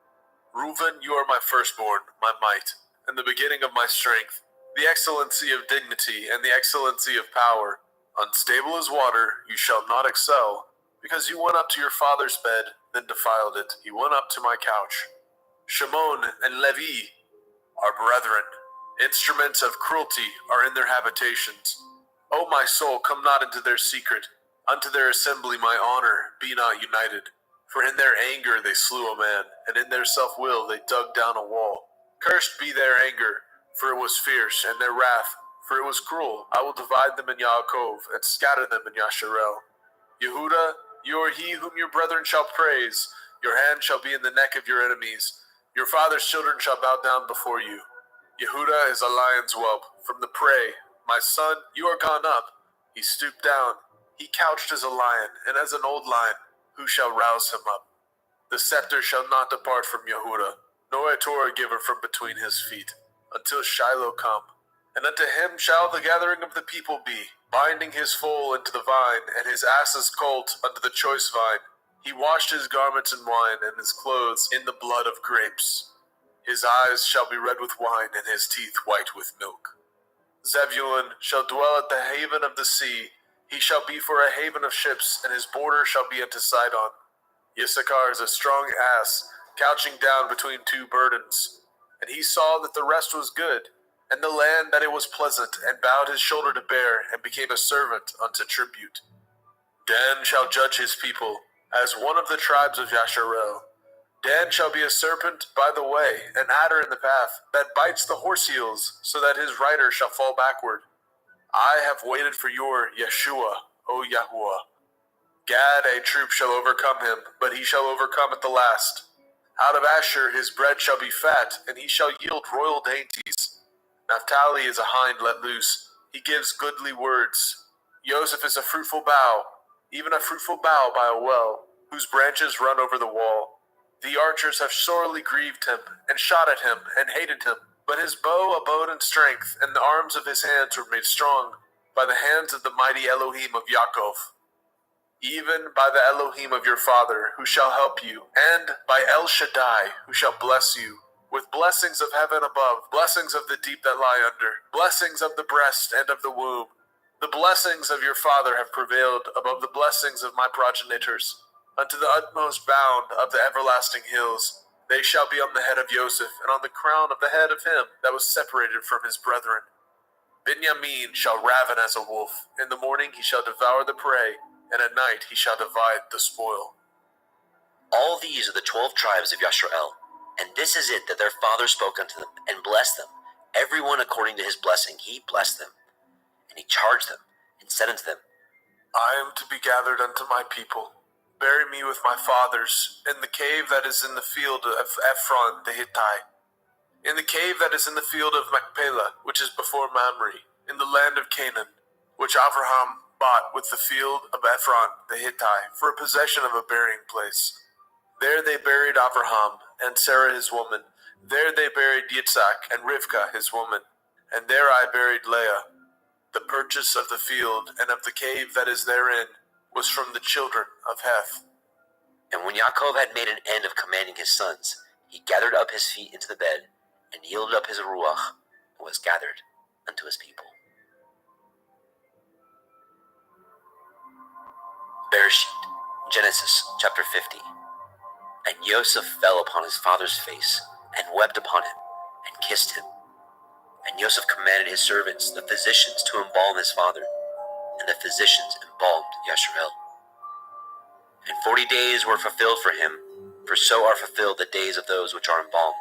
Reuben, you are my firstborn, my might, and the beginning of my strength, the excellency of dignity, and the excellency of power. Unstable as water, you shall not excel, because you went up to your father's bed, then defiled it. You went up to my couch. Shimon and Levi are brethren. Instruments of cruelty are in their habitations. O my soul, come not into their secret. Unto their assembly my honor be not united. For in their anger they slew a man, and in their self-will they dug down a wall. Cursed be their anger, for it was fierce, and their wrath, for it was cruel. I will divide them in Yaakov, and scatter them in Yasharel. Yehuda, you are he whom your brethren shall praise. Your hand shall be in the neck of your enemies. Your father's children shall bow down before you. Yehuda is a lion's whelp, from the prey. My son, you are gone up. He stooped down. He couched as a lion, and as an old lion. Who shall rouse him up? The scepter shall not depart from Yehuda, nor a Torah giver from between his feet, until Shiloh come. And unto him shall the gathering of the people be, binding his foal into the vine, and his ass's colt unto the choice vine. He washed his garments in wine, and his clothes in the blood of grapes. His eyes shall be red with wine, and his teeth white with milk. Zebulun shall dwell at the haven of the sea. He shall be for a haven of ships, and his border shall be unto Sidon. Issachar is a strong ass, couching down between two burdens. And he saw that the rest was good, and the land that it was pleasant, and bowed his shoulder to bear, and became a servant unto tribute. Dan shall judge his people, as one of the tribes of Yasharel. Dan shall be a serpent by the way, an adder in the path, that bites the horse heels, so that his rider shall fall backward. I have waited for your Yeshua, O Yahuwah. Gad, a troop shall overcome him, but he shall overcome at the last. Out of Asher his bread shall be fat, and he shall yield royal dainties. Naphtali is a hind let loose. He gives goodly words. Joseph is a fruitful bough, even a fruitful bough by a well, whose branches run over the wall. The archers have sorely grieved him, and shot at him, and hated him. But his bow abode in strength, and the arms of his hands were made strong, by the hands of the mighty Elohim of Yaakov. Even by the Elohim of your father, who shall help you, and by El Shaddai, who shall bless you, with blessings of heaven above, blessings of the deep that lie under, blessings of the breast and of the womb. The blessings of your father have prevailed above the blessings of my progenitors, unto the utmost bound of the everlasting hills. They shall be on the head of Joseph, and on the crown of the head of him that was separated from his brethren. Benjamin shall raven as a wolf. In the morning he shall devour the prey, and at night he shall divide the spoil. All these are the 12 tribes of Yasharel, and this is it that their father spoke unto them, and blessed them. Every one according to his blessing he blessed them. And he charged them, and said unto them, I am to be gathered unto my people. Bury me with my fathers in the cave that is in the field of Ephron the Hittite, in the cave that is in the field of Machpelah, which is before Mamre, in the land of Canaan, which Abraham bought with the field of Ephron the Hittite for a possession of a burying place. There they buried Abraham and Sarah his woman. There they buried Yitzhak and Rivkah his woman. And there I buried Leah. The purchase of the field and of the cave that is therein was from the children of Heth. And when Yaakov had made an end of commanding his sons, he gathered up his feet into the bed, and yielded up his ruach, and was gathered unto his people. Bereshit, Genesis chapter 50. And Joseph fell upon his father's face, and wept upon him, and kissed him. And Joseph commanded his servants, the physicians, to embalm his father, and the physicians embalmed Yasharel. And 40 days were fulfilled for him, for so are fulfilled the days of those which are embalmed.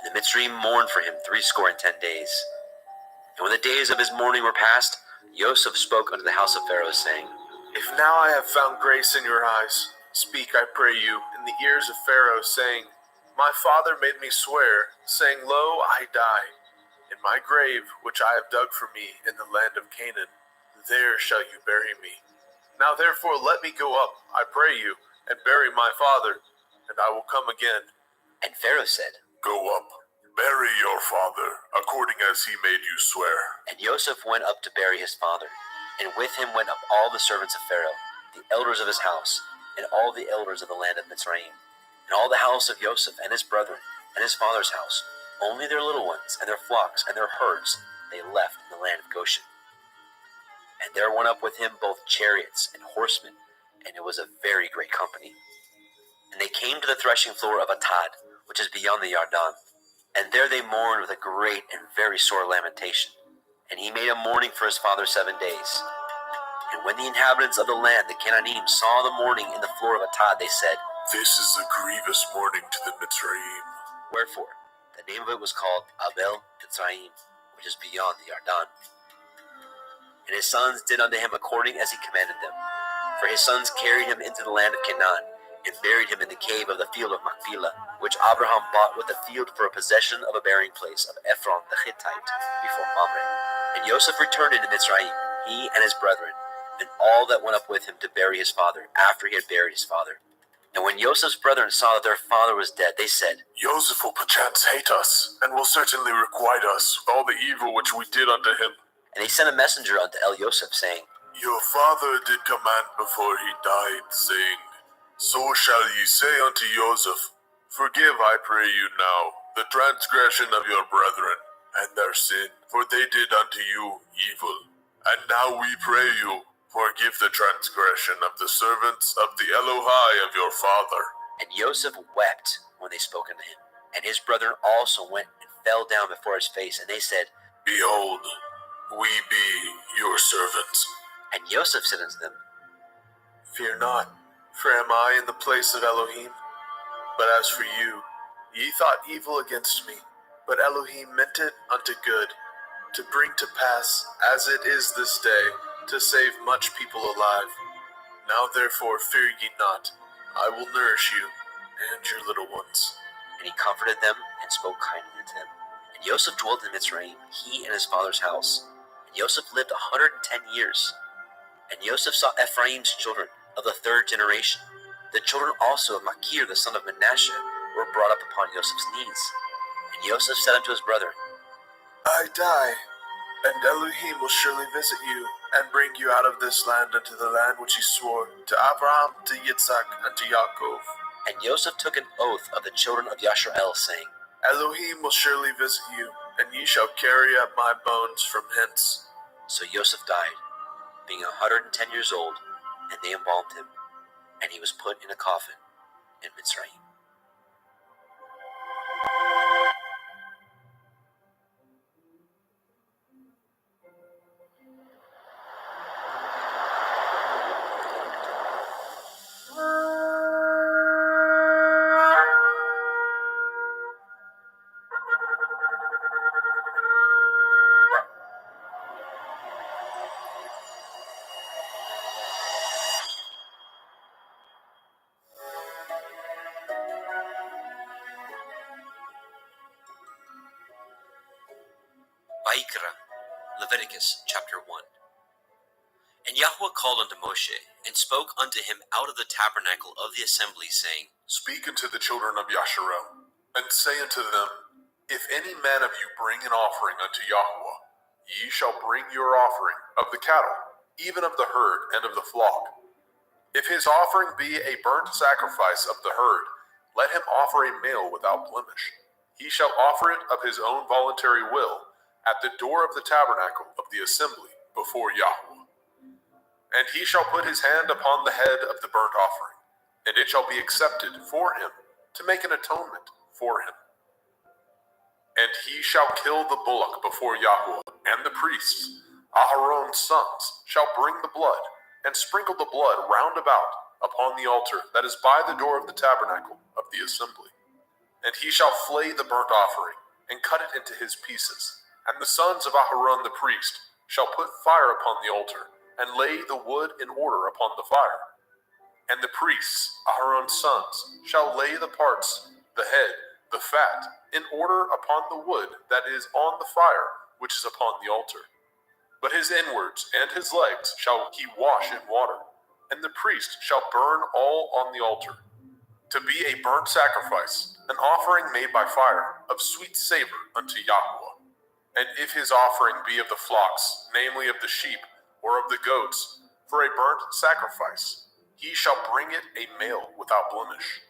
And the Mitzrayim mourned for him 60 days. And when the days of his mourning were past, Joseph spoke unto the house of Pharaoh, saying, If now I have found grace in your eyes, speak, I pray you, in the ears of Pharaoh, saying, My father made me swear, saying, Lo, I die. In my grave, which I have dug for me in the land of Canaan, there shall you bury me. Now therefore let me go up, I pray you, and bury my father, and I will come again. And Pharaoh said, Go up, bury your father, according as he made you swear. And Joseph went up to bury his father, and with him went up all the servants of Pharaoh, the elders of his house, and all the elders of the land of Mitzrayim, and all the house of Joseph and his brethren, and his father's house. Only their little ones, and their flocks, and their herds, they left in the land of Goshen. And there went up with him both chariots and horsemen, and it was a very great company. And they came to the threshing floor of Atad, which is beyond the Yarden. And there they mourned with a great and very sore lamentation. And he made a mourning for his father 7 days. And when the inhabitants of the land, the Canaanim, saw the mourning in the floor of Atad, they said, This is a grievous mourning to the Mitzrayim. Wherefore, the name of it was called Abel Mitzrayim, which is beyond the Yarden. And his sons did unto him according as he commanded them. For his sons carried him into the land of Canaan, and buried him in the cave of the field of Machpelah, which Abraham bought with the field for a possession of a burying place of Ephron the Hittite, before Mamre. And Joseph returned into Mitzrayim, he and his brethren, and all that went up with him to bury his father, after he had buried his father. And when Joseph's brethren saw that their father was dead, they said, Joseph will perchance hate us, and will certainly requite us with all the evil which we did unto him. And they sent a messenger unto Joseph, saying, Your father did command before he died, saying, So shall ye say unto Joseph, Forgive, I pray you now, the transgression of your brethren, and their sin, for they did unto you evil. And now we pray you, Forgive the transgression of the servants of the Elohai of your father. And Joseph wept when they spoke unto him. And his brethren also went and fell down before his face, and they said, Behold, we be your servants. And Joseph said unto them, Fear not, for am I in the place of Elohim? But as for you, ye thought evil against me, but Elohim meant it unto good, to bring to pass, as it is this day, to save much people alive. Now therefore fear ye not, I will nourish you and your little ones. And he comforted them and spoke kindly unto them. And Joseph dwelt in Mitzrayim, he and his father's house. And Joseph lived 110 years. And Joseph saw Ephraim's children of the third generation. The children also of Machir the son of Manasseh were brought up upon Joseph's knees. And Joseph said unto his brethren, I die, and Elohim will surely visit you, and bring you out of this land unto the land which he swore to Abraham, to Yitzhak, and to Yaakov. And Joseph took an oath of the children of Yashrael, saying, Elohim will surely visit you, and ye shall carry up my bones from hence. So Joseph died, being 110 years old, and they embalmed him, and he was put in a coffin in Mitzrayim. Vayikra, Leviticus chapter 1. And Yahweh called unto Moshe, and spoke unto him out of the tabernacle of the assembly, saying, Speak unto the children of Yasharel, and say unto them, If any man of you bring an offering unto Yahweh, ye shall bring your offering of the cattle, even of the herd and of the flock. If his offering be a burnt sacrifice of the herd, let him offer a male without blemish. He shall offer it of his own voluntary will, at the door of the tabernacle of the assembly before Yahweh. And he shall put his hand upon the head of the burnt offering, and it shall be accepted for him to make an atonement for him. And he shall kill the bullock before Yahweh, and the priests, Aharon's sons, shall bring the blood, and sprinkle the blood round about upon the altar that is by the door of the tabernacle of the assembly. And he shall flay the burnt offering, and cut it into his pieces. And the sons of Aharon the priest shall put fire upon the altar, and lay the wood in order upon the fire. And the priests, Aharon's sons, shall lay the parts, the head, the fat, in order upon the wood that is on the fire, which is upon the altar. But his inwards and his legs shall he wash in water, and the priest shall burn all on the altar, to be a burnt sacrifice, an offering made by fire, of sweet savor unto Yahweh. And if his offering be of the flocks, namely of the sheep, or of the goats, for a burnt sacrifice, he shall bring it a male without blemish.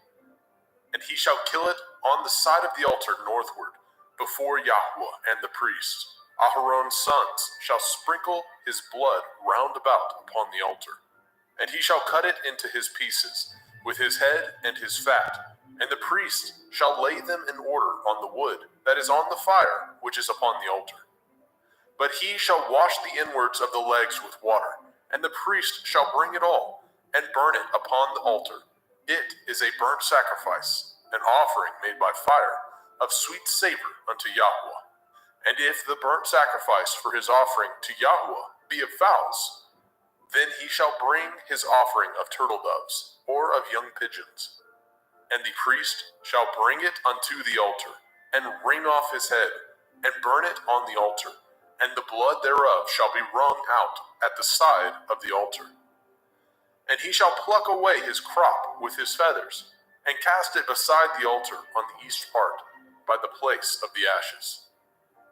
And he shall kill it on the side of the altar northward, before Yahweh and the priests. Aharon's sons shall sprinkle his blood round about upon the altar. And he shall cut it into his pieces, with his head and his fat, and the priest shall lay them in order on the wood that is on the fire, which is upon the altar. But he shall wash the inwards of the legs with water, and the priest shall bring it all, and burn it upon the altar. It is a burnt sacrifice, an offering made by fire, of sweet savor unto Yahweh. And if the burnt sacrifice for his offering to Yahweh be of fowls, then he shall bring his offering of turtle doves, or of young pigeons. And the priest shall bring it unto the altar, and wring off his head, and burn it on the altar, and the blood thereof shall be wrung out at the side of the altar. And he shall pluck away his crop with his feathers, and cast it beside the altar on the east part, by the place of the ashes.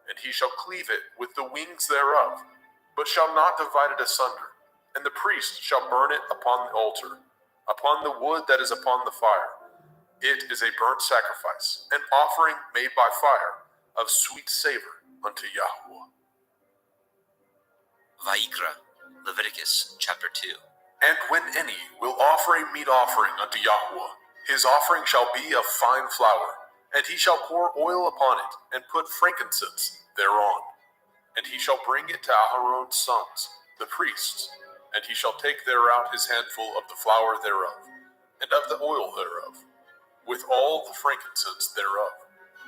And he shall cleave it with the wings thereof, but shall not divide it asunder. And the priest shall burn it upon the altar, upon the wood that is upon the fire. It is a burnt sacrifice, an offering made by fire, of sweet savor unto Yahweh. Vayikra, Leviticus chapter 2. And when any will offer a meat offering unto Yahweh, his offering shall be of fine flour, and he shall pour oil upon it, and put frankincense thereon. And he shall bring it to Aaron's sons, the priests, and he shall take thereout his handful of the flour thereof, and of the oil thereof, with all the frankincense thereof.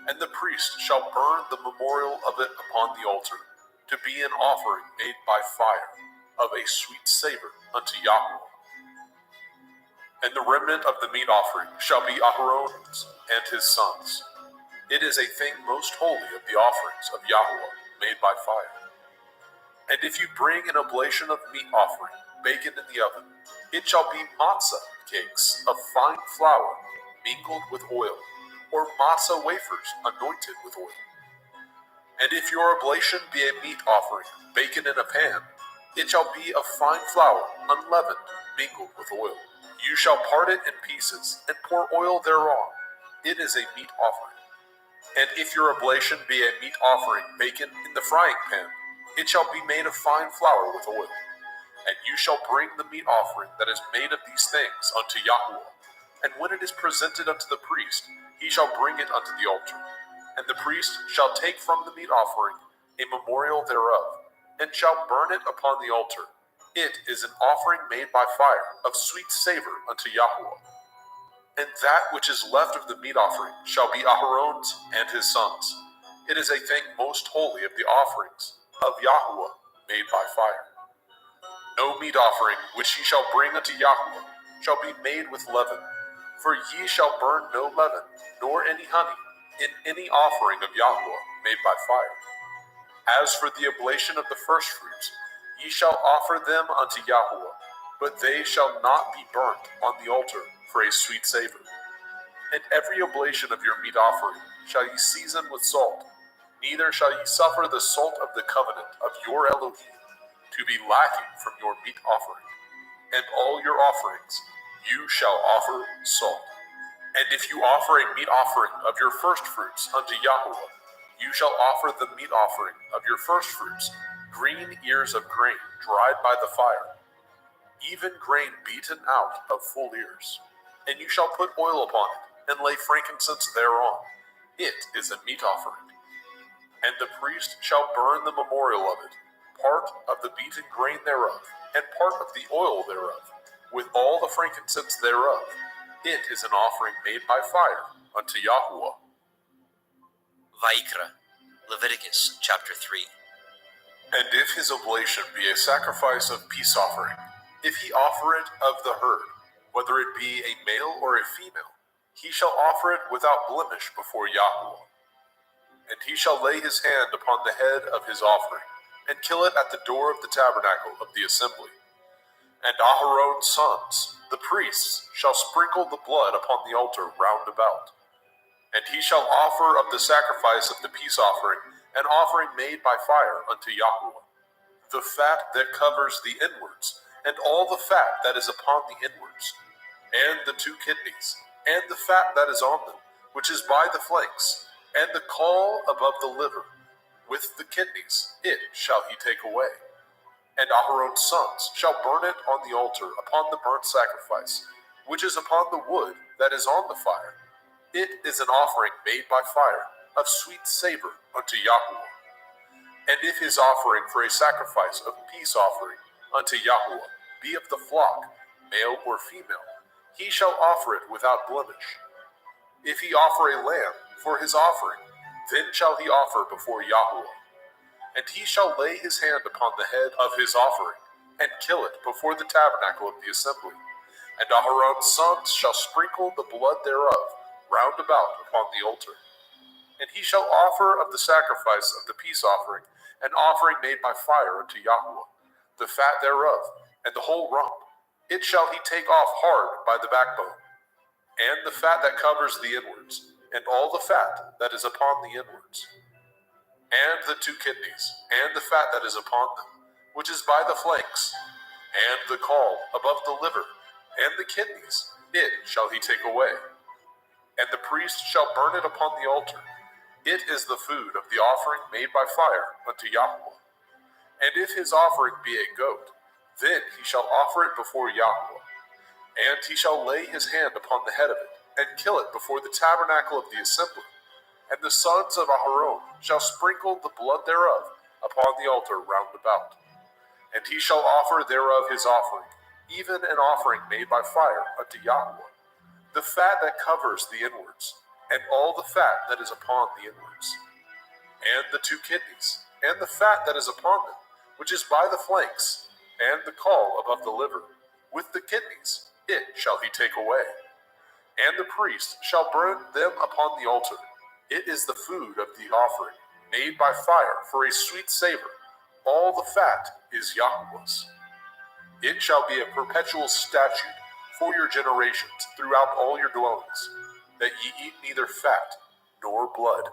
And the priest shall burn the memorial of it upon the altar, to be an offering made by fire, of a sweet savor unto Yahweh. And the remnant of the meat offering shall be Aaron's and his sons. It is a thing most holy of the offerings of Yahweh made by fire. And if you bring an oblation of meat offering, baken in the oven, it shall be matzah cakes of fine flour mingled with oil, or matzah wafers anointed with oil. And if your oblation be a meat offering, baken in a pan, it shall be of fine flour, unleavened, mingled with oil. You shall part it in pieces, and pour oil thereon. It is a meat offering. And if your oblation be a meat offering, baken in the frying pan, it shall be made of fine flour with oil. And you shall bring the meat offering that is made of these things unto Yahweh. And when it is presented unto the priest, he shall bring it unto the altar. And the priest shall take from the meat offering a memorial thereof, and shall burn it upon the altar. It is an offering made by fire, of sweet savor unto Yahweh. And that which is left of the meat offering shall be Aaron's and his sons. It is a thing most holy of the offerings of Yahweh made by fire. No meat offering which ye shall bring unto Yahweh shall be made with leaven, for ye shall burn no leaven, nor any honey, in any offering of Yahweh made by fire. As for the oblation of the firstfruits, ye shall offer them unto Yahweh, but they shall not be burnt on the altar for a sweet savor. And every oblation of your meat offering shall ye season with salt, neither shall ye suffer the salt of the covenant of your Elohim to be lacking from your meat offering. And all your offerings you shall offer salt. And if you offer a meat offering of your firstfruits unto Yahweh, you shall offer the meat offering of your firstfruits, green ears of grain dried by the fire, even grain beaten out of full ears. And you shall put oil upon it, and lay frankincense thereon. It is a meat offering. And the priest shall burn the memorial of it, part of the beaten grain thereof, and part of the oil thereof, with all the frankincense thereof. It is an offering made by fire unto Yahweh. Vaikra, Leviticus chapter 3. And if his oblation be a sacrifice of peace offering, if he offer it of the herd, whether it be a male or a female, he shall offer it without blemish before Yahweh. And he shall lay his hand upon the head of his offering, and kill it at the door of the tabernacle of the assembly. And Aaron's sons, the priests, shall sprinkle the blood upon the altar round about. And he shall offer of the sacrifice of the peace offering an offering made by fire unto Yahweh, the fat that covers the inwards, and all the fat that is upon the inwards, and the 2 kidneys, and the fat that is on them, which is by the flanks, and the caul above the liver, with the kidneys, it shall he take away. And Aaron's sons shall burn it on the altar upon the burnt sacrifice, which is upon the wood that is on the fire. It is an offering made by fire, of sweet savor unto Yahweh. And if his offering for a sacrifice of peace offering unto Yahweh be of the flock, male or female, he shall offer it without blemish. If he offer a lamb for his offering, then shall he offer before Yahweh. And he shall lay his hand upon the head of his offering, and kill it before the tabernacle of the assembly. And Aaron's sons shall sprinkle the blood thereof round about upon the altar. And he shall offer of the sacrifice of the peace offering an offering made by fire unto Yahweh, the fat thereof, and the whole rump. It shall he take off hard by the backbone, and the fat that covers the inwards, and all the fat that is upon the inwards, and the 2 kidneys, and the fat that is upon them, which is by the flanks, and the caul above the liver, and the kidneys, it shall he take away. And the priest shall burn it upon the altar. It is the food of the offering made by fire unto Yahweh. And if his offering be a goat, Then he shall offer it before Yahweh, and he shall lay his hand upon the head of it, and kill it before the tabernacle of the assembly. And the sons of Aharon shall sprinkle the blood thereof upon the altar round about. And he shall offer thereof his offering, even an offering made by fire unto Yahweh, the fat that covers the inwards, and all the fat that is upon the inwards, and the 2 kidneys, and the fat that is upon them, which is by the flanks, and the caul above the liver, with the kidneys, it shall he take away. And the priest shall burn them upon the altar. It is the food of the offering, made by fire for a sweet savor. All the fat is Yahweh's. It shall be a perpetual statute for your generations throughout all your dwellings, that ye eat neither fat nor blood.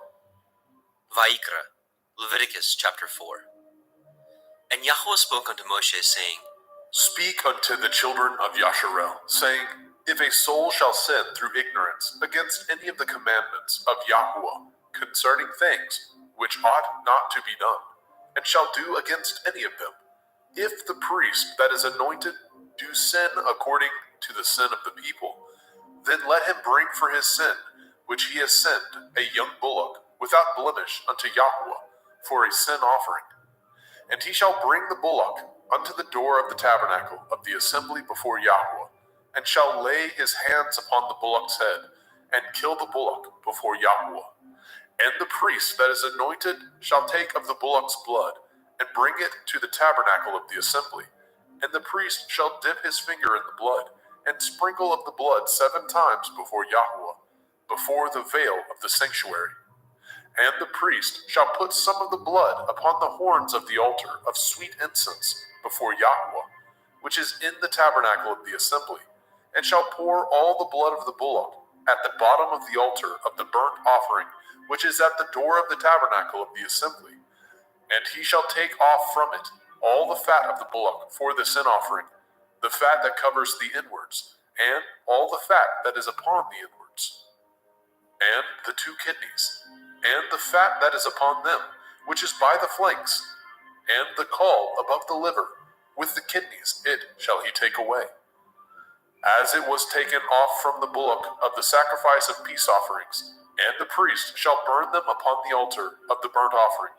Vayikra, Leviticus chapter 4. And Yahweh spoke unto Moshe, saying, Speak unto the children of Yasharel, saying, If a soul shall sin through ignorance against any of the commandments of Yahweh concerning things which ought not to be done, and shall do against any of them, if the priest that is anointed do sin according to the sin of the people, then let him bring for his sin which he has sinned a young bullock without blemish unto Yahweh for a sin offering. And he shall bring the bullock unto the door of the tabernacle of the assembly before Yahweh, and shall lay his hands upon the bullock's head, and kill the bullock before Yahweh. And the priest that is anointed shall take of the bullock's blood, and bring it to the tabernacle of the assembly. And the priest shall dip his finger in the blood, and sprinkle of the blood 7 times before Yahweh, before the veil of the sanctuary. And the priest shall put some of the blood upon the horns of the altar of sweet incense before Yahweh, which is in the tabernacle of the assembly, and shall pour all the blood of the bullock at the bottom of the altar of the burnt offering, which is at the door of the tabernacle of the assembly. And he shall take off from it all the fat of the bullock for the sin offering, the fat that covers the inwards, and all the fat that is upon the inwards, and the 2 kidneys, and the fat that is upon them, which is by the flanks, and the caul above the liver, with the kidneys, it shall he take away. As it was taken off from the bullock of the sacrifice of peace offerings, and the priest shall burn them upon the altar of the burnt offering.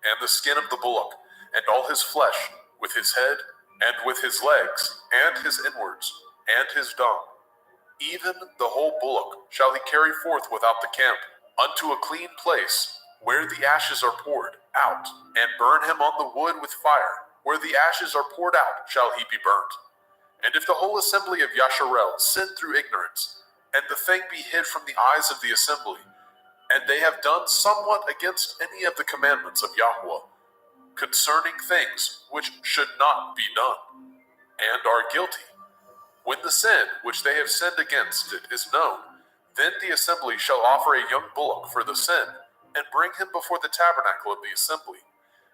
And the skin of the bullock, and all his flesh, with his head, and with his legs, and his inwards, and his dung, even the whole bullock shall he carry forth without the camp, unto a clean place, where the ashes are poured out, and burn him on the wood with fire. Where the ashes are poured out shall he be burnt. And if the whole assembly of Yasharel sin through ignorance, and the thing be hid from the eyes of the assembly, and they have done somewhat against any of the commandments of Yahweh, concerning things which should not be done, and are guilty, when the sin which they have sinned against it is known, then the assembly shall offer a young bullock for the sin, and bring him before the tabernacle of the assembly.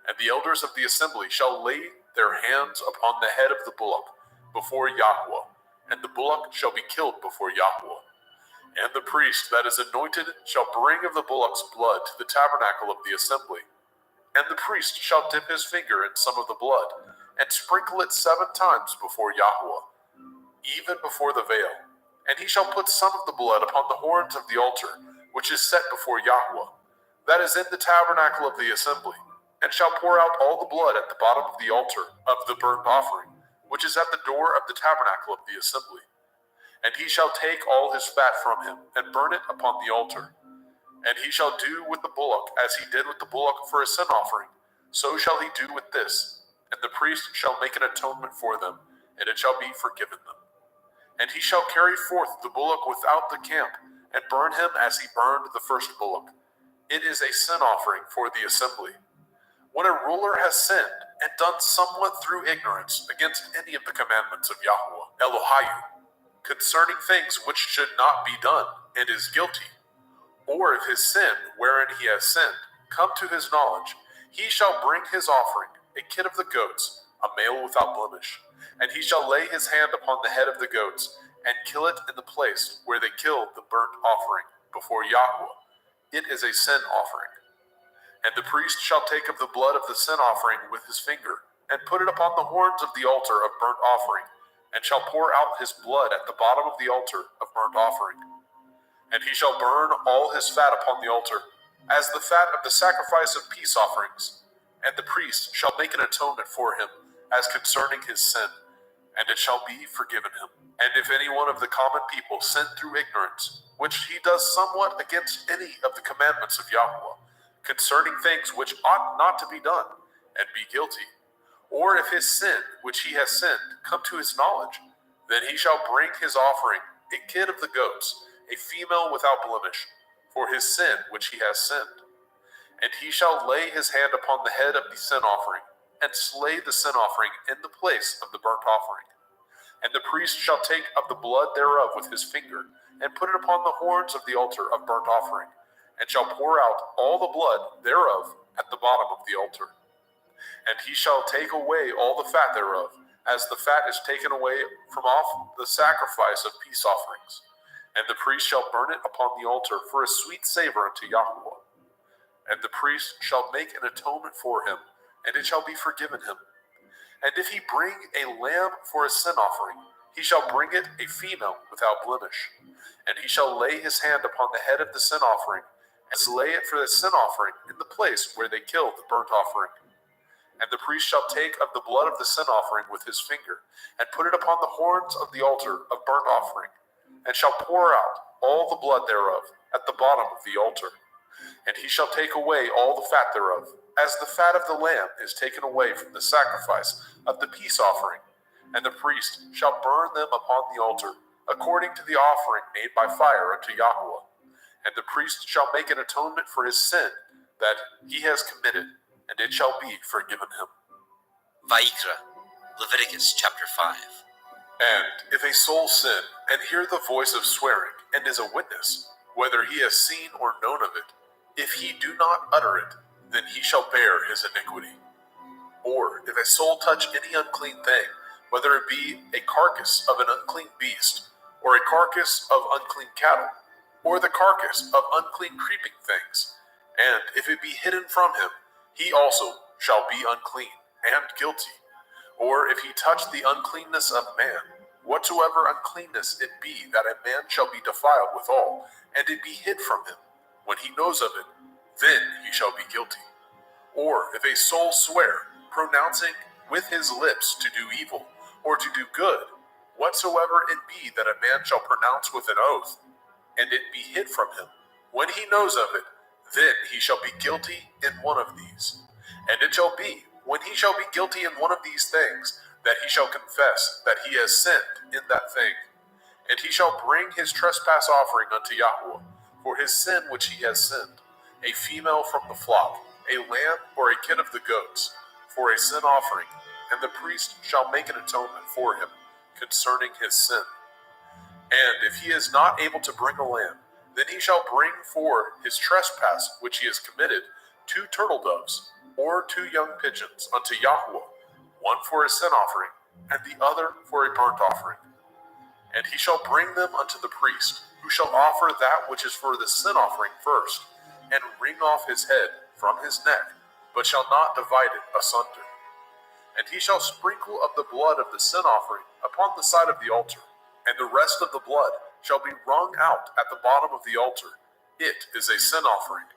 And the elders of the assembly shall lay their hands upon the head of the bullock before Yahweh, and the bullock shall be killed before Yahweh. And the priest that is anointed shall bring of the bullock's blood to the tabernacle of the assembly. And the priest shall dip his finger in some of the blood, and sprinkle it 7 times before Yahweh, even before the veil. And he shall put some of the blood upon the horns of the altar, which is set before Yahweh, that is in the tabernacle of the assembly, and shall pour out all the blood at the bottom of the altar of the burnt offering, which is at the door of the tabernacle of the assembly. And he shall take all his fat from him, and burn it upon the altar. And he shall do with the bullock as he did with the bullock for a sin offering, so shall he do with this. And the priest shall make an atonement for them, and it shall be forgiven them. And he shall carry forth the bullock without the camp, and burn him as he burned the first bullock. It is a sin offering for the assembly. When a ruler has sinned and done somewhat through ignorance against any of the commandments of Yahweh, Elohiah, concerning things which should not be done, and is guilty, or if his sin wherein he has sinned come to his knowledge, he shall bring his offering, a kid of the goats, a male without blemish, and he shall lay his hand upon the head of the goats, and kill it in the place where they killed the burnt offering before Yahweh. It is a sin offering. And the priest shall take of the blood of the sin offering with his finger, and put it upon the horns of the altar of burnt offering, and shall pour out his blood at the bottom of the altar of burnt offering. And he shall burn all his fat upon the altar, as the fat of the sacrifice of peace offerings. And the priest shall make an atonement for him, as concerning his sin, and it shall be forgiven him. And if any one of the common people sin through ignorance, which he does somewhat against any of the commandments of Yahweh, concerning things which ought not to be done, and be guilty, or if his sin which he has sinned come to his knowledge, then he shall bring his offering, a kid of the goats, a female without blemish, for his sin which he has sinned. And he shall lay his hand upon the head of the sin offering, and slay the sin offering in the place of the burnt offering. And the priest shall take of the blood thereof with his finger, and put it upon the horns of the altar of burnt offering, and shall pour out all the blood thereof at the bottom of the altar. And he shall take away all the fat thereof, as the fat is taken away from off the sacrifice of peace offerings. And the priest shall burn it upon the altar for a sweet savor unto Yahweh. And the priest shall make an atonement for him, and it shall be forgiven him. And if he bring a lamb for a sin offering, he shall bring it a female without blemish. And he shall lay his hand upon the head of the sin offering, and slay it for the sin offering in the place where they killed the burnt offering. And the priest shall take of the blood of the sin offering with his finger, and put it upon the horns of the altar of burnt offering, and shall pour out all the blood thereof at the bottom of the altar. And he shall take away all the fat thereof, as the fat of the lamb is taken away from the sacrifice of the peace offering. And the priest shall burn them upon the altar, according to the offering made by fire unto Yahweh. And the priest shall make an atonement for his sin that he has committed, and it shall be forgiven him. Vayikra, Leviticus chapter 5. And if a soul sin, and hear the voice of swearing, and is a witness, whether he has seen or known of it, if he do not utter it, then he shall bear his iniquity. Or if a soul touch any unclean thing, whether it be a carcass of an unclean beast, or a carcass of unclean cattle, or the carcass of unclean creeping things, and if it be hidden from him, he also shall be unclean and guilty. Or if he touch the uncleanness of man, whatsoever uncleanness it be, that a man shall be defiled withal, and it be hid from him, when he knows of it, then he shall be guilty. Or if a soul swear, pronouncing with his lips to do evil, or to do good, whatsoever it be that a man shall pronounce with an oath, and it be hid from him, when he knows of it, then he shall be guilty in one of these. And it shall be, when he shall be guilty in one of these things, that he shall confess that he has sinned in that thing. And he shall bring his trespass offering unto Yahweh, for his sin which he has sinned, a female from the flock, a lamb or a kid of the goats, for a sin offering, and the priest shall make an atonement for him concerning his sin. And if he is not able to bring a lamb, then he shall bring for his trespass which he has committed 2 turtle doves, or 2 young pigeons unto Yahweh, one for a sin offering, and the other for a burnt offering. And he shall bring them unto the priest, who shall offer that which is for the sin offering first, and wring off his head from his neck, but shall not divide it asunder. And he shall sprinkle of the blood of the sin offering upon the side of the altar, and the rest of the blood shall be wrung out at the bottom of the altar. It is a sin offering.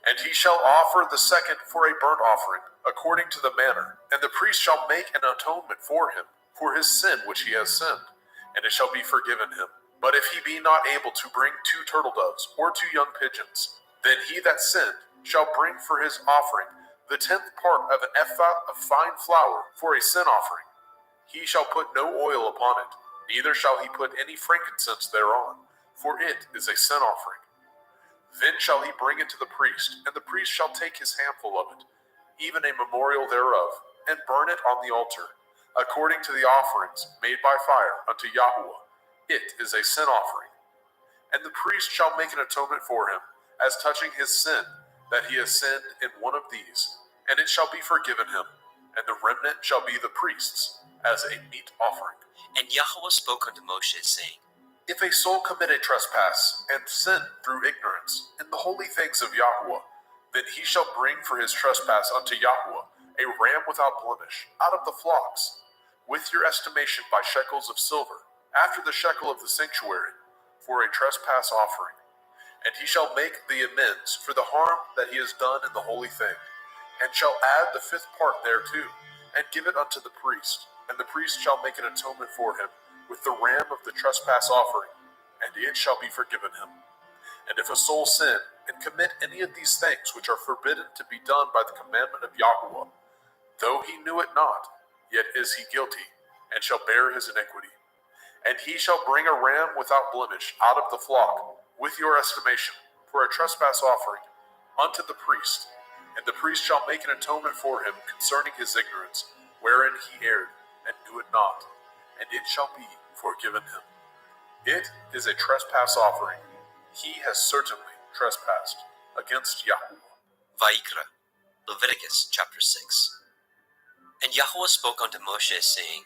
And he shall offer the second for a burnt offering, according to the manner, and the priest shall make an atonement for him, for his sin which he has sinned, and it shall be forgiven him. But if he be not able to bring 2 turtle doves, or 2 young pigeons, then he that sinned shall bring for his offering the 10th part of an ephah of fine flour for a sin offering. He shall put no oil upon it, neither shall he put any frankincense thereon, for it is a sin offering. Then shall he bring it to the priest, and the priest shall take his handful of it, even a memorial thereof, and burn it on the altar, according to the offerings made by fire unto Yahweh. It is a sin offering. And the priest shall make an atonement for him, as touching his sin, that he has sinned in one of these, and it shall be forgiven him, and the remnant shall be the priest's, as a meat offering. And Yahweh spoke unto Moshe, saying, If a soul commit a trespass, and sin through ignorance, in the holy things of Yahweh, then he shall bring for his trespass unto Yahweh a ram without blemish, out of the flocks, with your estimation by shekels of silver, after the shekel of the sanctuary, for a trespass offering. And he shall make the amends for the harm that he has done in the holy thing, and shall add the 5th part thereto, and give it unto the priest. And the priest shall make an atonement for him with the ram of the trespass offering, and it shall be forgiven him. And if a soul sin, and commit any of these things which are forbidden to be done by the commandment of Yahuwah, though he knew it not, yet is he guilty, and shall bear his iniquity. And he shall bring a ram without blemish out of the flock, with your estimation, for a trespass offering, unto the priest. And the priest shall make an atonement for him concerning his ignorance, wherein he erred, and knew it not, and it shall be forgiven him. It is a trespass offering. He has certainly trespassed against Yahuwah. Vayikra, Leviticus chapter 6. And Yahuwah spoke unto Moshe, saying,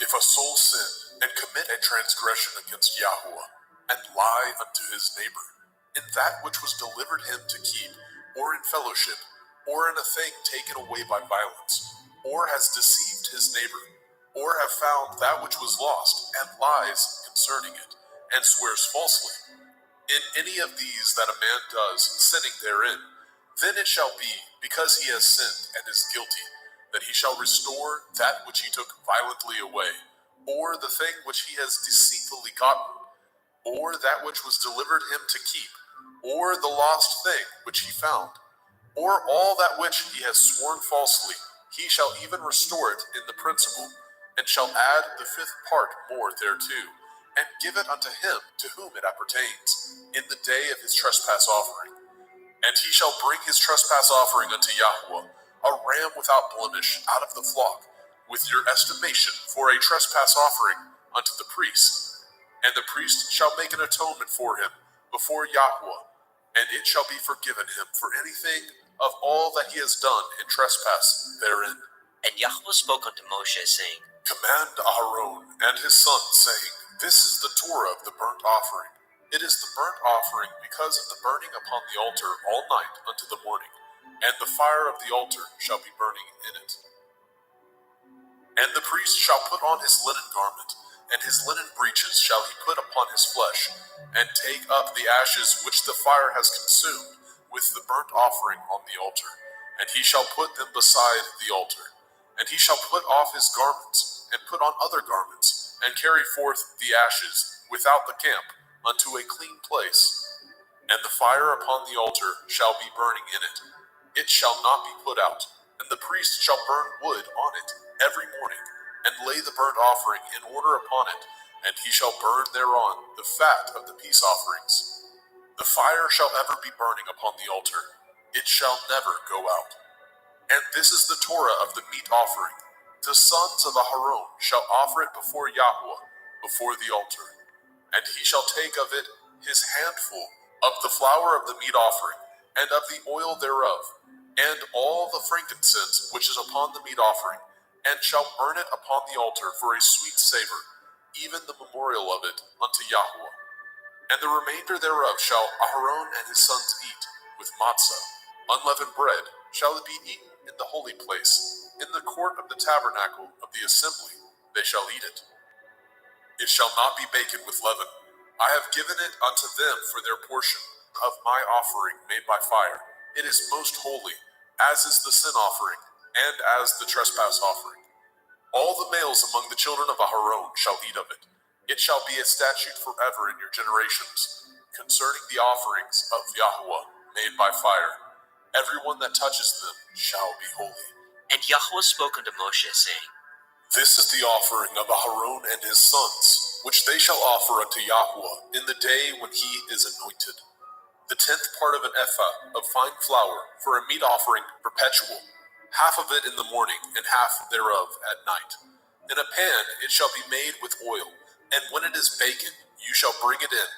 If a soul sin and commit a transgression against Yahuwah, and lie unto his neighbor, in that which was delivered him to keep, or in fellowship, or in a thing taken away by violence, or has deceived his neighbor, or have found that which was lost, and lies concerning it, and swears falsely, in any of these that a man does, sinning therein, then it shall be, because he has sinned and is guilty, that he shall restore that which he took violently away, or the thing which he has deceitfully gotten, or that which was delivered him to keep, or the lost thing which he found, or all that which he has sworn falsely, he shall even restore it in the principal, and shall add the 5th part more thereto, and give it unto him to whom it appertains, in the day of his trespass offering. And he shall bring his trespass offering unto Yahuwah, a ram without blemish out of the flock, with your estimation for a trespass offering unto the priest. And the priest shall make an atonement for him before Yahuwah, and it shall be forgiven him for anything of all that he has done in trespass therein. And Yahuwah spoke unto Moshe, saying, Command Aharon and his sons, saying, This is the Torah of the burnt offering. It is the burnt offering because of the burning upon the altar all night unto the morning, and the fire of the altar shall be burning in it. And the priest shall put on his linen garment, and his linen breeches shall he put upon his flesh, and take up the ashes which the fire has consumed with the burnt offering on the altar, and he shall put them beside the altar. And he shall put off his garments, and put on other garments, and carry forth the ashes without the camp unto a clean place. And the fire upon the altar shall be burning in it. It shall not be put out. And the priest shall burn wood on it every morning, and lay the burnt offering in order upon it, and he shall burn thereon the fat of the peace offerings. The fire shall ever be burning upon the altar. It shall never go out. And this is the Torah of the meat offering. The sons of Aharon shall offer it before Yahuwah, before the altar. And he shall take of it his handful of the flour of the meat offering, and of the oil thereof, and all the frankincense which is upon the meat offering, and shall burn it upon the altar for a sweet savor, even the memorial of it unto Yahuwah. And the remainder thereof shall Aharon and his sons eat, with matzah, unleavened bread, shall it be eaten in the holy place, in the court of the tabernacle of the assembly, they shall eat it. It shall not be baken with leaven. I have given it unto them for their portion of my offering made by fire. It is most holy, as is the sin offering, and as the trespass offering. All the males among the children of Aharon shall eat of it. It shall be a statute forever in your generations, concerning the offerings of Yahuwah made by fire. Everyone that touches them shall be holy. And Yahuwah spoke unto Moshe, saying, This is the offering of Aharon and his sons, which they shall offer unto Yahuwah in the day when he is anointed. The 10th part of an ephah of fine flour for a meat offering perpetual, half of it in the morning, and half thereof at night. In a pan it shall be made with oil, and when it is baken, you shall bring it in,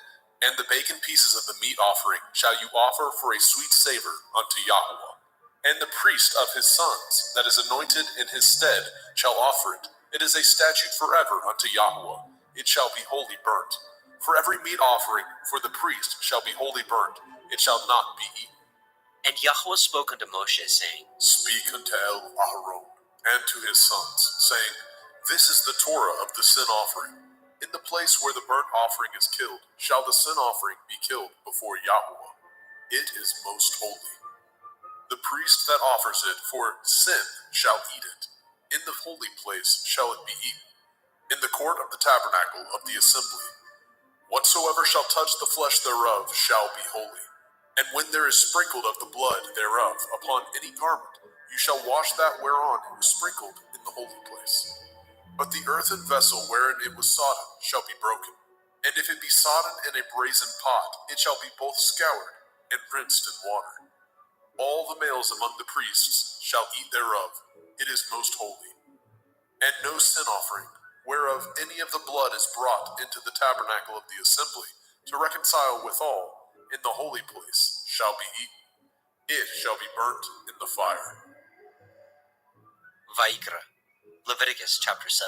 and the baken pieces of the meat offering shall you offer for a sweet savor unto Yahuwah. And the priest of his sons, that is anointed in his stead, shall offer it. It is a statute forever unto Yahuwah. It shall be wholly burnt. For every meat offering for the priest shall be wholly burnt. It shall not be eaten. And Yahweh spoke unto Moshe, saying, Speak unto Aharon and to his sons, saying, This is the Torah of the sin offering. In the place where the burnt offering is killed, shall the sin offering be killed before Yahweh. It is most holy. The priest that offers it for sin shall eat it. In the holy place shall it be eaten, in the court of the tabernacle of the assembly. Whatsoever shall touch the flesh thereof shall be holy. And when there is sprinkled of the blood thereof upon any garment, you shall wash that whereon it was sprinkled in the holy place. But the earthen vessel wherein it was sodden shall be broken. And if it be sodden in a brazen pot, it shall be both scoured and rinsed in water. All the males among the priests shall eat thereof. It is most holy. And no sin offering, whereof any of the blood is brought into the tabernacle of the assembly, to reconcile withal, in the holy place, shall be eaten. It shall be burnt in the fire. Vayikra, Leviticus chapter 7.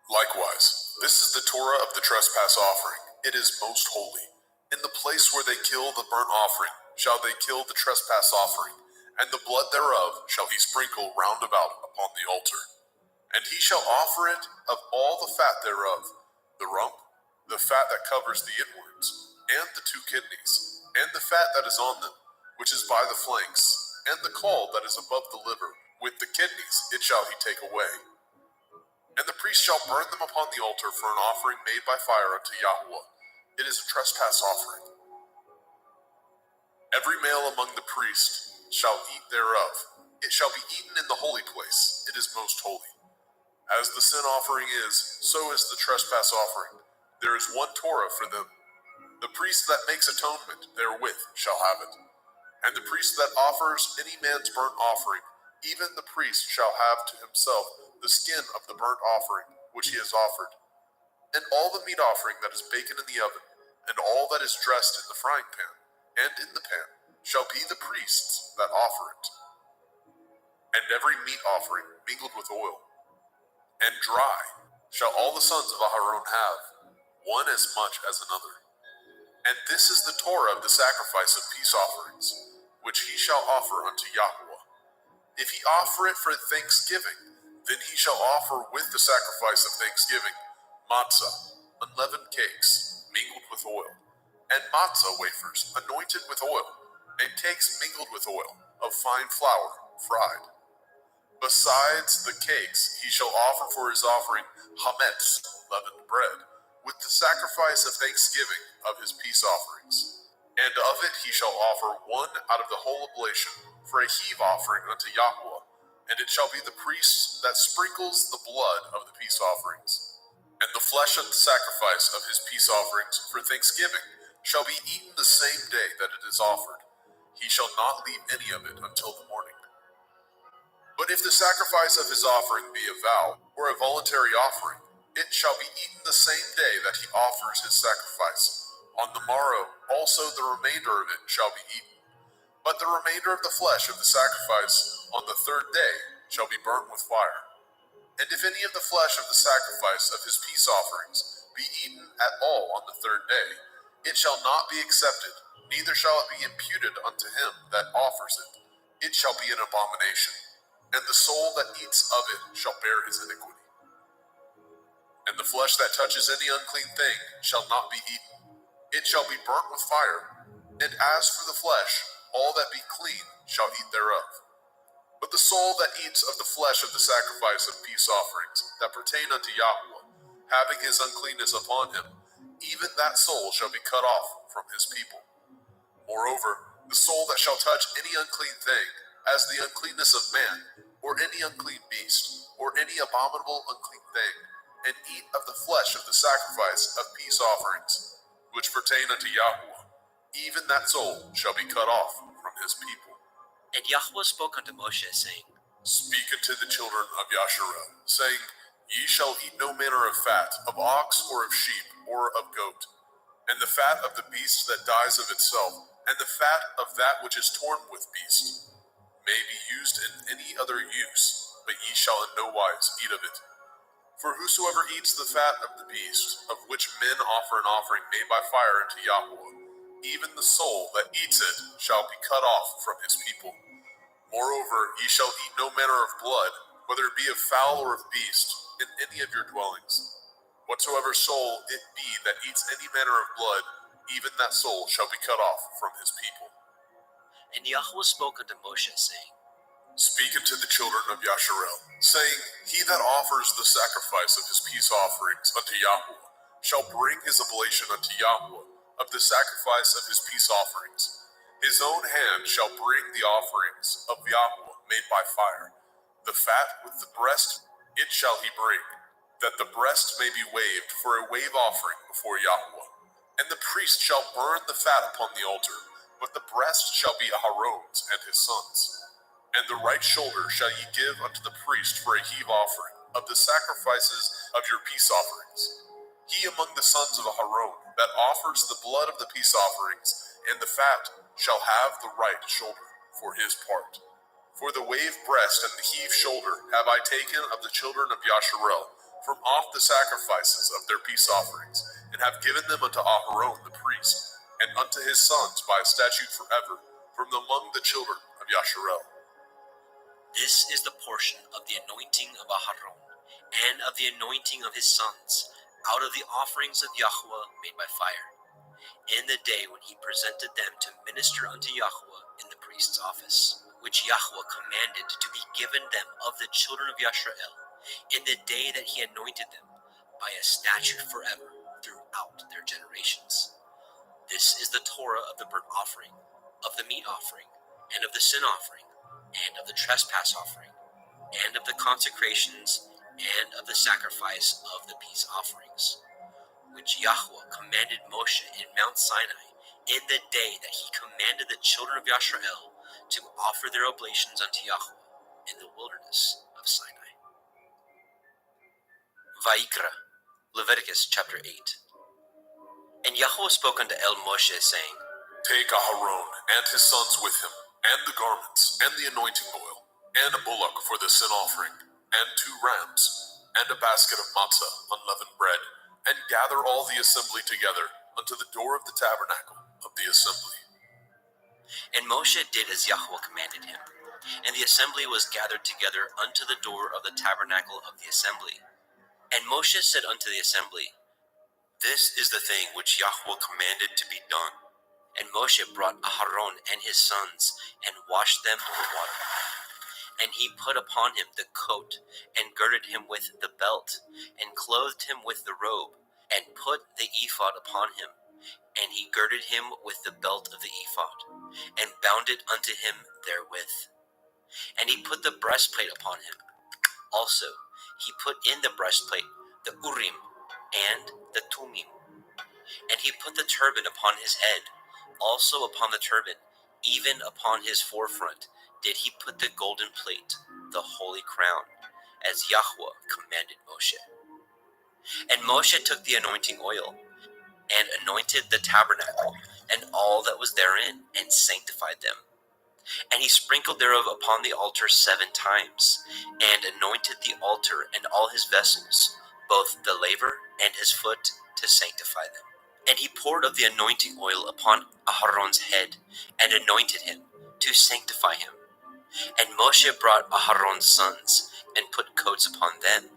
Likewise, this is the Torah of the trespass offering. It is most holy. In the place where they kill the burnt offering, shall they kill the trespass offering, and the blood thereof shall he sprinkle round about upon the altar. And he shall offer it of all the fat thereof, the rump, the fat that covers the inwards, and the 2 kidneys, and the fat that is on them, which is by the flanks, and the caul that is above the liver. With the kidneys it shall he take away. And the priest shall burn them upon the altar for an offering made by fire unto Yahweh. It is a trespass offering. Every male among the priests shall eat thereof. It shall be eaten in the holy place. It is most holy. As the sin offering is, so is the trespass offering. There is one Torah for them. The priest that makes atonement therewith shall have it. And the priest that offers any man's burnt offering, even the priest shall have to himself the skin of the burnt offering which he has offered. And all the meat offering that is baken in the oven, and all that is dressed in the frying pan, and in the pan, shall be the priest's that offer it. And every meat offering mingled with oil, and dry, shall all the sons of Aharon have, one as much as another. And this is the Torah of the sacrifice of peace offerings, which he shall offer unto Yahweh. If he offer it for thanksgiving, then he shall offer with the sacrifice of thanksgiving matzah, unleavened cakes, mingled with oil, and matzah wafers, anointed with oil, and cakes mingled with oil, of fine flour, fried. Besides the cakes, he shall offer for his offering hametz, leavened bread, with the sacrifice of thanksgiving of his peace offerings. And of it he shall offer one out of the whole oblation for a heave offering unto Yahweh, and it shall be the priest that sprinkles the blood of the peace offerings. And the flesh of the sacrifice of his peace offerings for thanksgiving shall be eaten the same day that it is offered. He shall not leave any of it until the morning. But if the sacrifice of his offering be a vow, or a voluntary offering, it shall be eaten the same day that he offers his sacrifice. On the morrow also the remainder of it shall be eaten. But the remainder of the flesh of the sacrifice on the 3rd day shall be burnt with fire. And if any of the flesh of the sacrifice of his peace offerings be eaten at all on the 3rd day, it shall not be accepted, neither shall it be imputed unto him that offers it. It shall be an abomination, and the soul that eats of it shall bear his iniquity. And the flesh that touches any unclean thing shall not be eaten. It shall be burnt with fire. And as for the flesh, all that be clean shall eat thereof. But the soul that eats of the flesh of the sacrifice of peace offerings that pertain unto Yahweh, having his uncleanness upon him, even that soul shall be cut off from his people. Moreover, the soul that shall touch any unclean thing, as the uncleanness of man, or any unclean beast, or any abominable unclean thing, and eat of the flesh of the sacrifice of peace offerings, which pertain unto Yahweh, even that soul shall be cut off from his people. And Yahweh spoke unto Moshe, saying, Speak unto the children of Yasharel, saying, Ye shall eat no manner of fat, of ox, or of sheep, or of goat, and the fat of the beast that dies of itself, and the fat of that which is torn with beast, may be used in any other use, but ye shall in no wise eat of it. For whosoever eats the fat of the beast, of which men offer an offering made by fire unto Yahweh, even the soul that eats it shall be cut off from his people. Moreover, ye shall eat no manner of blood, whether it be of fowl or of beast, in any of your dwellings. Whatsoever soul it be that eats any manner of blood, even that soul shall be cut off from his people. And Yahweh spoke unto Moshe, saying, Speak unto the children of Yasharel, saying, He that offers the sacrifice of his peace offerings unto Yahweh shall bring his oblation unto Yahweh of the sacrifice of his peace offerings. His own hand shall bring the offerings of Yahweh made by fire. The fat with the breast it shall he bring, that the breast may be waved for a wave offering before Yahweh. And the priest shall burn the fat upon the altar, but the breast shall be Aharon's and his sons'. And the right shoulder shall ye give unto the priest for a heave offering of the sacrifices of your peace offerings. He among the sons of Aharon that offers the blood of the peace offerings and the fat shall have the right shoulder for his part. For the wave breast and the heave shoulder have I taken of the children of Yasharel from off the sacrifices of their peace offerings, and have given them unto Aharon the priest, and unto his sons by a statute forever, from among the children of Yasharel. This is the portion of the anointing of Aharon, and of the anointing of his sons, out of the offerings of Yahweh made by fire, in the day when he presented them to minister unto Yahweh in the priest's office, which Yahweh commanded to be given them of the children of Yasharel, in the day that he anointed them, by a statute forever throughout their generations. This is the Torah of the burnt offering, of the meat offering, and of the sin offering, and of the trespass offering, and of the consecrations, and of the sacrifice of the peace offerings, which Yahweh commanded Moshe in Mount Sinai, in the day that he commanded the children of Yasharel to offer their oblations unto Yahweh in the wilderness of Sinai. Vayikra, Leviticus chapter 8. And Yahweh spoke unto Moshe, saying, Take Aharon and his sons with him, and the garments, and the anointing oil, and a bullock for the sin offering, and 2 rams, and a basket of matzah, unleavened bread, and gather all the assembly together unto the door of the tabernacle of the assembly. And Moshe did as Yahweh commanded him, and the assembly was gathered together unto the door of the tabernacle of the assembly. And Moshe said unto the assembly, This is the thing which Yahweh commanded to be done. And Moshe brought Aharon and his sons, and washed them with water. And he put upon him the coat, and girded him with the belt, and clothed him with the robe, and put the ephod upon him. And he girded him with the belt of the ephod, and bound it unto him therewith. And he put the breastplate upon him. Also he put in the breastplate the Urim and the Tumim. And he put the turban upon his head. Also upon the turban, even upon his forefront, did he put the golden plate, the holy crown, as Yahweh commanded Moshe. And Moshe took the anointing oil, and anointed the tabernacle, and all that was therein, and sanctified them. And he sprinkled thereof upon the altar 7 times, and anointed the altar and all his vessels, both the laver and his foot, to sanctify them. And he poured of the anointing oil upon Aharon's head, and anointed him, to sanctify him. And Moshe brought Aharon's sons, and put coats upon them,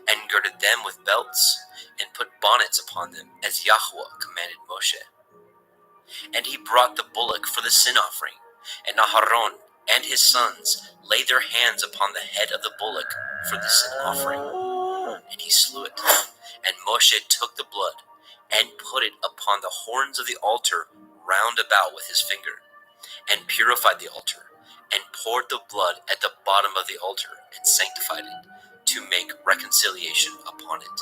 and girded them with belts, and put bonnets upon them, as Yahweh commanded Moshe. And he brought the bullock for the sin offering, and Aharon and his sons laid their hands upon the head of the bullock for the sin offering. And he slew it. And Moshe took the blood, and put it upon the horns of the altar round about with his finger, and purified the altar, and poured the blood at the bottom of the altar, and sanctified it, to make reconciliation upon it.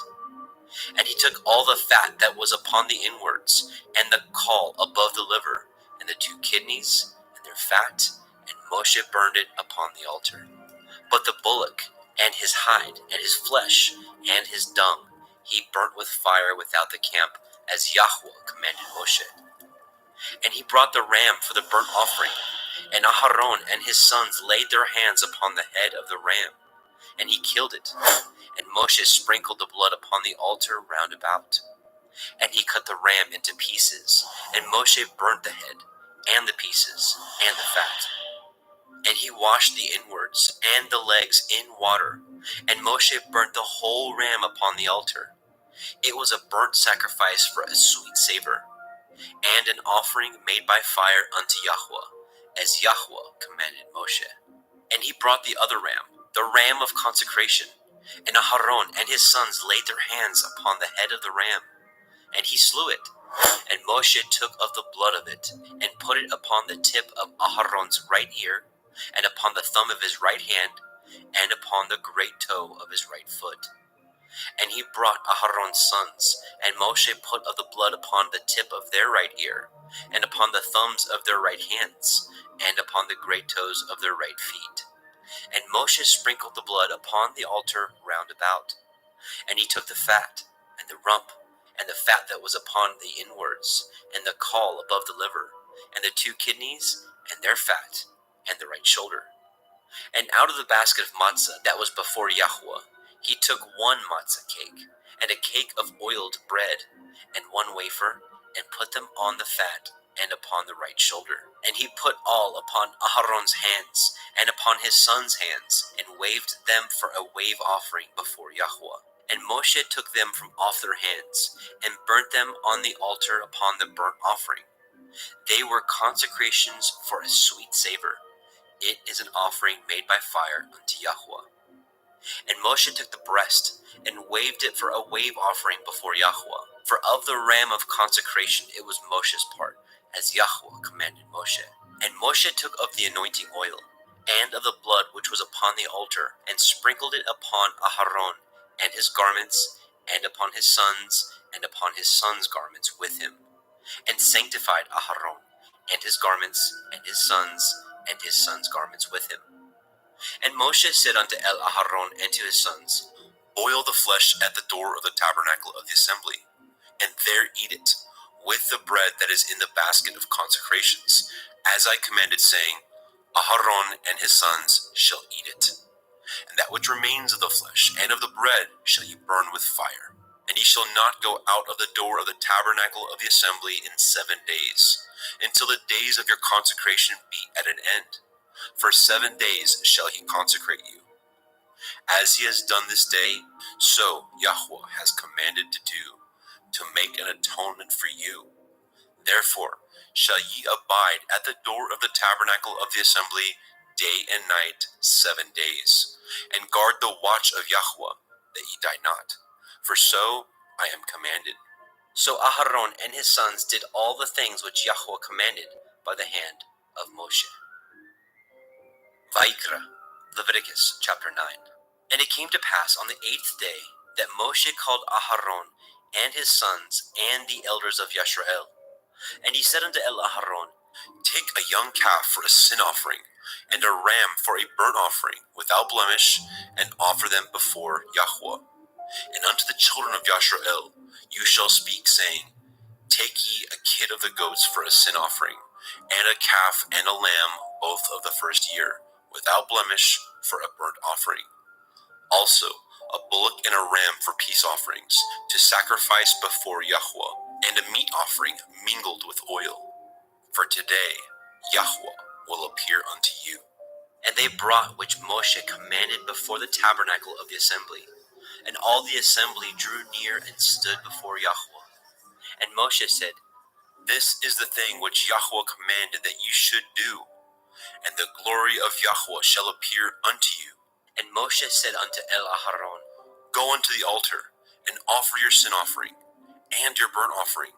And he took all the fat that was upon the inwards, and the caul above the liver, and the 2 kidneys, and their fat, and Moshe burned it upon the altar. But the bullock, and his hide, and his flesh, and his dung, he burnt with fire without the camp, as Yahweh commanded Moshe. And he brought the ram for the burnt offering, and Aharon and his sons laid their hands upon the head of the ram, and he killed it. And Moshe sprinkled the blood upon the altar round about. And he cut the ram into pieces, and Moshe burnt the head, and the pieces, and the fat. And he washed the inwards and the legs in water, and Moshe burnt the whole ram upon the altar. It was a burnt sacrifice for a sweet savor, and an offering made by fire unto Yahweh, as Yahweh commanded Moshe. And he brought the other ram, the ram of consecration, and Aharon and his sons laid their hands upon the head of the ram, and he slew it. And Moshe took of the blood of it, and put it upon the tip of Aharon's right ear, and upon the thumb of his right hand, and upon the great toe of his right foot. And he brought Aharon's sons, and Moshe put of the blood upon the tip of their right ear, and upon the thumbs of their right hands, and upon the great toes of their right feet. And Moshe sprinkled the blood upon the altar round about. And he took the fat, and the rump, and the fat that was upon the inwards, and the caul above the liver, and the 2 kidneys, and their fat, and the right shoulder. And out of the basket of matzah that was before Yahweh, he took 1 matzah cake, and a cake of oiled bread, and 1 wafer, and put them on the fat, and upon the right shoulder. And he put all upon Aharon's hands, and upon his sons' hands, and waved them for a wave offering before Yahweh. And Moshe took them from off their hands, and burnt them on the altar upon the burnt offering. They were consecrations for a sweet savor. It is an offering made by fire unto Yahweh. And Moshe took the breast, and waved it for a wave offering before Yahweh. For of the ram of consecration it was Moshe's part, as Yahweh commanded Moshe. And Moshe took of the anointing oil, and of the blood which was upon the altar, and sprinkled it upon Aharon, and his garments, and upon his sons, and upon his sons' garments with him, and sanctified Aharon, and his garments, and his sons' garments with him. And Moshe said unto Aharon and to his sons, Boil the flesh at the door of the tabernacle of the assembly, and there eat it, with the bread that is in the basket of consecrations, as I commanded, saying, Aharon and his sons shall eat it. And that which remains of the flesh and of the bread shall ye burn with fire. And ye shall not go out of the door of the tabernacle of the assembly in 7 days, until the days of your consecration be at an end. For 7 days shall he consecrate you. As he has done this day, so Yahweh has commanded to do, to make an atonement for you. Therefore shall ye abide at the door of the tabernacle of the assembly day and night 7 days, and guard the watch of Yahweh, that ye die not. For so I am commanded. So Aharon and his sons did all the things which Yahweh commanded by the hand of Moshe. Vayikra, Leviticus chapter 9. And it came to pass on the 8th day that Moshe called Aharon and his sons and the elders of Yisrael. And he said unto Aharon, Take a young calf for a sin offering, and a ram for a burnt offering without blemish, and offer them before Yahweh. And unto the children of Yisrael you shall speak, saying, Take ye a kid of the goats for a sin offering, and a calf and a lamb, both of the first year, without blemish, for a burnt offering. Also a bullock and a ram for peace offerings, to sacrifice before Yahweh, and a meat offering mingled with oil. For today Yahweh will appear unto you. And they brought which Moshe commanded before the tabernacle of the assembly. And all the assembly drew near and stood before Yahweh. And Moshe said, This is the thing which Yahweh commanded that you should do, and the glory of Yahweh shall appear unto you. And Moshe said unto Aharon, Go unto the altar, and offer your sin offering, and your burnt offering,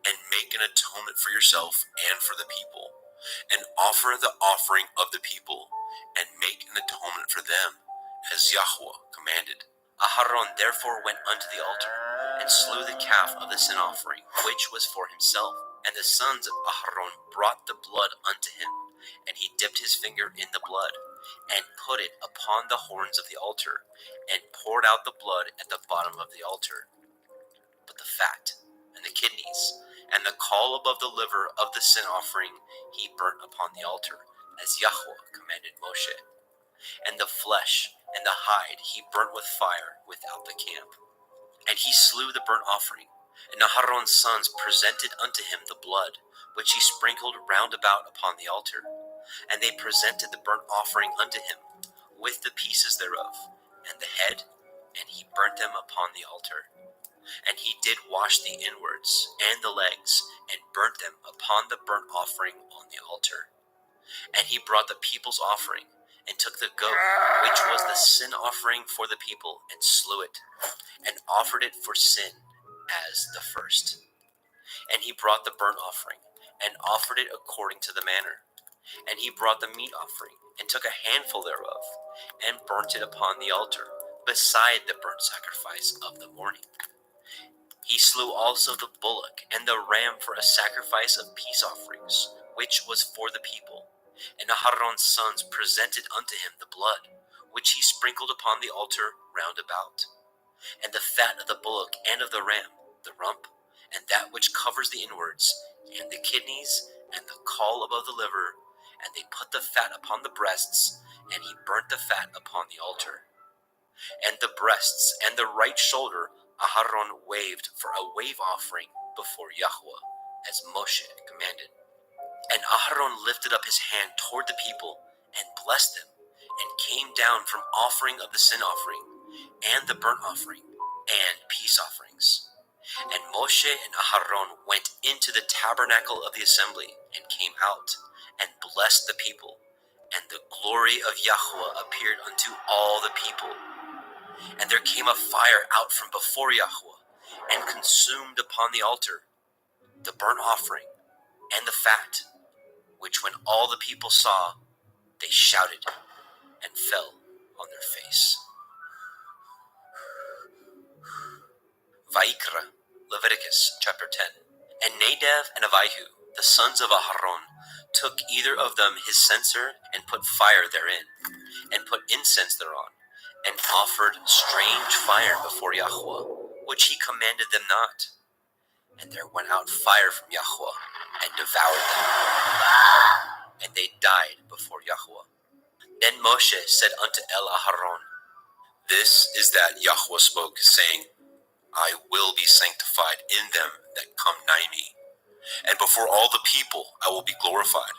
and make an atonement for yourself and for the people, and offer the offering of the people, and make an atonement for them, as Yahweh commanded. Aharon therefore went unto the altar, and slew the calf of the sin offering, which was for himself. And the sons of Aharon brought the blood unto him, and he dipped his finger in the blood, and put it upon the horns of the altar, and poured out the blood at the bottom of the altar. But the fat, and the kidneys, and the caul above the liver of the sin offering he burnt upon the altar, as Yahweh commanded Moshe. And the flesh and the hide he burnt with fire without the camp. And he slew the burnt offering, And Aharon's sons presented unto him the blood, which he sprinkled round about upon the altar. And they presented the burnt offering unto him, with the pieces thereof, and the head, and he burnt them upon the altar. And he did wash the inwards and the legs, and burnt them upon the burnt offering on the altar. And he brought the people's offering, and took the goat, which was the sin offering for the people, and slew it, and offered it for sin as the first. And he brought the burnt offering, and offered it according to the manner. And he brought the meat offering, and took a handful thereof, and burnt it upon the altar, beside the burnt sacrifice of the morning. He slew also the bullock and the ram for a sacrifice of peace offerings, which was for the people. And Aharon's sons presented unto him the blood, which he sprinkled upon the altar round about. And the fat of the bullock and of the ram, the rump, and that which covers the inwards, and the kidneys, and the caul above the liver, and they put the fat upon the breasts, and he burnt the fat upon the altar. And the breasts and the right shoulder Aharon waved for a wave offering before Yahweh, as Moshe commanded. And Aharon lifted up his hand toward the people, and blessed them, and came down from offering of the sin offering, and the burnt offering, and peace offerings. And Moshe and Aharon went into the tabernacle of the assembly, and came out, and blessed the people. And the glory of Yahweh appeared unto all the people. And there came a fire out from before Yahweh, and consumed upon the altar the burnt offering and the fat, which when all the people saw, they shouted and fell on their face. Vaikra, Leviticus chapter 10. And Nadab and Abihu, the sons of Aharon, took either of them his censer, and put fire therein, and put incense thereon, and offered strange fire before Yahweh, which he commanded them not. And there went out fire from Yahweh, and devoured them, and they died before Yahweh. Then Moshe said unto Aharon, This is that Yahweh spoke, saying, I will be sanctified in them that come nigh me, and before all the people I will be glorified.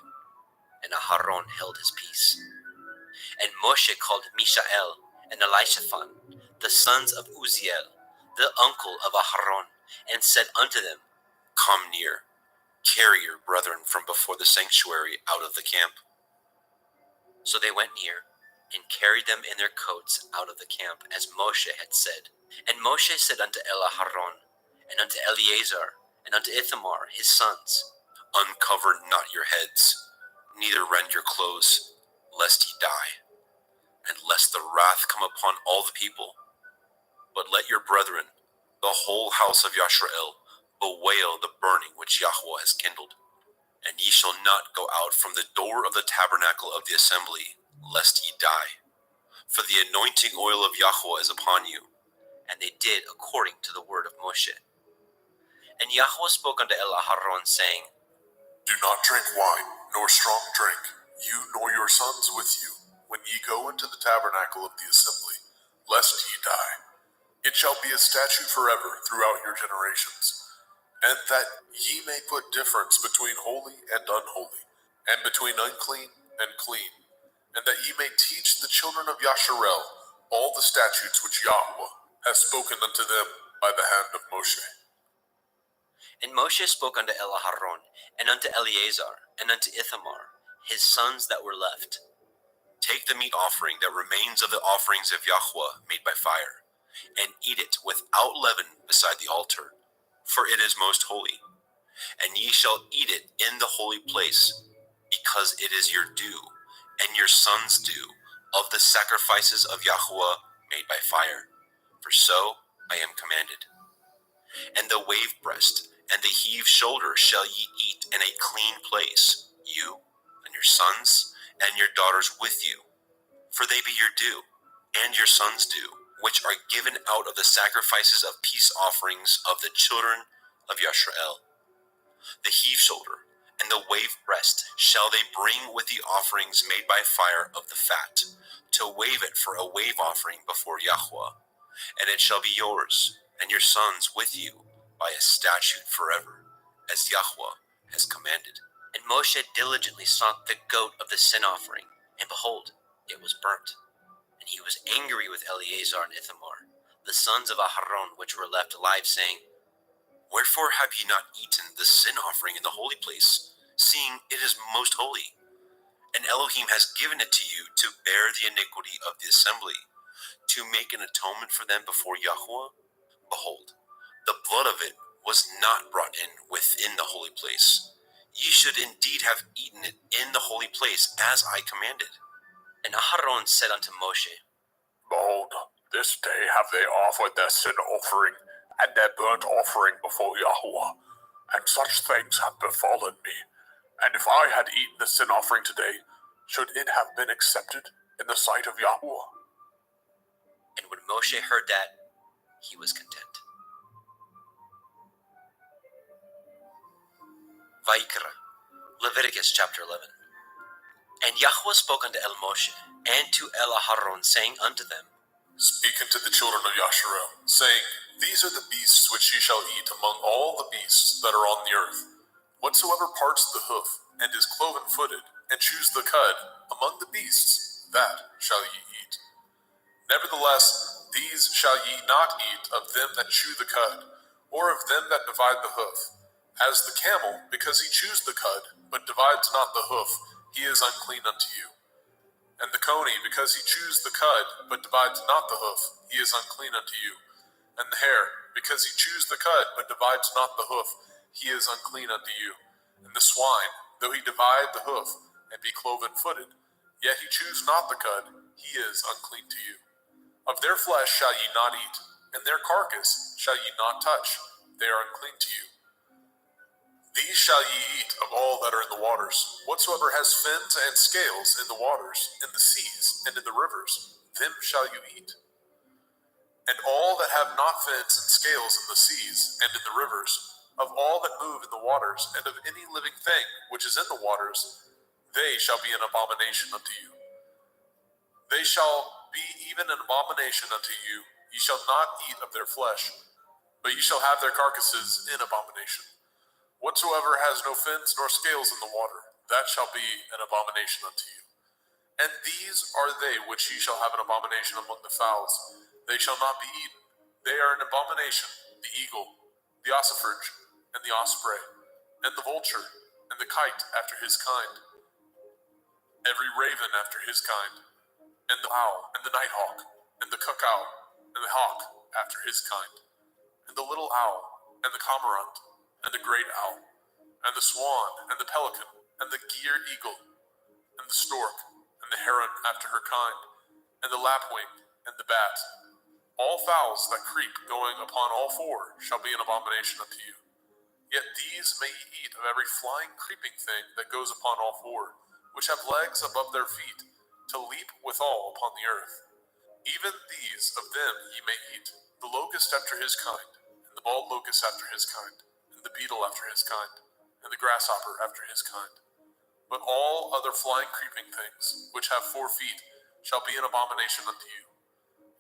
And Aharon held his peace. And Moshe called Mishael and Elishaphan, the sons of Uzziel, the uncle of Aharon, and said unto them, Come near, carry your brethren from before the sanctuary out of the camp. So they went near, and carried them in their coats out of the camp, as Moshe had said. And Moshe said unto Aharon, and unto Eleazar, and unto Ithamar his sons, Uncover not your heads, neither rend your clothes, lest ye die, and lest the wrath come upon all the people. But let your brethren, the whole house of Yashrael, bewail the burning which Yahweh has kindled. And ye shall not go out from the door of the tabernacle of the assembly, lest ye die. For the anointing oil of Yahweh is upon you. And they did according to the word of Moshe. And Yahweh spoke unto Aharon, saying, Do not drink wine, nor strong drink, you nor your sons with you, when ye go into the tabernacle of the assembly, lest ye die. It shall be a statute forever throughout your generations, and that ye may put difference between holy and unholy, and between unclean and clean, and that ye may teach the children of Yasharel all the statutes which Yahweh has spoken unto them by the hand of Moshe. And Moshe spoke unto Aharon, and unto Eleazar, and unto Ithamar, his sons that were left, Take the meat offering that remains of the offerings of Yahweh made by fire, and eat it without leaven beside the altar, for it is most holy. And ye shall eat it in the holy place, because it is your due, and your sons' due, of the sacrifices of Yahweh made by fire, for so I am commanded. And the wave breast and the heave shoulder shall ye eat in a clean place, you and your sons and your daughters with you, for they be your due, and your sons' due, which are given out of the sacrifices of peace offerings of the children of Yashrael. The heave shoulder and the wave breast shall they bring with the offerings made by fire of the fat, to wave it for a wave offering before Yahweh. And it shall be yours, and your sons with you, by a statute forever, as Yahweh has commanded. And Moshe diligently sought the goat of the sin offering, and behold, it was burnt. And he was angry with Eleazar and Ithamar, the sons of Aharon, which were left alive, saying, Wherefore have ye not eaten the sin offering in the holy place, seeing it is most holy? And Elohim has given it to you to bear the iniquity of the assembly, to make an atonement for them before Yahweh. Behold, the blood of it was not brought in within the holy place. Ye should indeed have eaten it in the holy place, as I commanded. And Aharon said unto Moshe, Behold, this day have they offered their sin offering and their burnt offering before Yahweh, and such things have befallen me. And if I had eaten the sin offering today, should it have been accepted in the sight of Yahweh? And when Moshe heard that, he was content. Vayikra, Leviticus chapter 11. And Yahweh spoke unto El Moshe, and to El Aharon, saying unto them, Speak unto the children of Yasharel, saying, These are the beasts which ye shall eat among all the beasts that are on the earth. Whatsoever parts the hoof, and is cloven-footed, and chews the cud, among the beasts, that shall ye eat. Nevertheless, these shall ye not eat of them that chew the cud, or of them that divide the hoof. As the camel, because he chews the cud, but divides not the hoof, he is unclean unto you. And the coney, because he chews the cud, but divides not the hoof, he is unclean unto you. And the hare, because he chews the cud, but divides not the hoof, he is unclean unto you. And the swine, though he divide the hoof, and be cloven-footed, yet he chews not the cud, he is unclean to you. Of their flesh shall ye not eat, and their carcass shall ye not touch, they are unclean to you. These shall ye eat of all that are in the waters. Whatsoever has fins and scales in the waters, in the seas, and in the rivers, them shall you eat. And all that have not fins and scales in the seas, and in the rivers, of all that move in the waters, and of any living thing which is in the waters, they shall be an abomination unto you. They shall be even an abomination unto you. Ye shall not eat of their flesh, but ye shall have their carcasses in abomination. Whatsoever has no fins nor scales in the water, that shall be an abomination unto you. And these are they which ye shall have an abomination among the fowls. They shall not be eaten. They are an abomination, the eagle, the ossifrage, and the osprey, and the vulture, and the kite after his kind, every raven after his kind, and the owl, and the nighthawk, and the cuckow, and the hawk after his kind, and the little owl, and the cormorant, and the great owl, and the swan, and the pelican, and the gier eagle, and the stork, and the heron after her kind, and the lapwing, and the bat. All fowls that creep going upon all four shall be an abomination unto you. Yet these may ye eat of every flying creeping thing that goes upon all four, which have legs above their feet, to leap withal upon the earth. Even these of them ye may eat, the locust after his kind, and the bald locust after his kind, and the beetle after his kind, and the grasshopper after his kind. But all other flying creeping things, which have 4 feet, shall be an abomination unto you.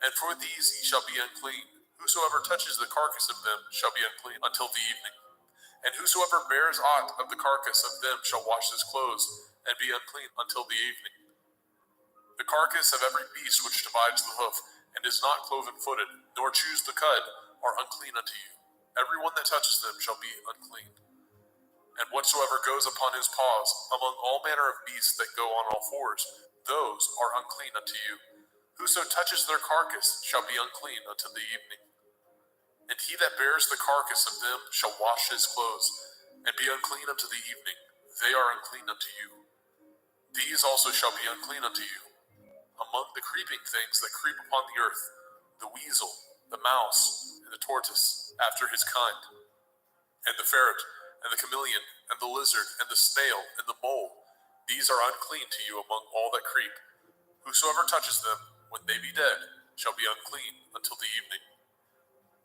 And for these ye shall be unclean. Whosoever touches the carcass of them shall be unclean until the evening. And whosoever bears aught of the carcass of them shall wash his clothes, and be unclean until the evening. The carcass of every beast which divides the hoof, and is not cloven-footed, nor chews the cud, are unclean unto you. Every one that touches them shall be unclean. And whatsoever goes upon his paws, among all manner of beasts that go on all fours, those are unclean unto you. Whoso touches their carcass shall be unclean until the evening. And he that bears the carcass of them shall wash his clothes, and be unclean unto the evening. They are unclean unto you. These also shall be unclean unto you. Among the creeping things that creep upon the earth, the weasel, the mouse, and the tortoise, after his kind, and the ferret, and the chameleon, and the lizard, and the snail, and the mole, these are unclean to you among all that creep. Whosoever touches them, when they be dead, shall be unclean until the evening.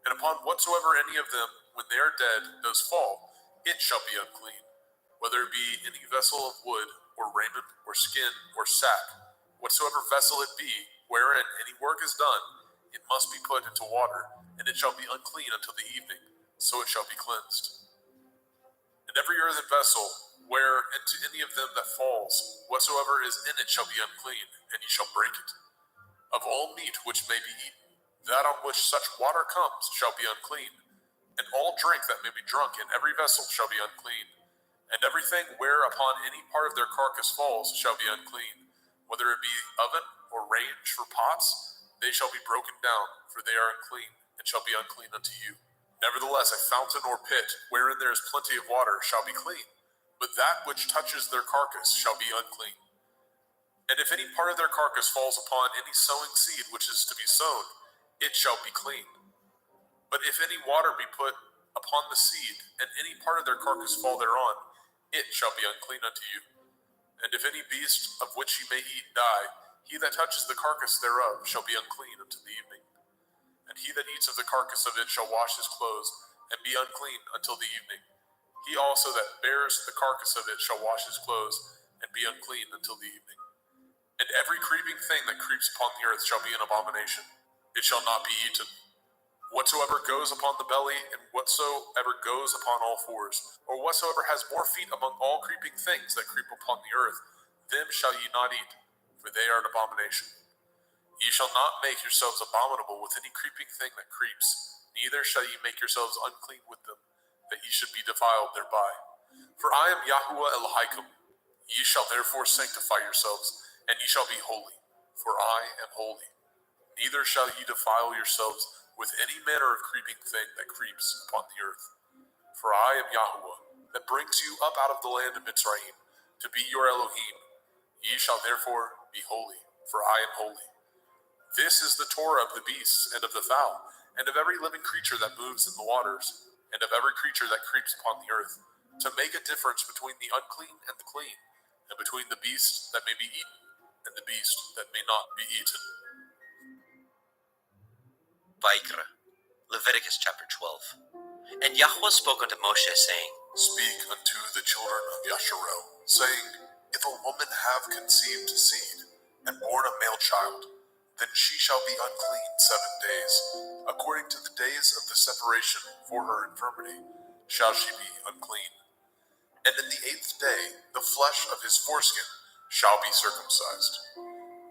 And upon whatsoever any of them, when they are dead, does fall, it shall be unclean, whether it be any vessel of wood, or raiment, or skin, or sack, whatsoever vessel it be, wherein any work is done, it must be put into water, and it shall be unclean until the evening. so it shall be cleansed. And every earthen vessel, where into any of them that falls, whatsoever is in it shall be unclean, and ye shall break it. Of all meat which may be eaten, that on which such water comes shall be unclean, and all drink that may be drunk in every vessel shall be unclean. And everything whereupon any part of their carcass falls shall be unclean, whether it be oven or range for pots, they shall be broken down, for they are unclean, and shall be unclean unto you. Nevertheless, a fountain or pit, wherein there is plenty of water, shall be clean, but that which touches their carcass shall be unclean. And if any part of their carcass falls upon any sowing seed which is to be sown, it shall be clean. But if any water be put upon the seed, and any part of their carcass fall thereon, it shall be unclean unto you. And if any beast of which ye may eat die, he that touches the carcass thereof shall be unclean unto the evening. And he that eats of the carcass of it shall wash his clothes, and be unclean until the evening. He also that bears the carcass of it shall wash his clothes, and be unclean until the evening. And every creeping thing that creeps upon the earth shall be an abomination. It shall not be eaten. Whatsoever goes upon the belly, and whatsoever goes upon all fours, or whatsoever has more feet among all creeping things that creep upon the earth, them shall ye not eat, for they are an abomination. Ye shall not make yourselves abominable with any creeping thing that creeps, neither shall ye make yourselves unclean with them, that ye should be defiled thereby. For I am Yahuwah Elohim. Ye shall therefore sanctify yourselves, and ye shall be holy, for I am holy. Neither shall ye defile yourselves with any manner of creeping thing that creeps upon the earth. For I am Yahuwah, that brings you up out of the land of Mitzrayim, to be your Elohim. Ye shall therefore be holy, for I am holy. This is the Torah of the beasts, and of the fowl, and of every living creature that moves in the waters, and of every creature that creeps upon the earth, to make a difference between the unclean and the clean, and between the beast that may be eaten, and the beast that may not be eaten. Vaikra, Leviticus chapter 12. And Yahweh spoke unto Moshe, saying, Speak unto the children of Yasharel, saying, If a woman have conceived seed, and born a male child, then she shall be unclean 7 days. According to the days of the separation for her infirmity, shall she be unclean. And in the 8th day, the flesh of his foreskin shall be circumcised.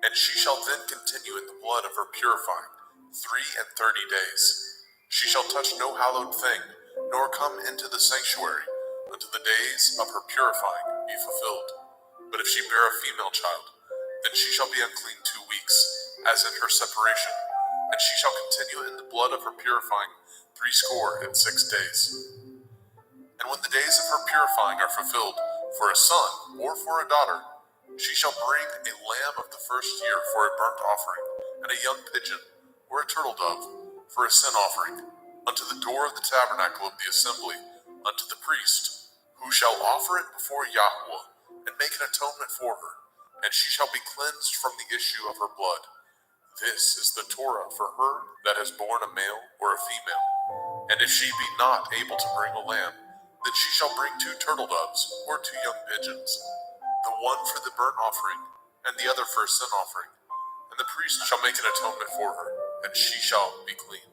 And she shall then continue in the blood of her purifying 33 days. She shall touch no hallowed thing, nor come into the sanctuary, until the days of her purifying be fulfilled. But if she bear a female child, then she shall be unclean 2 weeks, as in her separation, and she shall continue in the blood of her purifying 66 days. And when the days of her purifying are fulfilled, for a son or for a daughter, she shall bring a lamb of the first year for a burnt offering, and a young pigeon, or a turtle dove, for a sin offering, unto the door of the tabernacle of the assembly, unto the priest, who shall offer it before Yahweh, and make an atonement for her, and she shall be cleansed from the issue of her blood. This is the Torah for her that has borne a male or a female. And if she be not able to bring a lamb, then she shall bring 2 turtle doves, or 2 young pigeons, the one for the burnt offering, and the other for a sin offering. And the priest shall make an atonement for her, and she shall be clean.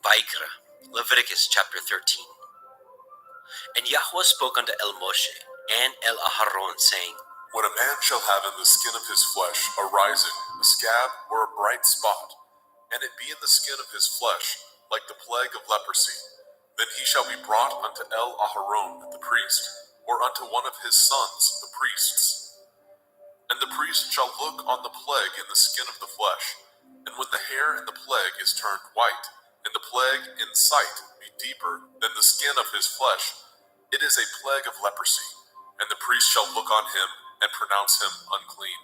Vaikra, Leviticus chapter 13. And Yahweh spoke unto El Moshe and El Aharon, saying, When a man shall have in the skin of his flesh a rising, a scab, or a bright spot, and it be in the skin of his flesh, like the plague of leprosy, then he shall be brought unto El Aharon the priest, or unto one of his sons the priests. And the priest shall look on the plague in the skin of the flesh, and when the hair in the plague is turned white, and the plague in sight be deeper than the skin of his flesh, it is a plague of leprosy, and the priest shall look on him and pronounce him unclean.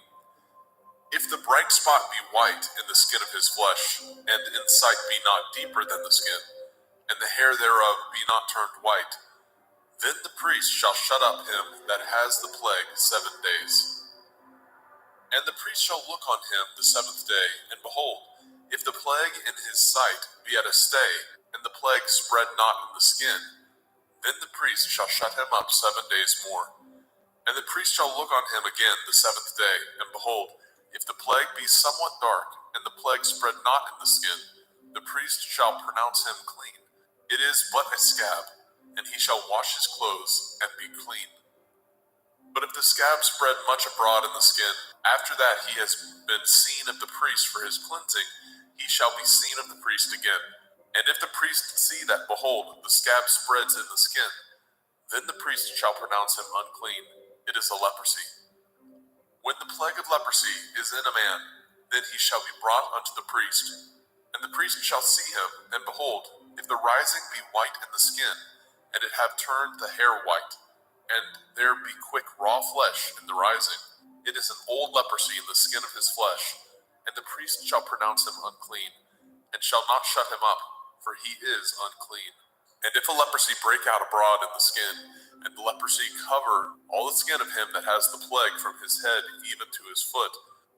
If the bright spot be white in the skin of his flesh, and in sight be not deeper than the skin, and the hair thereof be not turned white, then the priest shall shut up him that has the plague 7 days. And the priest shall look on him the 7th day, and behold, if the plague in his sight be at a stay, and the plague spread not in the skin, then the priest shall shut him up 7 days more. And the priest shall look on him again the 7th day, and behold, if the plague be somewhat dark, and the plague spread not in the skin, the priest shall pronounce him clean. It is but a scab, and he shall wash his clothes and be clean. But if the scab spread much abroad in the skin, after that he has been seen of the priest for his cleansing, he shall be seen of the priest again. And if the priest see that, behold, the scab spreads in the skin, then the priest shall pronounce him unclean. It is a leprosy. When the plague of leprosy is in a man, then he shall be brought unto the priest. And the priest shall see him, and behold, if the rising be white in the skin, and it have turned the hair white, and there be quick raw flesh in the rising, it is an old leprosy in the skin of his flesh, and the priest shall pronounce him unclean, and shall not shut him up, for he is unclean. And if a leprosy break out abroad in the skin, and the leprosy cover all the skin of him that has the plague from his head even to his foot,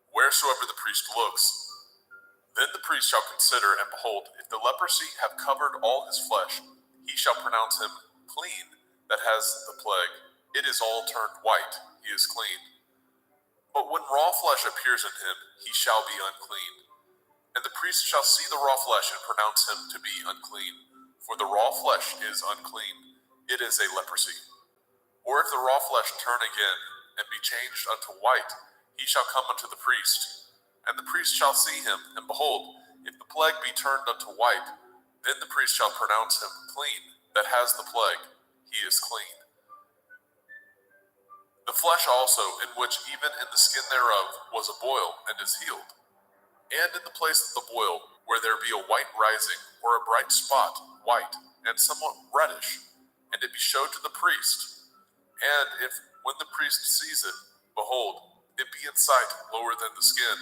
wheresoever the priest looks, then the priest shall consider, and behold, if the leprosy have covered all his flesh, he shall pronounce him clean that has the plague. It is all turned white, he is clean. But when raw flesh appears in him, he shall be unclean. And the priest shall see the raw flesh and pronounce him to be unclean. For the raw flesh is unclean, it is a leprosy. Or if the raw flesh turn again, and be changed unto white, he shall come unto the priest. And the priest shall see him, and behold, if the plague be turned unto white, then the priest shall pronounce him clean that has the plague, he is clean. The flesh also, in which even in the skin thereof was a boil, and is healed. And in the place of the boil, where there be a white rising, or a bright spot, white, and somewhat reddish, and it be showed to the priest. And if, when the priest sees it, behold, it be in sight lower than the skin,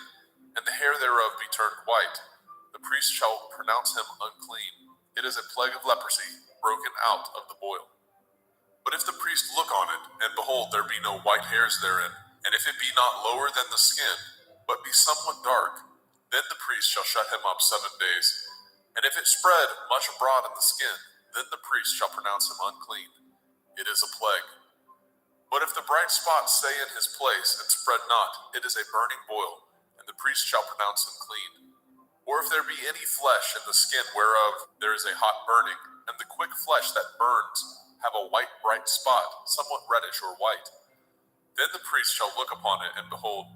and the hair thereof be turned white, the priest shall pronounce him unclean. It is a plague of leprosy, broken out of the boil. But if the priest look on it, and behold, there be no white hairs therein, and if it be not lower than the skin, but be somewhat dark, then the priest shall shut him up 7 days. And if it spread much abroad in the skin, then the priest shall pronounce him unclean. It is a plague. But if the bright spot stay in his place, and spread not, it is a burning boil, and the priest shall pronounce him clean. Or if there be any flesh in the skin whereof there is a hot burning, and the quick flesh that burns have a white bright spot, somewhat reddish or white, then the priest shall look upon it, and behold,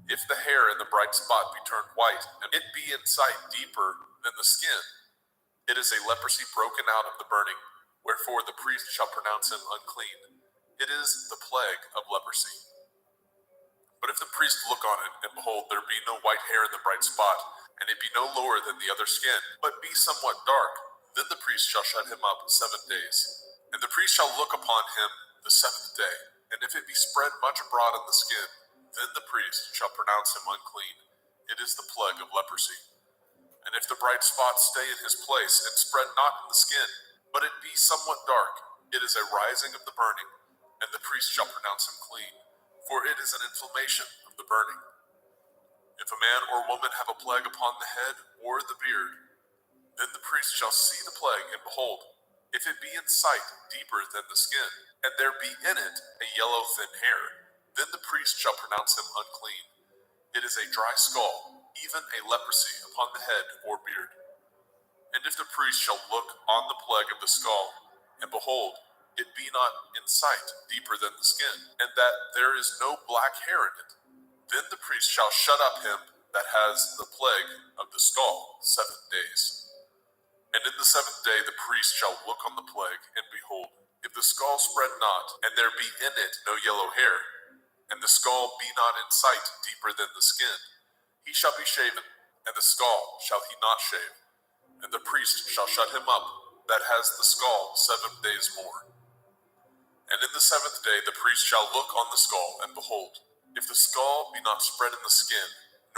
if the hair in the bright spot be turned white, and it be in sight deeper than the skin, it is a leprosy broken out of the burning, wherefore the priest shall pronounce him unclean. It is the plague of leprosy. But if the priest look on it, and behold, there be no white hair in the bright spot, and it be no lower than the other skin, but be somewhat dark, then the priest shall shut him up 7 days. And the priest shall look upon him the 7th day, and if it be spread much abroad in the skin, then the priest shall pronounce him unclean. It is the plague of leprosy. And if the bright spot stay in his place, and spread not in the skin, but it be somewhat dark, it is a rising of the burning, and the priest shall pronounce him clean, for it is an inflammation of the burning. If a man or woman have a plague upon the head or the beard, then the priest shall see the plague, and behold, if it be in sight deeper than the skin, and there be in it a yellow thin hair, then the priest shall pronounce him unclean. It is a dry skull, even a leprosy upon the head or beard. And if the priest shall look on the plague of the skull, and behold, it be not in sight deeper than the skin, and that there is no black hair in it, then the priest shall shut up him that has the plague of the skull 7 days. And in the 7th day the priest shall look on the plague, and behold, if the skull spread not, and there be in it no yellow hair, and the skull be not in sight deeper than the skin, he shall be shaven, and the skull shall he not shave. And the priest shall shut him up that has the skull 7 days more. And in the 7th day the priest shall look on the skull, and behold, if the skull be not spread in the skin,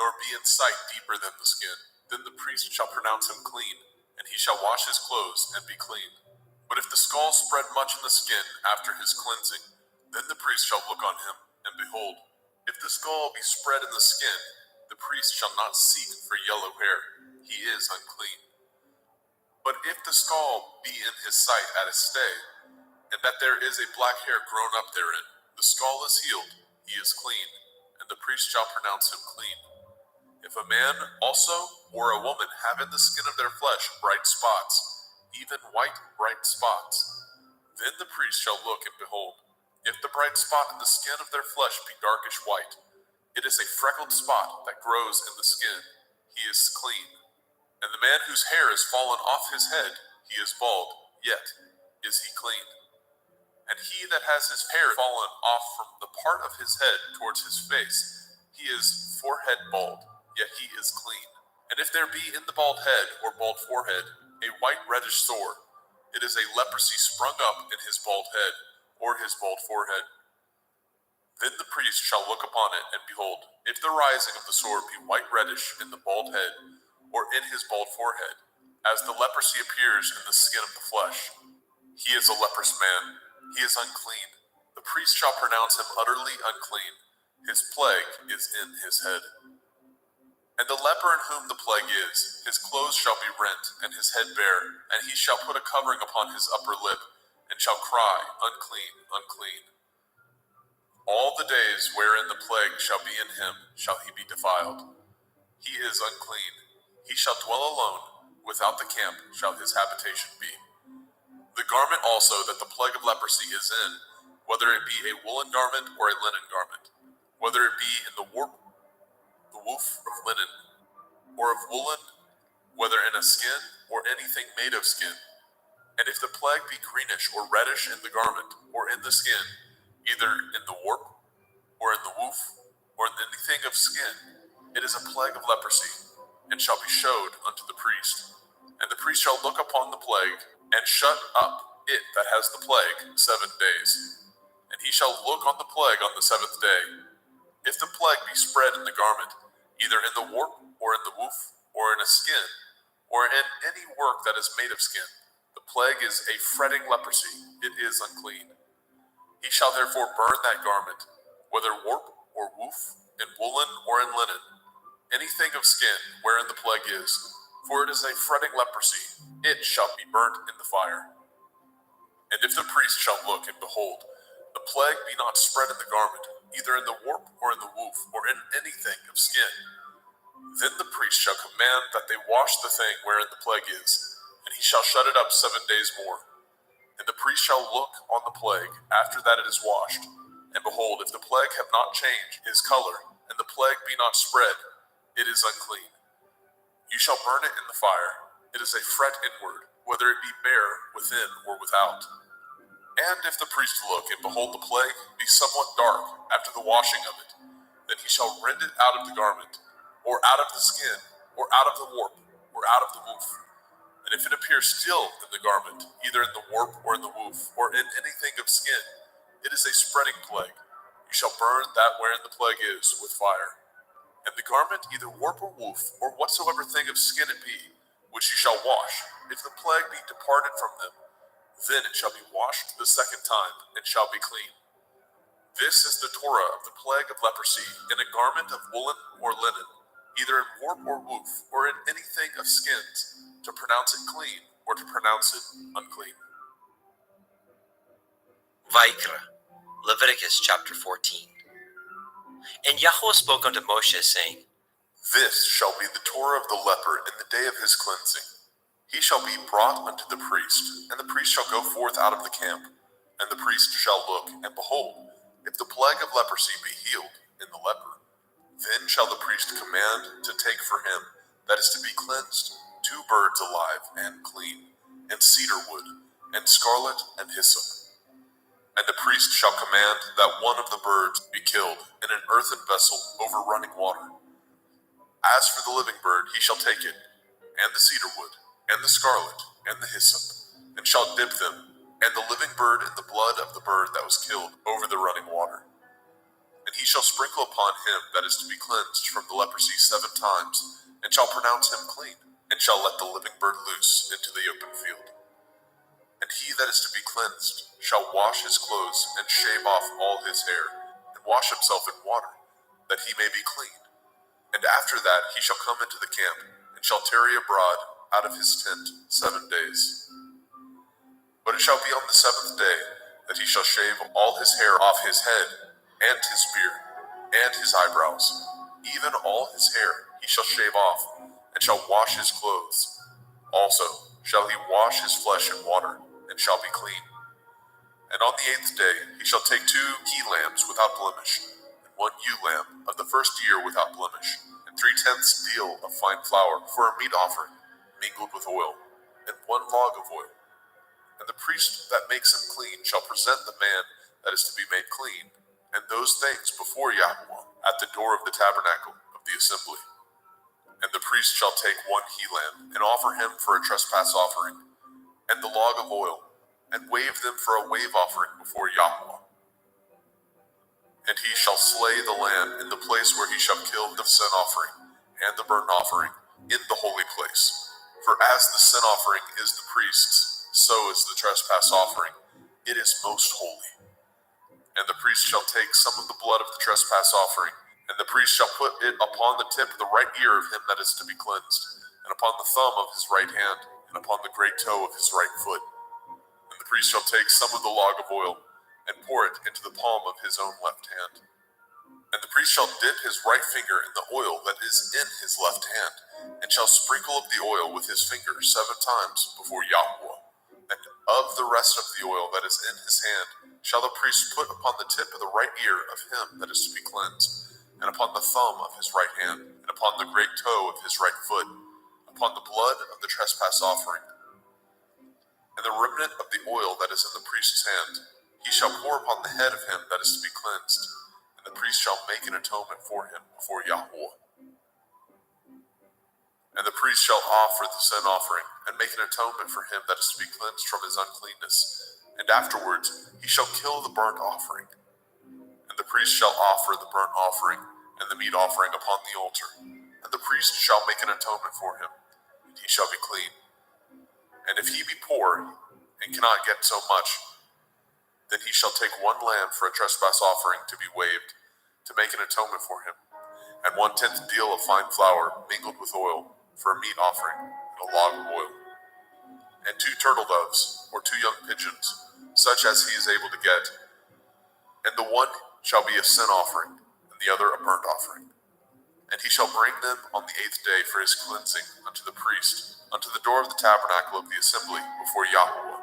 nor be in sight deeper than the skin, then the priest shall pronounce him clean, and he shall wash his clothes and be clean. But if the skull spread much in the skin after his cleansing, then the priest shall look on him, and behold, if the skull be spread in the skin, the priest shall not seek for yellow hair, he is unclean. But if the skull be in his sight at a stay, and that there is a black hair grown up therein, the skull is healed, he is clean, and the priest shall pronounce him clean. If a man also or a woman have in the skin of their flesh bright spots, even white bright spots, then the priest shall look and behold. If the bright spot in the skin of their flesh be darkish white, it is a freckled spot that grows in the skin. He is clean. And the man whose hair is fallen off his head, he is bald, yet is he clean. And he that has his hair fallen off from the part of his head towards his face, he is forehead bald, yet he is clean. And if there be in the bald head or bald forehead a white reddish sore, it is a leprosy sprung up in his bald head or his bald forehead. Then the priest shall look upon it, and behold, if the rising of the sore be white reddish in the bald head or in his bald forehead, as the leprosy appears in the skin of the flesh, he is a leprous man, he is unclean. The priest shall pronounce him utterly unclean. His plague is in his head. And the leper in whom the plague is, his clothes shall be rent, and his head bare, and he shall put a covering upon his upper lip, and shall cry, Unclean, unclean. All the days wherein the plague shall be in him shall he be defiled. He is unclean. He shall dwell alone, without the camp shall his habitation be. The garment also that the plague of leprosy is in, whether it be a woolen garment or a linen garment, whether it be in the warp, the woof of linen, or of woolen, whether in a skin or anything made of skin. And if the plague be greenish or reddish in the garment or in the skin, either in the warp or in the woof or in anything of skin, it is a plague of leprosy, and shall be showed unto the priest. And the priest shall look upon the plague, and shut up it that has the plague 7 days. And he shall look on the plague on the 7th day. If the plague be spread in the garment, either in the warp or in the woof or in a skin, or in any work that is made of skin, the plague is a fretting leprosy, it is unclean. He shall therefore burn that garment, whether warp or woof, in woolen or in linen, anything of skin wherein the plague is, for it is a fretting leprosy, it shall be burnt in the fire. And if the priest shall look and behold, the plague be not spread in the garment, either in the warp or in the woof, or in anything of skin, then the priest shall command that they wash the thing wherein the plague is, and he shall shut it up 7 days more. And the priest shall look on the plague after that it is washed, and behold, if the plague have not changed his color, and the plague be not spread, it is unclean. You shall burn it in the fire. It is a fret inward, whether it be bare within or without. And if the priest look and behold the plague be somewhat dark after the washing of it, then he shall rend it out of the garment, or out of the skin, or out of the warp, or out of the woof. And if it appear still in the garment, either in the warp or in the woof, or in anything of skin, it is a spreading plague. You shall burn that wherein the plague is with fire. And the garment, either warp or woof, or whatsoever thing of skin it be, which you shall wash, if the plague be departed from them, then it shall be washed the 2nd time, and shall be clean. This is the Torah of the plague of leprosy, in a garment of woolen or linen, either in warp or woof, or in anything of skins, to pronounce it clean, or to pronounce it unclean. Vaikra, Leviticus chapter 14. And Yahweh spoke unto Moshe, saying, This shall be the Torah of the leper in the day of his cleansing. He shall be brought unto the priest, and the priest shall go forth out of the camp. And the priest shall look, and behold, if the plague of leprosy be healed in the leper, then shall the priest command to take for him that is to be cleansed 2 birds alive and clean, and cedar wood, and scarlet, and hyssop. And the priest shall command that one of the birds be killed in an earthen vessel over running water. As for the living bird, he shall take it, and the cedar wood, and the scarlet, and the hyssop, and shall dip them, and the living bird in the blood of the bird that was killed over the running water. And he shall sprinkle upon him that is to be cleansed from the leprosy 7 times, and shall pronounce him clean, and shall let the living bird loose into the open field. And he that is to be cleansed shall wash his clothes, and shave off all his hair, and wash himself in water, that he may be clean. And after that he shall come into the camp, and shall tarry abroad out of his tent 7 days. But it shall be on the 7th day that he shall shave all his hair off his head, and his beard, and his eyebrows, even all his hair, he shall shave off, and shall wash his clothes. Also shall he wash his flesh in water, and shall be clean. And on the 8th day he shall take 2 he-lambs without blemish, and 1 ewe-lamb of the first year without blemish, and 3/10 deal of fine flour for a meat offering, mingled with oil, and 1 log of oil. And the priest that makes him clean shall present the man that is to be made clean, and those things before Yahweh at the door of the tabernacle of the assembly. And the priest shall take 1 he-lamb, and offer him for a trespass offering, and the log of oil, and wave them for a wave offering before Yahweh. And he shall slay the lamb in the place where he shall kill the sin offering and the burnt offering in the holy place. For as the sin offering is the priest's, so is the trespass offering. It is most holy. And the priest shall take some of the blood of the trespass offering, and the priest shall put it upon the tip of the right ear of him that is to be cleansed, and upon the thumb of his right hand, and upon the great toe of his right foot. And the priest shall take some of the log of oil, and pour it into the palm of his own left hand. And the priest shall dip his right finger in the oil that is in his left hand, and shall sprinkle of the oil with his finger 7 times before Yahweh. And of the rest of the oil that is in his hand shall the priest put upon the tip of the right ear of him that is to be cleansed, and upon the thumb of his right hand, and upon the great toe of his right foot, upon the blood of the trespass offering. And the remnant of the oil that is in the priest's hand he shall pour upon the head of him that is to be cleansed, and the priest shall make an atonement for him before Yahweh. And the priest shall offer the sin offering, and make an atonement for him that is to be cleansed from his uncleanness, and afterwards he shall kill the burnt offering. And the priest shall offer the burnt offering and the meat offering upon the altar, and the priest shall make an atonement for him, and he shall be clean. And if he be poor, and cannot get so much, then he shall take 1 lamb for a trespass offering to be waved, to make an atonement for him, and 1/10 deal of fine flour mingled with oil for a meat offering, and a log of oil, and 2 turtle doves, or 2 young pigeons, such as he is able to get. And the one shall be a sin offering, and the other a burnt offering. And he shall bring them on the 8th day for his cleansing unto the priest, unto the door of the tabernacle of the assembly before Yahweh.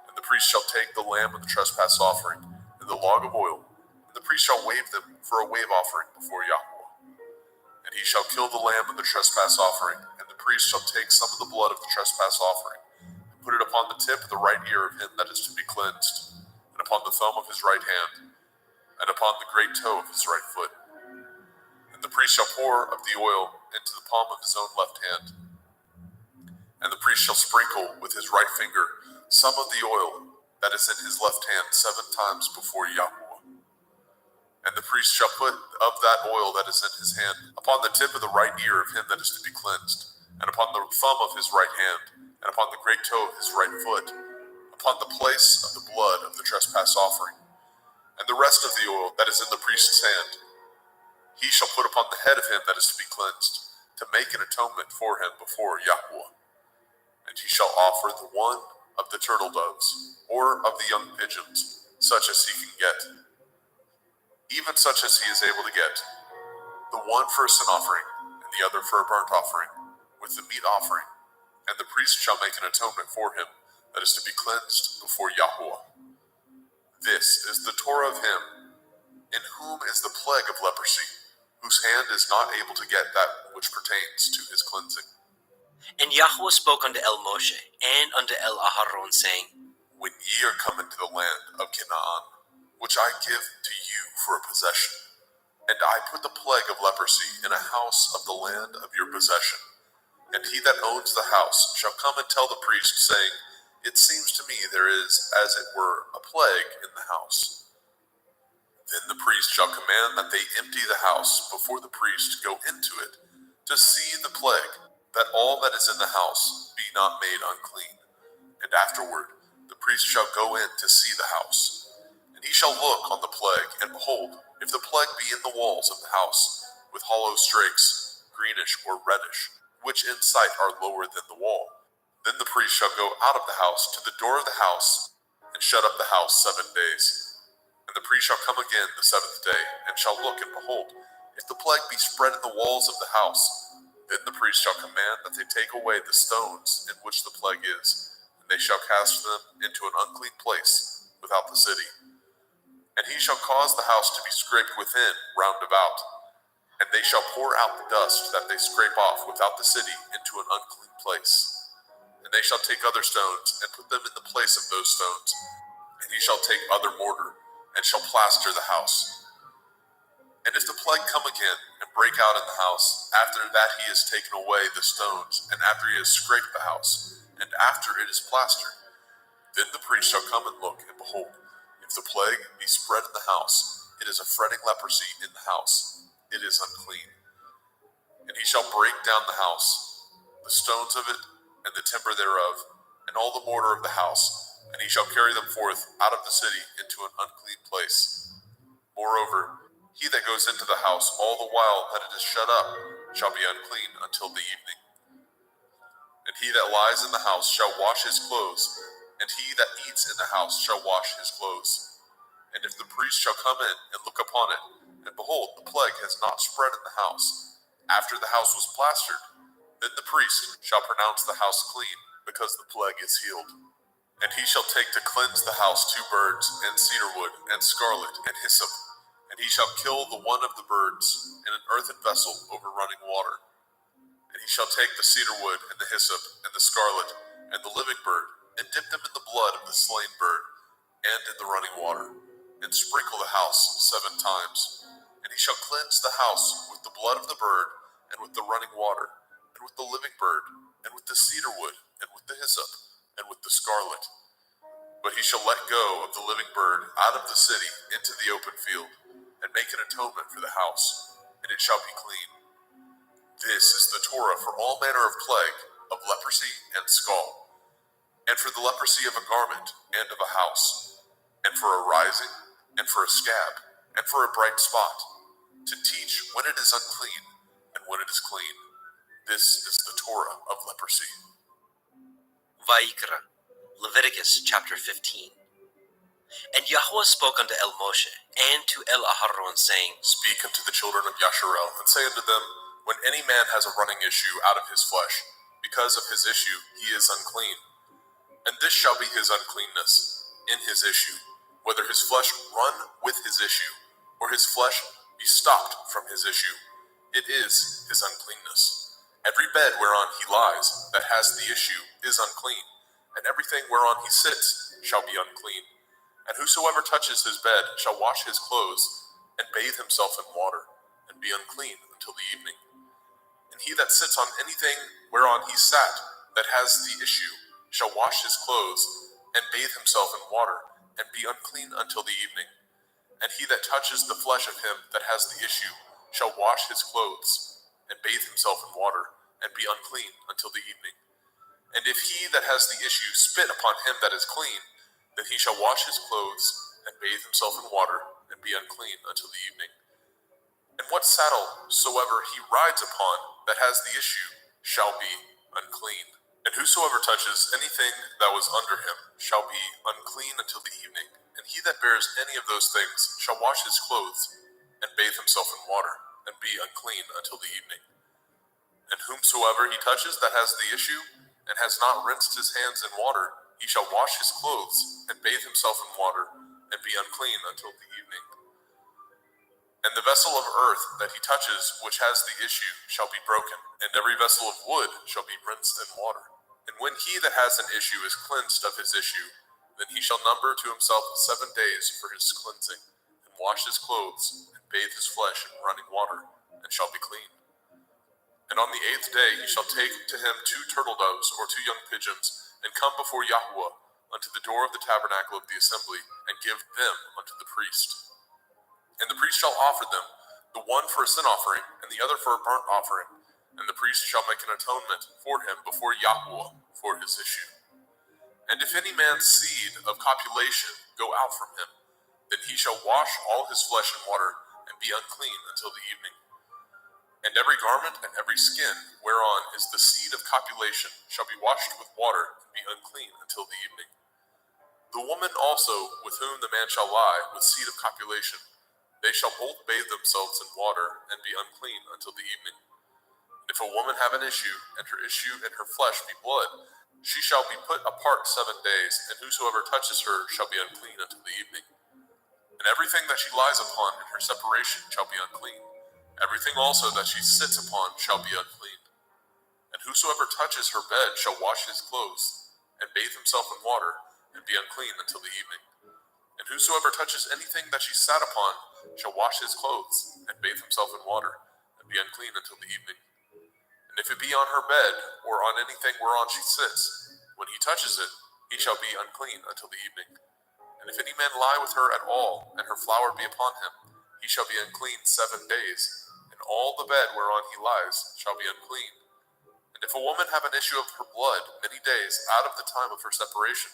And the priest shall take the lamb of the trespass offering, and the log of oil, and the priest shall wave them for a wave offering before Yahweh. And he shall kill the lamb of the trespass offering, and the priest shall take some of the blood of the trespass offering, and put it upon the tip of the right ear of him that is to be cleansed, and upon the thumb of his right hand, and upon the great toe of his right foot. And the priest shall pour of the oil into the palm of his own left hand. And the priest shall sprinkle with his right finger some of the oil that is in his left hand 7 times before Yahweh. And the priest shall put of that oil that is in his hand upon the tip of the right ear of him that is to be cleansed, and upon the thumb of his right hand, and upon the great toe of his right foot, upon the place of the blood of the trespass offering. And the rest of the oil that is in the priest's hand he shall put upon the head of him that is to be cleansed, to make an atonement for him before Yahweh. And he shall offer the one of the turtle doves, or of the young pigeons, such as he can get, even such as he is able to get, the one for a sin offering, and the other for a burnt offering, with the meat offering. And the priest shall make an atonement for him that is to be cleansed before Yahweh. This is the Torah of him in whom is the plague of leprosy, whose hand is not able to get that which pertains to his cleansing. And Yahweh spoke unto El Moshe and unto El Aharon, saying, When ye are come into the land of Canaan, which I give to you for a possession, and I put the plague of leprosy in a house of the land of your possession, and he that owns the house shall come and tell the priest, saying, It seems to me there is, as it were, a plague in the house. Then the priest shall command that they empty the house before the priest go into it, to see the plague, that all that is in the house be not made unclean. And afterward the priest shall go in to see the house. And he shall look on the plague, and behold, if the plague be in the walls of the house, with hollow strakes, greenish or reddish, which in sight are lower than the wall, then the priest shall go out of the house to the door of the house, and shut up the house 7 days. And the priest shall come again the 7th day, and shall look, and behold, If the plague be spread in the walls of the house, then the priest shall command that they take away the stones in which the plague is, and they shall cast them into an unclean place without the city. And he shall cause the house to be scraped within round about, and they shall pour out the dust that they scrape off without the city into an unclean place. And they shall take other stones and put them in the place of those stones, and he shall take other mortar and shall plaster the house. And if the plague come again and break out in the house, after that he has taken away the stones, and after he has scraped the house, and after it is plastered, then the priest shall come and look, and behold, if the plague be spread in the house, it is a fretting leprosy in the house, it is unclean. And he shall break down the house, the stones of it, and the timber thereof, and all the mortar of the house, and he shall carry them forth out of the city into an unclean place. Moreover, he that goes into the house all the while that it is shut up shall be unclean until the evening. And he that lies in the house shall wash his clothes, and he that eats in the house shall wash his clothes. And if the priest shall come in and look upon it, and behold, the plague has not spread in the house, after the house was plastered, then the priest shall pronounce the house clean, because the plague is healed. And he shall take to cleanse the house 2 birds, and cedar wood, and scarlet, and hyssop. And he shall kill the one of the birds in an earthen vessel over running water. And he shall take the cedar wood, and the hyssop, and the scarlet, and the living bird, and dip them in the blood of the slain bird, and in the running water, and sprinkle the house 7 times. And he shall cleanse the house with the blood of the bird, and with the running water, and with the living bird, and with the cedar wood, and with the hyssop, and with the scarlet. But he shall let go of the living bird out of the city into the open field, and make an atonement for the house, and it shall be clean. This is the Torah for all manner of plague, of leprosy and scald, and for the leprosy of a garment and of a house, and for a rising, and for a scab, and for a bright spot, to teach when it is unclean and when it is clean. This is the Torah of leprosy. Vayikra, Leviticus chapter 15. And Yahweh spoke unto El Moshe and to El Aharon, saying, Speak unto the children of Yasharel, and say unto them, when any man has a running issue out of his flesh, because of his issue he is unclean. And this shall be his uncleanness in his issue, whether his flesh run with his issue, or his flesh be stopped from his issue. It is his uncleanness. Every bed whereon he lies that has the issue is unclean, and everything whereon he sits shall be unclean. And whosoever touches his bed shall wash his clothes, and bathe himself in water, and be unclean until the evening. And he that sits on anything whereon he sat that has the issue shall wash his clothes, and bathe himself in water, and be unclean until the evening. And he that touches the flesh of him that has the issue shall wash his clothes, and bathe himself in water, and be unclean until the evening. And if he that has the issue spit upon him that is clean, then he shall wash his clothes, and bathe himself in water, and be unclean until the evening. And what saddle soever he rides upon that has the issue shall be unclean. And whosoever touches anything that was under him shall be unclean until the evening. And he that bears any of those things shall wash his clothes, and bathe himself in water, and be unclean until the evening. And whomsoever he touches that has the issue, and has not rinsed his hands in water, he shall wash his clothes, and bathe himself in water, and be unclean until the evening. And the vessel of earth that he touches which has the issue shall be broken, and every vessel of wood shall be rinsed in water. And when he that has an issue is cleansed of his issue, then he shall number to himself 7 days for his cleansing, and wash his clothes, and bathe his flesh in running water, and shall be clean. And on the 8th day he shall take to him 2 turtle doves or 2 young pigeons, and come before Yahweh unto the door of the tabernacle of the assembly, and give them unto the priest. And the priest shall offer them, the one for a sin offering, and the other for a burnt offering. And the priest shall make an atonement for him before Yahweh for his issue. And if any man's seed of copulation go out from him, then he shall wash all his flesh in water, and be unclean until the evening. And every garment and every skin whereon is the seed of copulation shall be washed with water, and be unclean until the evening. The woman also with whom the man shall lie with seed of copulation, they shall both bathe themselves in water and be unclean until the evening. And if a woman have an issue, and her issue in her flesh be blood, she shall be put apart 7 days, and whosoever touches her shall be unclean until the evening. And everything that she lies upon in her separation shall be unclean. Everything also that she sits upon shall be unclean. And whosoever touches her bed shall wash his clothes, and bathe himself in water, and be unclean until the evening. And whosoever touches anything that she sat upon shall wash his clothes, and bathe himself in water, and be unclean until the evening. And if it be on her bed, or on anything whereon she sits, when he touches it, he shall be unclean until the evening. And if any man lie with her at all, and her flower be upon him, he shall be unclean 7 days, and all the bed whereon he lies shall be unclean. And if a woman have an issue of her blood many days out of the time of her separation,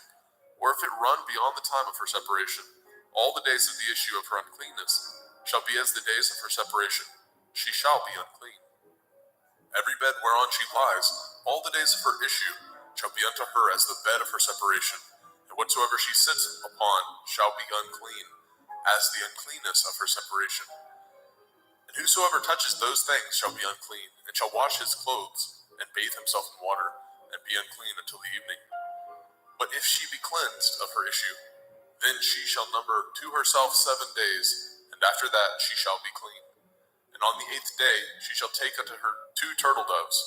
or if it run beyond the time of her separation, all the days of the issue of her uncleanness shall be as the days of her separation. She shall be unclean. Every bed whereon she lies, all the days of her issue shall be unto her as the bed of her separation, and whatsoever she sits upon shall be unclean, as the uncleanness of her separation. And whosoever touches those things shall be unclean, and shall wash his clothes, and bathe himself in water, and be unclean until the evening. But if she be cleansed of her issue, then she shall number to herself 7 days, and after that she shall be clean. And on the 8th day she shall take unto her 2 turtle doves,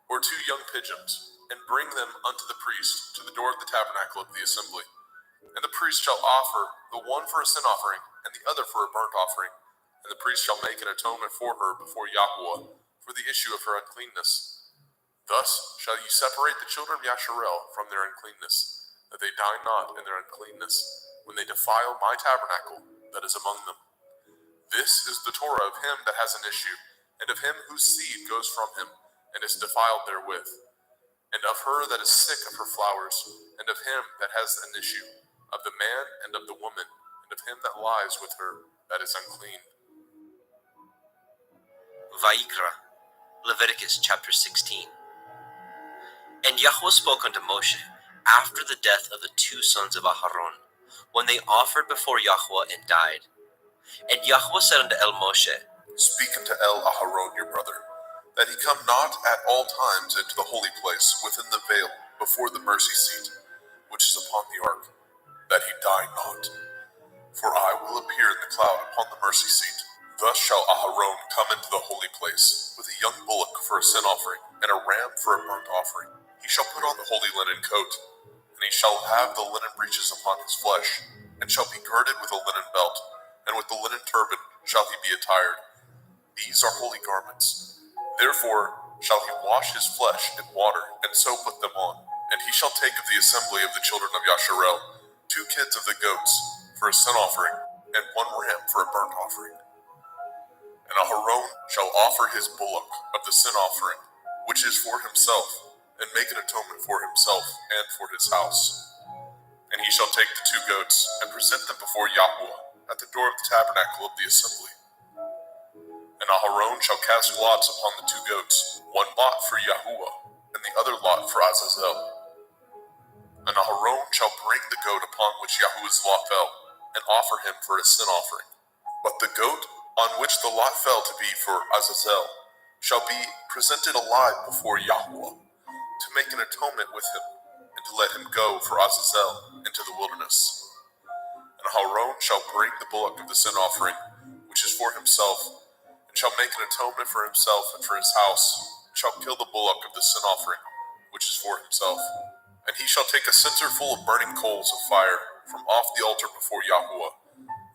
or 2 young pigeons, and bring them unto the priest to the door of the tabernacle of the assembly. And the priest shall offer the one for a sin offering, and the other for a burnt offering. And the priest shall make an atonement for her before Yahweh for the issue of her uncleanness. Thus shall ye separate the children of Yasharel from their uncleanness, that they die not in their uncleanness, when they defile my tabernacle that is among them. This is the Torah of him that has an issue, and of him whose seed goes from him, and is defiled therewith, and of her that is sick of her flowers, and of him that has an issue, of the man and of the woman, and of him that lies with her that is unclean. Vayikra, Leviticus chapter 16. And Yahweh spoke unto Moshe after the death of the 2 sons of Aharon, when they offered before Yahweh and died. And Yahweh said unto El Moshe, Speak unto El Aharon your brother, that he come not at all times into the holy place within the veil before the mercy seat, which is upon the ark, that he die not. For I will appear in the cloud upon the mercy seat. Thus shall Aharon come into the holy place, with a young bullock for a sin offering, and a ram for a burnt offering. He shall put on the holy linen coat, and he shall have the linen breeches upon his flesh, and shall be girded with a linen belt, and with the linen turban shall he be attired. These are holy garments. Therefore shall he wash his flesh in water, and so put them on. And he shall take of the assembly of the children of Yasharel 2 kids of the goats for a sin offering, and 1 ram for a burnt offering. And Aharon shall offer his bullock of the sin offering, which is for himself, and make an atonement for himself and for his house. And he shall take the 2 goats, and present them before Yahweh at the door of the tabernacle of the assembly. And Aharon shall cast lots upon the 2 goats, 1 lot for Yahuwah, and the other lot for Azazel. And Aharon shall bring the goat upon which Yahuwah's lot fell, and offer him for a sin offering. But the goat on which the lot fell to be for Azazel shall be presented alive before Yahweh, to make an atonement with him, and to let him go for Azazel into the wilderness. And Aharon shall bring the bullock of the sin offering, which is for himself, and shall make an atonement for himself and for his house, and shall kill the bullock of the sin offering, which is for himself. And he shall take a censer full of burning coals of fire from off the altar before Yahweh,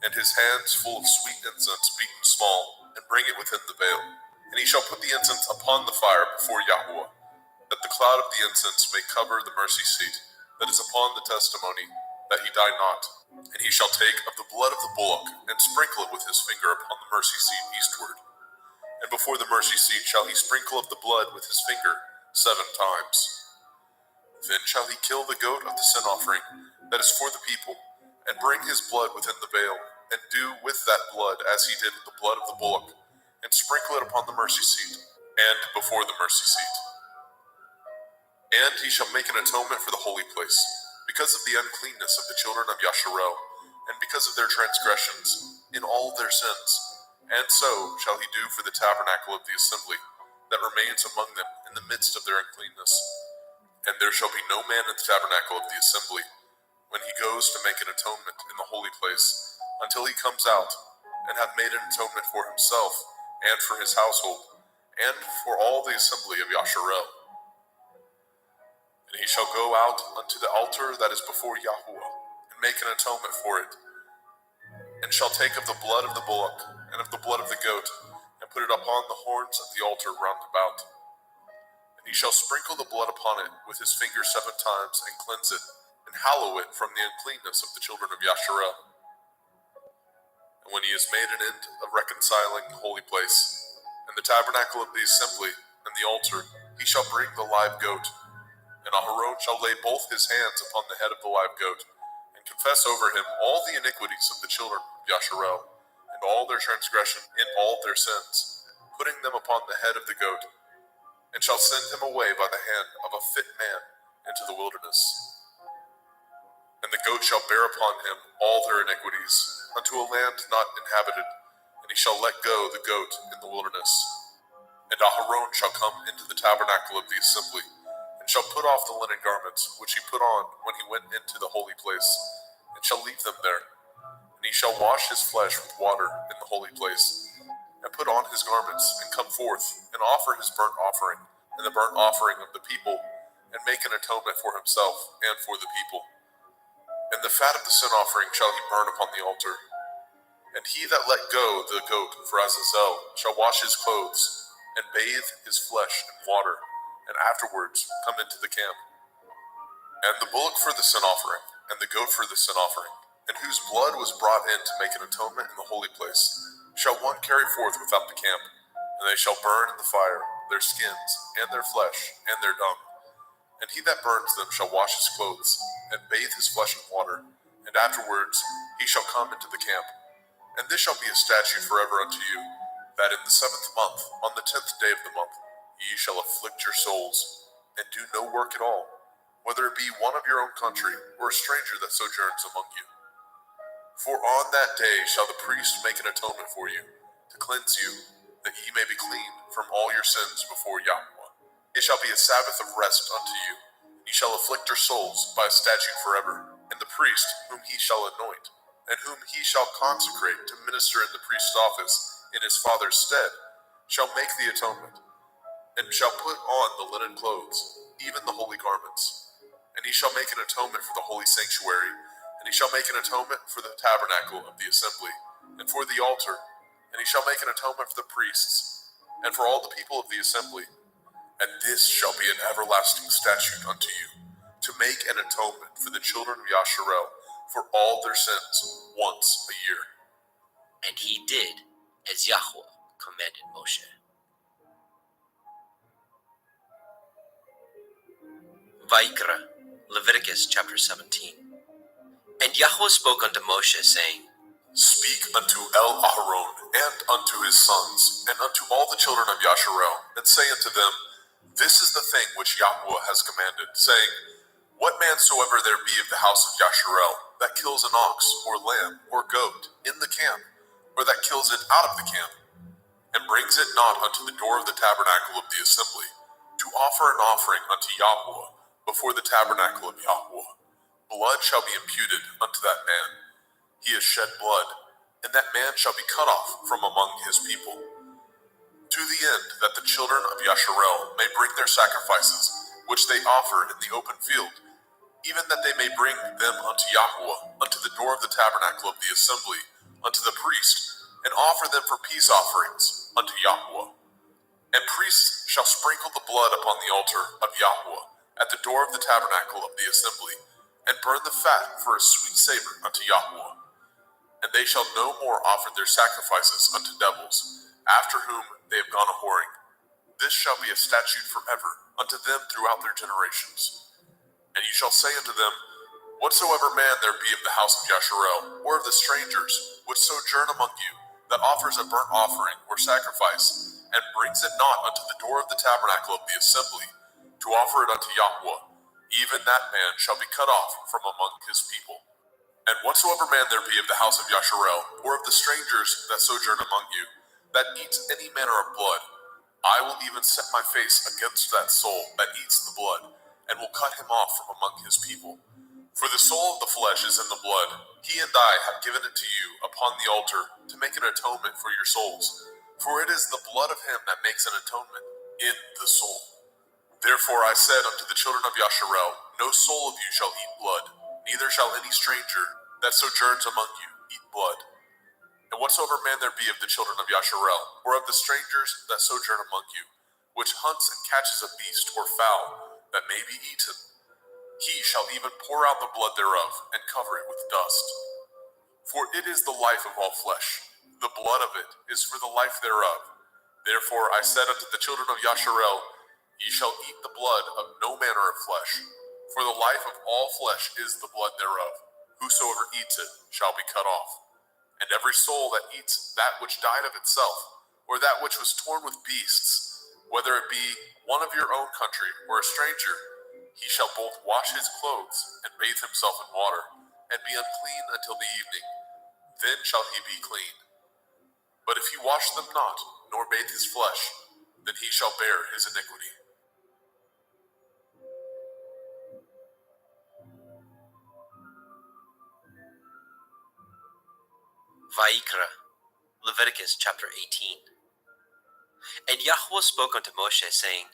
and his hands full of sweet incense beaten small, and bring it within the veil. And he shall put the incense upon the fire before Yahweh, that the cloud of the incense may cover the mercy seat that is upon the testimony, that he die not. And he shall take of the blood of the bullock, and sprinkle it with his finger upon the mercy seat eastward. And before the mercy seat shall he sprinkle of the blood with his finger 7 times. Then shall he kill the goat of the sin offering that is for the people, and bring his blood within the veil, and do with that blood as he did with the blood of the bullock, and sprinkle it upon the mercy seat, and before the mercy seat. And he shall make an atonement for the holy place, because of the uncleanness of the children of Yasharel, and because of their transgressions, in all their sins. And so shall he do for the tabernacle of the assembly that remains among them in the midst of their uncleanness. And there shall be no man in the tabernacle of the assembly when he goes to make an atonement in the holy place, until he comes out and hath made an atonement for himself and for his household, and for all the assembly of Yasharel. And he shall go out unto the altar that is before Yahuwah, and make an atonement for it, and shall take of the blood of the bullock, and of the blood of the goat, and put it upon the horns of the altar round about. And he shall sprinkle the blood upon it with his finger 7 times, and cleanse it, and hallow it from the uncleanness of the children of Yasharel. And when he has made an end of reconciling the holy place, and the tabernacle of the assembly, and the altar, he shall bring the live goat. And Aharon shall lay both his hands upon the head of the live goat, and confess over him all the iniquities of the children of Yasharel, and all their transgression in all their sins, putting them upon the head of the goat, and shall send him away by the hand of a fit man into the wilderness. And the goat shall bear upon him all their iniquities, unto a land not inhabited, and he shall let go the goat in the wilderness. And Aharon shall come into the tabernacle of the assembly, and shall put off the linen garments which he put on when he went into the holy place, and shall leave them there. And he shall wash his flesh with water in the holy place, and put on his garments, and come forth, and offer his burnt offering, and the burnt offering of the people, and make an atonement for himself and for the people. And the fat of the sin offering shall he burn upon the altar. And he that let go the goat for Azazel shall wash his clothes, and bathe his flesh in water, and afterwards come into the camp. And the bullock for the sin offering, and the goat for the sin offering, and whose blood was brought in to make an atonement in the holy place, shall one carry forth without the camp, and they shall burn in the fire their skins, and their flesh, and their dung. And he that burns them shall wash his clothes, and bathe his flesh in water, and afterwards he shall come into the camp. And this shall be a statute forever unto you, that in the 7th month, on the 10th day of the month, ye shall afflict your souls, and do no work at all, whether it be one of your own country, or a stranger that sojourns among you. For on that day shall the priest make an atonement for you, to cleanse you, that ye may be clean from all your sins before Yahweh. It shall be a Sabbath of rest unto you. Ye shall afflict your souls by a statute forever, and the priest whom he shall anoint, and whom he shall consecrate to minister in the priest's office in his father's stead, shall make the atonement, and shall put on the linen clothes, even the holy garments. And he shall make an atonement for the holy sanctuary, and he shall make an atonement for the tabernacle of the assembly, and for the altar, and he shall make an atonement for the priests, and for all the people of the assembly. And this shall be an everlasting statute unto you, to make an atonement for the children of Yasharel for all their sins once a year. And he did as Yahweh commanded Moshe. Vayikra, Leviticus chapter 17. And Yahweh spoke unto Moshe, saying, Speak unto Aharon and unto his sons, and unto all the children of Yasharel, and say unto them, This is the thing which Yahweh has commanded, saying, What man soever there be of the house of Yasharel, that kills an ox, or lamb, or goat, in the camp, or that kills it out of the camp, and brings it not unto the door of the tabernacle of the assembly, to offer an offering unto Yahweh before the tabernacle of Yahweh, blood shall be imputed unto that man. He has shed blood, and that man shall be cut off from among his people, to the end that the children of Yasharel may bring their sacrifices, which they offer in the open field, even that they may bring them unto Yahweh, unto the door of the tabernacle of the assembly, unto the priest, and offer them for peace offerings unto Yahweh. And priests shall sprinkle the blood upon the altar of Yahweh, at the door of the tabernacle of the assembly, and burn the fat for a sweet savor unto Yahweh. And they shall no more offer their sacrifices unto devils, after whom they have gone a-whoring. This shall be a statute forever unto them throughout their generations. And you shall say unto them, Whatsoever man there be of the house of Yasharel, or of the strangers, which sojourn among you, that offers a burnt offering or sacrifice, and brings it not unto the door of the tabernacle of the assembly, to offer it unto Yahweh, even that man shall be cut off from among his people. And whatsoever man there be of the house of Yasharel, or of the strangers that sojourn among you, that eats any manner of blood, I will even set my face against that soul that eats the blood, and will cut him off from among his people. For the soul of the flesh is in the blood. He and I have given it to you upon the altar to make an atonement for your souls. For it is the blood of him that makes an atonement in the soul. Therefore I said unto the children of Yasharel, no soul of you shall eat blood, neither shall any stranger that sojourns among you eat blood. And whatsoever man there be of the children of Yasharel, or of the strangers that sojourn among you, which hunts and catches a beast or fowl that may be eaten, he shall even pour out the blood thereof, and cover it with dust. For it is the life of all flesh, the blood of it is for the life thereof. Therefore I said unto the children of Yasharel, ye shall eat the blood of no manner of flesh, for the life of all flesh is the blood thereof. Whosoever eats it shall be cut off. And every soul that eats that which died of itself, or that which was torn with beasts, whether it be one of your own country or a stranger, he shall both wash his clothes and bathe himself in water, and be unclean until the evening. Then shall he be clean. But if he wash them not, nor bathe his flesh, then he shall bear his iniquity. Vaikra, Leviticus chapter 18. And Yahweh spoke unto Moshe, saying,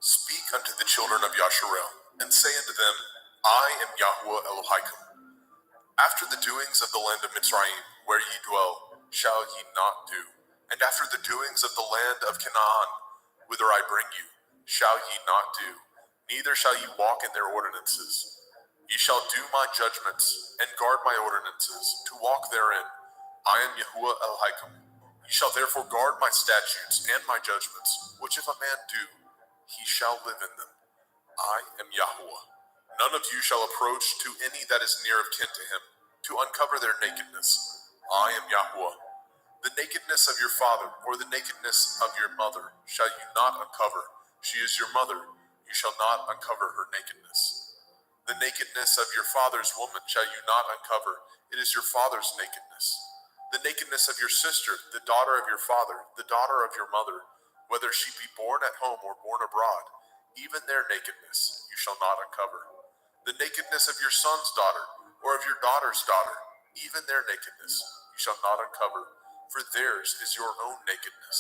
Speak unto the children of Yasharel, and say unto them, I am Yahweh Elohim. After the doings of the land of Mitzrayim, where ye dwell, shall ye not do. And after the doings of the land of Canaan, whither I bring you, shall ye not do. Neither shall ye walk in their ordinances. Ye shall do my judgments, and guard my ordinances, to walk therein. I am Yahuwah Elohim. Ye shall therefore guard my statutes and my judgments, which if a man do, he shall live in them. I am Yahuwah. None of you shall approach to any that is near of kin to him, to uncover their nakedness. I am Yahuwah. The nakedness of your father, or the nakedness of your mother, shall you not uncover. She is your mother. You shall not uncover her nakedness. The nakedness of your father's woman shall you not uncover. It is your father's nakedness. The nakedness of your sister, the daughter of your father, the daughter of your mother, whether she be born at home or born abroad, even their nakedness you shall not uncover. The nakedness of your son's daughter, or of your daughter's daughter, even their nakedness you shall not uncover, for theirs is your own nakedness.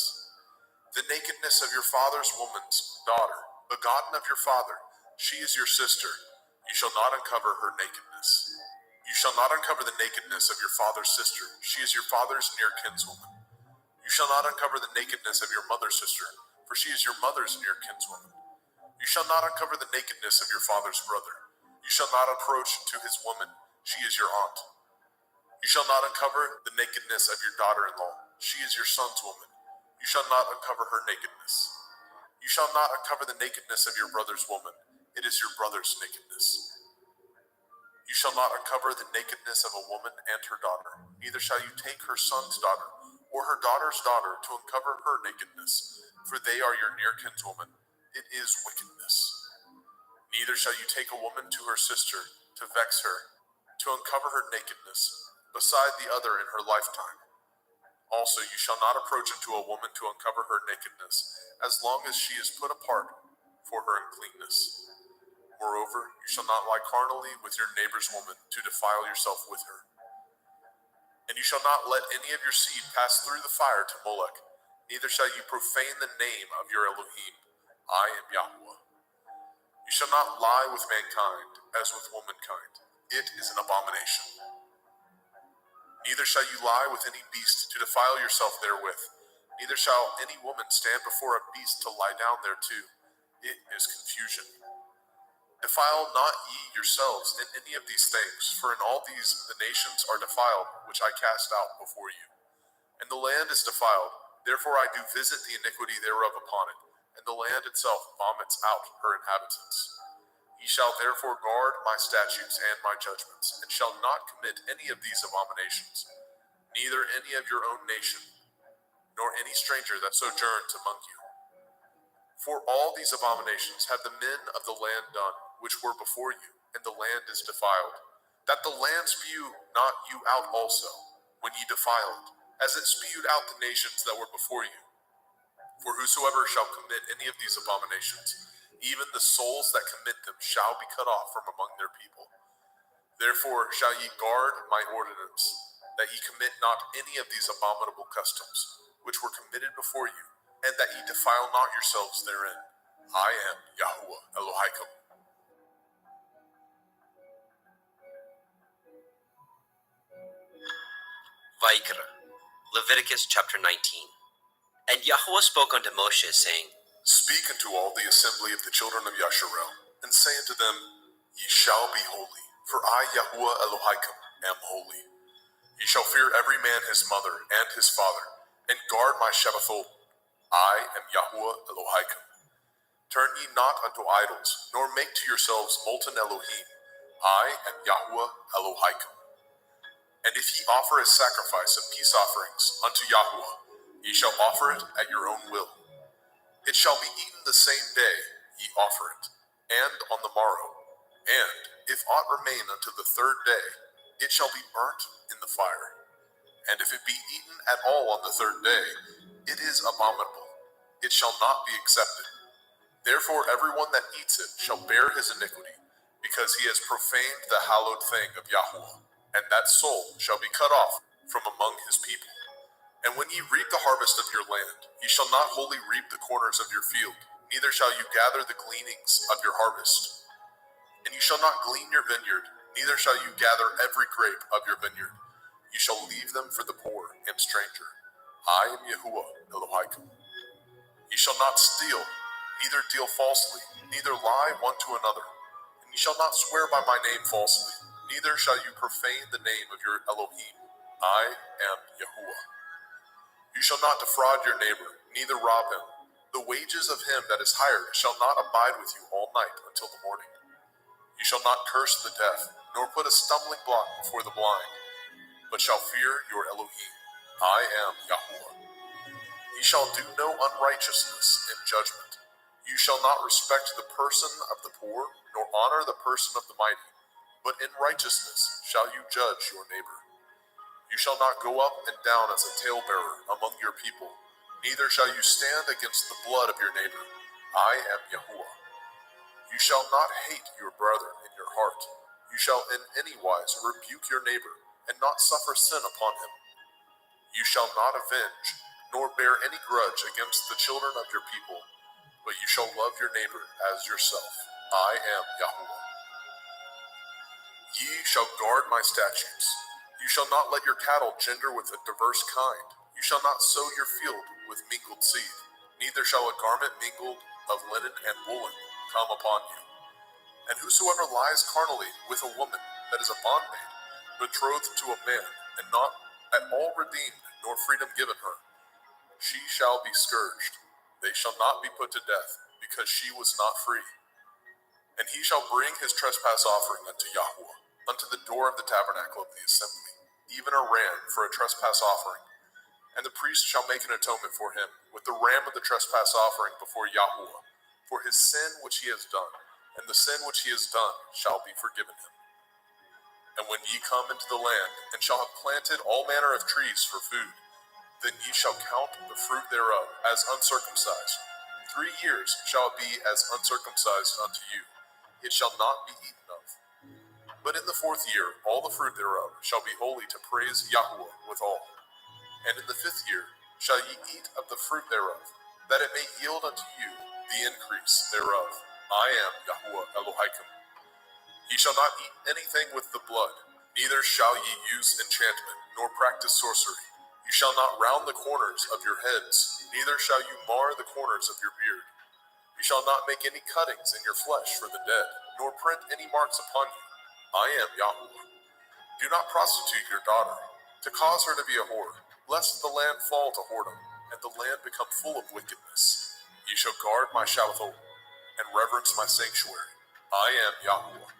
The nakedness of your father's woman's daughter, begotten of your father, she is your sister, you shall not uncover her nakedness. You shall not uncover the nakedness of your father's sister. She is your father's near kinswoman. You shall not uncover the nakedness of your mother's sister, for she is your mother's near kinswoman. You shall not uncover the nakedness of your father's brother. You shall not approach to his woman. She is your aunt. You shall not uncover the nakedness of your daughter-in-law. She is your son's woman. You shall not uncover her nakedness. You shall not uncover the nakedness of your brother's woman. It is your brother's nakedness. You shall not uncover the nakedness of a woman and her daughter. Neither shall you take her son's daughter, or her daughter's daughter, to uncover her nakedness, for they are your near kinswoman. It is wickedness. Neither shall you take a woman to her sister, to vex her, to uncover her nakedness, beside the other in her lifetime. Also you shall not approach unto a woman to uncover her nakedness, as long as she is put apart for her uncleanness. Moreover, you shall not lie carnally with your neighbor's woman, to defile yourself with her. And you shall not let any of your seed pass through the fire to Molech, neither shall you profane the name of your Elohim. I am Yahweh. You shall not lie with mankind, as with womankind. It is an abomination. Neither shall you lie with any beast to defile yourself therewith. Neither shall any woman stand before a beast to lie down thereto. It is confusion. Defile not ye yourselves in any of these things, for in all these the nations are defiled, which I cast out before you. And the land is defiled, therefore I do visit the iniquity thereof upon it, and the land itself vomits out her inhabitants. Ye shall therefore guard my statutes and my judgments, and shall not commit any of these abominations, neither any of your own nation, nor any stranger that sojourns among you. For all these abominations have the men of the land done, which were before you, and the land is defiled. that the land spew not you out also, when ye defile it, as it spewed out the nations that were before you. For whosoever shall commit any of these abominations, even the souls that commit them shall be cut off from among their people. Therefore shall ye guard my ordinance, that ye commit not any of these abominable customs, which were committed before you, and that ye defile not yourselves therein. I am Yahuwah Elohaikum. Vaikra, Leviticus chapter 19. And Yahuwah spoke unto Moshe, saying, Speak unto all the assembly of the children of Yasharel, and say unto them, Ye shall be holy, for I, Yahuwah Elohaikum, am holy. Ye shall fear every man his mother and his father, and guard my Shabbathot. I am Yahuwah Elohaikum. Turn ye not unto idols, nor make to yourselves molten Elohim. I am Yahuwah Elohaikum. And if ye offer a sacrifice of peace offerings unto Yahuwah, ye shall offer it at your own will. It shall be eaten the same day ye offer it, and on the morrow. And if aught remain unto the third day, it shall be burnt in the fire. And if it be eaten at all on the third day, it is abominable. It shall not be accepted. Therefore everyone that eats it shall bear his iniquity, because he has profaned the hallowed thing of Yahuwah, and that soul shall be cut off from among his people. And when ye reap the harvest of your land, ye shall not wholly reap the corners of your field, neither shall you gather the gleanings of your harvest. And ye shall not glean your vineyard, neither shall you gather every grape of your vineyard. You shall leave them for the poor and stranger. I am Yahuwah Elohaikum. Ye shall not steal, neither deal falsely, neither lie one to another. And ye shall not swear by my name falsely, neither shall you profane the name of your Elohim. I am Yahuwah. You shall not defraud your neighbor, neither rob him. The wages of him that is hired shall not abide with you all night until the morning. You shall not curse the deaf, nor put a stumbling block before the blind, but shall fear your Elohim. I am Yahuwah. Ye shall do no unrighteousness in judgment. You shall not respect the person of the poor, nor honor the person of the mighty, but in righteousness shall you judge your neighbor. You shall not go up and down as a talebearer among your people, neither shall you stand against the blood of your neighbor. I am Yahuwah. You shall not hate your brother in your heart. You shall in any wise rebuke your neighbor, and not suffer sin upon him. You shall not avenge, nor bear any grudge against the children of your people, but you shall love your neighbor as yourself. I am Yahuwah. Ye shall guard my statutes. You shall not let your cattle gender with a diverse kind. You shall not sow your field with mingled seed. Neither shall a garment mingled of linen and woolen come upon you. And whosoever lies carnally with a woman that is a bondmaid, betrothed to a man, and not at all redeemed, nor freedom given her, she shall be scourged. They shall not be put to death, because she was not free. And he shall bring his trespass offering unto Yahuwah, unto the door of the tabernacle of the assembly, even a ram for a trespass offering. And the priest shall make an atonement for him with the ram of the trespass offering before Yahuwah, for his sin which he has done, and the sin which he has done shall be forgiven him. And when ye come into the land, and shall have planted all manner of trees for food, then ye shall count the fruit thereof as uncircumcised. 3 years shall it be as uncircumcised unto you. It shall not be eaten of. But in the 4th year, all the fruit thereof shall be holy to praise Yahuwah withal. And in the 5th year shall ye eat of the fruit thereof, that it may yield unto you the increase thereof. I am Yahuwah Elohaikum. Ye shall not eat anything with the blood, neither shall ye use enchantment, nor practice sorcery. You shall not round the corners of your heads, neither shall you mar the corners of your beard. You shall not make any cuttings in your flesh for the dead, nor print any marks upon you. I am Yahuwah. Do not prostitute your daughter, to cause her to be a whore, lest the land fall to whoredom, and the land become full of wickedness. Ye shall guard my Shabbathot, and reverence my sanctuary. I am Yahuwah.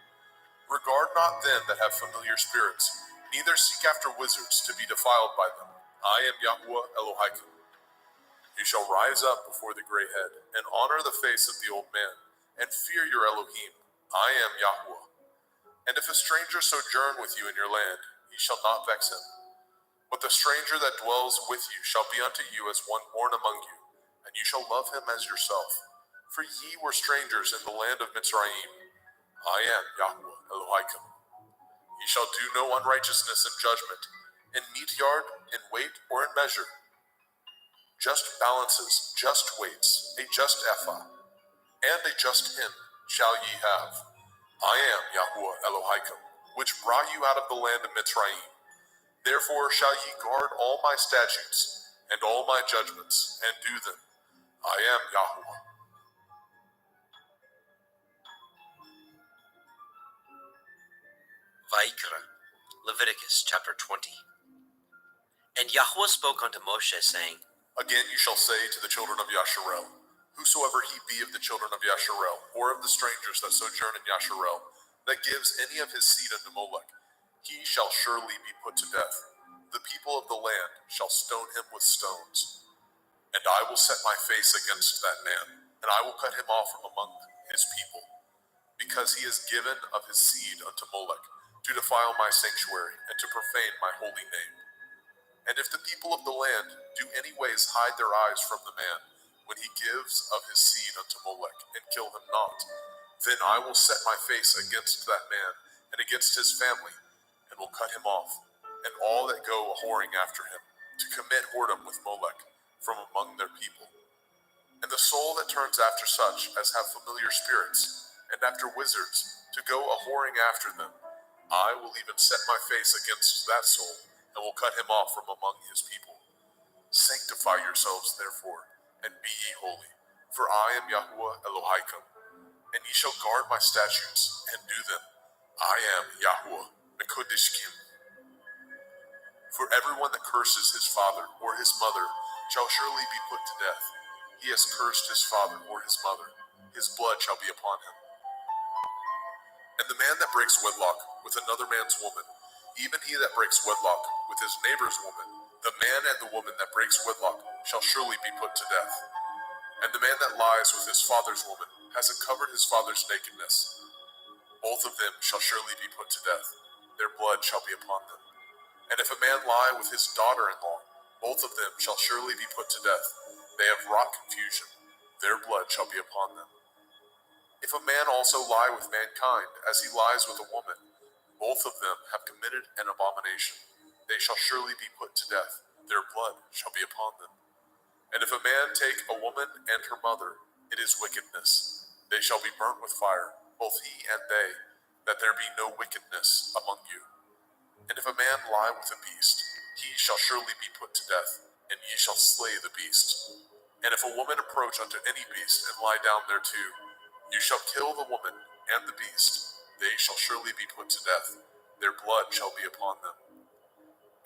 Regard not them that have familiar spirits, neither seek after wizards to be defiled by them. I am Yahuwah Elohaikum. You shall rise up before the gray head, and honor the face of the old man, and fear your Elohim. I am Yahuwah. And if a stranger sojourn with you in your land, ye shall not vex him. But the stranger that dwells with you shall be unto you as one born among you, and you shall love him as yourself. For ye were strangers in the land of Mitzrayim. I am Yahweh Elohim. Ye shall do no unrighteousness in judgment, in meat yard, in weight, or in measure. Just balances, just weights, a just ephah, and a just hin shall ye have. I am Yahweh Elohim, which brought you out of the land of Mitzrayim. Therefore shall ye guard all my statutes, and all my judgments, and do them. I am Yahweh. Vayikra, Leviticus chapter 20. And Yahweh spoke unto Moshe, saying, Again you shall say to the children of Yasharel, Whosoever he be of the children of Yasharel, or of the strangers that sojourn in Yasharel, that gives any of his seed unto Molech, he shall surely be put to death. The people of the land shall stone him with stones. And I will set my face against that man, and I will cut him off from among his people, because he has given of his seed unto Molech, to defile my sanctuary, and to profane my holy name. And if the people of the land do any ways hide their eyes from the man, when he gives of his seed unto Molech, and kill him not, then I will set my face against that man, and against his family, and will cut him off, and all that go a-whoring after him, to commit whoredom with Molech, from among their people. And the soul that turns after such as have familiar spirits, and after wizards, to go a-whoring after them, I will even set my face against that soul, and will cut him off from among his people. Sanctify yourselves, therefore, and be ye holy, for I am Yahweh Elohim, and ye shall guard my statutes, and do them. I am Yahweh Mekodishkim. For everyone that curses his father or his mother shall surely be put to death. He has cursed his father or his mother, his blood shall be upon him. And the man that breaks wedlock with another man's woman, even he that breaks wedlock with his neighbor's woman, the man and the woman that breaks wedlock shall surely be put to death. And the man that lies with his father's woman has uncovered his father's nakedness. Both of them shall surely be put to death. Their blood shall be upon them. And if a man lie with his daughter-in-law, both of them shall surely be put to death. They have wrought confusion. Their blood shall be upon them. If a man also lie with mankind, as he lies with a woman, both of them have committed an abomination. They shall surely be put to death. Their blood shall be upon them. And if a man take a woman and her mother, it is wickedness. They shall be burnt with fire, both he and they, that there be no wickedness among you. And if a man lie with a beast, he shall surely be put to death, and ye shall slay the beast. And if a woman approach unto any beast and lie down thereto, you shall kill the woman and the beast. They shall surely be put to death. Their blood shall be upon them.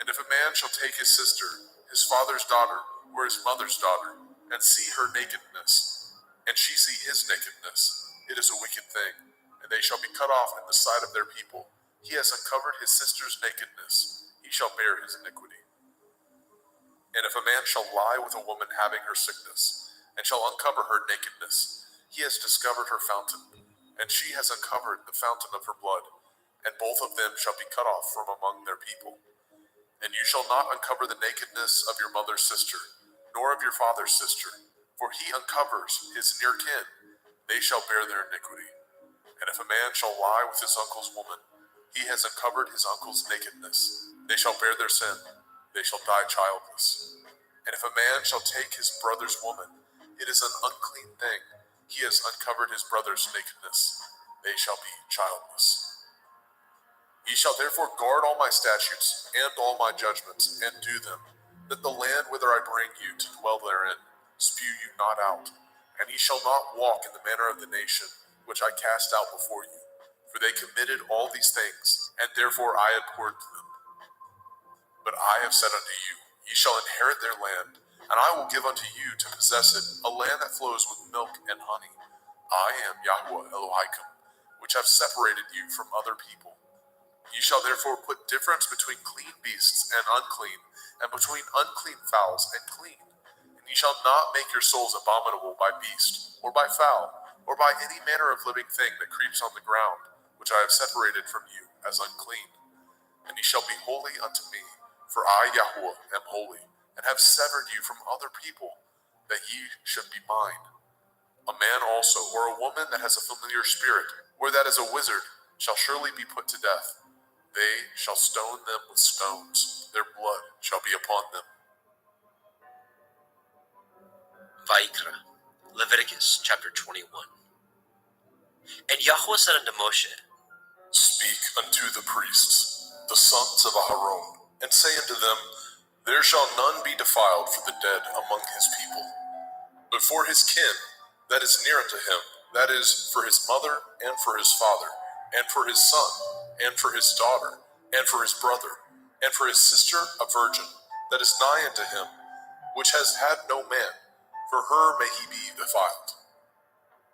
And if a man shall take his sister, his father's daughter, or his mother's daughter, and see her nakedness, and she see his nakedness, it is a wicked thing, and they shall be cut off in the sight of their people. He has uncovered his sister's nakedness, he shall bear his iniquity. And if a man shall lie with a woman having her sickness, and shall uncover her nakedness, he has discovered her fountain, and she has uncovered the fountain of her blood, and both of them shall be cut off from among their people. And you shall not uncover the nakedness of your mother's sister, nor of your father's sister, for he uncovers his near kin, they shall bear their iniquity. And if a man shall lie with his uncle's woman, he has uncovered his uncle's nakedness, they shall bear their sin, they shall die childless. And if a man shall take his brother's woman, it is an unclean thing, he has uncovered his brother's nakedness, they shall be childless. Ye shall therefore guard all my statutes and all my judgments, and do them, that the land whither I bring you to dwell therein spew you not out. And ye shall not walk in the manner of the nation which I cast out before you, for they committed all these things, and therefore I abhorred them. But I have said unto you, ye shall inherit their land, and I will give unto you to possess it a land that flows with milk and honey. I am Yahweh Elohim, which have separated you from other people. Ye shall therefore put difference between clean beasts and unclean, and between unclean fowls and clean. And ye shall not make your souls abominable by beast, or by fowl, or by any manner of living thing that creeps on the ground, which I have separated from you as unclean. And ye shall be holy unto me, for I, Yahuwah, am holy, and have severed you from other people, that ye should be mine. A man also, or a woman that has a familiar spirit, or that is a wizard, shall surely be put to death. They shall stone them with stones. Their blood shall be upon them. Vaikra, Leviticus chapter 21. And Yahweh said unto Moshe, Speak unto the priests, the sons of Aharon, and say unto them, There shall none be defiled for the dead among his people, but for his kin that is near unto him, that is, for his mother, and for his father, and for his son, and for his daughter, and for his brother, and for his sister a virgin, that is nigh unto him, which has had no man, for her may he be defiled.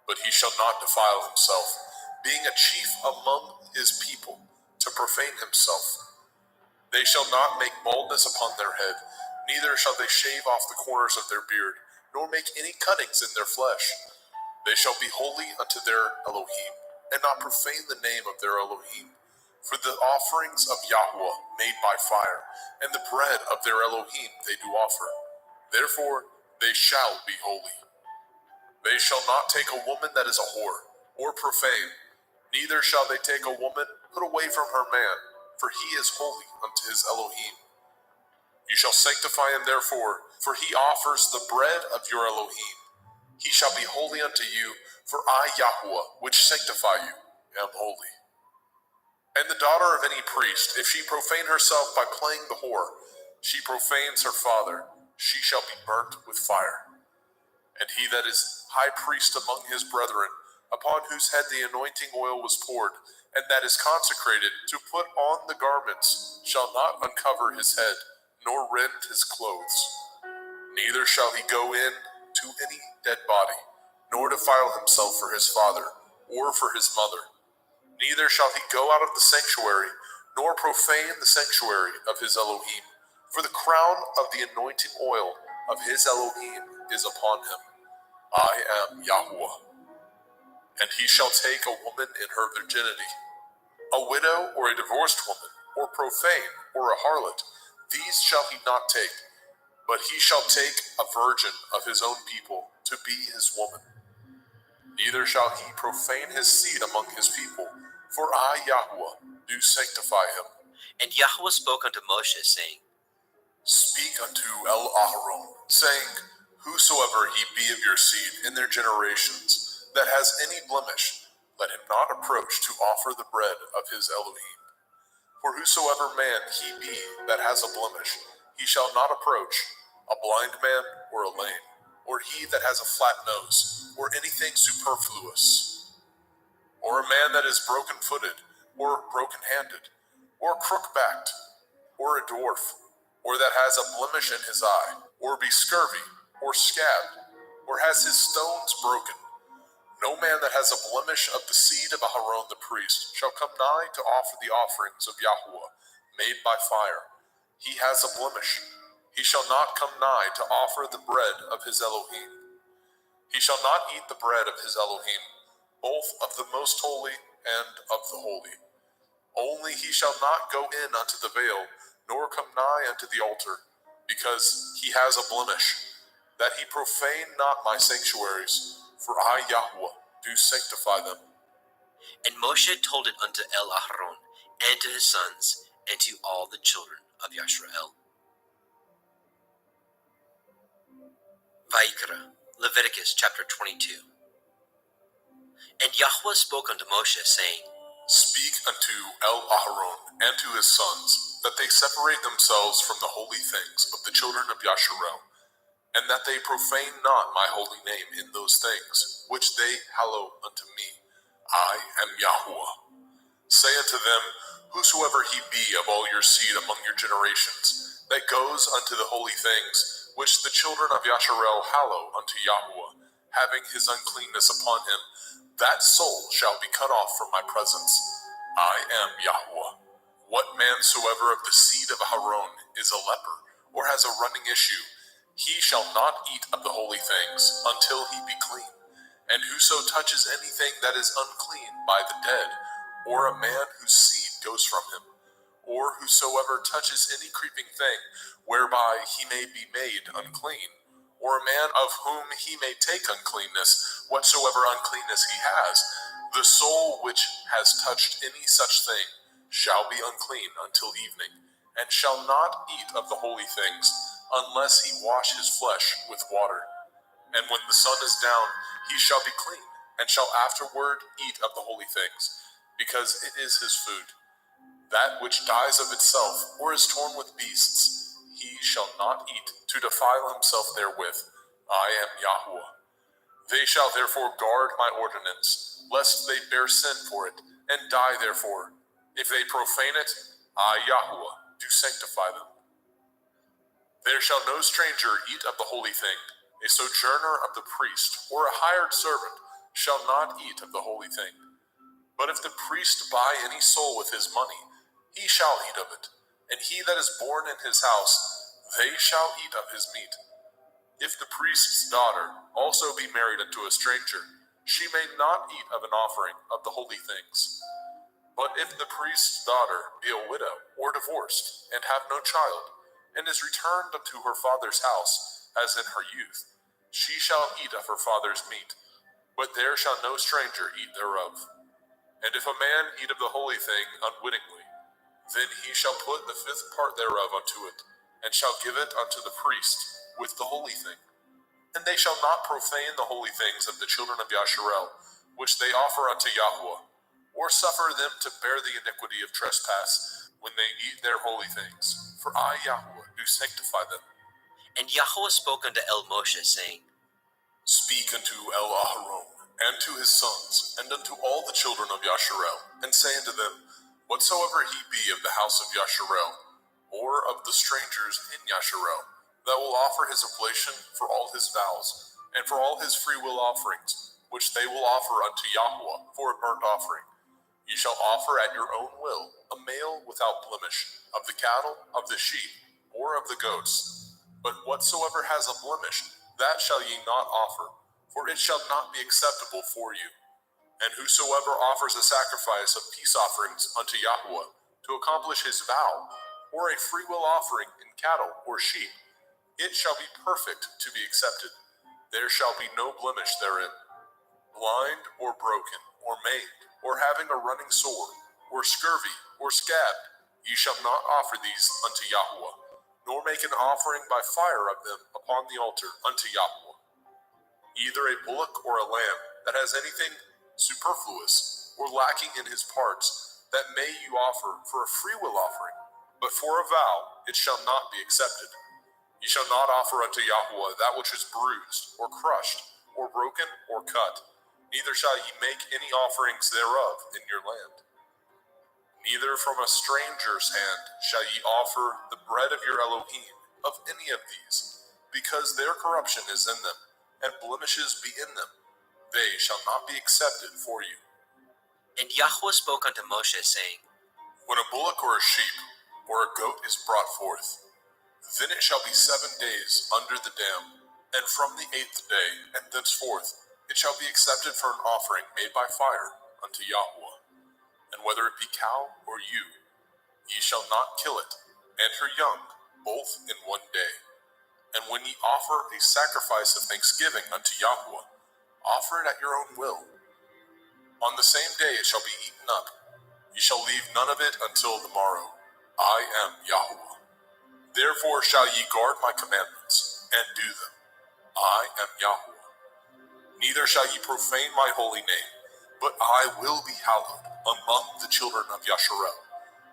But he shall not defile himself, being a chief among his people, to profane himself. They shall not make baldness upon their head, neither shall they shave off the corners of their beard, nor make any cuttings in their flesh. They shall be holy unto their Elohim, and not profane the name of their Elohim. For the offerings of Yahweh made by fire, and the bread of their Elohim they do offer. Therefore they shall be holy. They shall not take a woman that is a whore, or profane, neither shall they take a woman put away from her man, for he is holy unto his Elohim. You shall sanctify him therefore, for he offers the bread of your Elohim. He shall be holy unto you, for I, Yahuwah, which sanctify you, am holy. And the daughter of any priest, if she profane herself by playing the whore, she profanes her father, she shall be burnt with fire. And he that is high priest among his brethren, upon whose head the anointing oil was poured, and that is consecrated to put on the garments, shall not uncover his head, nor rend his clothes. Neither shall he go in to any dead body, nor defile himself for his father, or for his mother. Neither shall he go out of the sanctuary, nor profane the sanctuary of his Elohim, for the crown of the anointing oil of his Elohim is upon him. I am Yahuwah. And he shall take a woman in her virginity, a widow or a divorced woman, or profane, or a harlot, these shall he not take, but he shall take a virgin of his own people to be his woman. Neither shall he profane his seed among his people, for I, Yahuwah, do sanctify him. And Yahweh spoke unto Moshe, saying, Speak unto El-Aharon, saying, Whosoever he be of your seed in their generations, that has any blemish, let him not approach to offer the bread of his Elohim. For whosoever man he be that has a blemish, he shall not approach, a blind man or a lame, or he that has a flat nose, or anything superfluous, or a man that is broken-footed, or broken-handed, or crook-backed, or a dwarf, or that has a blemish in his eye, or be scurvy, or scabbed, or has his stones broken. No man that has a blemish of the seed of Aharon the priest shall come nigh to offer the offerings of Yahuwah, made by fire. He has a blemish. He shall not come nigh to offer the bread of his Elohim. He shall not eat the bread of his Elohim, both of the most holy and of the holy. Only he shall not go in unto the veil, nor come nigh unto the altar, because he has a blemish, that he profane not my sanctuaries, for I, Yahuwah, do sanctify them. And Moshe told it unto El-Aharon, and to his sons, and to all the children of Yisrael. Vaikra, Leviticus chapter 22. And Yahweh spoke unto Moshe, saying, Speak unto El-Aharon and to his sons, that they separate themselves from the holy things of the children of Yisrael, and that they profane not my holy name in those things, which they hallow unto me. I am Yahuwah. Say unto them, Whosoever he be of all your seed among your generations, that goes unto the holy things, which the children of Yisrael hallow unto Yahuwah, having his uncleanness upon him, that soul shall be cut off from my presence. I am Yahuwah. What man soever of the seed of Aharon is a leper, or has a running issue, he shall not eat of the holy things until he be clean. And whoso touches anything that is unclean by the dead, or a man whose seed goes from him, or whosoever touches any creeping thing, whereby he may be made unclean, or a man of whom he may take uncleanness, whatsoever uncleanness he has, the soul which has touched any such thing shall be unclean until evening, and shall not eat of the holy things, unless he wash his flesh with water. And when the sun is down, he shall be clean, and shall afterward eat of the holy things, because it is his food. That which dies of itself, or is torn with beasts, he shall not eat, to defile himself therewith. I am Yahweh. They shall therefore guard my ordinance, lest they bear sin for it, and die therefore. If they profane it, I, Yahweh, do sanctify them. There shall no stranger eat of the holy thing. A sojourner of the priest, or a hired servant, shall not eat of the holy thing. But if the priest buy any soul with his money, he shall eat of it, and he that is born in his house, they shall eat of his meat. If the priest's daughter also be married unto a stranger, she may not eat of an offering of the holy things. But if the priest's daughter be a widow or divorced, and have no child, and is returned unto her father's house, as in her youth, she shall eat of her father's meat, but there shall no stranger eat thereof. And if a man eat of the holy thing unwittingly, then he shall put the fifth part thereof unto it, and shall give it unto the priest with the holy thing. And they shall not profane the holy things of the children of Yasharel, which they offer unto Yahweh, or suffer them to bear the iniquity of trespass when they eat their holy things. For I, Yahweh, do sanctify them. And Yahweh spoke unto El Moshe, saying, Speak unto El Aharon, and to his sons, and unto all the children of Yasharel, and say unto them, Whatsoever he be of the house of Yasharel, or of the strangers in Yasharel, that will offer his oblation for all his vows, and for all his freewill offerings, which they will offer unto Yahweh for a burnt offering, ye shall offer at your own will a male without blemish, of the cattle, of the sheep, or of the goats. But whatsoever has a blemish, that shall ye not offer, for it shall not be acceptable for you. And whosoever offers a sacrifice of peace offerings unto Yahweh to accomplish his vow, or a freewill offering in cattle or sheep, it shall be perfect to be accepted. There shall be no blemish therein. Blind or broken, or maimed, or having a running sore, or scurvy, or scabbed, ye shall not offer these unto Yahweh, nor make an offering by fire of them upon the altar unto Yahweh. Either a bullock or a lamb that has anything superfluous or lacking in his parts, that may you offer for a freewill offering, but for a vow it shall not be accepted. Ye shall not offer unto Yahweh that which is bruised, or crushed, or broken, or cut, neither shall ye make any offerings thereof in your land. Neither from a stranger's hand shall ye offer the bread of your Elohim of any of these, because their corruption is in them, and blemishes be in them. They shall not be accepted for you. And Yahweh spoke unto Moshe, saying, When a bullock or a sheep or a goat is brought forth, then it shall be 7 days under the dam, and from the 8th day and thenceforth it shall be accepted for an offering made by fire unto Yahweh. And whether it be cow or ewe, ye shall not kill it, and her young, both in 1 day. And when ye offer a sacrifice of thanksgiving unto Yahweh, offer it at your own will. On the same day it shall be eaten up. Ye shall leave none of it until the morrow. I am Yahweh. Therefore shall ye guard my commandments, and do them. I am Yahweh. Neither shall ye profane my holy name, but I will be hallowed among the children of Yasharel.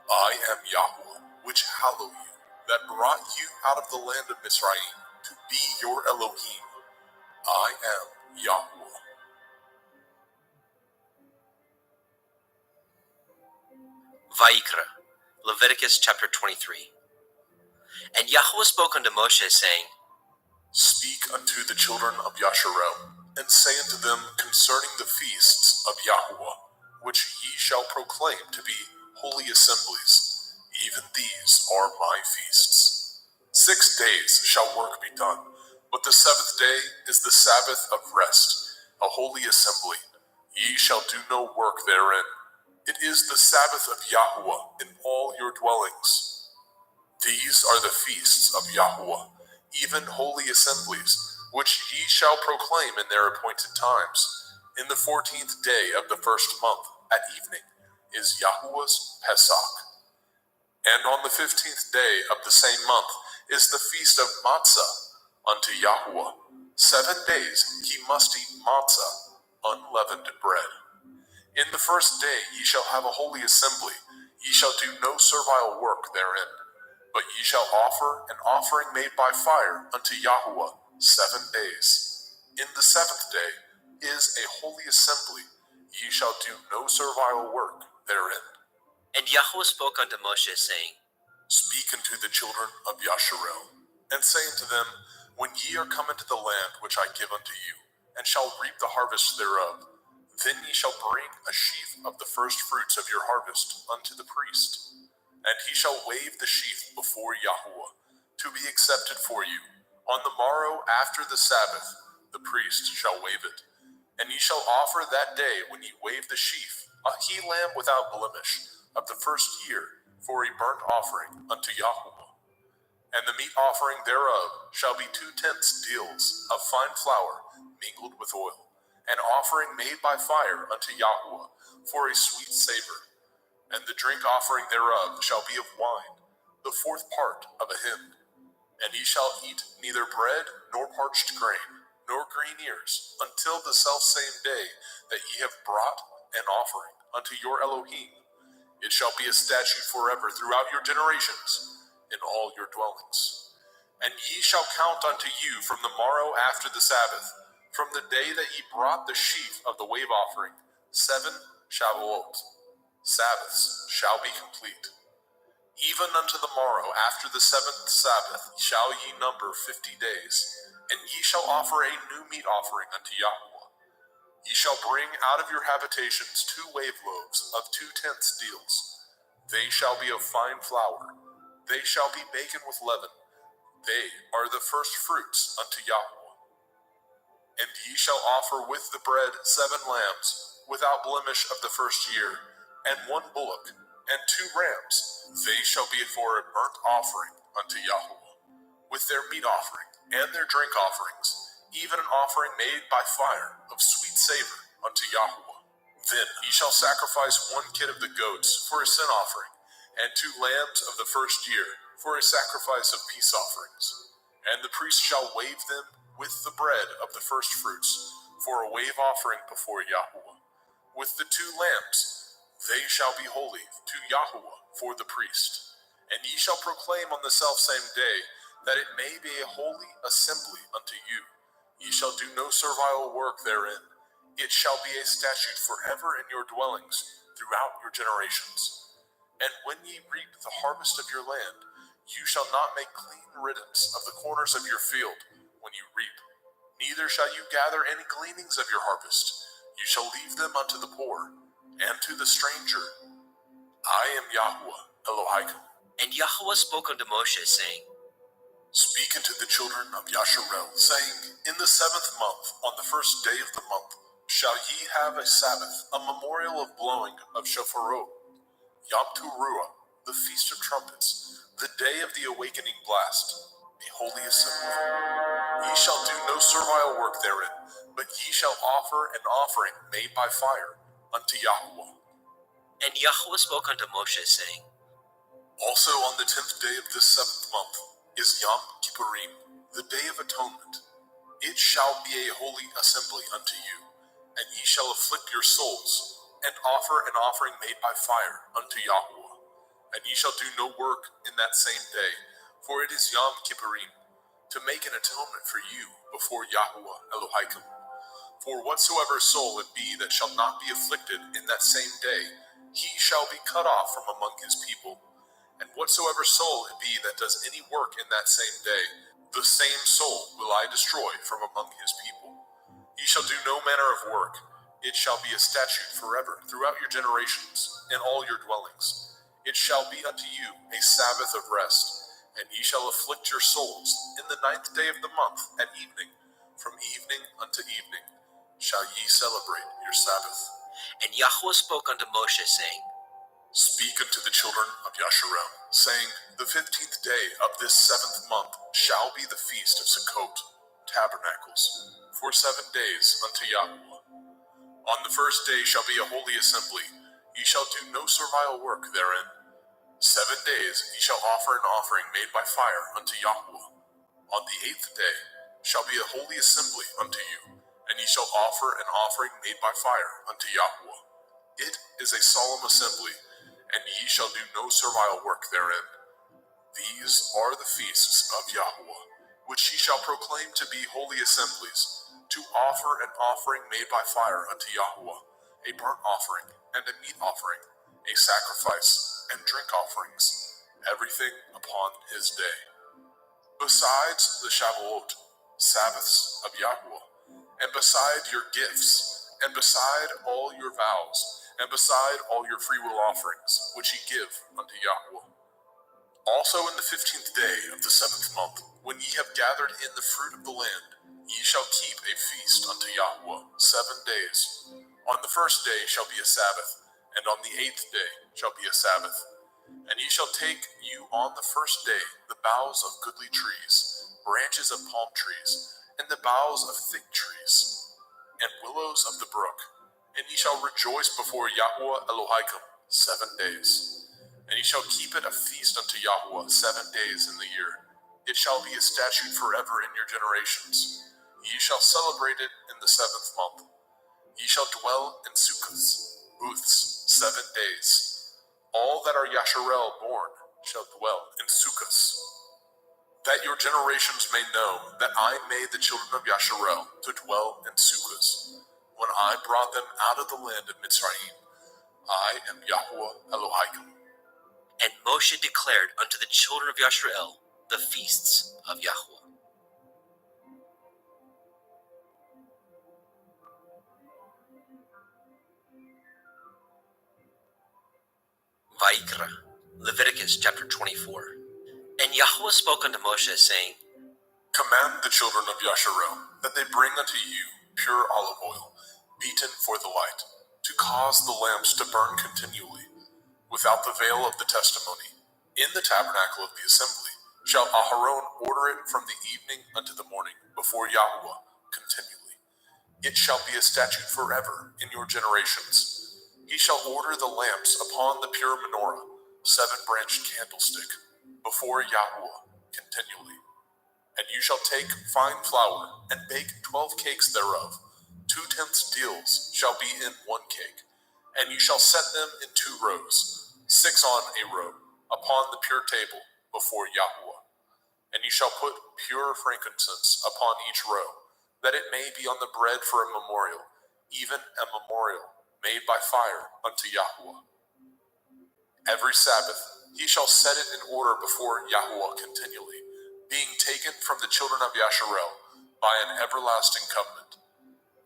I am Yahweh, which hallow you, that brought you out of the land of Mizraim, to be your Elohim. I am Yahweh. Vayikra, Leviticus chapter 23. And Yahweh spoke unto Moshe, saying, Speak unto the children of Yasharel, and say unto them concerning the feasts of Yahweh, which ye shall proclaim to be holy assemblies. Even these are my feasts. 6 days shall work be done, but the 7th day is the Sabbath of rest, a holy assembly. Ye shall do no work therein. It is the Sabbath of Yahuwah in all your dwellings. These are the feasts of Yahuwah, even holy assemblies, which ye shall proclaim in their appointed times. In the 14th day of the first month at evening is Yahuwah's Pesach. And on the 15th day of the same month is the feast of Matzah unto Yahuwah. 7 days ye must eat matzah, unleavened bread. In the first day ye shall have a holy assembly. Ye shall do no servile work therein, but ye shall offer an offering made by fire unto Yahuwah 7 days. In the 7th day is a holy assembly. Ye shall do no servile work therein. And Yahweh spoke unto Moshe, saying, Speak unto the children of Yasharel, and say unto them, When ye are come into the land which I give unto you, and shall reap the harvest thereof, then ye shall bring a sheaf of the first fruits of your harvest unto the priest. And he shall wave the sheaf before Yahuwah, to be accepted for you. On the morrow after the Sabbath, the priest shall wave it. And ye shall offer that day when ye wave the sheaf, a he-lamb without blemish, of the first year, for a burnt offering unto Yahuwah. And the meat offering thereof shall be 2/10 deals of fine flour mingled with oil, an offering made by fire unto Yahuwah, for a sweet savor. And the drink offering thereof shall be of wine, the 4th part of a hin. And ye shall eat neither bread, nor parched grain, nor green ears, until the selfsame day that ye have brought an offering unto your Elohim. It shall be a statute forever throughout your generations, in all your dwellings. And ye shall count unto you from the morrow after the Sabbath, from the day that ye brought the sheaf of the wave offering, 7 Shavuot. Sabbaths shall be complete. Even unto the morrow after the 7th Sabbath shall ye number 50 days, and ye shall offer a new meat offering unto Yahuwah. Ye shall bring out of your habitations 2 wave loaves of 2/10 deals. They shall be of fine flour. They shall be baken with leaven. They are the first fruits unto Yahuwah. And ye shall offer with the bread 7 lambs, without blemish of the first year, and 1 bullock, and 2 rams. They shall be for a burnt offering unto Yahuwah, with their meat offering and their drink offerings, even an offering made by fire of sweet savor unto Yahuwah. Then ye shall sacrifice 1 kid of the goats for a sin offering, and 2 lambs of the first year for a sacrifice of peace offerings. And the priest shall wave them with the bread of the first fruits for a wave offering before Yahuwah. With the 2 lambs, they shall be holy to Yahuwah for the priest. And ye shall proclaim on the selfsame day that it may be a holy assembly unto you. Ye shall do no servile work therein. It shall be a statute forever in your dwellings throughout your generations. And when ye reap the harvest of your land, you shall not make clean riddance of the corners of your field when you reap. Neither shall you gather any gleanings of your harvest. You shall leave them unto the poor and to the stranger. I am Yahuwah Elohim. And Yahweh spoke unto Moshe, saying, Speak unto the children of Yasharel, saying, In the 7th month, on the first day of the month, shall ye have a Sabbath, a memorial of blowing of shofarot, Yom Teruah, the feast of trumpets, the day of the awakening blast, a holy assembly. Ye shall do no servile work therein, but ye shall offer an offering made by fire unto Yahuwah. And Yahweh spoke unto Moshe, saying, Also on the 10th day of this 7th month is Yom Kippurim, the day of atonement. It shall be a holy assembly unto you, and ye shall afflict your souls, and offer an offering made by fire unto Yahuwah. And ye shall do no work in that same day, for it is Yom Kippurim, to make an atonement for you before Yahuwah Elohim. For whatsoever soul it be that shall not be afflicted in that same day, he shall be cut off from among his people. And whatsoever soul it be that does any work in that same day, the same soul will I destroy from among his people. Ye shall do no manner of work. It shall be a statute forever throughout your generations, in all your dwellings. It shall be unto you a Sabbath of rest, and ye shall afflict your souls in the 9th day of the month at evening. From evening unto evening shall ye celebrate your Sabbath. And Yahweh spoke unto Moshe, saying, Speak unto the children of Yasharel, saying, The 15th day of this 7th month shall be the feast of Sukkot, tabernacles, for 7 days unto Yahweh. On the first day shall be a holy assembly. Ye shall do no servile work therein. 7 days ye shall offer an offering made by fire unto Yahweh. On the 8th day shall be a holy assembly unto you, and ye shall offer an offering made by fire unto Yahweh. It is a solemn assembly, and ye shall do no servile work therein. These are the feasts of Yahweh, which ye shall proclaim to be holy assemblies, to offer an offering made by fire unto Yahweh, a burnt offering and a meat offering, a sacrifice and drink offerings, everything upon his day. Besides the Shavuot, Sabbaths of Yahweh, and beside your gifts, and beside all your vows, and beside all your freewill offerings, which ye give unto Yahweh. Also in the 15th day of the 7th month, when ye have gathered in the fruit of the land, ye shall keep a feast unto Yahweh 7 days. On the first day shall be a Sabbath, and on the 8th day shall be a Sabbath. And ye shall take you on the first day the boughs of goodly trees, branches of palm trees, and the boughs of thick trees, and willows of the brook. And ye shall rejoice before Yahweh Elohim 7 days. And ye shall keep it a feast unto Yahweh 7 days in the year. It shall be a statute forever in your generations. Ye shall celebrate it in the 7th month. Ye shall dwell in sukkahs, booths, 7 days. All that are Yasharel born shall dwell in sukkahs. That your generations may know that I made the children of Yasharel to dwell in sukkahs, when I brought them out of the land of Mitzrayim. I am Yahweh Elohim. And Moshe declared unto the children of Yasharel the feasts of Yahweh. Vayikra, Leviticus chapter 24. And Yahweh spoke unto Moshe, saying, Command the children of Yasharel that they bring unto you pure olive oil, beaten for the light, to cause the lamps to burn continually, without the veil of the testimony. In the tabernacle of the assembly shall Aharon order it from the evening unto the morning before Yahweh continually. It shall be a statute forever in your generations. He shall order the lamps upon the pure menorah, 7-branched candlestick, before Yahweh continually. And you shall take fine flour and bake 12 cakes thereof. 2/10 deals shall be in 1 cake. And you shall set them in 2 rows, 6 on a row, upon the pure table before Yahweh. And you shall put pure frankincense upon each row, that it may be on the bread for a memorial, even a memorial made by fire unto Yahweh. Every Sabbath he shall set it in order before Yahweh continually, being taken from the children of Yasharel by an everlasting covenant.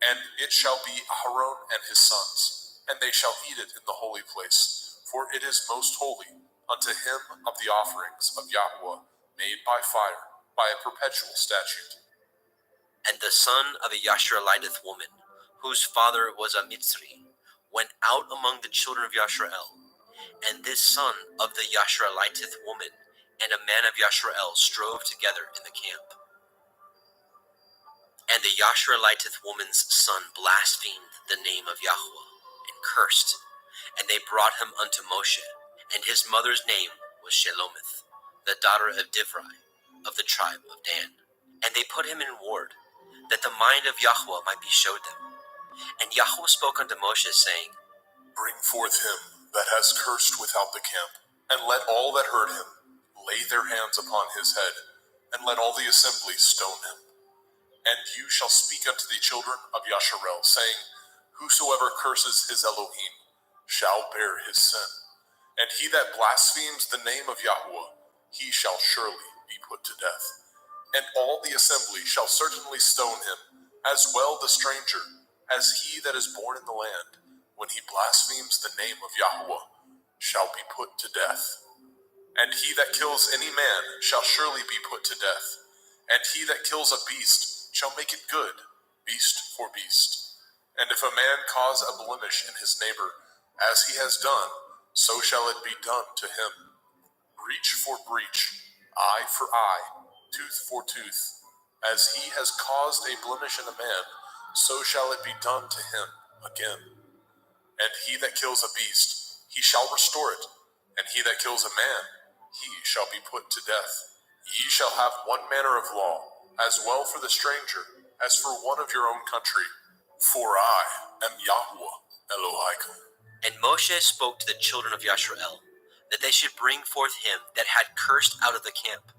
And it shall be Aharon and his sons, and they shall eat it in the holy place, for it is most holy unto him of the offerings of Yahweh made by fire, by a perpetual statute. And the son of a Yashareliteth woman, whose father was a Mitzri, went out among the children of Yasharel. And this son of the Yashareliteth woman and a man of Yasharel strove together in the camp. And the Yashareliteth woman's son blasphemed the name of Yahweh, and cursed. And they brought him unto Moshe, and his mother's name was Shelomith, the daughter of Divri, of the tribe of Dan. And they put him in ward, that the mind of Yahweh might be showed them. And Yahweh spoke unto Moshe, saying, Bring forth him that has cursed without the camp, and let all that heard him lay their hands upon his head, and let all the assembly stone him. And you shall speak unto the children of Yasharel, saying, Whosoever curses his Elohim shall bear his sin. And he that blasphemes the name of Yahweh, he shall surely be put to death. And all the assembly shall certainly stone him, as well the stranger, as he that is born in the land, when he blasphemes the name of Yahweh, shall be put to death. And he that kills any man shall surely be put to death. And he that kills a beast shall make it good, beast for beast. And if a man cause a blemish in his neighbor, as he has done, so shall it be done to him. Breach for breach, eye for eye, tooth for tooth. As he has caused a blemish in a man, so shall it be done to him again. And he that kills a beast, he shall restore it. And he that kills a man, he shall be put to death. Ye shall have one manner of law, as well for the stranger, as for one of your own country. For I am Yahuwah Elohaikum. And Moshe spoke to the children of Yashrael, that they should bring forth him that had cursed out of the camp,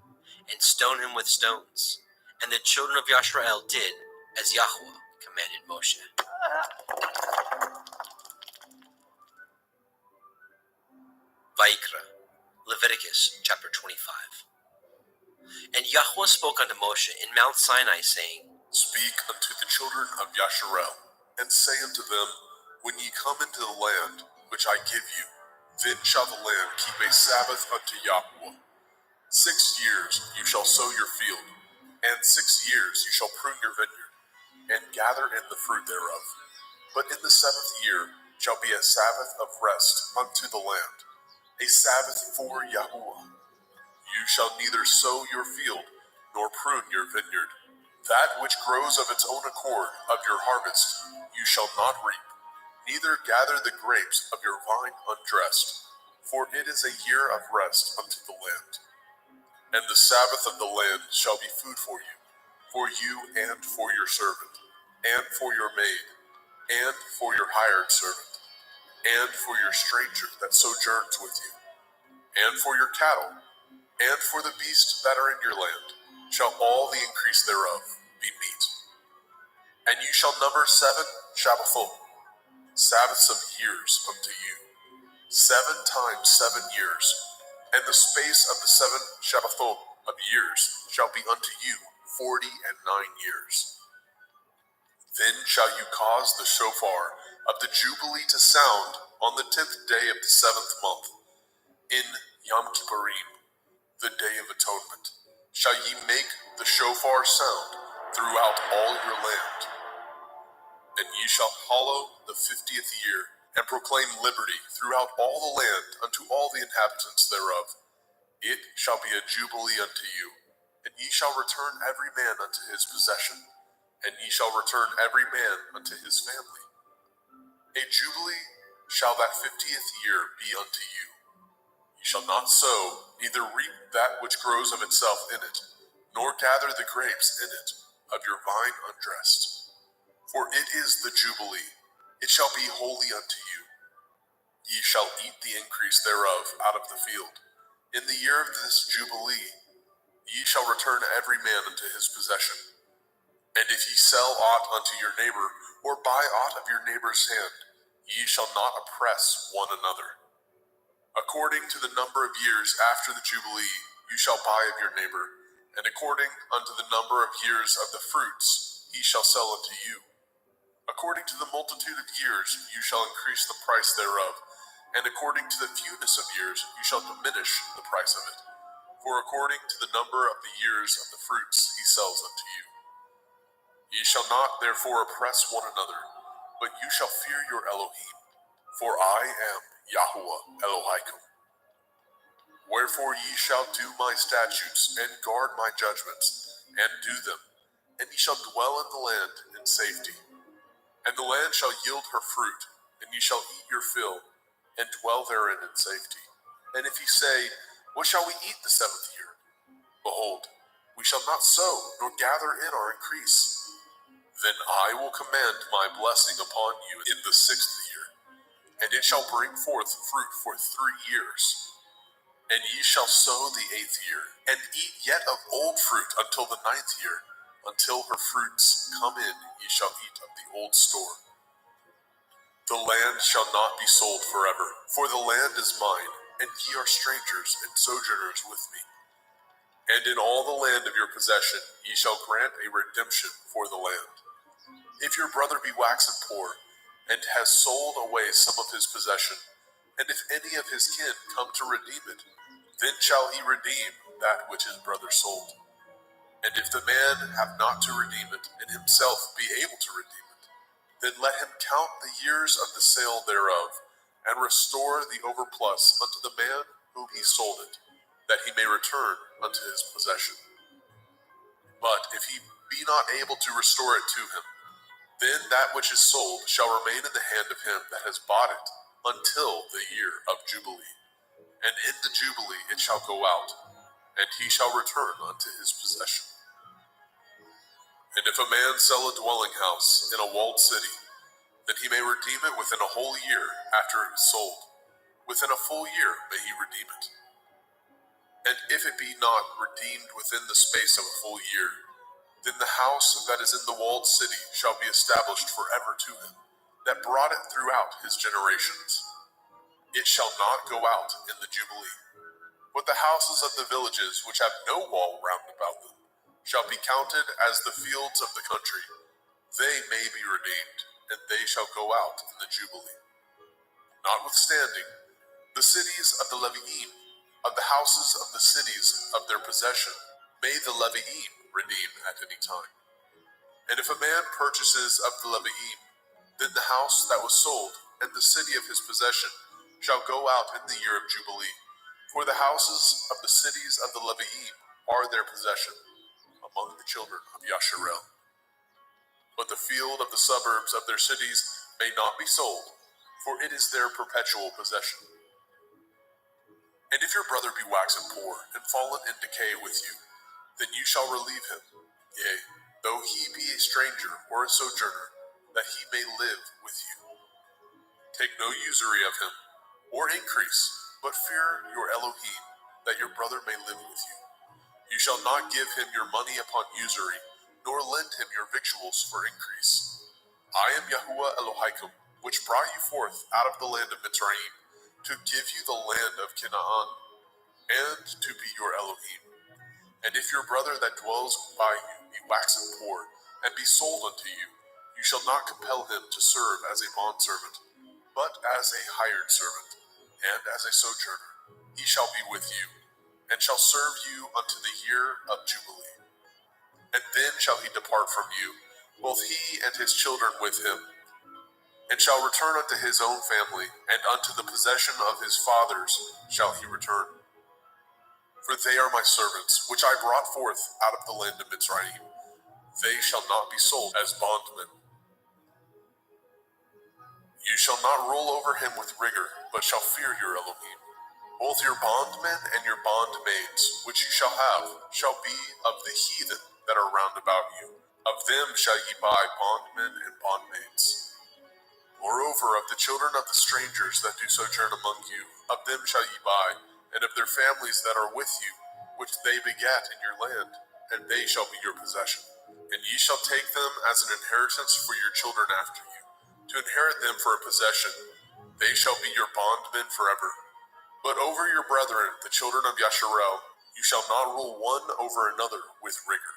and stone him with stones. And the children of Yashrael did as Yahuwah commanded Moshe. Vayikra, Leviticus chapter 25. And Yahuwah spoke unto Moshe in Mount Sinai, saying, Speak unto the children of Yasharel, and say unto them, When ye come into the land which I give you, then shall the land keep a Sabbath unto Yahuwah. 6 years you shall sow your field, and 6 years you shall prune your vineyard, and gather in the fruit thereof. But in the 7th year shall be a Sabbath of rest unto the land, a Sabbath for Yahuwah. You shall neither sow your field, nor prune your vineyard. That which grows of its own accord of your harvest you shall not reap, neither gather the grapes of your vine undressed, for it is a year of rest unto the land. And the Sabbath of the land shall be food for you and for your servant, and for your maid, and for your hired servant, and for your stranger that sojourns with you, and for your cattle, and for the beasts that are in your land, shall all the increase thereof be meat. And you shall number 7 Shabbathot, Sabbaths of years unto you, 7 times 7 years, and the space of the 7 Shabbathot of years shall be unto you 49 years. Then shall you cause the shofar of the Jubilee to sound on the 10th day of the 7th month, in Yom Kippurim, the day of atonement. Shall ye make the shofar sound throughout all your land. And ye shall hallow the 50th year, and proclaim liberty throughout all the land unto all the inhabitants thereof. It shall be a jubilee unto you, and ye shall return every man unto his possession, and ye shall return every man unto his family. A jubilee shall that 50th year be unto you. Ye shall not sow, neither reap that which grows of itself in it, nor gather the grapes in it of your vine undressed. For it is the jubilee, it shall be holy unto you. Ye shall eat the increase thereof out of the field. In the year of this jubilee, ye shall return every man unto his possession. And if ye sell aught unto your neighbor, or buy aught of your neighbor's hand, ye shall not oppress one another. According to the number of years after the jubilee, you shall buy of your neighbor, and according unto the number of years of the fruits, he shall sell unto you. According to the multitude of years, you shall increase the price thereof, and according to the fewness of years, you shall diminish the price of it. For according to the number of the years of the fruits, he sells unto you. Ye shall not therefore oppress one another, but you shall fear your Elohim, for I am Yahuwah Elohaikum. Wherefore ye shall do my statutes, and guard my judgments, and do them, and ye shall dwell in the land in safety. And the land shall yield her fruit, and ye shall eat your fill, and dwell therein in safety. And if ye say, What shall we eat the 7th year? Behold, we shall not sow, nor gather in our increase. Then I will command my blessing upon you in the 6th year, and it shall bring forth fruit for 3 years. And ye shall sow the 8th year, and eat yet of old fruit until the 9th year. Until her fruits come in, ye shall eat of the old store. The land shall not be sold forever, for the land is mine, and ye are strangers and sojourners with me. And in all the land of your possession ye shall grant a redemption for the land. If your brother be waxen poor, and has sold away some of his possession, and if any of his kin come to redeem it, then shall he redeem that which his brother sold. And if the man have not to redeem it, and himself be able to redeem it, then let him count the years of the sale thereof, and restore the overplus unto the man whom he sold it, that he may return unto his possession. But if he be not able to restore it to him, then that which is sold shall remain in the hand of him that has bought it until the year of Jubilee. And in the Jubilee it shall go out, and he shall return unto his possession. And if a man sell a dwelling house in a walled city, then he may redeem it within a whole year after it is sold. Within a full year may he redeem it. And if it be not redeemed within the space of a full year, then the house that is in the walled city shall be established forever to him, that brought it throughout his generations. It shall not go out in the Jubilee. But the houses of the villages which have no wall round about them shall be counted as the fields of the country. They may be redeemed, and they shall go out in the Jubilee. Notwithstanding, the cities of the Leviim, of the houses of the cities of their possession, may the Leviim redeem at any time. And if a man purchases of the Leviim, then the house that was sold and the city of his possession shall go out in the year of Jubilee. For the houses of the cities of the Leviim are their possession among the children of Yasharel. But the field of the suburbs of their cities may not be sold, for it is their perpetual possession. And if your brother be waxen poor and fallen in decay with you, then you shall relieve him, yea, though he be a stranger or a sojourner, that he may live with you. Take no usury of him, or increase, but fear your Elohim, that your brother may live with you. You shall not give him your money upon usury, nor lend him your victuals for increase. I am Yahuwah Elohaikum, which brought you forth out of the land of Mitzrayim, to give you the land of Canaan, and to be your Elohim. And if your brother that dwells by you be waxen poor, and be sold unto you, you shall not compel him to serve as a bondservant, but as a hired servant, and as a sojourner. He shall be with you, and shall serve you unto the year of Jubilee. And then shall he depart from you, both he and his children with him, and shall return unto his own family, and unto the possession of his fathers shall he return. For they are my servants, which I brought forth out of the land of Mitzrayim. They shall not be sold as bondmen. You shall not rule over him with rigor, but shall fear your Elohim. Both your bondmen and your bondmaids, which you shall have, shall be of the heathen that are round about you. Of them shall ye buy bondmen and bondmaids. Moreover, of the children of the strangers that do sojourn among you, of them shall ye buy, and of their families that are with you, which they begat in your land, and they shall be your possession. And ye shall take them as an inheritance for your children after you, to inherit them for a possession. They shall be your bondmen forever. But over your brethren, the children of Yasharel, you shall not rule one over another with rigor.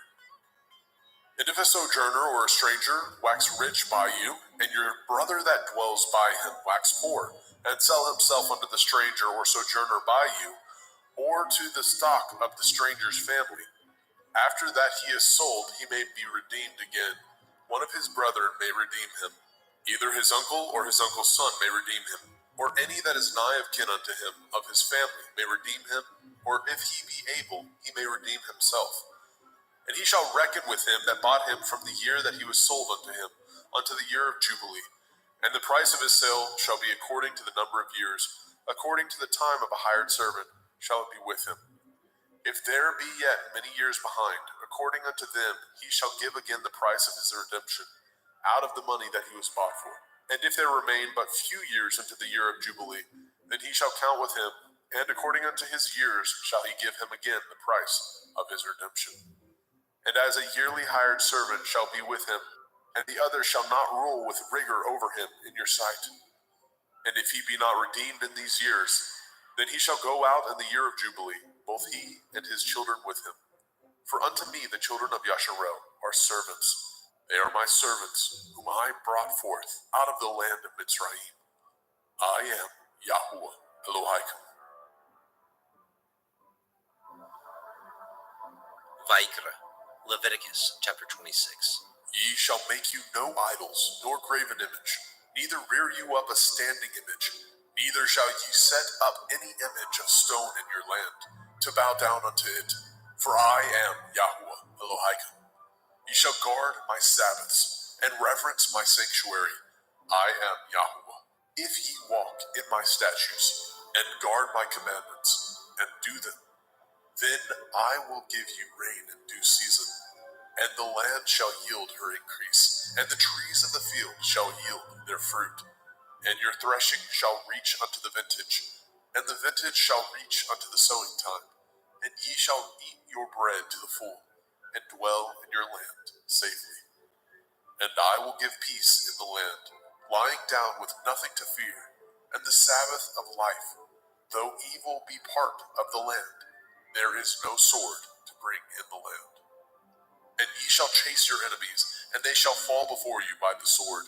And if a sojourner or a stranger wax rich by you, and your brother that dwells by him wax poor, and sell himself unto the stranger or sojourner by you, or to the stock of the stranger's family, after that he is sold, he may be redeemed again. One of his brethren may redeem him. Either his uncle or his uncle's son may redeem him, or any that is nigh of kin unto him of his family may redeem him, or if he be able, he may redeem himself. And he shall reckon with him that bought him from the year that he was sold unto him, unto the year of Jubilee. And the price of his sale shall be according to the number of years, according to the time of a hired servant shall it be with him. If there be yet many years behind, according unto them he shall give again the price of his redemption, out of the money that he was bought for. And if there remain but few years unto the year of Jubilee, then he shall count with him, and according unto his years shall he give him again the price of his redemption. And as a yearly hired servant shall be with him, and the other shall not rule with rigor over him in your sight. And if he be not redeemed in these years, then he shall go out in the year of Jubilee, both he and his children with him. For unto me the children of Yasharel are servants. They are my servants, whom I brought forth out of the land of Mitzrayim. I am Yahuwah Elohaikum. Vaikra, Leviticus chapter 26. Ye shall make you no idols, nor graven image, neither rear you up a standing image, neither shall ye set up any image of stone in your land, to bow down unto it. For I am Yahweh Elohim. Ye shall guard my Sabbaths, and reverence my sanctuary. I am Yahweh. If ye walk in my statutes, and guard my commandments, and do them, then I will give you rain in due season, and the land shall yield her increase, and the trees of the field shall yield their fruit. And your threshing shall reach unto the vintage, and the vintage shall reach unto the sowing time, and ye shall eat your bread to the full, and dwell in your land safely. And I will give peace in the land, lying down with nothing to fear, and the Sabbath of life. Though evil be part of the land, there is no sword to bring in the land. And ye shall chase your enemies, and they shall fall before you by the sword.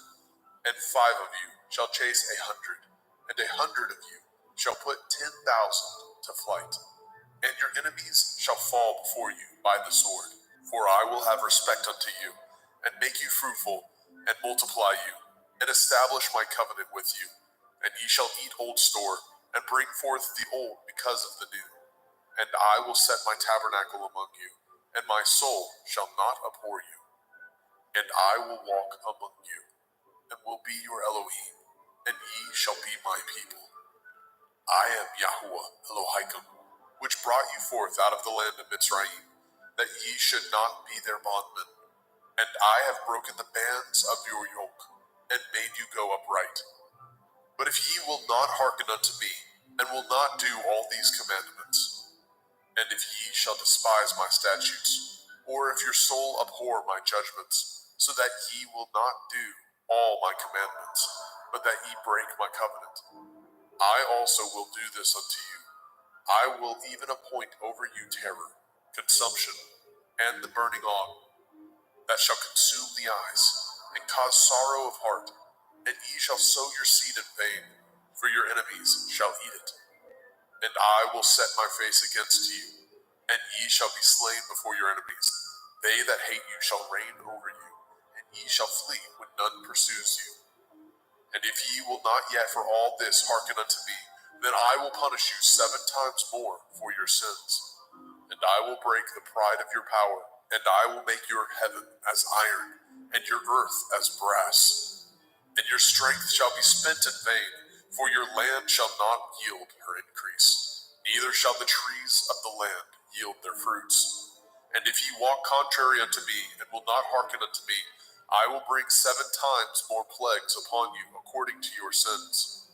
And 5 of you shall chase 100, and 100 of you shall put 10,000 to flight. And your enemies shall fall before you by the sword. For I will have respect unto you, and make you fruitful, and multiply you, and establish my covenant with you. And ye shall eat old store, and bring forth the old because of the new. And I will set my tabernacle among you, and my soul shall not abhor you. And I will walk among you, and will be your Elohim, and ye shall be my people. I am Yahweh Elohim, which brought you forth out of the land of Mitzrayim, that ye should not be their bondmen. And I have broken the bands of your yoke, and made you go upright. But if ye will not hearken unto me, and will not do all these commandments, and if ye shall despise my statutes, or if your soul abhor my judgments, so that ye will not do all my commandments, but that ye break my covenant, I also will do this unto you. I will even appoint over you terror, consumption, and the burning on, that shall consume the eyes, and cause sorrow of heart, and ye shall sow your seed in vain, for your enemies shall eat it. And I will set my face against you, and ye shall be slain before your enemies. They that hate you shall reign over you, and ye shall flee when none pursues you. And if ye will not yet for all this hearken unto me, then I will punish you 7 times more for your sins. And I will break the pride of your power, and I will make your heaven as iron, and your earth as brass. And your strength shall be spent in vain, for your land shall not yield her increase, neither shall the trees of the land yield their fruits. And if ye walk contrary unto me, and will not hearken unto me, I will bring 7 times more plagues upon you according to your sins.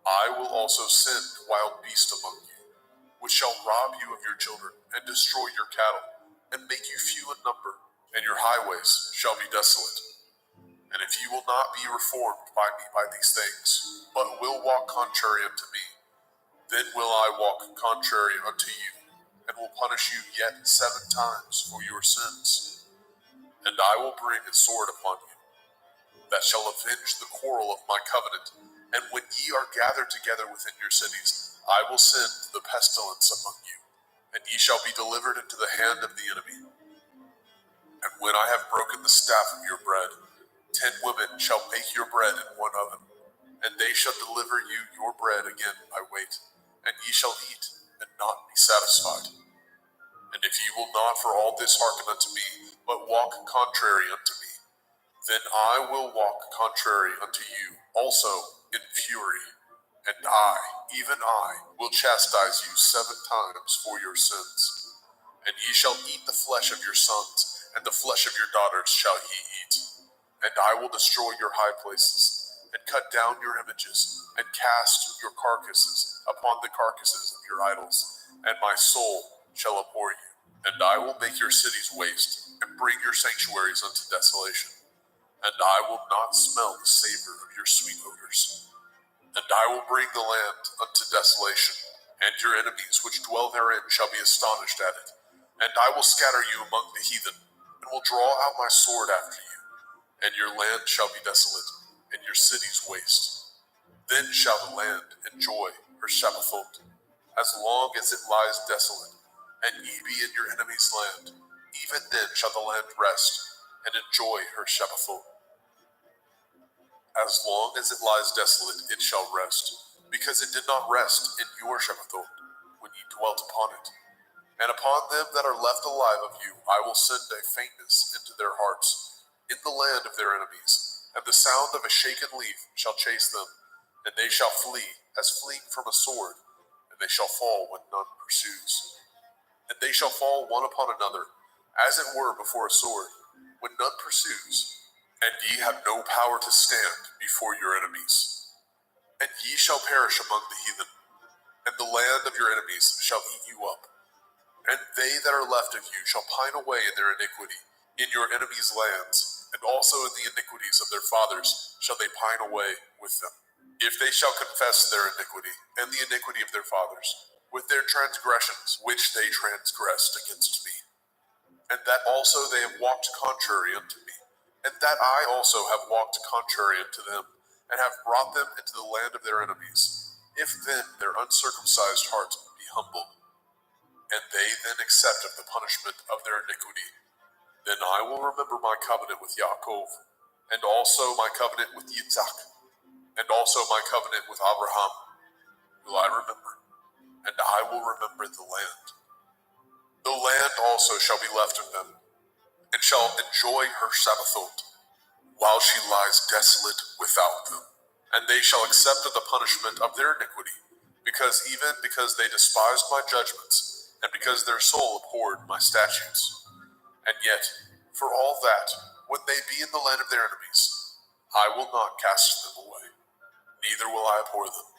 I will also send wild beasts among you, which shall rob you of your children, and destroy your cattle, and make you few in number, and your highways shall be desolate. And if you will not be reformed by me by these things, but will walk contrary unto me, then will I walk contrary unto you, and will punish you yet 7 times for your sins. And I will bring a sword upon you, that shall avenge the quarrel of my covenant. And when ye are gathered together within your cities, I will send the pestilence among you, and ye shall be delivered into the hand of the enemy. And when I have broken the staff of your bread, 10 women shall bake your bread in one oven, and they shall deliver you your bread again by weight, and ye shall eat and not be satisfied. And if ye will not for all this hearken unto me, but walk contrary unto me, then I will walk contrary unto you also in fury, and I, even I, will chastise you 7 times for your sins. And ye shall eat the flesh of your sons, and the flesh of your daughters shall ye eat. And I will destroy your high places, and cut down your images, and cast your carcasses upon the carcasses of your idols, and my soul shall abhor you. And I will make your cities waste, and bring your sanctuaries unto desolation. And I will not smell the savor of your sweet odors. And I will bring the land unto desolation, and your enemies which dwell therein shall be astonished at it. And I will scatter you among the heathen, and will draw out my sword after you, and your land shall be desolate, and your cities waste. Then shall the land enjoy her Shabbathot, as long as it lies desolate, and ye be in your enemy's land. Even then shall the land rest, and enjoy her Shabbathot. As long as it lies desolate, it shall rest, because it did not rest in your Shabbathot when ye dwelt upon it. And upon them that are left alive of you, I will send a faintness into their hearts, in the land of their enemies, and the sound of a shaken leaf shall chase them, and they shall flee as fleeing from a sword, and they shall fall when none pursues. And they shall fall one upon another, as it were before a sword, when none pursues, and ye have no power to stand before your enemies. And ye shall perish among the heathen, and the land of your enemies shall eat you up. And they that are left of you shall pine away in their iniquity, in your enemies' lands, and also in the iniquities of their fathers shall they pine away with them. If they shall confess their iniquity, and the iniquity of their fathers, with their transgressions which they transgressed against me, and that also they have walked contrary unto me, and that I also have walked contrary unto them, and have brought them into the land of their enemies, if then their uncircumcised heart be humbled, and they then accept of the punishment of their iniquity, then I will remember my covenant with Yaakov, and also my covenant with Yitzhak, and also my covenant with Abraham will I remember, and I will remember the land. The land also shall be left of them, and shall enjoy her Sabbathot, while she lies desolate without them. And they shall accept of the punishment of their iniquity, because they despised my judgments, and because their soul abhorred my statutes. And yet, for all that, when they be in the land of their enemies, I will not cast them away, neither will I abhor them,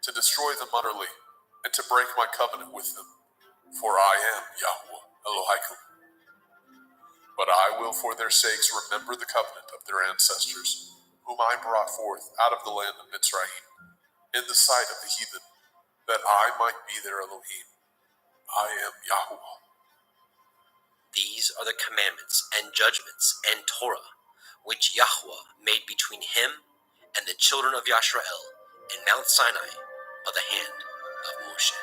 to destroy them utterly, and to break my covenant with them. For I am Yahweh Elohim. But I will for their sakes remember the covenant of their ancestors, whom I brought forth out of the land of Mitzrayim, in the sight of the heathen, that I might be their Elohim. I am Yahweh. These are the commandments and judgments and Torah, which Yahweh made between him and the children of Yisrael in Mount Sinai by the hand of Moshe.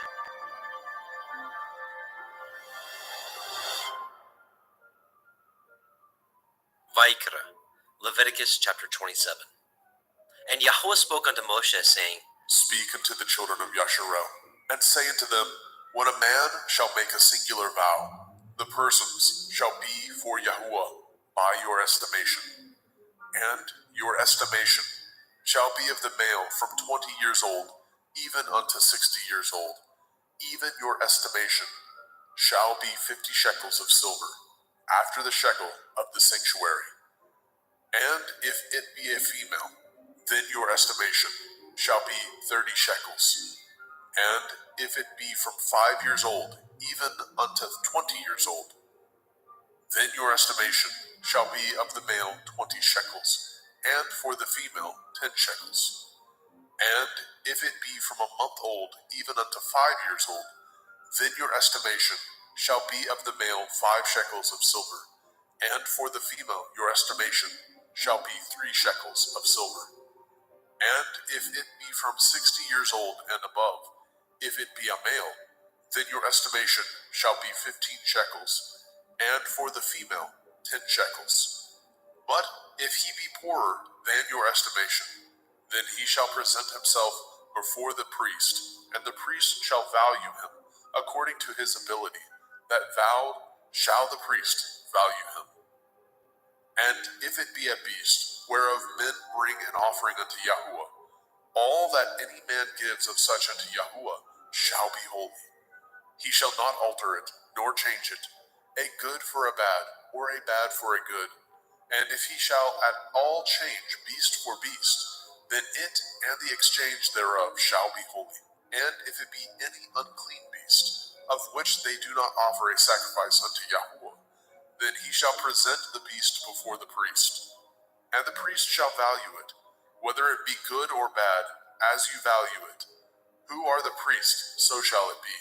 Vayikra, Leviticus chapter 27. And Yahweh spoke unto Moshe, saying, Speak unto the children of Yasharel, and say unto them, when a man shall make a singular vow, the persons shall be for Yahuwah by your estimation. And your estimation shall be of the male from 20 years old, even unto 60 years old. Even your estimation shall be 50 shekels of silver, after the shekel of the sanctuary. And if it be a female, then your estimation shall be 30 shekels. And if it be from 5 years old, even unto 20 years old, then your estimation shall be of the male 20 shekels, and for the female 10 shekels. And if it be from a month old, even unto 5 years old, then your estimation shall be of the male 5 shekels of silver, and for the female your estimation shall be 3 shekels of silver. And if it be from 60 years old and above, if it be a male, then your estimation shall be 15 shekels, and for the female 10 shekels. But if he be poorer than your estimation, then he shall present himself before the priest, and the priest shall value him according to his ability. That vowed shall the priest value him. And if it be a beast, whereof men bring an offering unto Yahuwah, all that any man gives of such unto Yahuwah shall be holy. He shall not alter it, nor change it, a good for a bad, or a bad for a good. And if he shall at all change beast for beast, then it and the exchange thereof shall be holy. And if it be any unclean beast, of which they do not offer a sacrifice unto Yahuwah, then he shall present the beast before the priest. And the priest shall value it, whether it be good or bad, as you value it. Who are the priest, so shall it be.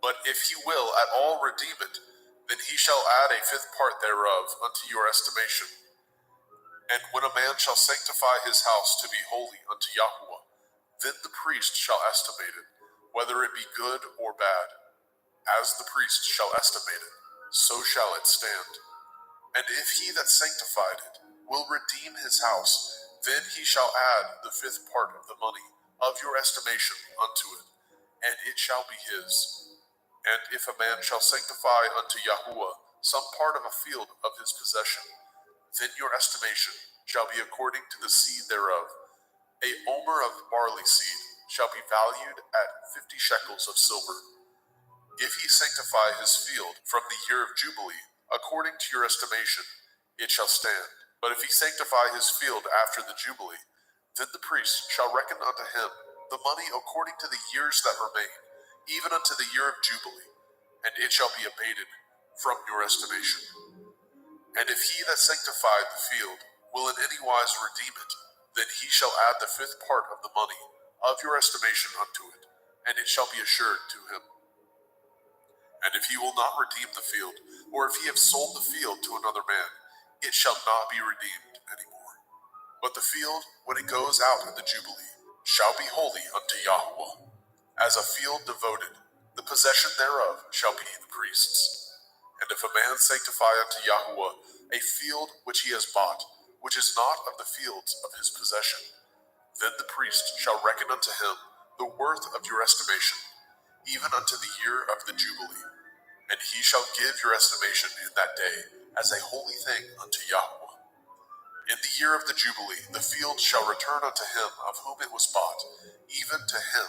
But if he will at all redeem it, then he shall add a 5th part thereof unto your estimation. And when a man shall sanctify his house to be holy unto Yahuwah, then the priest shall estimate it, whether it be good or bad. As the priest shall estimate it, so shall it stand. And if he that sanctified it will redeem his house, then he shall add the fifth part of the money of your estimation unto it, and it shall be his. And if a man shall sanctify unto Yahuwah some part of a field of his possession, then your estimation shall be according to the seed thereof. A omer of barley seed shall be valued at 50 shekels of silver. If he sanctify his field from the year of Jubilee, according to your estimation, it shall stand. But if he sanctify his field after the Jubilee, then the priest shall reckon unto him the money according to the years that remain, even unto the year of Jubilee, and it shall be abated from your estimation. And if he that sanctified the field will in any wise redeem it, then he shall add the fifth part of the money of your estimation unto it, and it shall be assured to him. And if he will not redeem the field, or if he have sold the field to another man, it shall not be redeemed any more. But the field, when it goes out in the Jubilee, shall be holy unto Yahuwah. As a field devoted, the possession thereof shall be the priest's. And if a man sanctify unto Yahuwah a field which he has bought, which is not of the fields of his possession, then the priest shall reckon unto him the worth of your estimation, even unto the year of the Jubilee. And he shall give your estimation in that day as a holy thing unto Yahuwah. In the year of the Jubilee, the field shall return unto him of whom it was bought, even to him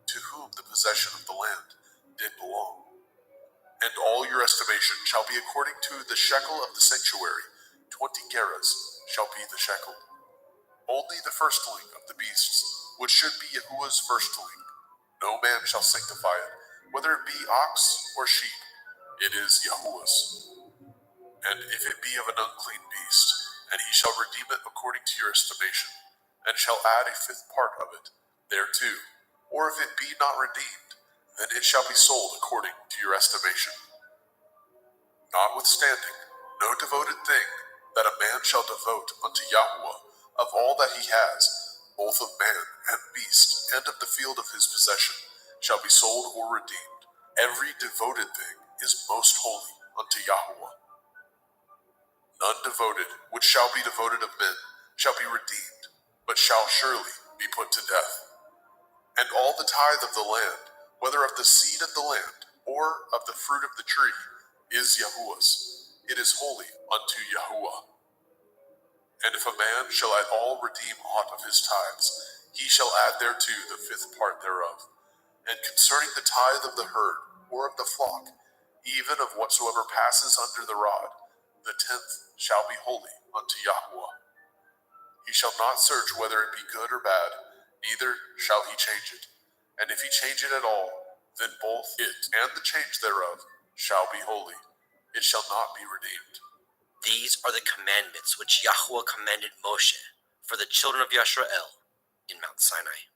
to whom the possession of the land did belong. And all your estimation shall be according to the shekel of the sanctuary. 20 gerahs shall be the shekel. Only the firstling of the beasts, which should be Yahuwah's firstling. No man shall sanctify it, whether it be ox or sheep. It is Yahuwah's. And if it be of an unclean beast, and he shall redeem it according to your estimation, and shall add a fifth part of it thereto, or if it be not redeemed, then it shall be sold according to your estimation. Notwithstanding, no devoted thing that a man shall devote unto Yahuwah of all that he has, both of man and beast, and of the field of his possession, shall be sold or redeemed. Every devoted thing is most holy unto Yahuwah. None devoted, which shall be devoted of men, shall be redeemed, but shall surely be put to death. And all the tithe of the land, whether of the seed of the land, or of the fruit of the tree, is Yahuwah's. It is holy unto Yahuwah. And if a man shall at all redeem aught of his tithes, he shall add thereto the fifth part thereof. And concerning the tithe of the herd, or of the flock, even of whatsoever passes under the rod, the 10th shall be holy unto Yahuwah. He shall not search whether it be good or bad, neither shall he change it. And if he change it at all, then both it and the change thereof shall be holy. It shall not be redeemed. These are the commandments which Yahuwah commanded Moshe for the children of Yisrael in Mount Sinai.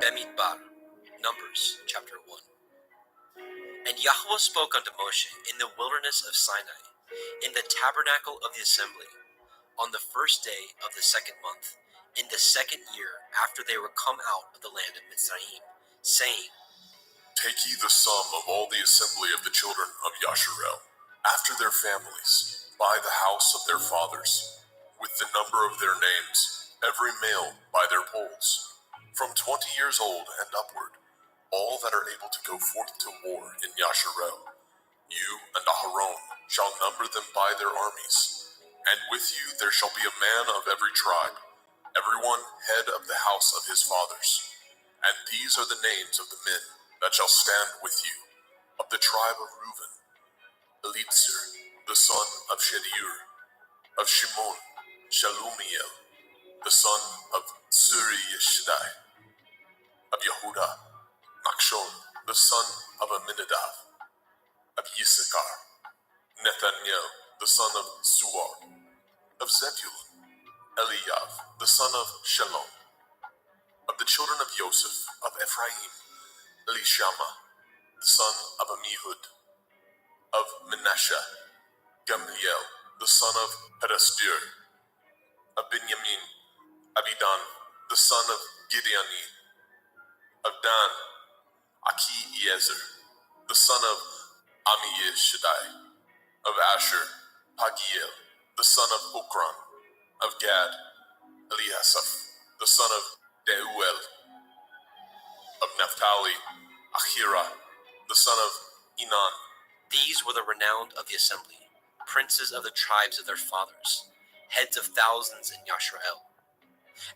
Bemidbar, Numbers, chapter 1. And Yahuwah spoke unto Moshe in the wilderness of Sinai, in the tabernacle of the assembly, on the first day of the second month, in the second year after they were come out of the land of Mitzrayim, saying, Take ye the sum of all the assembly of the children of Yasharel, after their families, by the house of their fathers, with the number of their names, every male by their polls, from 20 years old and upward, all that are able to go forth to war in Yasharel. You and Aharon shall number them by their armies, and with you there shall be a man of every tribe, every one head of the house of his fathers. And these are the names of the men that shall stand with you. Of the tribe of Reuben, Elitzer, the son of Shedeur; of Shimon, Shalumiel, the son of Suriyeshdai; of Yehudah, Nachshon, the son of Aminadav; of Yissachar, Nathaniel, the son of Suar. Of Zebulun, Eliav, the son of Shalom. Of the children of Joseph, of Ephraim, Elishama, the son of Amihud. Of Manasseh, Gamliel, the son of Pedastir. Of Benjamin, Abidan, the son of Gideoni. Of Dan, Achiezer, the son of Amishadai. Of Asher, Pagiel, the son of Okran. Of Gad, Eliasaph, the son of Deuel. Of Naphtali, Ahira, the son of Enan. These were the renowned of the assembly, princes of the tribes of their fathers, heads of thousands in Yashrael.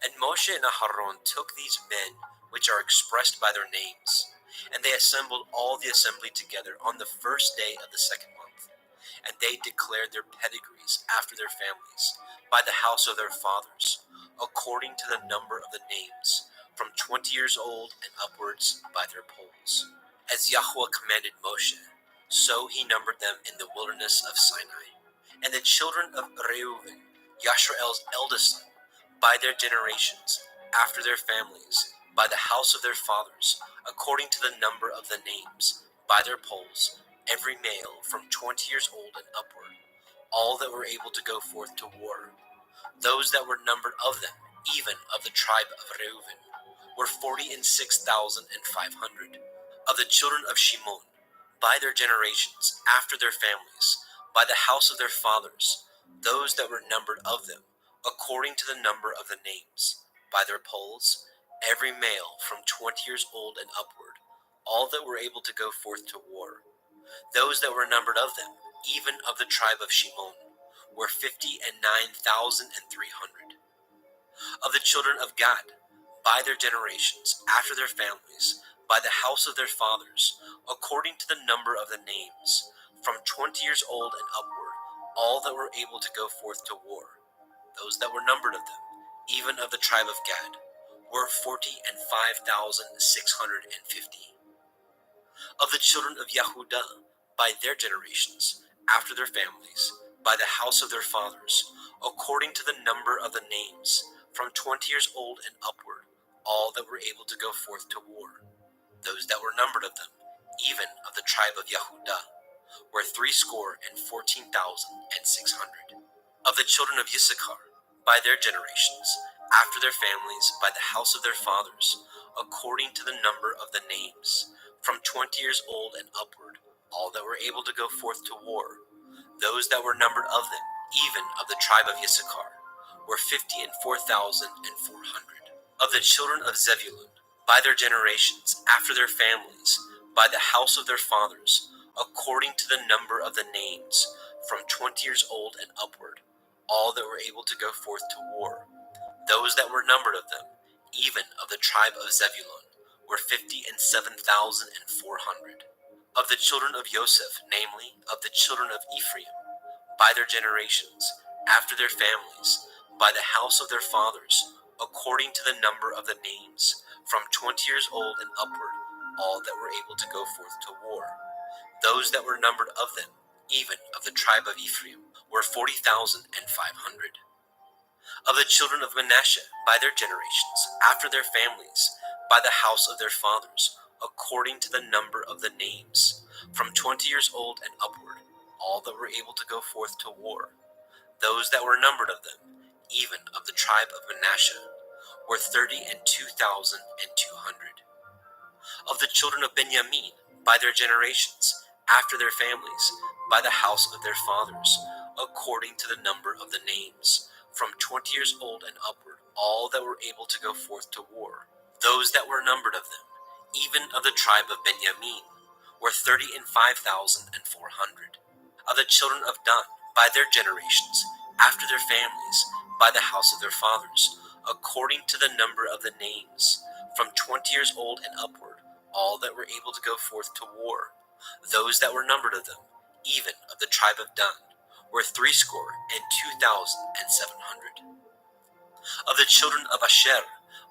And Moshe and Aharon took these men which are expressed by their names, and they assembled all the assembly together on the first day of the second month. And they declared their pedigrees after their families, by the house of their fathers, according to the number of the names, from 20 years old and upwards by their polls. As Yahweh commanded Moshe, so he numbered them in the wilderness of Sinai. And the children of Reuben, Yashrael's eldest son, by their generations, after their families, by the house of their fathers, according to the number of the names, by their polls, every male from 20 years old and upward, all that were able to go forth to war. Those that were numbered of them, even of the tribe of Reuben, were 46,500. Of the children of Shimon, by their generations, after their families, by the house of their fathers, those that were numbered of them, according to the number of the names, by their polls, every male from 20 years old and upward, all that were able to go forth to war. Those that were numbered of them, even of the tribe of Shimon, were 59,300. Of the children of Gad, by their generations, after their families, by the house of their fathers, according to the number of the names, from 20 years old and upward, all that were able to go forth to war. Those that were numbered of them, even of the tribe of Gad, were 45,650. Of the children of Yehudah, by their generations, after their families, by the house of their fathers, according to the number of the names, from 20 years old and upward, all that were able to go forth to war. Those that were numbered of them, even of the tribe of Yehudah, were 314,600. Of the children of Issachar, by their generations, after their families, by the house of their fathers, according to the number of the names, from 20 years old and upward, all that were able to go forth to war. Those that were numbered of them, even of the tribe of Issachar, were 54,400. Of the children of Zebulun, by their generations, after their families, by the house of their fathers, according to the number of the names, from 20 years old and upward, all that were able to go forth to war. Those that were numbered of them, even of the tribe of Zebulun, were 57,400. Of the children of Joseph, namely, of the children of Ephraim, by their generations, after their families, by the house of their fathers, according to the number of the names, from 20 years old and upward, all that were able to go forth to war. Those that were numbered of them, even of the tribe of Ephraim, were 40,500. Of the children of Manasseh, by their generations, after their families, by the house of their fathers, according to the number of the names, from 20 years old and upward, all that were able to go forth to war. Those that were numbered of them, even of the tribe of Manasseh, were 32,200. Of the children of Benjamin, by their generations, after their families, by the house of their fathers, according to the number of the names, from 20 years old and upward, all that were able to go forth to war. Those that were numbered of them, even of the tribe of Benjamin, were 35,400. Of the children of Dan, by their generations, after their families, by the house of their fathers, according to the number of the names, from 20 years old and upward, all that were able to go forth to war. Those that were numbered of them, even of the tribe of Dan, were 62,700. Of the children of Asher,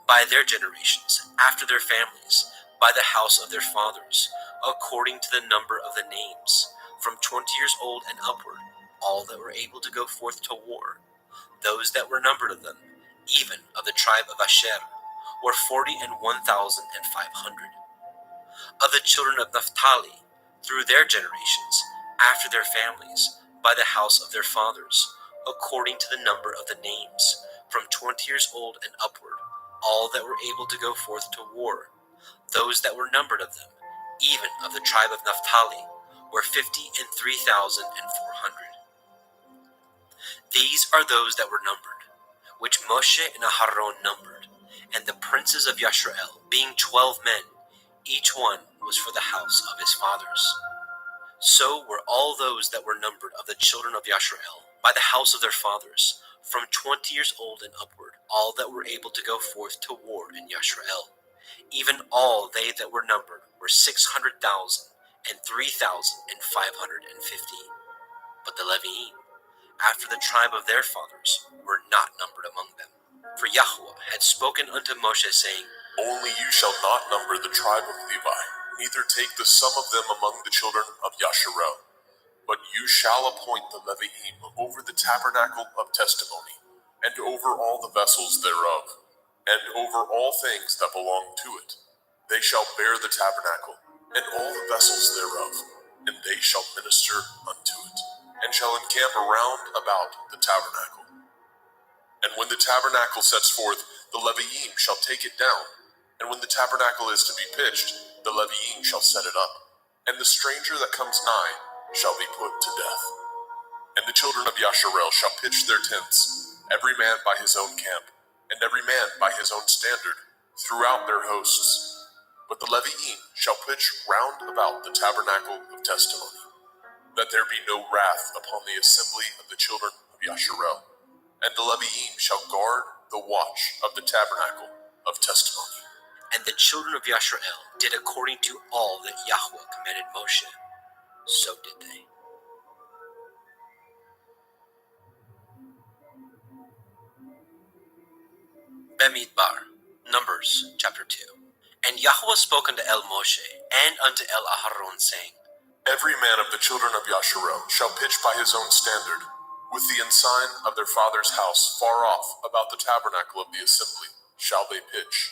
by their generations, after their families, by the house of their fathers, according to the number of the names, from 20 years old and upward, all that were able to go forth to war. Those that were numbered of them, even of the tribe of Asher, were 41,500. Of the children of Naphtali, through their generations, after their families, by the house of their fathers, according to the number of the names, from 20 years old and upward, all that were able to go forth to war. Those that were numbered of them, even of the tribe of Naphtali, were 53,400. These are those that were numbered, which Moshe and Aharon numbered, and the princes of Yashrael, being 12 men, each one was for the house of his fathers. So were all those that were numbered of the children of Yashrael, by the house of their fathers, from 20 years old and upward, all that were able to go forth to war in Yashrael. Even all they that were numbered were 600,000 and 3,550. But the Leviim, after the tribe of their fathers, were not numbered among them. For Yahweh had spoken unto Moshe, saying, Only you shall not number the tribe of Levi, neither take the sum of them among the children of Yasharel. But you shall appoint the Leviim over the tabernacle of testimony, and over all the vessels thereof, and over all things that belong to it. They shall bear the tabernacle, and all the vessels thereof, and they shall minister unto it, and shall encamp around about the tabernacle. And when the tabernacle sets forth, the Leviim shall take it down, and when the tabernacle is to be pitched, the Leviim shall set it up, and the stranger that comes nigh shall be put to death. And the children of Yasharel shall pitch their tents, every man by his own camp, and every man by his own standard, throughout their hosts. But the Leviim shall pitch round about the tabernacle of testimony, that there be no wrath upon the assembly of the children of Yasharel. And the Leviim shall guard the watch of the tabernacle of testimony. And the children of Yashrael did according to all that Yahweh commanded Moshe. So did they. Bemidbar, Numbers chapter 2. And Yahweh spoke unto El Moshe and unto El Aharon, saying, Every man of the children of Yasharel shall pitch by his own standard, with the ensign of their father's house far off about the tabernacle of the assembly shall they pitch.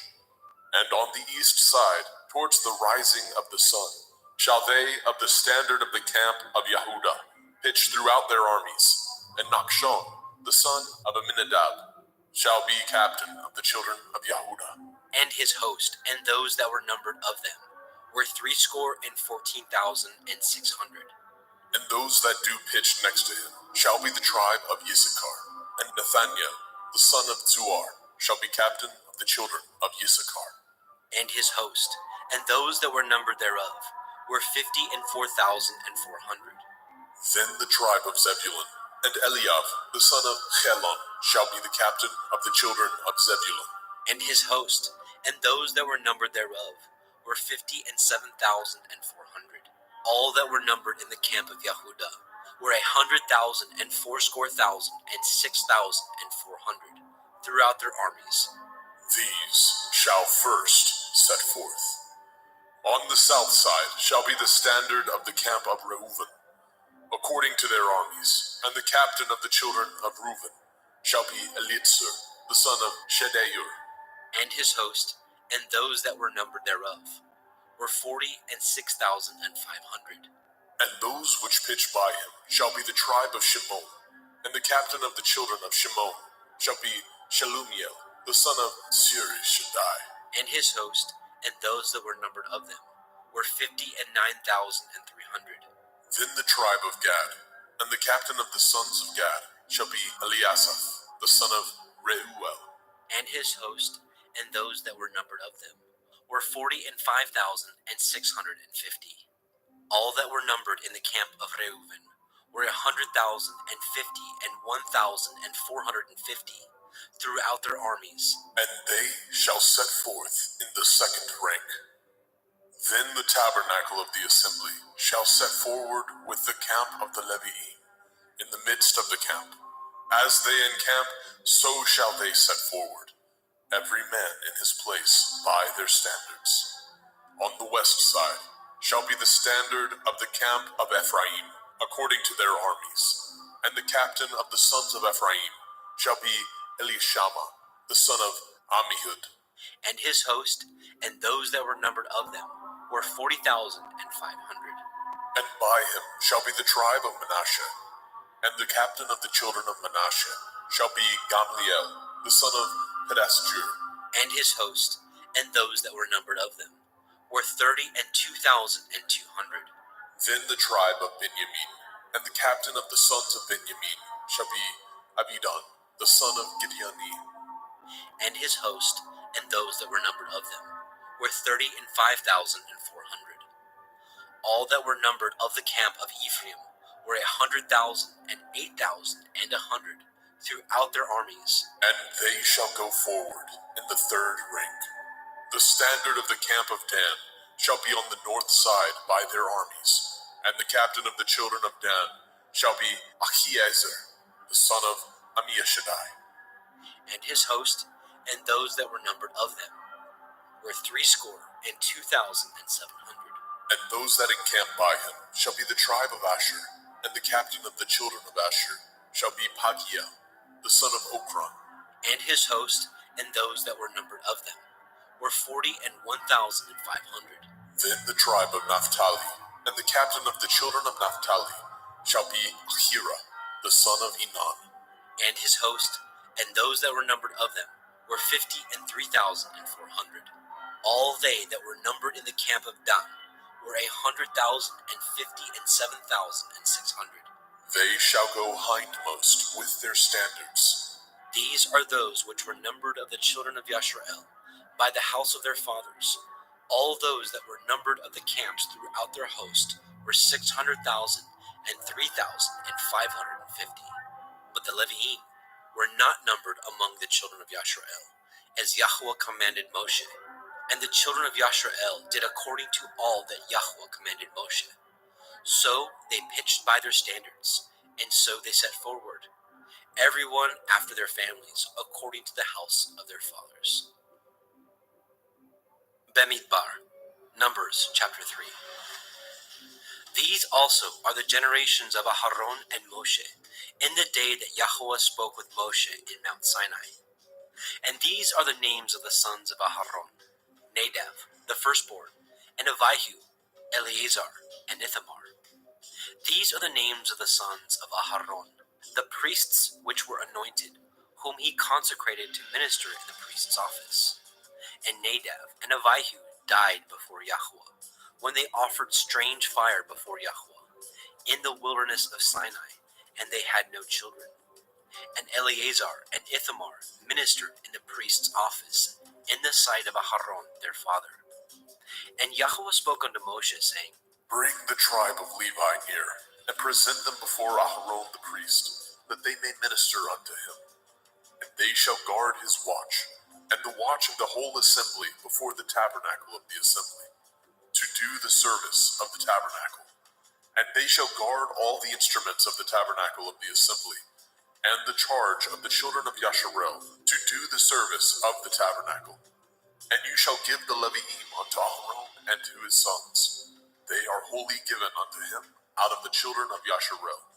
And on the east side, towards the rising of the sun, shall they of the standard of the camp of Yehudah pitch throughout their armies. And Nachshon, the son of Aminadab, shall be captain of the children of Yehudah. And his host, and those that were numbered of them, were 314,600. And those that do pitch next to him shall be the tribe of Issachar. And Nathaniel, the son of Zuar, shall be captain of the children of Issachar. And his host, and those that were numbered thereof, were 54,400. Then the tribe of Zebulun, and Eliav, the son of Chelon, shall be the captain of the children of Zebulun. And his host, and those that were numbered thereof, were 57,400. All that were numbered in the camp of Yehudah were 100,000 and 6,400 throughout their armies. These shall first set forth. On the south side shall be the standard of the camp of Reuven, according to their armies, and the captain of the children of Reuven shall be Elitzur, the son of Shedeur. And his host, and those that were numbered thereof, were 46,500. And those which pitch by him shall be the tribe of Shimon, and the captain of the children of Shimon shall be Shelumiel, the son of Surishadai. And his host, and those that were numbered of them, were 59,300. Then the tribe of Gad, and the captain of the sons of Gad shall be Eliasaph, the son of Reuel. And his host, and those that were numbered of them, were 45,650. All that were numbered in the camp of Reuven were 100,050 and 1,450 throughout their armies. And they shall set forth in the second rank. Then the tabernacle of the assembly shall set forward with the camp of the Leviim in the midst of the camp. As they encamp, so shall they set forward, every man in his place by their standards. On the west side shall be the standard of the camp of Ephraim, according to their armies. And the captain of the sons of Ephraim shall be Elishama, the son of Ammihud. And his host, and those that were numbered of them, were 40,500. And by him shall be the tribe of Manasseh. And the captain of the children of Manasseh shall be Gamliel, the son of Pedasjur. And his host, and those that were numbered of them, were 32,200. Then the tribe of Benjamin, and the captain of the sons of Benjamin shall be Abidan, the son of Gideoni. And his host, and those that were numbered of them, were 35,400. All that were numbered of the camp of Ephraim were 100,000 and 8,100 throughout their armies. And they shall go forward in the third rank. The standard of the camp of Dan shall be on the north side by their armies. And the captain of the children of Dan shall be Ahiezer, the son of Ammishaddai. And his host, and those that were numbered of them, were 62,700. And those that encamp by him shall be the tribe of Asher, and the captain of the children of Asher shall be Pagiel, the son of Okran. And his host, and those that were numbered of them, were 41,500. Then the tribe of Naphtali, and the captain of the children of Naphtali shall be Ahira, the son of Enan. And his host, and those that were numbered of them, were 53,400. All they that were numbered in the camp of Dan were 100,050 and 7,600. They shall go hindmost with their standards. These are those which were numbered of the children of Yashrael, by the house of their fathers. All those that were numbered of the camps throughout their host were 600,000 and 3,550. But the Leviim were not numbered among the children of Yashrael, as Yahweh commanded Moshe. And the children of Yashrael did according to all that Yahweh commanded Moshe. So they pitched by their standards, and so they set forward, everyone after their families, according to the house of their fathers. Bemidbar, Numbers chapter 3. These also are the generations of Aharon and Moshe, in the day that Yahweh spoke with Moshe in Mount Sinai. And these are the names of the sons of Aharon: Nadav, the firstborn, and Abihu, Eleazar, and Ithamar. These are the names of the sons of Aharon, the priests which were anointed, whom he consecrated to minister in the priest's office. And Nadav and Abihu died before Yahweh, when they offered strange fire before Yahweh, in the wilderness of Sinai, and they had no children. And Eleazar and Ithamar ministered in the priest's office, in the sight of Aharon their father. And Yahweh spoke unto Moshe, saying, Bring the tribe of Levi near, and present them before Aharon the priest, that they may minister unto him. And they shall guard his watch, and the watch of the whole assembly before the tabernacle of the assembly, to do the service of the tabernacle. And they shall guard all the instruments of the tabernacle of the assembly, and the charge of the children of Yasharel, to do the service of the tabernacle. And you shall give the Leviim unto Aharon and to his sons. They are wholly given unto him out of the children of Yasharel.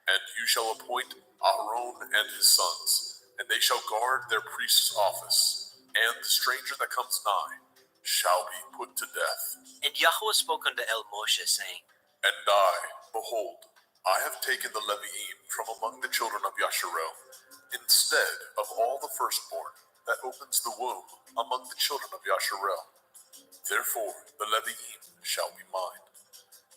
And you shall appoint Aharon and his sons, and they shall guard their priest's office, and the stranger that comes nigh shall be put to death. And Yahweh spoke unto Moshe, saying, And I, behold, I have taken the Leviim from among the children of Yasharel, instead of all the firstborn that opens the womb among the children of Yasharel. Therefore the Leviim shall be mine,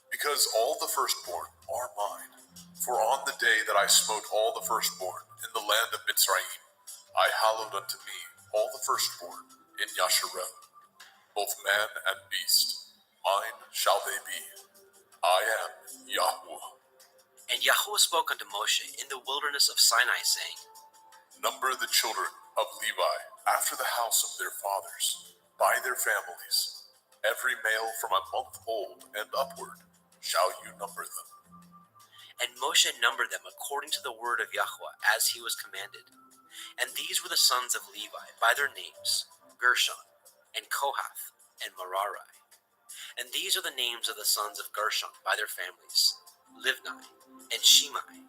because all the firstborn are mine. For on the day that I smote all the firstborn in the land of Mitzrayim, I hallowed unto me all the firstborn in Yasharel, both man and beast. Mine shall they be. I am Yahweh. And Yahweh spoke unto Moshe in the wilderness of Sinai, saying, Number the children of Levi after the house of their fathers, by their families. Every male from a month old and upward shall you number them. And Moshe numbered them according to the word of Yahweh, as he was commanded. And these were the sons of Levi by their names, Gershon, and Kohath, and Merari. And these are the names of the sons of Gershon by their families: Livni, and Shimei,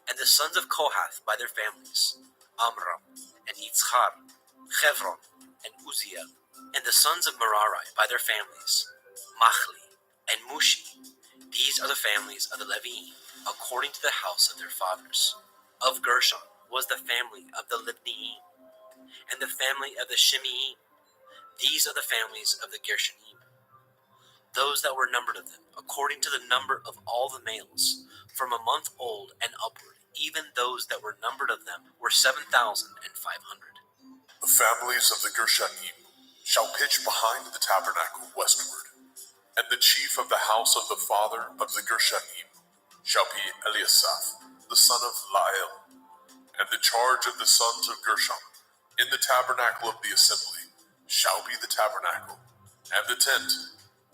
and the sons of Kohath by their families, Amram, and Yitzchar, Chevron, and Uziel, and the sons of Merari by their families, Machli, and Mushi. These are the families of the Leviim, according to the house of their fathers. Of Gershon was the family of the Libniim, and the family of the Shimeim. These are the families of the Gershonim. Those that were numbered of them, according to the number of all the males, from a month old and upward, even those that were numbered of them were 7,500. The families of the Gershonim shall pitch behind the tabernacle westward, and the chief of the house of the father of the Gershonim shall be Eliasaph, the son of Lael, and the charge of the sons of Gershon in the tabernacle of the assembly shall be the tabernacle, and the tent,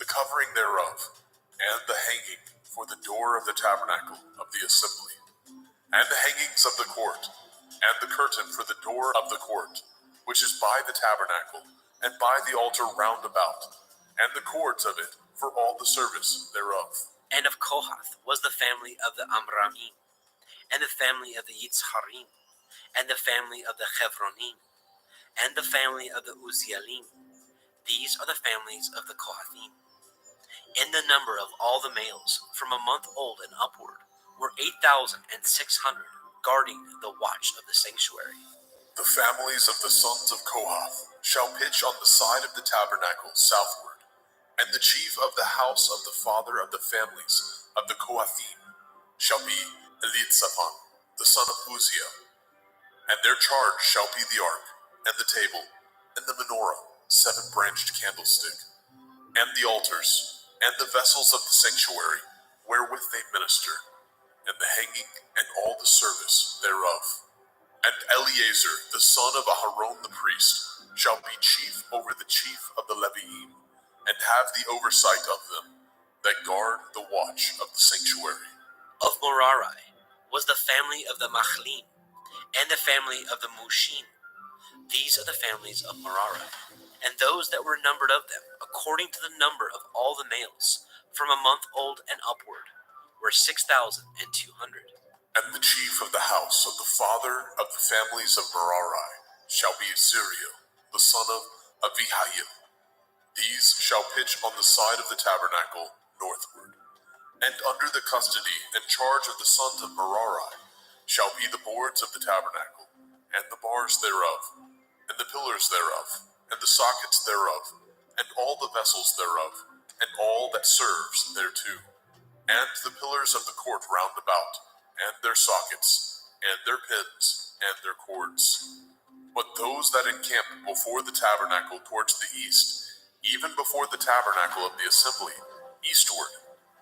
the covering thereof, and the hanging for the door of the tabernacle of the assembly, and the hangings of the court, and the curtain for the door of the court, which is by the tabernacle, and by the altar round about, and the cords of it for all the service thereof. And of Kohath was the family of the Amramim, and the family of the Yitzharim, and the family of the Chevronim, and the family of the Uzielim. These are the families of the Kohathim. In the number of all the males, from a month old and upward, were 8,600, guarding the watch of the sanctuary. The families of the sons of Kohath shall pitch on the side of the tabernacle southward, and the chief of the house of the father of the families of the Kohathim shall be Elitzaphan, the son of Uziel, and their charge shall be the ark, and the table, and the menorah, 7-branched candlestick, and the altars, and the vessels of the sanctuary, wherewith they minister, and the hanging, and all the service thereof. And Eleazar, the son of Aharon the priest, shall be chief over the chief of the Leviim, and have the oversight of them, that guard the watch of the sanctuary. Of Merari was the family of the Machlim, and the family of the Mushim. These are the families of Merari, and those that were numbered of them, according to the number of all the males, from a month old and upward, were 6,200. And the chief of the house of the father of the families of Merari shall be Zuriel, the son of Avihail. These shall pitch on the side of the tabernacle northward. And under the custody and charge of the sons of Merari shall be the boards of the tabernacle, and the bars thereof, and the pillars thereof, and the sockets thereof, and all the vessels thereof, and all that serves thereto, and the pillars of the court round about, and their sockets, and their pins, and their cords. But those that encamp before the tabernacle towards the east, even before the tabernacle of the assembly, eastward,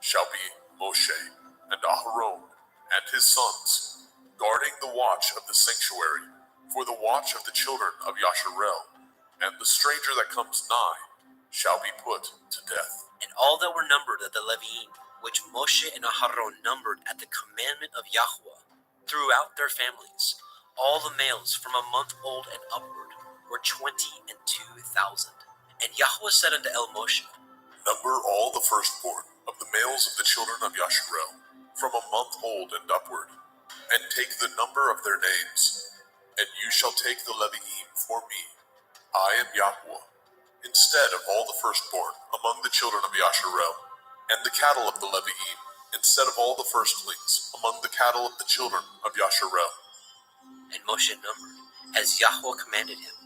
shall be Moshe, and Aharon, and his sons, guarding the watch of the sanctuary, for the watch of the children of Yasharel, and the stranger that comes nigh shall be put to death. And all that were numbered of the Leviim, which Moshe and Aharon numbered at the commandment of Yahweh, throughout their families, all the males from a month old and upward, were 22,000. And Yahweh said unto El Moshe, Number all the firstborn of the males of the children of Yasharel, from a month old and upward, and take the number of their names, and you shall take the Leviim for me. I am Yahweh, instead of all the firstborn among the children of Yasharel, and the cattle of the Leviim, instead of all the firstlings among the cattle of the children of Yasharel. And Moshe numbered, as Yahweh commanded him,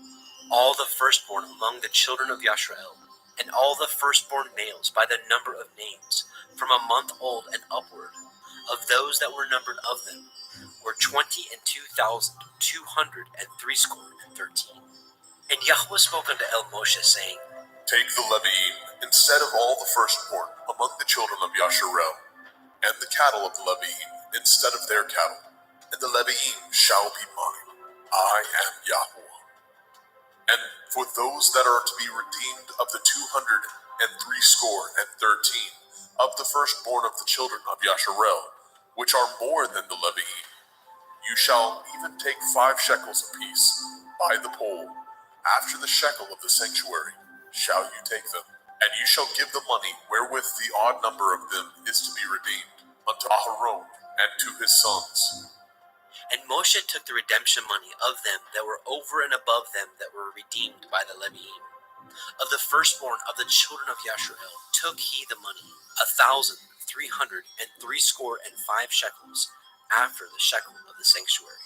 all the firstborn among the children of Yasharel, and all the firstborn males by the number of names, from a month old and upward, of those that were numbered of them, were 22,213. And Yahweh spoke unto El Moshe, saying, Take the Leviim, instead of all the firstborn among the children of Yasharel, and the cattle of the Leviim, instead of their cattle, and the Leviim shall be mine. I am Yahweh. And for those that are to be redeemed of the 213 of the firstborn of the children of Yasharel, which are more than the Leviim, you shall even take 5 shekels apiece by the poll, after the shekel of the sanctuary shall you take them, and you shall give the money wherewith the odd number of them is to be redeemed. unto Aharon and to his sons. And Moshe took the redemption money of them that were over and above them that were redeemed by the Leviim. Of the firstborn of the children of Yashrael took he the money, 1,365 shekels, after the shekel of the sanctuary.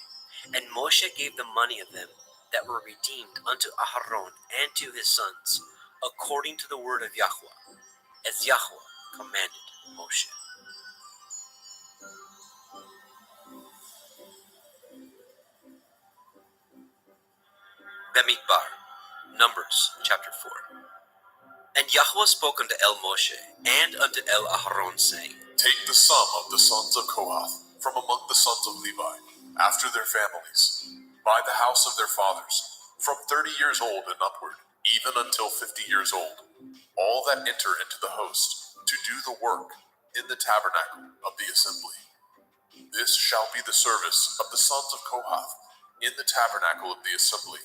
And Moshe gave the money of them that were redeemed unto Aharon and to his sons, according to the word of Yahweh, as Yahweh commanded Moshe. Bemidbar, Numbers chapter 4. And Yahweh spoke unto El Moshe and unto El Aharon, saying, Take the sum of the sons of Kohath from among the sons of Levi, after their families, by the house of their fathers, from 30 years old and upward, even until 50 years old, all that enter into the host, to do the work in the tabernacle of the assembly. This shall be the service of the sons of Kohath in the tabernacle of the assembly,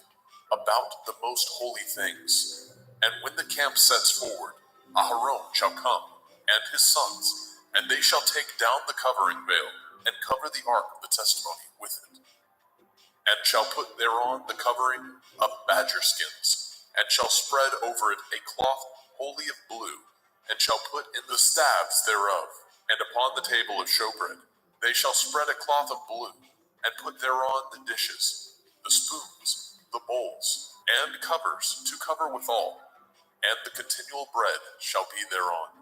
about the most holy things. And when the camp sets forward, Aharon shall come, and his sons, and they shall take down the covering veil, and cover the ark of the testimony with it, and shall put thereon the covering of badger skins, and shall spread over it a cloth wholly of blue, and shall put in the staves thereof, and upon the table of showbread they shall spread a cloth of blue, and put thereon the dishes, the spoons, the bowls, and covers to cover withal, and the continual bread shall be thereon.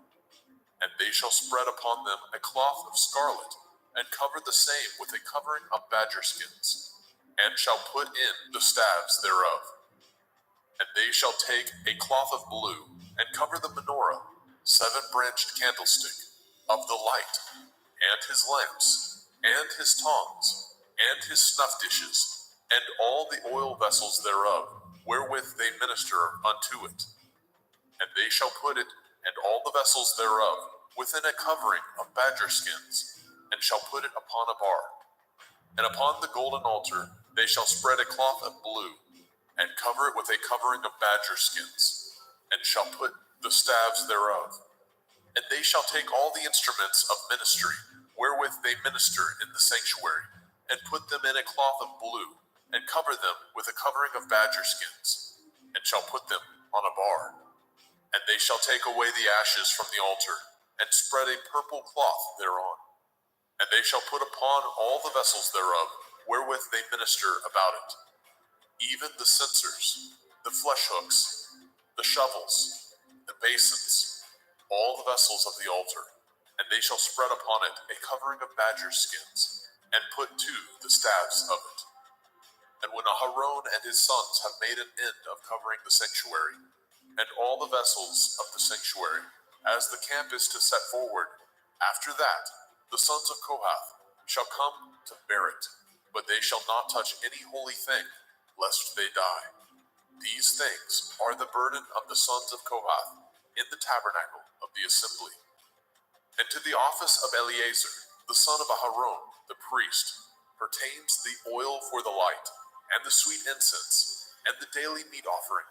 And they shall spread upon them a cloth of scarlet, and cover the same with a covering of badger skins, and shall put in the staves thereof. And they shall take a cloth of blue, and cover the menorah, 7-branched candlestick, of the light, and his lamps, and his tongs, and his snuff dishes, and all the oil vessels thereof, wherewith they minister unto it. And they shall put it, and all the vessels thereof, within a covering of badger skins, and shall put it upon a bar. And upon the golden altar they shall spread a cloth of blue, and cover it with a covering of badger skins, and shall put the staves thereof. And they shall take all the instruments of ministry, wherewith they minister in the sanctuary, and put them in a cloth of blue, and cover them with a covering of badger skins, and shall put them on a bar. And they shall take away the ashes from the altar, and spread a purple cloth thereon. And they shall put upon all the vessels thereof, wherewith they minister about it, even the censers, the flesh hooks, the shovels, the basins, all the vessels of the altar. And they shall spread upon it a covering of badger skins, and put to the staves of it. And when Aharon and his sons have made an end of covering the sanctuary, and all the vessels of the sanctuary, as the camp is to set forward, after that the sons of Kohath shall come to bear it, but they shall not touch any holy thing, lest they die. These things are the burden of the sons of Kohath in the tabernacle of the assembly. And to the office of Eleazar, the son of Aharon, the priest, pertains the oil for the light, and the sweet incense, and the daily meat offering,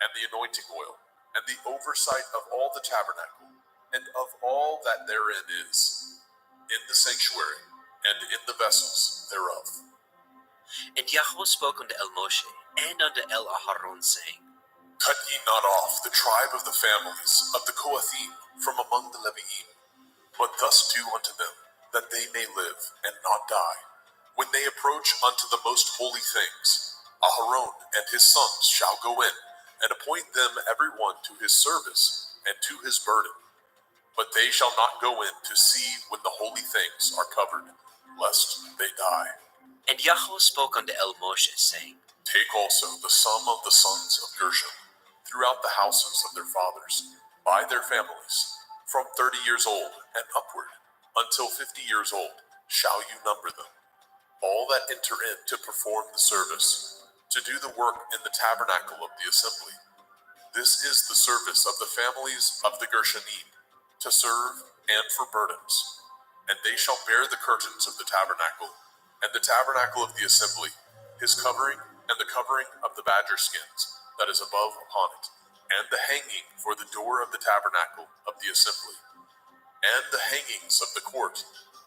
and the anointing oil, and the oversight of all the tabernacle, and of all that therein is, in the sanctuary, and in the vessels thereof. And Yahweh spoke unto El Moshe and unto El Aharon, saying, Cut ye not off the tribe of the families of the Kohathim from among the Leviim, but thus do unto them, that they may live and not die. When they approach unto the most holy things, Aharon and his sons shall go in, and appoint them every one to his service and to his burden. But they shall not go in to see when the holy things are covered, lest they die. And Yahweh spoke unto El Moshe, saying, Take also the sum of the sons of Gershon, throughout the houses of their fathers, by their families, from 30 years old and upward, until 50 years old, shall you number them. All that enter in to perform the service, to do the work in the tabernacle of the assembly. This is the service of the families of the Gershonim, to serve and for burdens. And they shall bear the curtains of the tabernacle, and the tabernacle of the assembly, his covering, and the covering of the badger skins that is above upon it, and the hanging for the door of the tabernacle of the assembly. and the hangings of the court,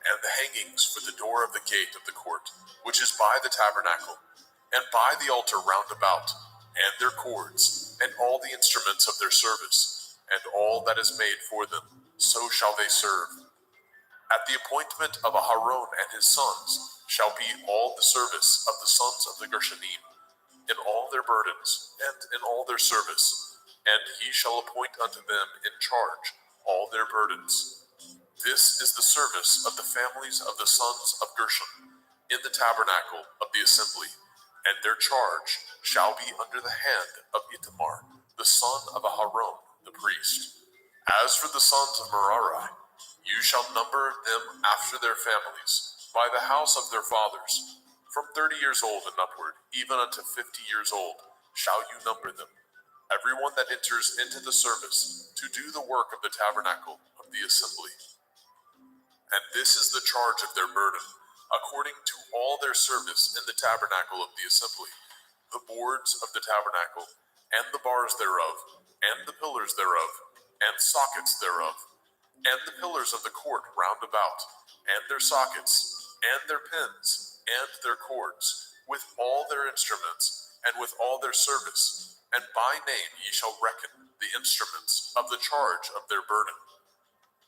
and the hangings for the door of the gate of the court, which is by the tabernacle, and by the altar round about, and their cords, and all the instruments of their service, and all that is made for them, so shall they serve. At the appointment of Aharon and his sons shall be all the service of the sons of the Gershonim, in all their burdens, and in all their service, and he shall appoint unto them in charge all their burdens. This is the service of the families of the sons of Gershon in the tabernacle of the assembly, and their charge shall be under the hand of Ithamar, the son of Aharon, the priest. As for the sons of Merari, you shall number them after their families, by the house of their fathers. From 30 years old and upward, even unto 50 years old, shall you number them. Everyone that enters into the service to do the work of the tabernacle of the assembly. And this is the charge of their burden, according to all their service in the tabernacle of the assembly, the boards of the tabernacle, and the bars thereof, and the pillars thereof, and sockets thereof, and the pillars of the court round about, and their sockets, and their pins, and their cords, with all their instruments, and with all their service, and by name ye shall reckon the instruments of the charge of their burden.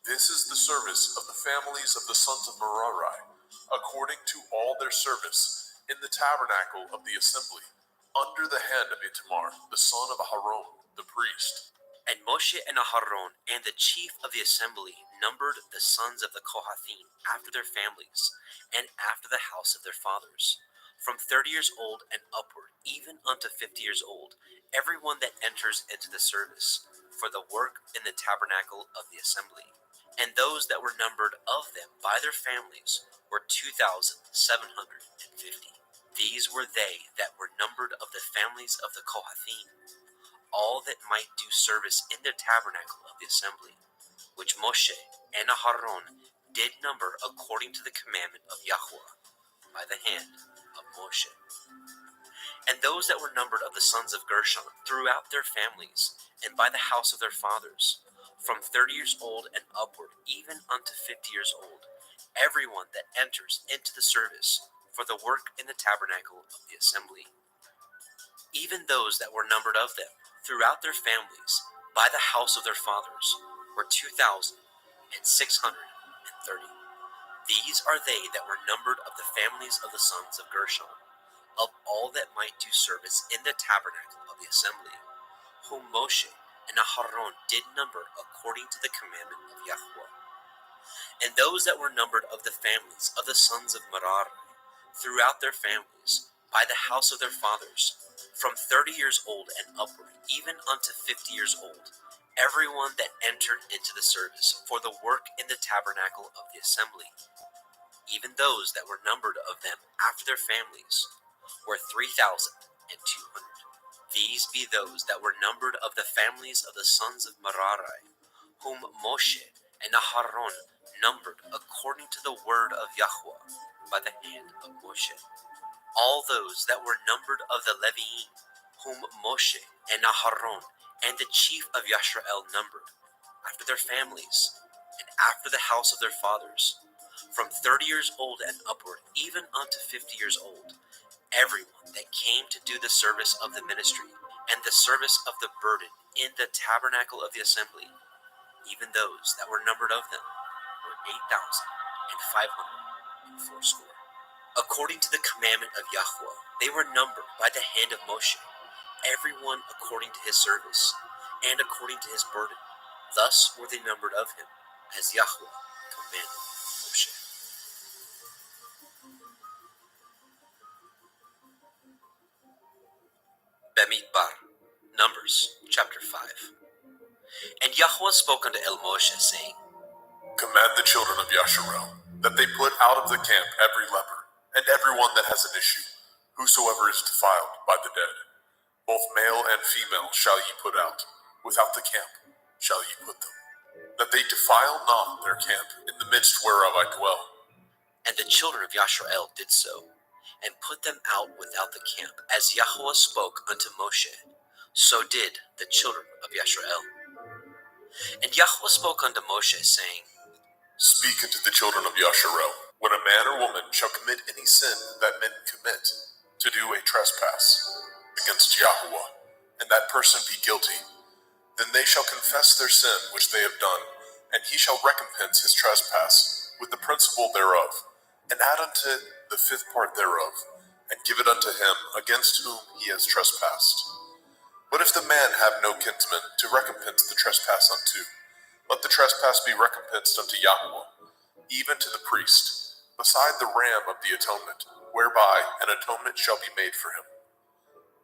This is the service of the families of the sons of Merari, according to all their service in the tabernacle of the assembly, under the hand of Ithamar, the son of Aharon, the priest. And Moshe and Aharon and the chief of the assembly numbered the sons of the Kohathim after their families, and after the house of their fathers, from 30 years old and upward, even unto 50 years old, everyone that enters into the service, for the work in the tabernacle of the assembly. And those that were numbered of them by their families were 2,750. These were they that were numbered of the families of the Kohathim, all that might do service in the tabernacle of the assembly, which Moshe and Aharon did number according to the commandment of Yahweh by the hand of Moshe. And those that were numbered of the sons of Gershon throughout their families, and by the house of their fathers, from 30 years old and upward, even unto 50 years old, everyone that enters into the service for the work in the tabernacle of the assembly. Even those that were numbered of them throughout their families, by the house of their fathers, were 2,630. These are they that were numbered of the families of the sons of Gershon, of all that might do service in the tabernacle of the assembly, whom Moshe and Aharon did number according to the commandment of Yahweh. And those that were numbered of the families of the sons of Merari, throughout their families, by the house of their fathers, from 30 years old and upward, even unto 50 years old, everyone that entered into the service for the work in the tabernacle of the assembly. Even those that were numbered of them after their families were 3,200. These be those that were numbered of the families of the sons of Merari, whom Moshe and Aharon numbered according to the word of Yahweh by the hand of Moshe. All those that were numbered of the Leviim, whom Moshe and Aharon and the chief of Yashrael numbered, after their families, and after the house of their fathers, from 30 years old and upward, even unto 50 years old, everyone that came to do the service of the ministry and the service of the burden in the tabernacle of the assembly, even those that were numbered of them were 8,540. According to the commandment of Yahweh, they were numbered by the hand of Moshe, everyone according to his service, and according to his burden. Thus were they numbered of him, as Yahweh commanded Moshe. Bamidbar, Numbers, chapter 5. And Yahweh spoke unto Moshe, saying, Command the children of Yasharel that they put out of the camp every leper, and everyone that has an issue, whosoever is defiled by the dead. Both male and female shall ye put out, without the camp shall ye put them, that they defile not their camp in the midst whereof I dwell. And the children of Yashrael did so, and put them out without the camp, as Yahweh spoke unto Moshe. So did the children of Yashrael. And Yahweh spoke unto Moshe, saying, Speak unto the children of Yasharel, when a man or woman shall commit any sin that men commit, to do a trespass against Yahuwah, and that person be guilty, then they shall confess their sin which they have done, and he shall recompense his trespass with the principal thereof, and add unto it the fifth part thereof, and give it unto him against whom he has trespassed. But if the man have no kinsman to recompense the trespass unto, let the trespass be recompensed unto Yahuwah, even to the priest, beside the ram of the atonement, whereby an atonement shall be made for him.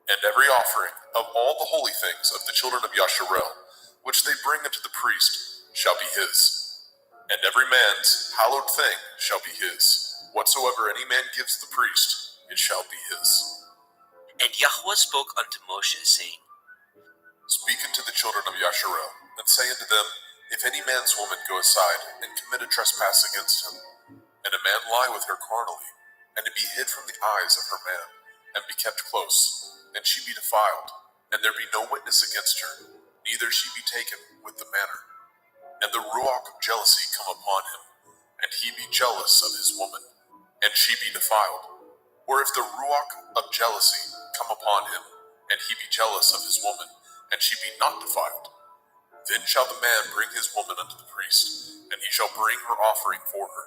And every offering of all the holy things of the children of Yasharel, which they bring unto the priest, shall be his. And every man's hallowed thing shall be his. Whatsoever any man gives the priest, it shall be his. And Yahweh spoke unto Moshe, saying, Speak unto the children of Yasharel, and say unto them, if any man's woman go aside and commit a trespass against him, and a man lie with her carnally, and it be hid from the eyes of her man, and be kept close, and she be defiled, and there be no witness against her, neither she be taken with the manner, and the ruach of jealousy come upon him, and he be jealous of his woman, and she be defiled. Or if the ruach of jealousy come upon him, and he be jealous of his woman, and she be not defiled, then shall the man bring his woman unto the priest, and he shall bring her offering for her,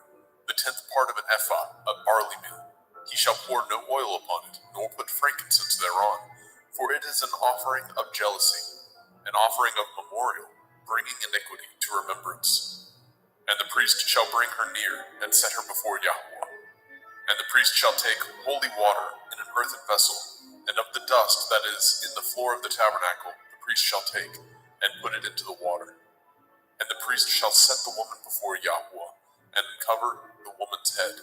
the 10th part of an ephah of barley meal. He shall pour no oil upon it, nor put frankincense thereon, for it is an offering of jealousy, an offering of memorial, bringing iniquity to remembrance. And the priest shall bring her near, and set her before Yahweh. And the priest shall take holy water in an earthen vessel, and of the dust that is in the floor of the tabernacle the priest shall take, and put it into the water. And the priest shall set the woman before Yahweh, and uncover the woman's head,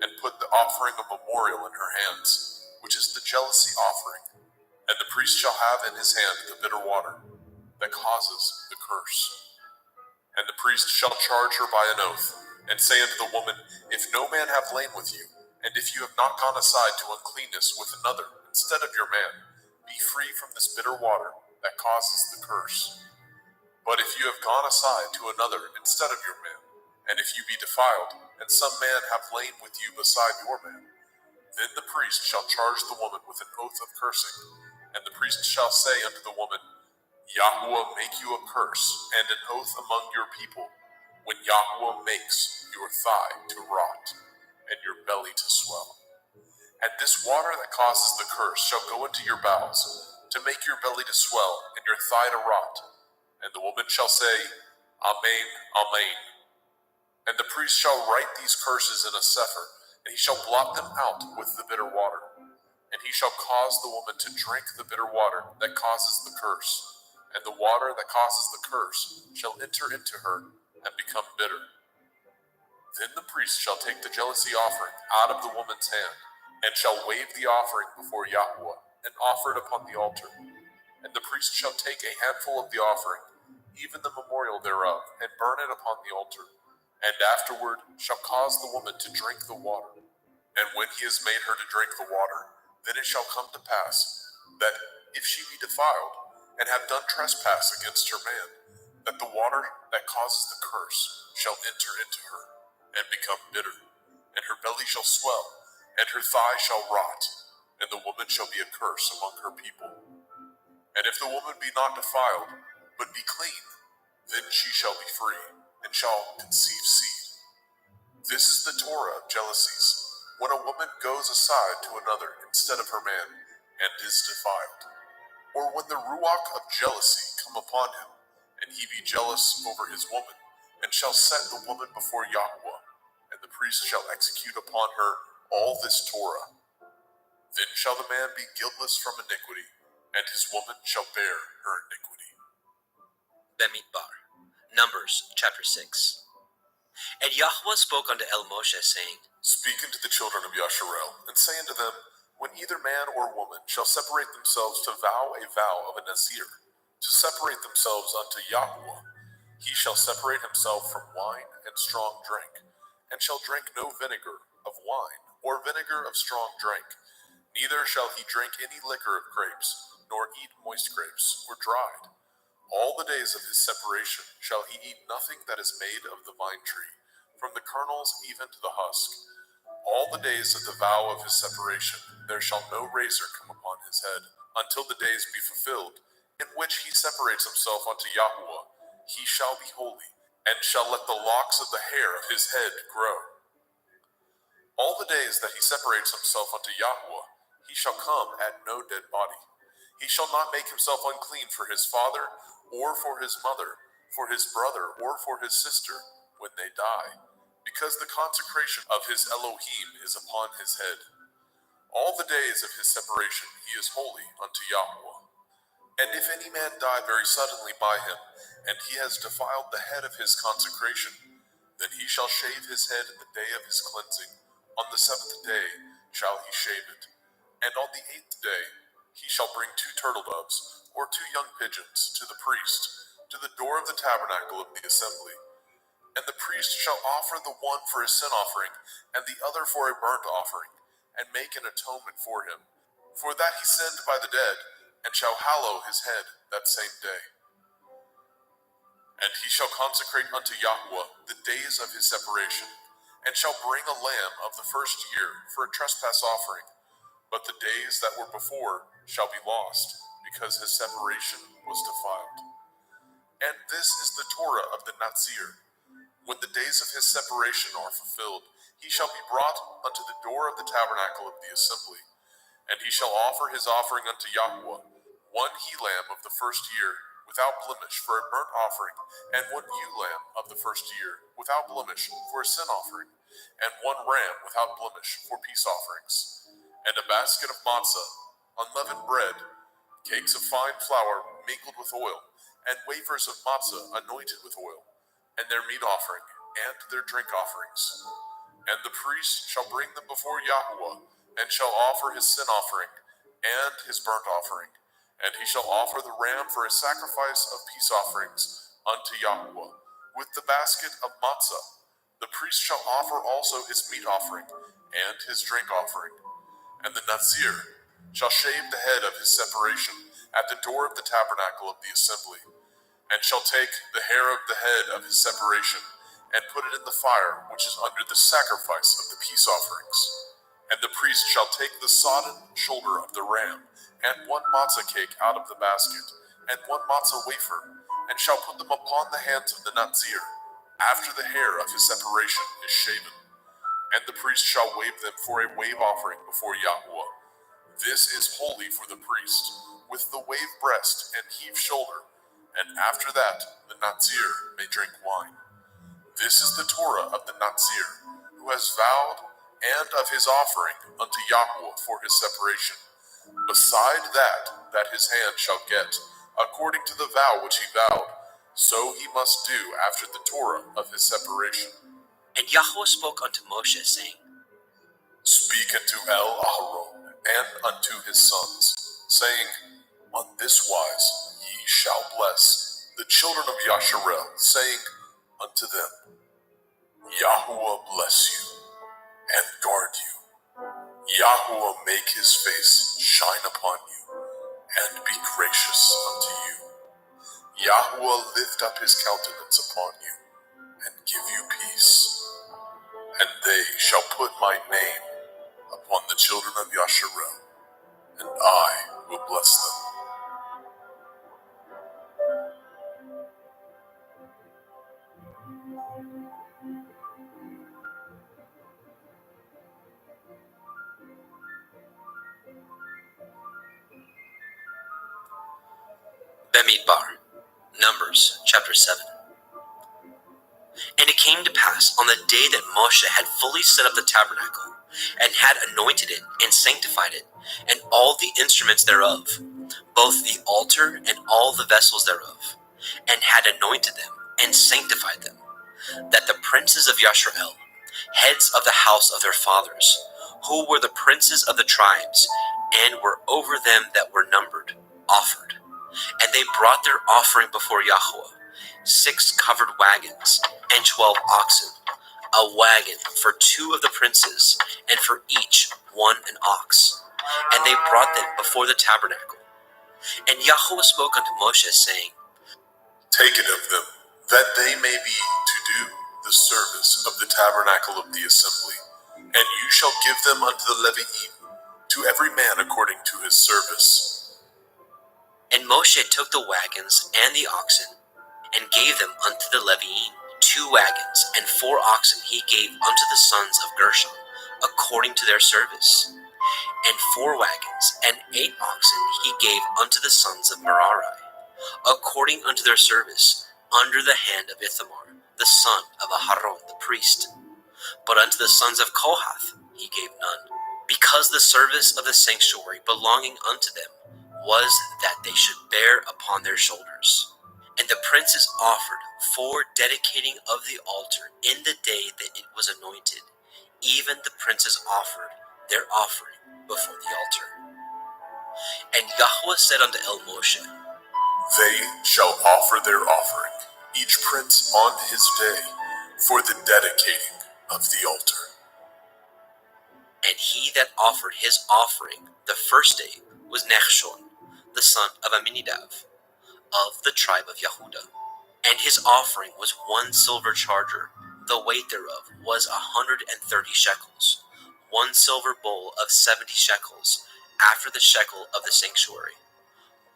and put the offering of memorial in her hands, which is the jealousy offering. And the priest shall have in his hand the bitter water that causes the curse. And the priest shall charge her by an oath, and say unto the woman, if no man have lain with you, and if you have not gone aside to uncleanness with another instead of your man, be free from this bitter water that causes the curse. But if you have gone aside to another instead of your man, and if you be defiled, and some man have lain with you beside your man, then the priest shall charge the woman with an oath of cursing, and the priest shall say unto the woman, Yahweh make you a curse, and an oath among your people, when Yahweh makes your thigh to rot, and your belly to swell. And this water that causes the curse shall go into your bowels, to make your belly to swell, and your thigh to rot. And the woman shall say, Amen, Amen. And the priest shall write these curses in a sefer, and he shall blot them out with the bitter water. And he shall cause the woman to drink the bitter water that causes the curse, and the water that causes the curse shall enter into her and become bitter. Then the priest shall take the jealousy offering out of the woman's hand, and shall wave the offering before Yahweh, and offer it upon the altar. And the priest shall take a handful of the offering, even the memorial thereof, and burn it upon the altar, and afterward shall cause the woman to drink the water. And when he has made her to drink the water, then it shall come to pass, that if she be defiled, and have done trespass against her man, that the water that causes the curse shall enter into her, and become bitter, and her belly shall swell, and her thigh shall rot, and the woman shall be a curse among her people. And if the woman be not defiled, but be clean, then she shall be free, and shall conceive seed. This is the Torah of jealousies, when a woman goes aside to another instead of her man, and is defiled. Or when the ruach of jealousy come upon him, and he be jealous over his woman, and shall set the woman before Yahweh, and the priest shall execute upon her all this Torah. Then shall the man be guiltless from iniquity, and his woman shall bear her iniquity. Bemidbar, Numbers chapter 6. And Yahweh spoke unto El Moshe, saying, Speak unto the children of Yasharel, and say unto them, when either man or woman shall separate themselves to vow a vow of a Nazir, to separate themselves unto Yahweh, he shall separate himself from wine and strong drink, and shall drink no vinegar of wine, or vinegar of strong drink, neither shall he drink any liquor of grapes, nor eat moist grapes, or dried. All the days of his separation shall he eat nothing that is made of the vine tree, from the kernels even to the husk. All the days of the vow of his separation, there shall no razor come upon his head, until the days be fulfilled, in which he separates himself unto Yahuwah. He shall be holy, and shall let the locks of the hair of his head grow. All the days that he separates himself unto Yahuwah, he shall come at no dead body. He shall not make himself unclean for his father, or for his mother, for his brother, or for his sister, when they die, because the consecration of his Elohim is upon his head. All the days of his separation he is holy unto Yahuwah. And if any man die very suddenly by him, and he has defiled the head of his consecration, then he shall shave his head in the day of his cleansing. On the 7th day shall he shave it. And on the 8th day he shall bring 2 turtle doves, or 2 young pigeons, to the priest, to the door of the tabernacle of the assembly. And the priest shall offer the one for a sin offering, and the other for a burnt offering, and make an atonement for him, for that he sinned by the dead, and shall hallow his head that same day. And he shall consecrate unto Yahuwah the days of his separation, and shall bring a lamb of the first year for a trespass offering. But the days that were before shall be lost, because his separation was defiled. And this is the Torah of the Nazir. When the days of his separation are fulfilled, he shall be brought unto the door of the tabernacle of the assembly. And he shall offer his offering unto Yahuwah, 1 he-lamb of the first year, without blemish, for a burnt offering, and 1 ewe-lamb of the first year, without blemish, for a sin offering, and 1 ram without blemish, for peace offerings, and a basket of matzah, unleavened bread, cakes of fine flour mingled with oil, and wafers of matzah anointed with oil, and their meat offering, and their drink offerings. And the priest shall bring them before Yahuwah, and shall offer his sin offering, and his burnt offering. And he shall offer the ram for a sacrifice of peace offerings unto Yahuwah, with the basket of matzah. The priest shall offer also his meat offering, and his drink offering. And the Nazir shall shave the head of his separation at the door of the tabernacle of the assembly, and shall take the hair of the head of his separation, and put it in the fire which is under the sacrifice of the peace offerings. And the priest shall take the sodden shoulder of the ram, and 1 matzah cake out of the basket, and 1 matzah wafer, and shall put them upon the hands of the Nazir, after the hair of his separation is shaven. And the priest shall wave them for a wave offering before Yahuwah. This is holy for the priest, with the wave breast and heave shoulder, and after that the Nazir may drink wine. This is the Torah of the Nazir, who has vowed, and of his offering unto Yahuwah for his separation. Beside that his hand shall get, according to the vow which he vowed, so he must do after the Torah of his separation. And Yahuwah spoke unto Moshe, saying, Speak unto El-Aharon and unto his sons, saying, On this wise ye shall bless the children of Yasharel, saying unto them, Yahuwah bless you and guard you. Yahuwah make his face shine upon you, and be gracious unto you. Yahuwah lift up his countenance upon you, and give you peace. And they shall put my name upon the children of Yasharel, and I will bless them. Bemidbar, Numbers chapter 7. And it came to pass on the day that Moshe had fully set up the tabernacle, and had anointed it and sanctified it, and all the instruments thereof, both the altar and all the vessels thereof, and had anointed them and sanctified them, that the princes of Yasharel, heads of the house of their fathers, who were the princes of the tribes, and were over them that were numbered, offered. And they brought their offering before Yahuwah, 6 covered wagons, and 12 oxen, a wagon for 2 of the princes, and for each 1 an ox. And they brought them before the tabernacle. And Yahuwah spoke unto Moshe, saying, Take it of them, that they may be to do the service of the tabernacle of the assembly, and you shall give them unto the Leviim, to every man according to his service. And Moshe took the wagons and the oxen, and gave them unto the Leviim. 2 wagons and 4 oxen he gave unto the sons of Gershon, according to their service. And 4 wagons and 8 oxen he gave unto the sons of Merari, according unto their service, under the hand of Ithamar, the son of Aharon the priest. But unto the sons of Kohath he gave none, because the service of the sanctuary belonging unto them was that they should bear upon their shoulders. And the princes offered for dedicating of the altar in the day that it was anointed. Even the princes offered their offering before the altar. And Yahweh said unto El Moshe, They shall offer their offering, each prince on his day, for the dedicating of the altar. And he that offered his offering the first day was Nachshon, the son of Amminadab, of the tribe of Yehudah. And his offering was 1 silver charger, the weight thereof was 130 shekels, 1 silver bowl of 70 shekels, after the shekel of the sanctuary.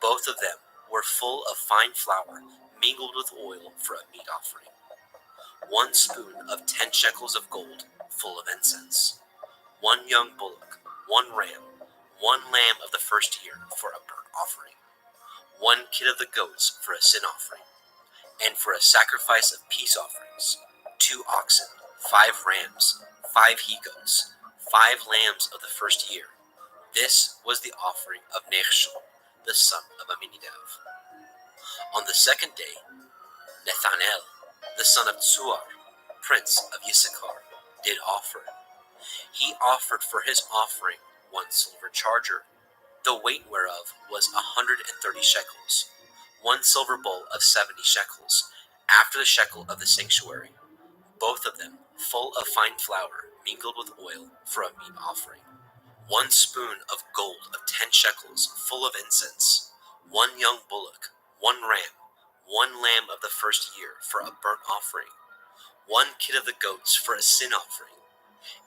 Both of them were full of fine flour, mingled with oil for a meat offering. 1 spoon of 10 shekels of gold, full of incense. 1 young bullock, 1 ram, 1 lamb of the first year for a burnt offering. 1 kid of the goats for a sin offering. And for a sacrifice of peace offerings, 2 oxen, 5 rams, 5 he-goats, 5 lambs of the first year. This was the offering of Nachshon, the son of Amminadab. On the second day, Nethanel, the son of Tzuar, prince of Issachar, did offer. He offered for his offering 1 silver charger, the weight whereof was 130 shekels, 1 silver bowl of 70 shekels, after the shekel of the sanctuary, both of them full of fine flour, mingled with oil for a meat offering. 1 spoon of gold of 10 shekels, full of incense. 1 young bullock, 1 ram, 1 lamb of the first year for a burnt offering. 1 kid of the goats for a sin offering.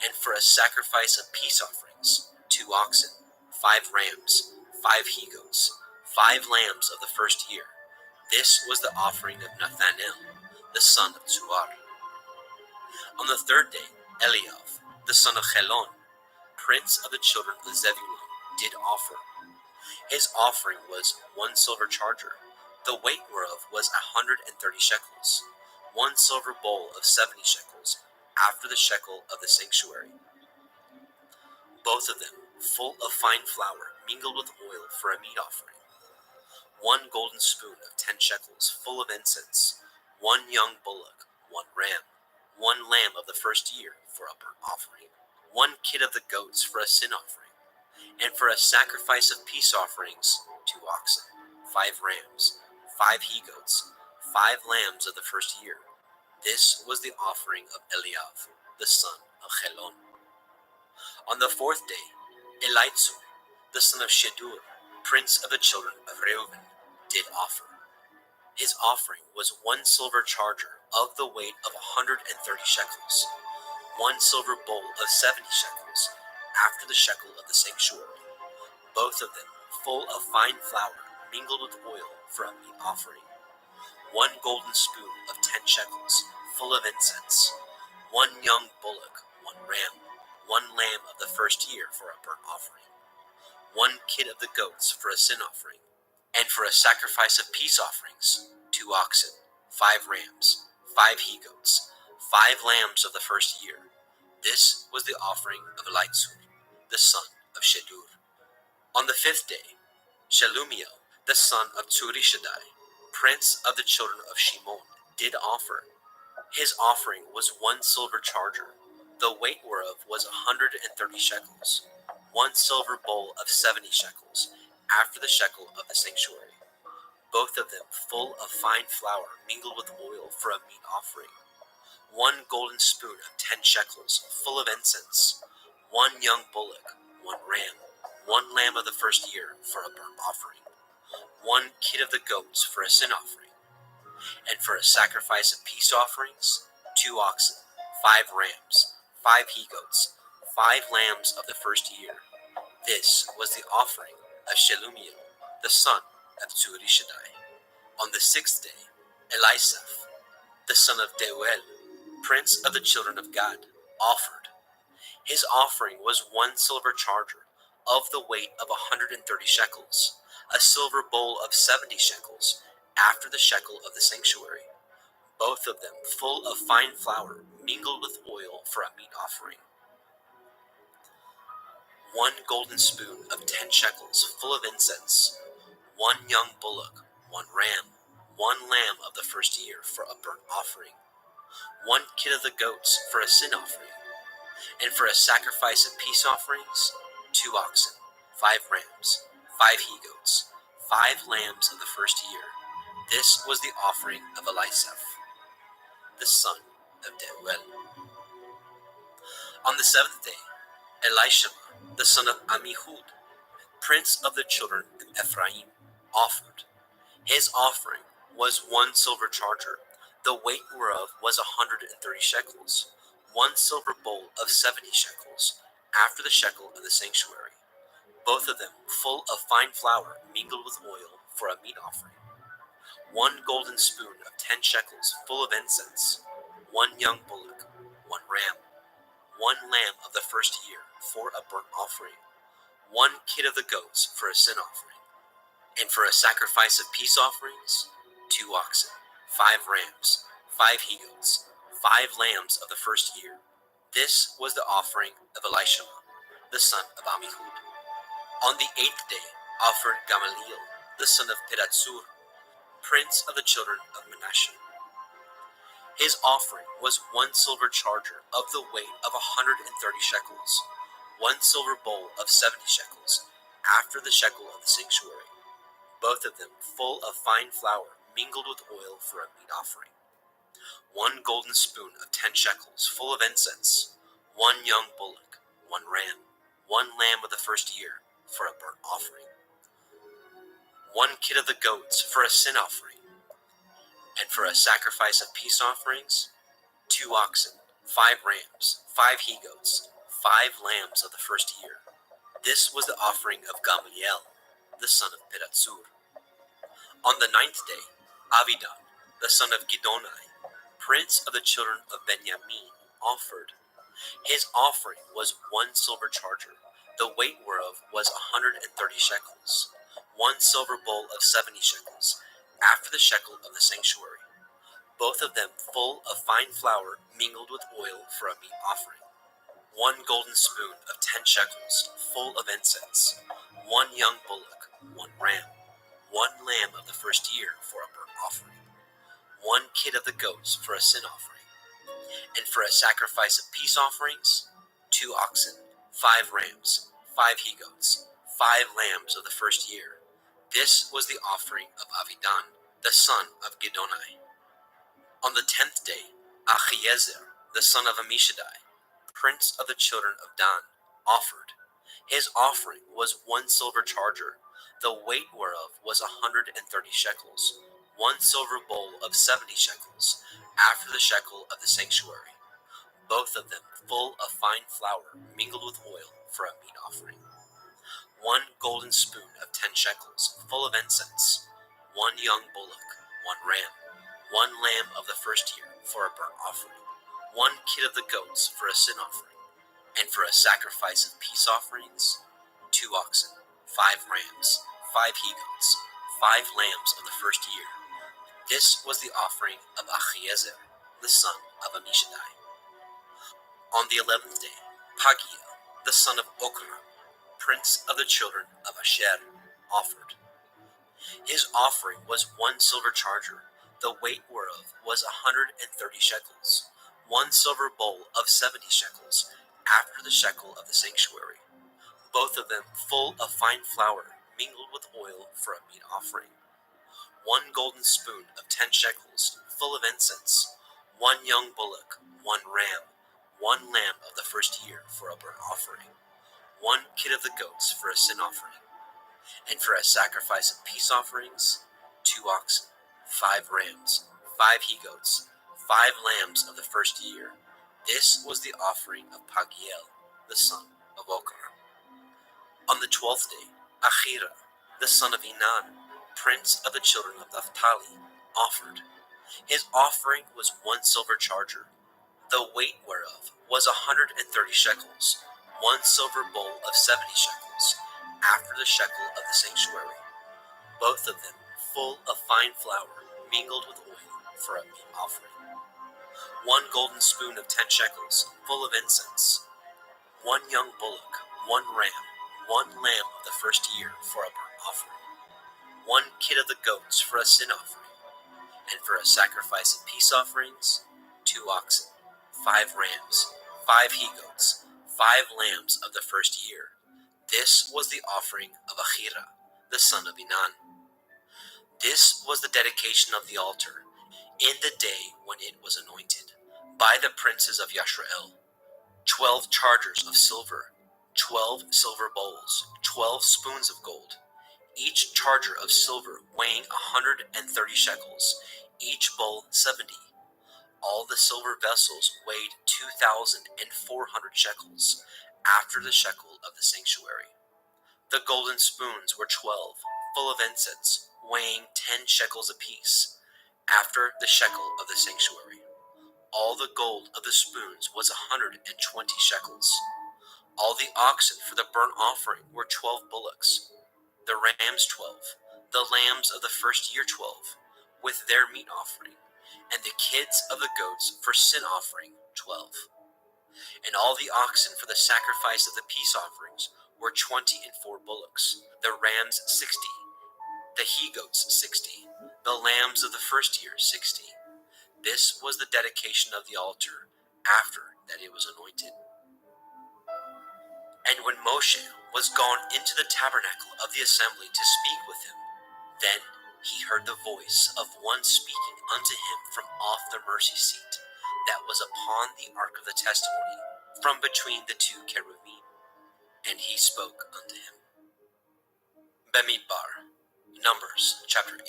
And for a sacrifice of peace offerings, 2 oxen, 5 rams, 5 he-goats, 5 lambs of the first year. This was the offering of Nethanel, the son of Tzuar. On the third day, Eliav, the son of Chelon, prince of the children of Zebulun, did offer. His offering was 1 silver charger, the weight whereof was 130 shekels, 1 silver bowl of 70 shekels, after the shekel of the sanctuary. Both of them full of fine flour, mingled with oil for a meat offering. 1 golden spoon of 10 shekels, full of incense. 1 young bullock, 1 ram, 1 lamb of the first year for a burnt offering. 1 kid of the goats for a sin offering. And for a sacrifice of peace offerings, 2 oxen, 5 rams, 5 he-goats, 5 lambs of the first year. This was the offering of Eliav, the son of Chelon. On the fourth day, Elitzur, the son of Shedur, prince of the children of Reuben, did offer. His offering was 1 silver charger of the weight of 130 shekels, 1 silver bowl of 70 shekels, after the shekel of the sanctuary, both of them full of fine flour, mingled with oil for a meat offering. 1 golden spoon of 10 shekels, full of incense. 1 young bullock, 1 ram, 1 lamb of the first year for a burnt offering. 1 kid of the goats for a sin offering. And for a sacrifice of peace offerings, 2 oxen, 5 rams, 5 he-goats, 5 lambs of the first year. This was the offering of Elitzur, the son of Shedur. On the 5th day, Shelumiel, the son of Tzurishaddai, prince of the children of Shimon, did offer. His offering was 1 silver charger, the weight whereof was 130 shekels, 1 silver bowl of 70 shekels, after the shekel of the sanctuary, both of them full of fine flour mingled with oil for a meat offering. 1 golden spoon of 10 shekels, full of incense. 1 young bullock, 1 ram, 1 lamb of the first year for a burnt offering. 1 kid of the goats for a sin offering. And for a sacrifice of peace offerings, 2 oxen, 5 rams, 5 he-goats, 5 lambs of the first year. This was the offering of Shelumiel, the son of Zurishaddai. On the 6th day, Elisaph, the son of Deuel, prince of the children of Gad, offered. His offering was 1 silver charger of the weight of 130 shekels, a silver bowl of 70 shekels, after the shekel of the sanctuary, both of them full of fine flour mingled with oil for a meat offering. 1 golden spoon of 10 shekels full of incense, 1 young bullock, 1 ram, 1 lamb of the first year for a burnt offering, 1 kid of the goats for a sin offering, and for a sacrifice of peace offerings, 2 oxen, 5 rams, 5 he-goats, 5 lambs of the first year. This was the offering of Elisaph, the son of Deuel. On the 7th day, Elishama, the son of Ammihud, prince of the children of Ephraim, offered. His offering was 1 silver charger, the weight whereof was 130 shekels, 1 silver bowl of 70 shekels, after the shekel of the sanctuary, both of them full of fine flour mingled with oil for a meat offering. 1 golden spoon of 10 shekels full of incense, 1 young bullock, 1 ram, 1 lamb of the first year for a burnt offering, 1 kid of the goats for a sin offering, and for a sacrifice of peace offerings, 2 oxen, 5 rams, 5 he-goats, 5 lambs of the first year. This was the offering of Elishama, the son of Ammihud. On the 8th day offered Gamaliel, the son of Pedatsur, prince of the children of Manasseh. His offering was 1 silver charger of the weight of 130 shekels, 1 silver bowl of 70 shekels, after the shekel of the sanctuary, both of them full of fine flour mingled with oil for a meat offering. 1 golden spoon of 10 shekels full of incense, 1 young bullock, 1 ram, 1 lamb of the first year for a burnt offering, 1 kid of the goats for a sin offering, and for a sacrifice of peace offerings, 2 oxen, 5 rams, 5 he-goats, 5 lambs of the first year. This was the offering of Gamaliel, the son of Pedatsur. On the 9th day, Avidan, the son of Gidonai, prince of the children of Benjamin, offered. His offering was 1 silver charger, the weight whereof was 130 shekels, 1 silver bowl of 70 shekels, after the shekel of the sanctuary, both of them full of fine flour mingled with oil for a meat offering. 1 golden spoon of 10 shekels full of incense, 1 young bullock, 1 ram, 1 lamb of the first year for a burnt offering, 1 kid of the goats for a sin offering, and for a sacrifice of peace offerings, 2 oxen, 5 rams, 5 he-goats, 5 lambs of the first year. This was the offering of Avidan, the son of Gidonai. On the 10th day, Achiezer, the son of Ammishaddai, prince of the children of Dan, offered. His offering was 1 silver charger, the weight whereof was 130 shekels, 1 silver bowl of 70 shekels, after the shekel of the sanctuary, both of them full of fine flour mingled with oil for a meat offering. 1 golden spoon of 10 shekels full of incense, 1 young bullock, 1 ram, 1 lamb of the first year for a burnt offering, 1 kid of the goats for a sin offering, and for a sacrifice of peace offerings, 2 oxen, 5 rams, 5 he-goats, 5 lambs of the first year. This was the offering of Achiezer, the son of Ammishaddai. On the 11th day, Pagiel, the son of Okran, prince of the children of Asher, offered. His offering was 1 silver charger, the weight whereof was 130 shekels, 1 silver bowl of 70 shekels, after the shekel of the sanctuary, both of them full of fine flour mingled with oil for a meat offering. 1 golden spoon of 10 shekels full of incense, 1 young bullock, 1 ram, 1 lamb of the first year for a burnt offering, 1 kid of the goats for a sin offering, and for a sacrifice of peace offerings, 2 oxen, 5 rams, 5 he-goats, 5 lambs of the first year. This was the offering of Pagiel, the son of Okar. On the 12th day, Achira, the son of Enan, prince of the children of Naphtali, offered. His offering was 1 silver charger, the weight whereof was 130 shekels, 1 silver bowl of 70 shekels, after the shekel of the sanctuary, both of them full of fine flour mingled with oil for a meat offering. 1 golden spoon of 10 shekels, full of incense. 1 young bullock, 1 ram, 1 lamb of the first year for a burnt offering. 1 kid of the goats for a sin offering, and for a sacrifice of peace offerings, 2 oxen, 5 rams, 5 he-goats, 5 lambs of the first year. This was the offering of Achira, the son of Enan. This was the dedication of the altar, in the day when it was anointed, by the princes of Yashrael. 12 chargers of silver, 12 silver bowls, 12 spoons of gold, each charger of silver weighing 130 shekels, each bowl 70. All the silver vessels weighed 2,400 shekels, after the shekel of the sanctuary. The golden spoons were 12, full of incense, weighing 10 shekels apiece, after the shekel of the sanctuary. All the gold of the spoons was 120 shekels. All the oxen for the burnt offering were 12 bullocks, the rams 12, the lambs of the first year 12, with their meat offering, and the kids of the goats for sin offering 12. And all the oxen for the sacrifice of the peace offerings were 24 bullocks, the rams 60, the he-goats 60, the lambs of the first year 60. This was the dedication of the altar after that it was anointed. And when Moshe was gone into the tabernacle of the assembly to speak with him, then he heard the voice of one speaking unto him from off the mercy seat that was upon the ark of the testimony, from between the 2 cherubim. And he spoke unto him. Bemidbar, Numbers chapter 8.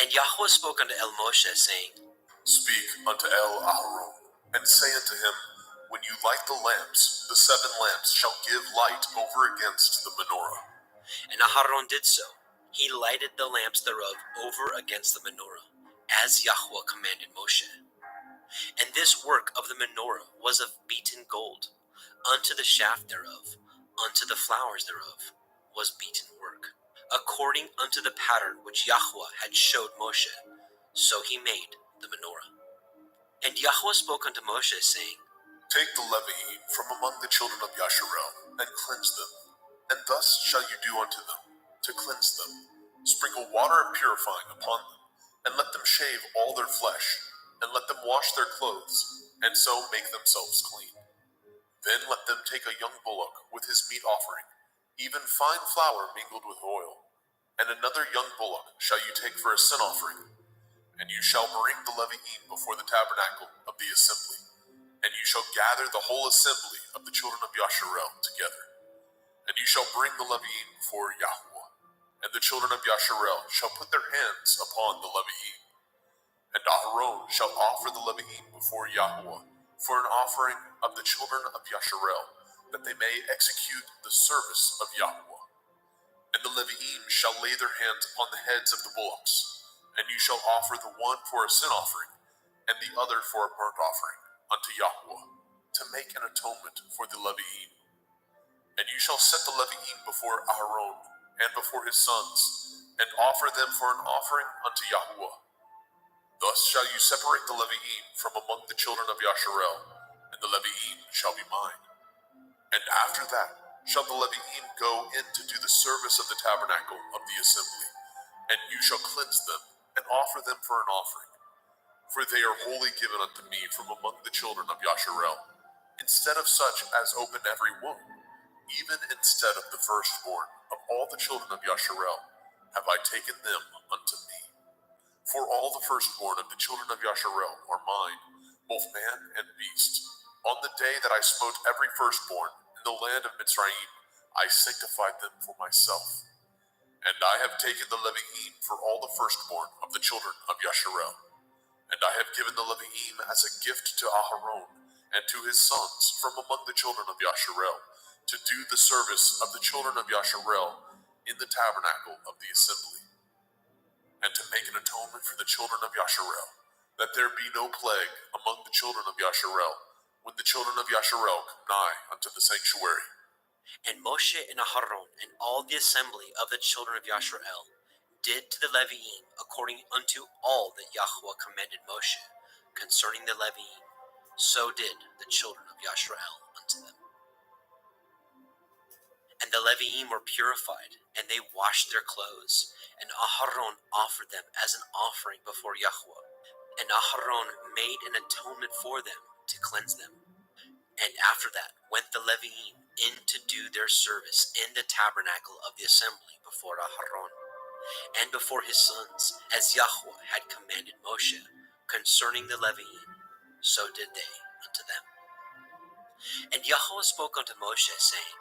And Yahweh spoke unto El Moshe, saying, Speak unto El Aharon, and say unto him, When you light the lamps, the 7 lamps shall give light over against the menorah. And Aharon did so. He lighted the lamps thereof over against the menorah, as Yahweh commanded Moshe. And this work of the menorah was of beaten gold. Unto the shaft thereof, unto the flowers thereof, was beaten work, according unto the pattern which Yahweh had showed Moshe. So he made the menorah. And Yahweh spoke unto Moshe, saying, Take the Levi'im from among the children of Yasharel, and cleanse them. And thus shall you do unto them, to cleanse them. Sprinkle water purifying upon them, and let them shave all their flesh, and let them wash their clothes, and so make themselves clean. Then let them take a young bullock with his meat offering, even fine flour mingled with oil. And another young bullock shall you take for a sin offering. And you shall bring the Levi'im before the tabernacle of the assembly. And you shall gather the whole assembly of the children of Yasharel together. And you shall bring the Levi'im before Yahweh. And the children of Yasharel shall put their hands upon the Levi'im. And Aharon shall offer the Levi'im before Yahweh for an offering of the children of Yasharel, that they may execute the service of Yahweh. And the Levi'im shall lay their hands upon the heads of the bullocks, and you shall offer the one for a sin offering, and the other for a burnt offering unto Yahweh, to make an atonement for the Levi'im. And you shall set the Levi'im before Aharon and before his sons, and offer them for an offering unto Yahweh. Thus shall you separate the Levi'im from among the children of Yasharel, and the Levi'im shall be mine. And after that shall the Levi'im go in to do the service of the tabernacle of the assembly, and you shall cleanse them, and offer them for an offering. For they are wholly given unto me from among the children of Yasharel, instead of such as open every womb, even instead of the firstborn of all the children of Yasharel, have I taken them unto me. For all the firstborn of the children of Yasharel are mine, both man and beast. On the day that I smote every firstborn in the land of Mitzrayim, I sanctified them for myself. And I have taken the Levi'im for all the firstborn of the children of Yasharel. And I have given the Levi'im as a gift to Aharon and to his sons from among the children of Yasharel, to do the service of the children of Yasharel in the tabernacle of the assembly, and to make an atonement for the children of Yasharel, that there be no plague among the children of Yasharel, when the children of Yasharel come nigh unto the sanctuary. And Moshe and Aharon and all the assembly of the children of Yasharel did to the Levi'im according unto all that Yahweh commanded Moshe concerning the Levi'im. So did the children of Yasharel unto them. And the Levi'im were purified, and they washed their clothes, and Aharon offered them as an offering before Yahweh. And Aharon made an atonement for them to cleanse them. And after that went the Levi'im in to do their service in the tabernacle of the assembly before Aharon, and before his sons, as Yahweh had commanded Moshe concerning the Levi'im, so did they unto them. And Yahweh spoke unto Moshe, saying,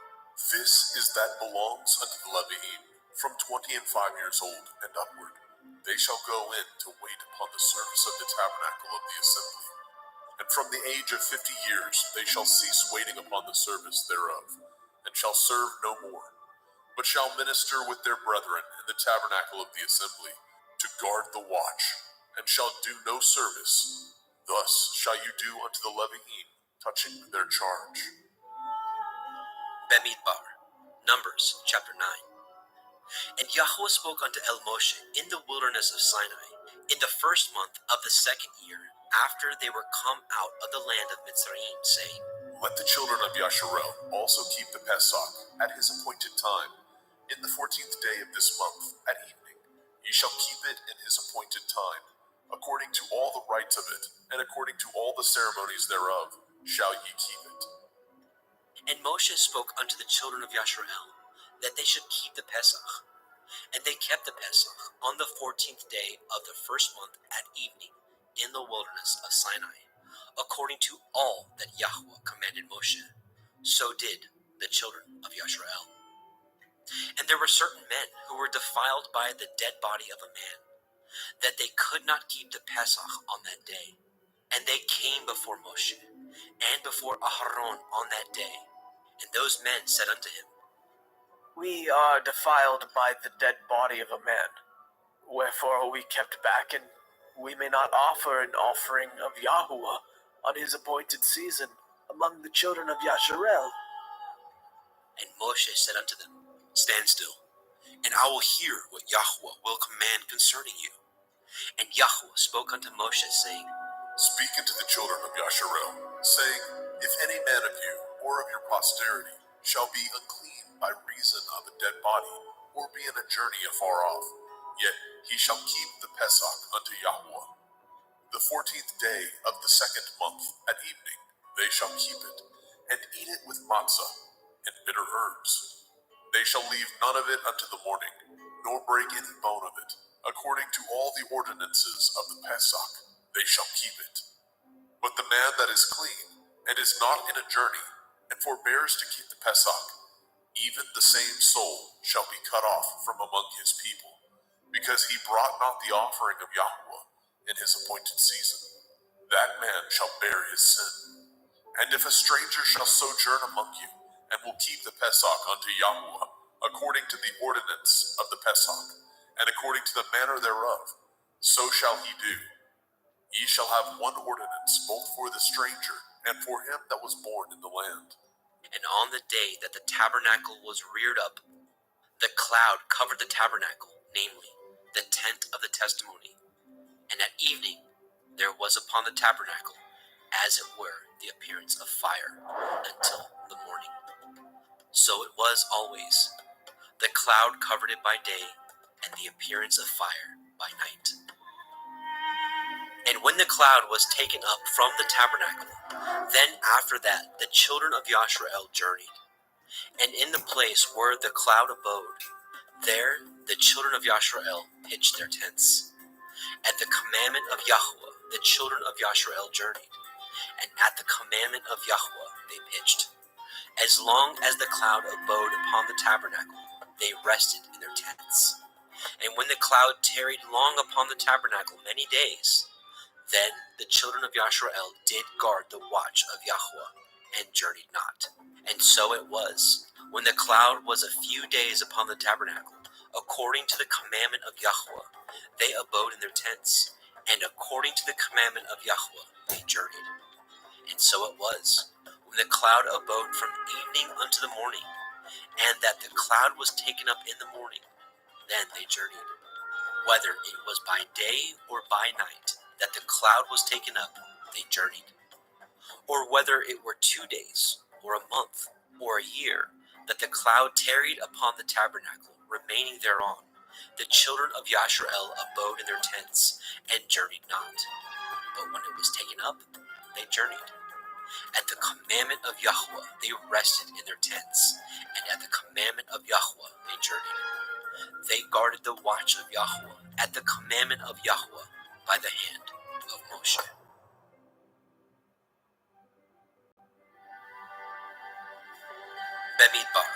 This is that belongs unto the Levi'im, from 20 and 5 years old and upward. They shall go in to wait upon the service of the tabernacle of the assembly. And from the age of 50 years they shall cease waiting upon the service thereof, and shall serve no more, but shall minister with their brethren in the tabernacle of the assembly, to guard the watch, and shall do no service. Thus shall you do unto the Levi'im touching their charge. Bemidbar, Numbers chapter 9. And Yahweh spoke unto El Moshe in the wilderness of Sinai, in the first month of the second year, after they were come out of the land of Mitzrayim, saying, Let the children of Yasharel also keep the Pesach at his appointed time, in the 14th day of this month at evening. Ye shall keep it in his appointed time, according to all the rites of it, and according to all the ceremonies thereof, shall ye keep it. And Moshe spoke unto the children of Yasharel, that they should keep the Pesach. And they kept the Pesach on the 14th day of the first month at evening in the wilderness of Sinai, according to all that Yahweh commanded Moshe. So did the children of Yasharel. And there were certain men who were defiled by the dead body of a man, that they could not keep the Pesach on that day. And they came before Moshe and before Aharon on that day. And those men said unto him, We are defiled by the dead body of a man. Wherefore are we kept back, and we may not offer an offering of Yahuwah on his appointed season among the children of Yasharel. And Moshe said unto them, Stand still, and I will hear what Yahweh will command concerning you. And Yahweh spoke unto Moshe, saying, Speak unto the children of Yasharel, saying, If any man of you, or of your posterity, shall be unclean by reason of a dead body, or be in a journey afar off, yet he shall keep the Pesach unto Yahweh. The 14th day of the second month at evening they shall keep it, and eat it with matzah and bitter herbs. They shall leave none of it unto the morning, nor break any bone of it. According to all the ordinances of the Pesach, they shall keep it. But the man that is clean, and is not in a journey, and forbears to keep the Pesach, even the same soul shall be cut off from among his people, because he brought not the offering of Yahweh in his appointed season. That man shall bear his sin. And if a stranger shall sojourn among you, and will keep the Pesach unto Yahweh, according to the ordinance of the Pesach, and according to the manner thereof, so shall he do. Ye shall have one ordinance both for the stranger and for him that was born in the land. And on the day that the tabernacle was reared up, the cloud covered the tabernacle, namely, the tent of the testimony. And at evening there was upon the tabernacle, as it were, the appearance of fire until the morning. So it was always. The cloud covered it by day, and the appearance of fire by night. And when the cloud was taken up from the tabernacle, then after that the children of Yasharel journeyed. And in the place where the cloud abode, there the children of Yasharel pitched their tents. At the commandment of Yahweh the children of Yasharel journeyed, and at the commandment of Yahweh they pitched. As long as the cloud abode upon the tabernacle, they rested in their tents. And when the cloud tarried long upon the tabernacle many days, Then the children of Yashrael did guard the watch of Yahweh, and journeyed not. And so it was, when the cloud was a few days upon the tabernacle, according to the commandment of Yahweh, they abode in their tents, and according to the commandment of Yahweh, they journeyed. And so it was, when the cloud abode from evening unto the morning, and that the cloud was taken up in the morning, then they journeyed. Whether it was by day or by night that the cloud was taken up, they journeyed. Or whether it were 2 days, or a month, or a year, that the cloud tarried upon the tabernacle, remaining thereon, the children of Yashrael abode in their tents, and journeyed not. But when it was taken up, they journeyed. At the commandment of Yahweh they rested in their tents, and at the commandment of Yahweh they journeyed. They guarded the watch of Yahweh at the commandment of Yahweh by the hand of Moshe. Bemidbar,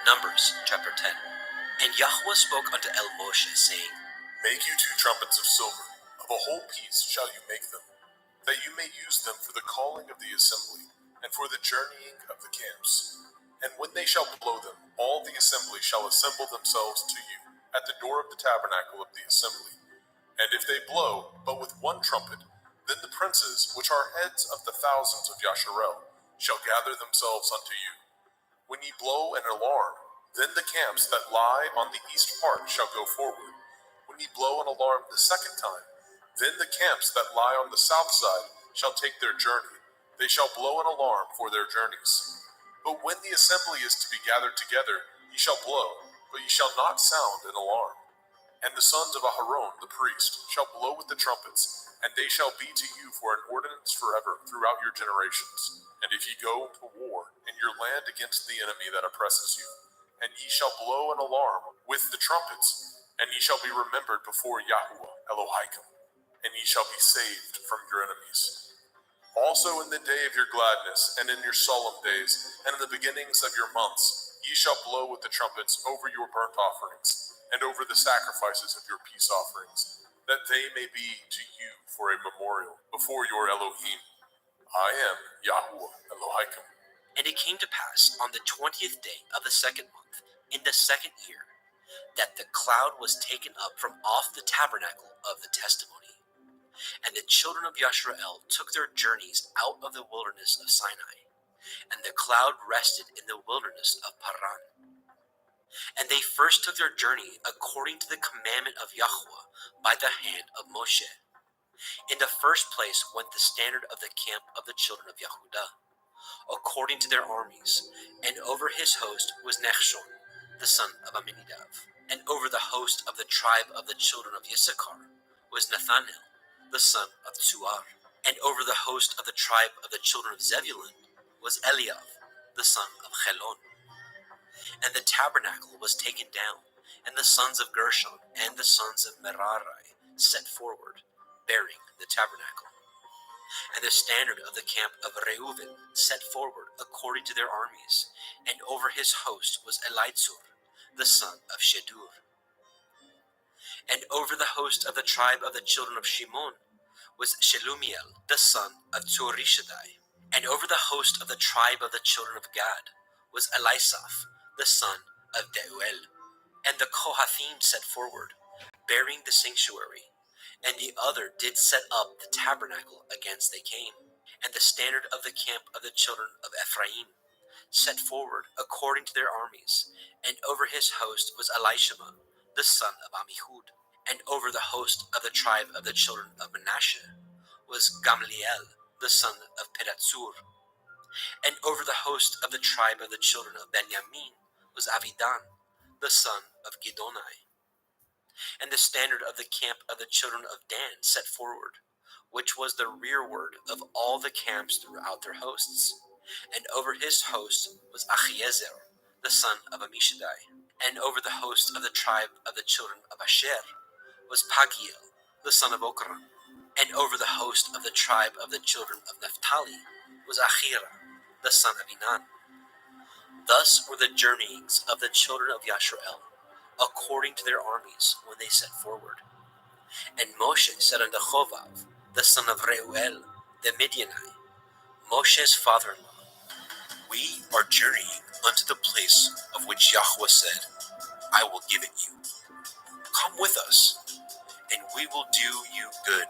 Numbers chapter 10. And Yahweh spoke unto El Moshe, saying, Make you 2 trumpets of silver, of a whole piece shall you make them, that you may use them for the calling of the assembly, and for the journeying of the camps. And when they shall blow them, all the assembly shall assemble themselves to you at the door of the tabernacle of the assembly. And if they blow but with 1 trumpet, then the princes, which are heads of the thousands of Yasharel, shall gather themselves unto you. When ye blow an alarm, then the camps that lie on the east part shall go forward. When ye blow an alarm the 2nd time, then the camps that lie on the south side shall take their journey. They shall blow an alarm for their journeys. But when the assembly is to be gathered together, ye shall blow, but ye shall not sound an alarm. And the sons of Aharon the priest shall blow with the trumpets, and they shall be to you for an ordinance forever throughout your generations. And if ye go to war in your land against the enemy that oppresses you, and ye shall blow an alarm with the trumpets, and ye shall be remembered before Yahuwah Elohim, and ye shall be saved from your enemies. Also in the day of your gladness, and in your solemn days, and in the beginnings of your months, ye shall blow with the trumpets over your burnt offerings, and over the sacrifices of your peace offerings, that they may be to you for a memorial before your Elohim. I am Yahuwah Elohim. And it came to pass on the 20th day of the 2nd month, in the 2nd year, that the cloud was taken up from off the tabernacle of the testimony. And the children of Yashrael took their journeys out of the wilderness of Sinai, and the cloud rested in the wilderness of Paran. And they first took their journey according to the commandment of Yahweh by the hand of Moshe. In the first place went the standard of the camp of the children of Yehudah, according to their armies, and over his host was Nechshon, the son of Aminadav. And over the host of the tribe of the children of Issachar was Nathanael, the son of Tzuar. And over the host of the tribe of the children of Zebulun was Eliav, the son of Chelon. And the tabernacle was taken down, and the sons of Gershon and the sons of Merari set forward, bearing the tabernacle. And the standard of the camp of Reuven set forward according to their armies, and over his host was Elitzur, the son of Shedur. And over the host of the tribe of the children of Shimon was Shelumiel, the son of Tzurishaddai. And over the host of the tribe of the children of Gad was Elisaph, the son of Deuel. And the Kohathim set forward, bearing the sanctuary, and the other did set up the tabernacle against they came. And the standard of the camp of the children of Ephraim set forward according to their armies, and over his host was Elishama, the son of Amihud. And over the host of the tribe of the children of Manasseh was Gamliel, the son of Pedatsur. And over the host of the tribe of the children of Benjamin was Avidan, the son of Gidonai. And the standard of the camp of the children of Dan set forward, which was the rearward of all the camps throughout their hosts. And over his host was Achiezer, the son of Ammishaddai. And over the host of the tribe of the children of Asher was Pagiel, the son of Okran. And over the host of the tribe of the children of Naphtali was Achira, the son of Enan. Thus were the journeyings of the children of Yashrael, according to their armies when they set forward. And Moshe said unto Chovav, the son of Reuel, the Midianite, Moshe's father-in-law, we are journeying unto the place of which Yahweh said, I will give it you. Come with us, and we will do you good.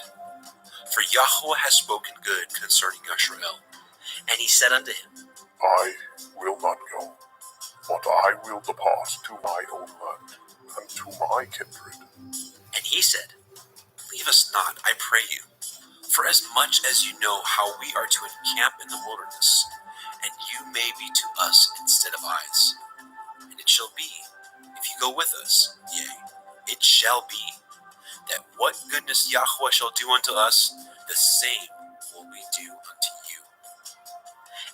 For Yahweh has spoken good concerning Yashrael. And he said unto him, I will not go, but I will depart to my own land, and to my kindred. And he said, Leave us not, I pray you, for as much as you know how we are to encamp in the wilderness, and you may be to us instead of eyes. And it shall be, if you go with us, yea, it shall be, that what goodness Yahweh shall do unto us, the same will we do unto you.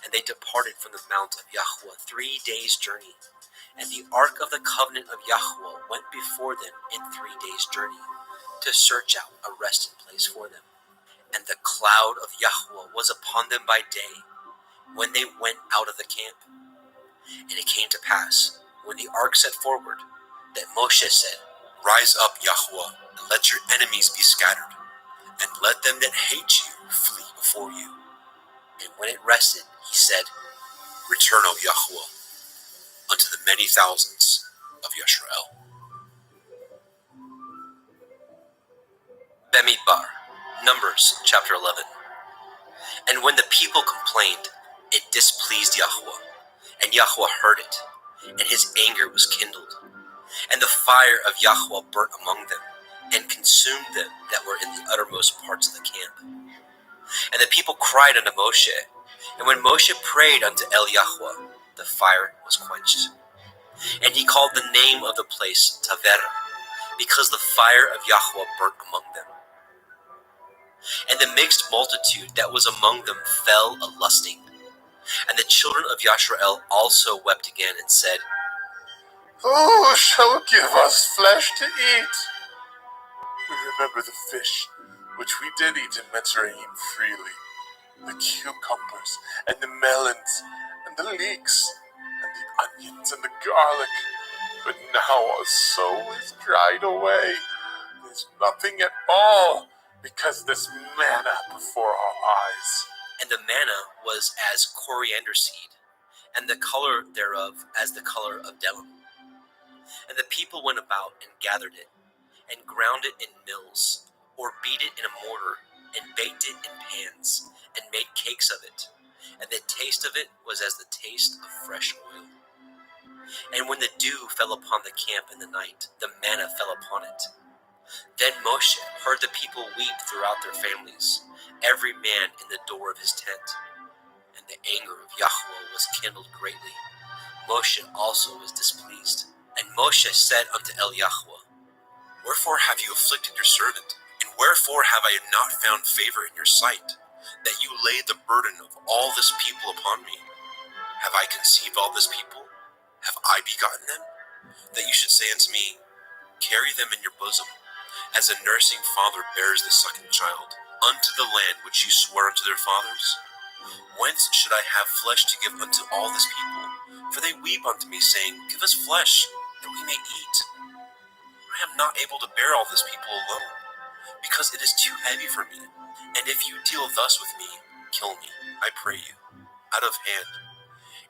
And they departed from the mount of Yahweh 3 days' journey. And the ark of the covenant of Yahweh went before them in 3 days' journey, to search out a resting place for them. And the cloud of Yahweh was upon them by day, when they went out of the camp. And it came to pass, when the ark set forward, that Moshe said, Rise up, Yahweh, and let your enemies be scattered, and let them that hate you flee before you. And when it rested, he said, Return, O Yahweh, unto the many thousands of Yashrael. Bemidbar, Numbers chapter 11. And when the people complained, it displeased Yahweh, and Yahweh heard it, and his anger was kindled. And the fire of Yahweh burnt among them, and consumed them that were in the uttermost parts of the camp. And the people cried unto Moshe, and when Moshe prayed unto El Yahweh, the fire was quenched. And he called the name of the place Taverah, because the fire of Yahweh burnt among them. And the mixed multitude that was among them fell a-lusting. And the children of Yashrael also wept again, and said, Who shall give us flesh to eat? We remember the fish which we did eat in Mitzrayim freely, the cucumbers and the melons and the leeks and the onions and the garlic. But now our soul is dried away. There's nothing at all, because this manna before our eyes. And the manna was as coriander seed, and the color thereof as the color of bdellium. And the people went about and gathered it, and ground it in mills, or beat it in a mortar, and baked it in pans, and made cakes of it. And the taste of it was as the taste of fresh oil. And when the dew fell upon the camp in the night, the manna fell upon it. Then Moshe heard the people weep throughout their families, every man in the door of his tent. And the anger of Yahweh was kindled greatly. Moshe also was displeased. And Moshe said unto El Yahweh, Wherefore have you afflicted your servant? And wherefore have I not found favor in your sight, that you lay the burden of all this people upon me? Have I conceived all this people? Have I begotten them? That you should say unto me, Carry them in your bosom, as a nursing father bears the sucking child, unto the land which you swore unto their fathers? Whence should I have flesh to give unto all this people? For they weep unto me, saying, Give us flesh, that we may eat. I am not able to bear all this people alone, because it is too heavy for me. And if you deal thus with me, kill me, I pray you, out of hand,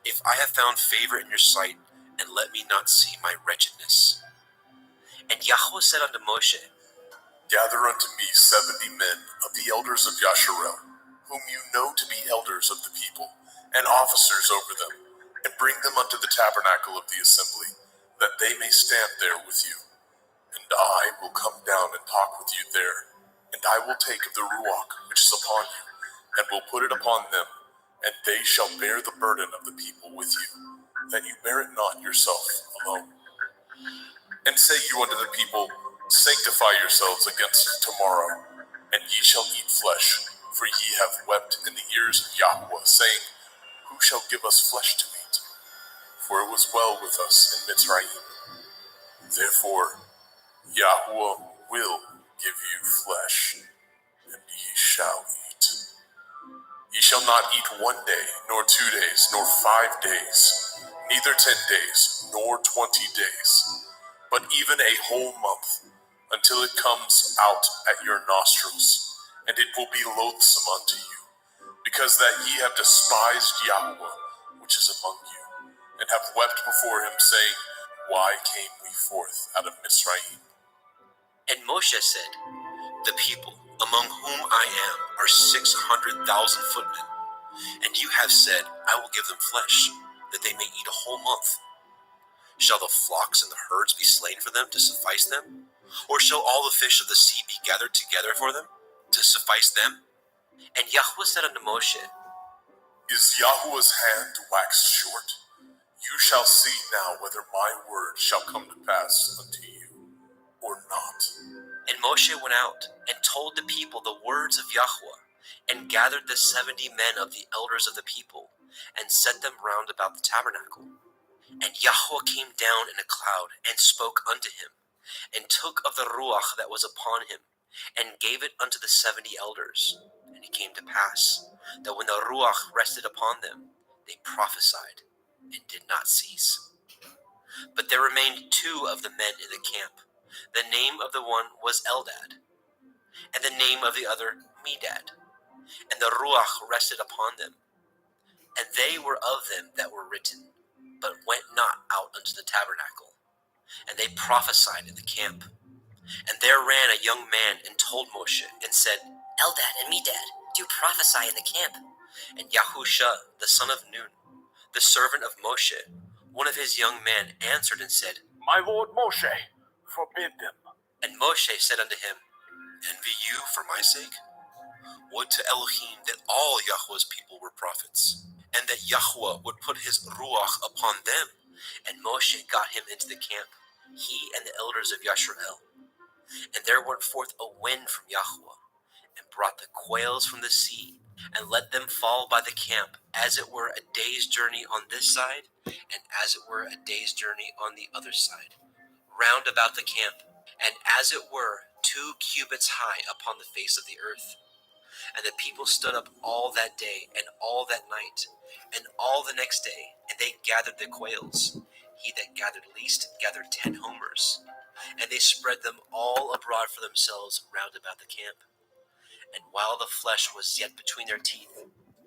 if I have found favor in your sight, and let me not see my wretchedness. And Yahweh said unto Moshe, Gather unto me 70 men of the elders of Yasharel, whom you know to be elders of the people, and officers over them, and bring them unto the tabernacle of the assembly, that they may stand there with you. And I will come down and talk with you there, and I will take of the Ruach which is upon you, and will put it upon them, and they shall bear the burden of the people with you, that you bear it not yourself alone. And say you unto the people, Sanctify yourselves against tomorrow, and ye shall eat flesh, for ye have wept in the ears of Yahweh, saying, Who shall give us flesh to eat? For it was well with us in Mitzrayim. Therefore, Yahweh will give you flesh, and ye shall eat. Ye shall not eat 1 day, nor 2 days, nor 5 days, neither 10 days, nor 20 days, but even a whole month, until it comes out at your nostrils, and it will be loathsome unto you, because that ye have despised Yahweh, which is among you, and have wept before him, saying, Why came we forth out of Mizraim? And Moshe said, The people among whom I am are 600,000 footmen, and you have said, I will give them flesh, that they may eat a whole month. Shall the flocks and the herds be slain for them to suffice them? Or shall all the fish of the sea be gathered together for them to suffice them? And Yahweh said unto Moshe, Is Yahweh's hand waxed short? You shall see now whether my word shall come to pass unto you, or not. And Moshe went out and told the people the words of Yahweh, and gathered the 70 men of the elders of the people, and set them round about the tabernacle. And Yahweh came down in a cloud, and spoke unto him, and took of the Ruach that was upon him, and gave it unto the 70 elders. And it came to pass, that when the Ruach rested upon them, they prophesied, and did not cease. But there remained 2 of the men in the camp. The name of the one was Eldad, and the name of the other Medad. And the Ruach rested upon them. And they were of them that were written, but went not out unto the tabernacle. And they prophesied in the camp. And there ran a young man and told Moshe, and said, Eldad and Medad do prophesy in the camp. And Yahusha, the son of Nun, the servant of Moshe, one of his young men, answered and said, My lord Moshe, forbid them. And Moshe said unto him, Envy you for my sake? Would to Elohim that all Yahweh's people were prophets, and that Yahweh would put his Ruach upon them. And Moshe got him into the camp, he and the elders of Yashrael. And there went forth a wind from Yahweh, and brought the quails from the sea, and let them fall by the camp, as it were a day's journey on this side, and as it were a day's journey on the other side, round about the camp, and as it were 2 cubits high upon the face of the earth. And the people stood up all that day, and all that night, and all the next day, and they gathered the quails. He that gathered least gathered 10 homers. And they spread them all abroad for themselves round about the camp. And while the flesh was yet between their teeth,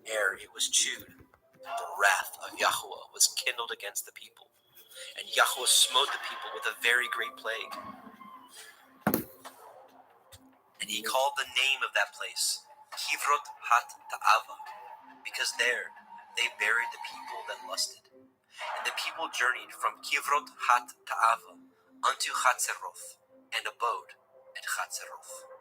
ere it was chewed, the wrath of Yahweh was kindled against the people. And Yahweh smote the people with a very great plague. And he called the name of that place Kivrot hat Ta'ava, because there they buried the people that lusted. And the people journeyed from Kivrot hat Ta'ava unto Chatzeroth, and abode at Chatzeroth.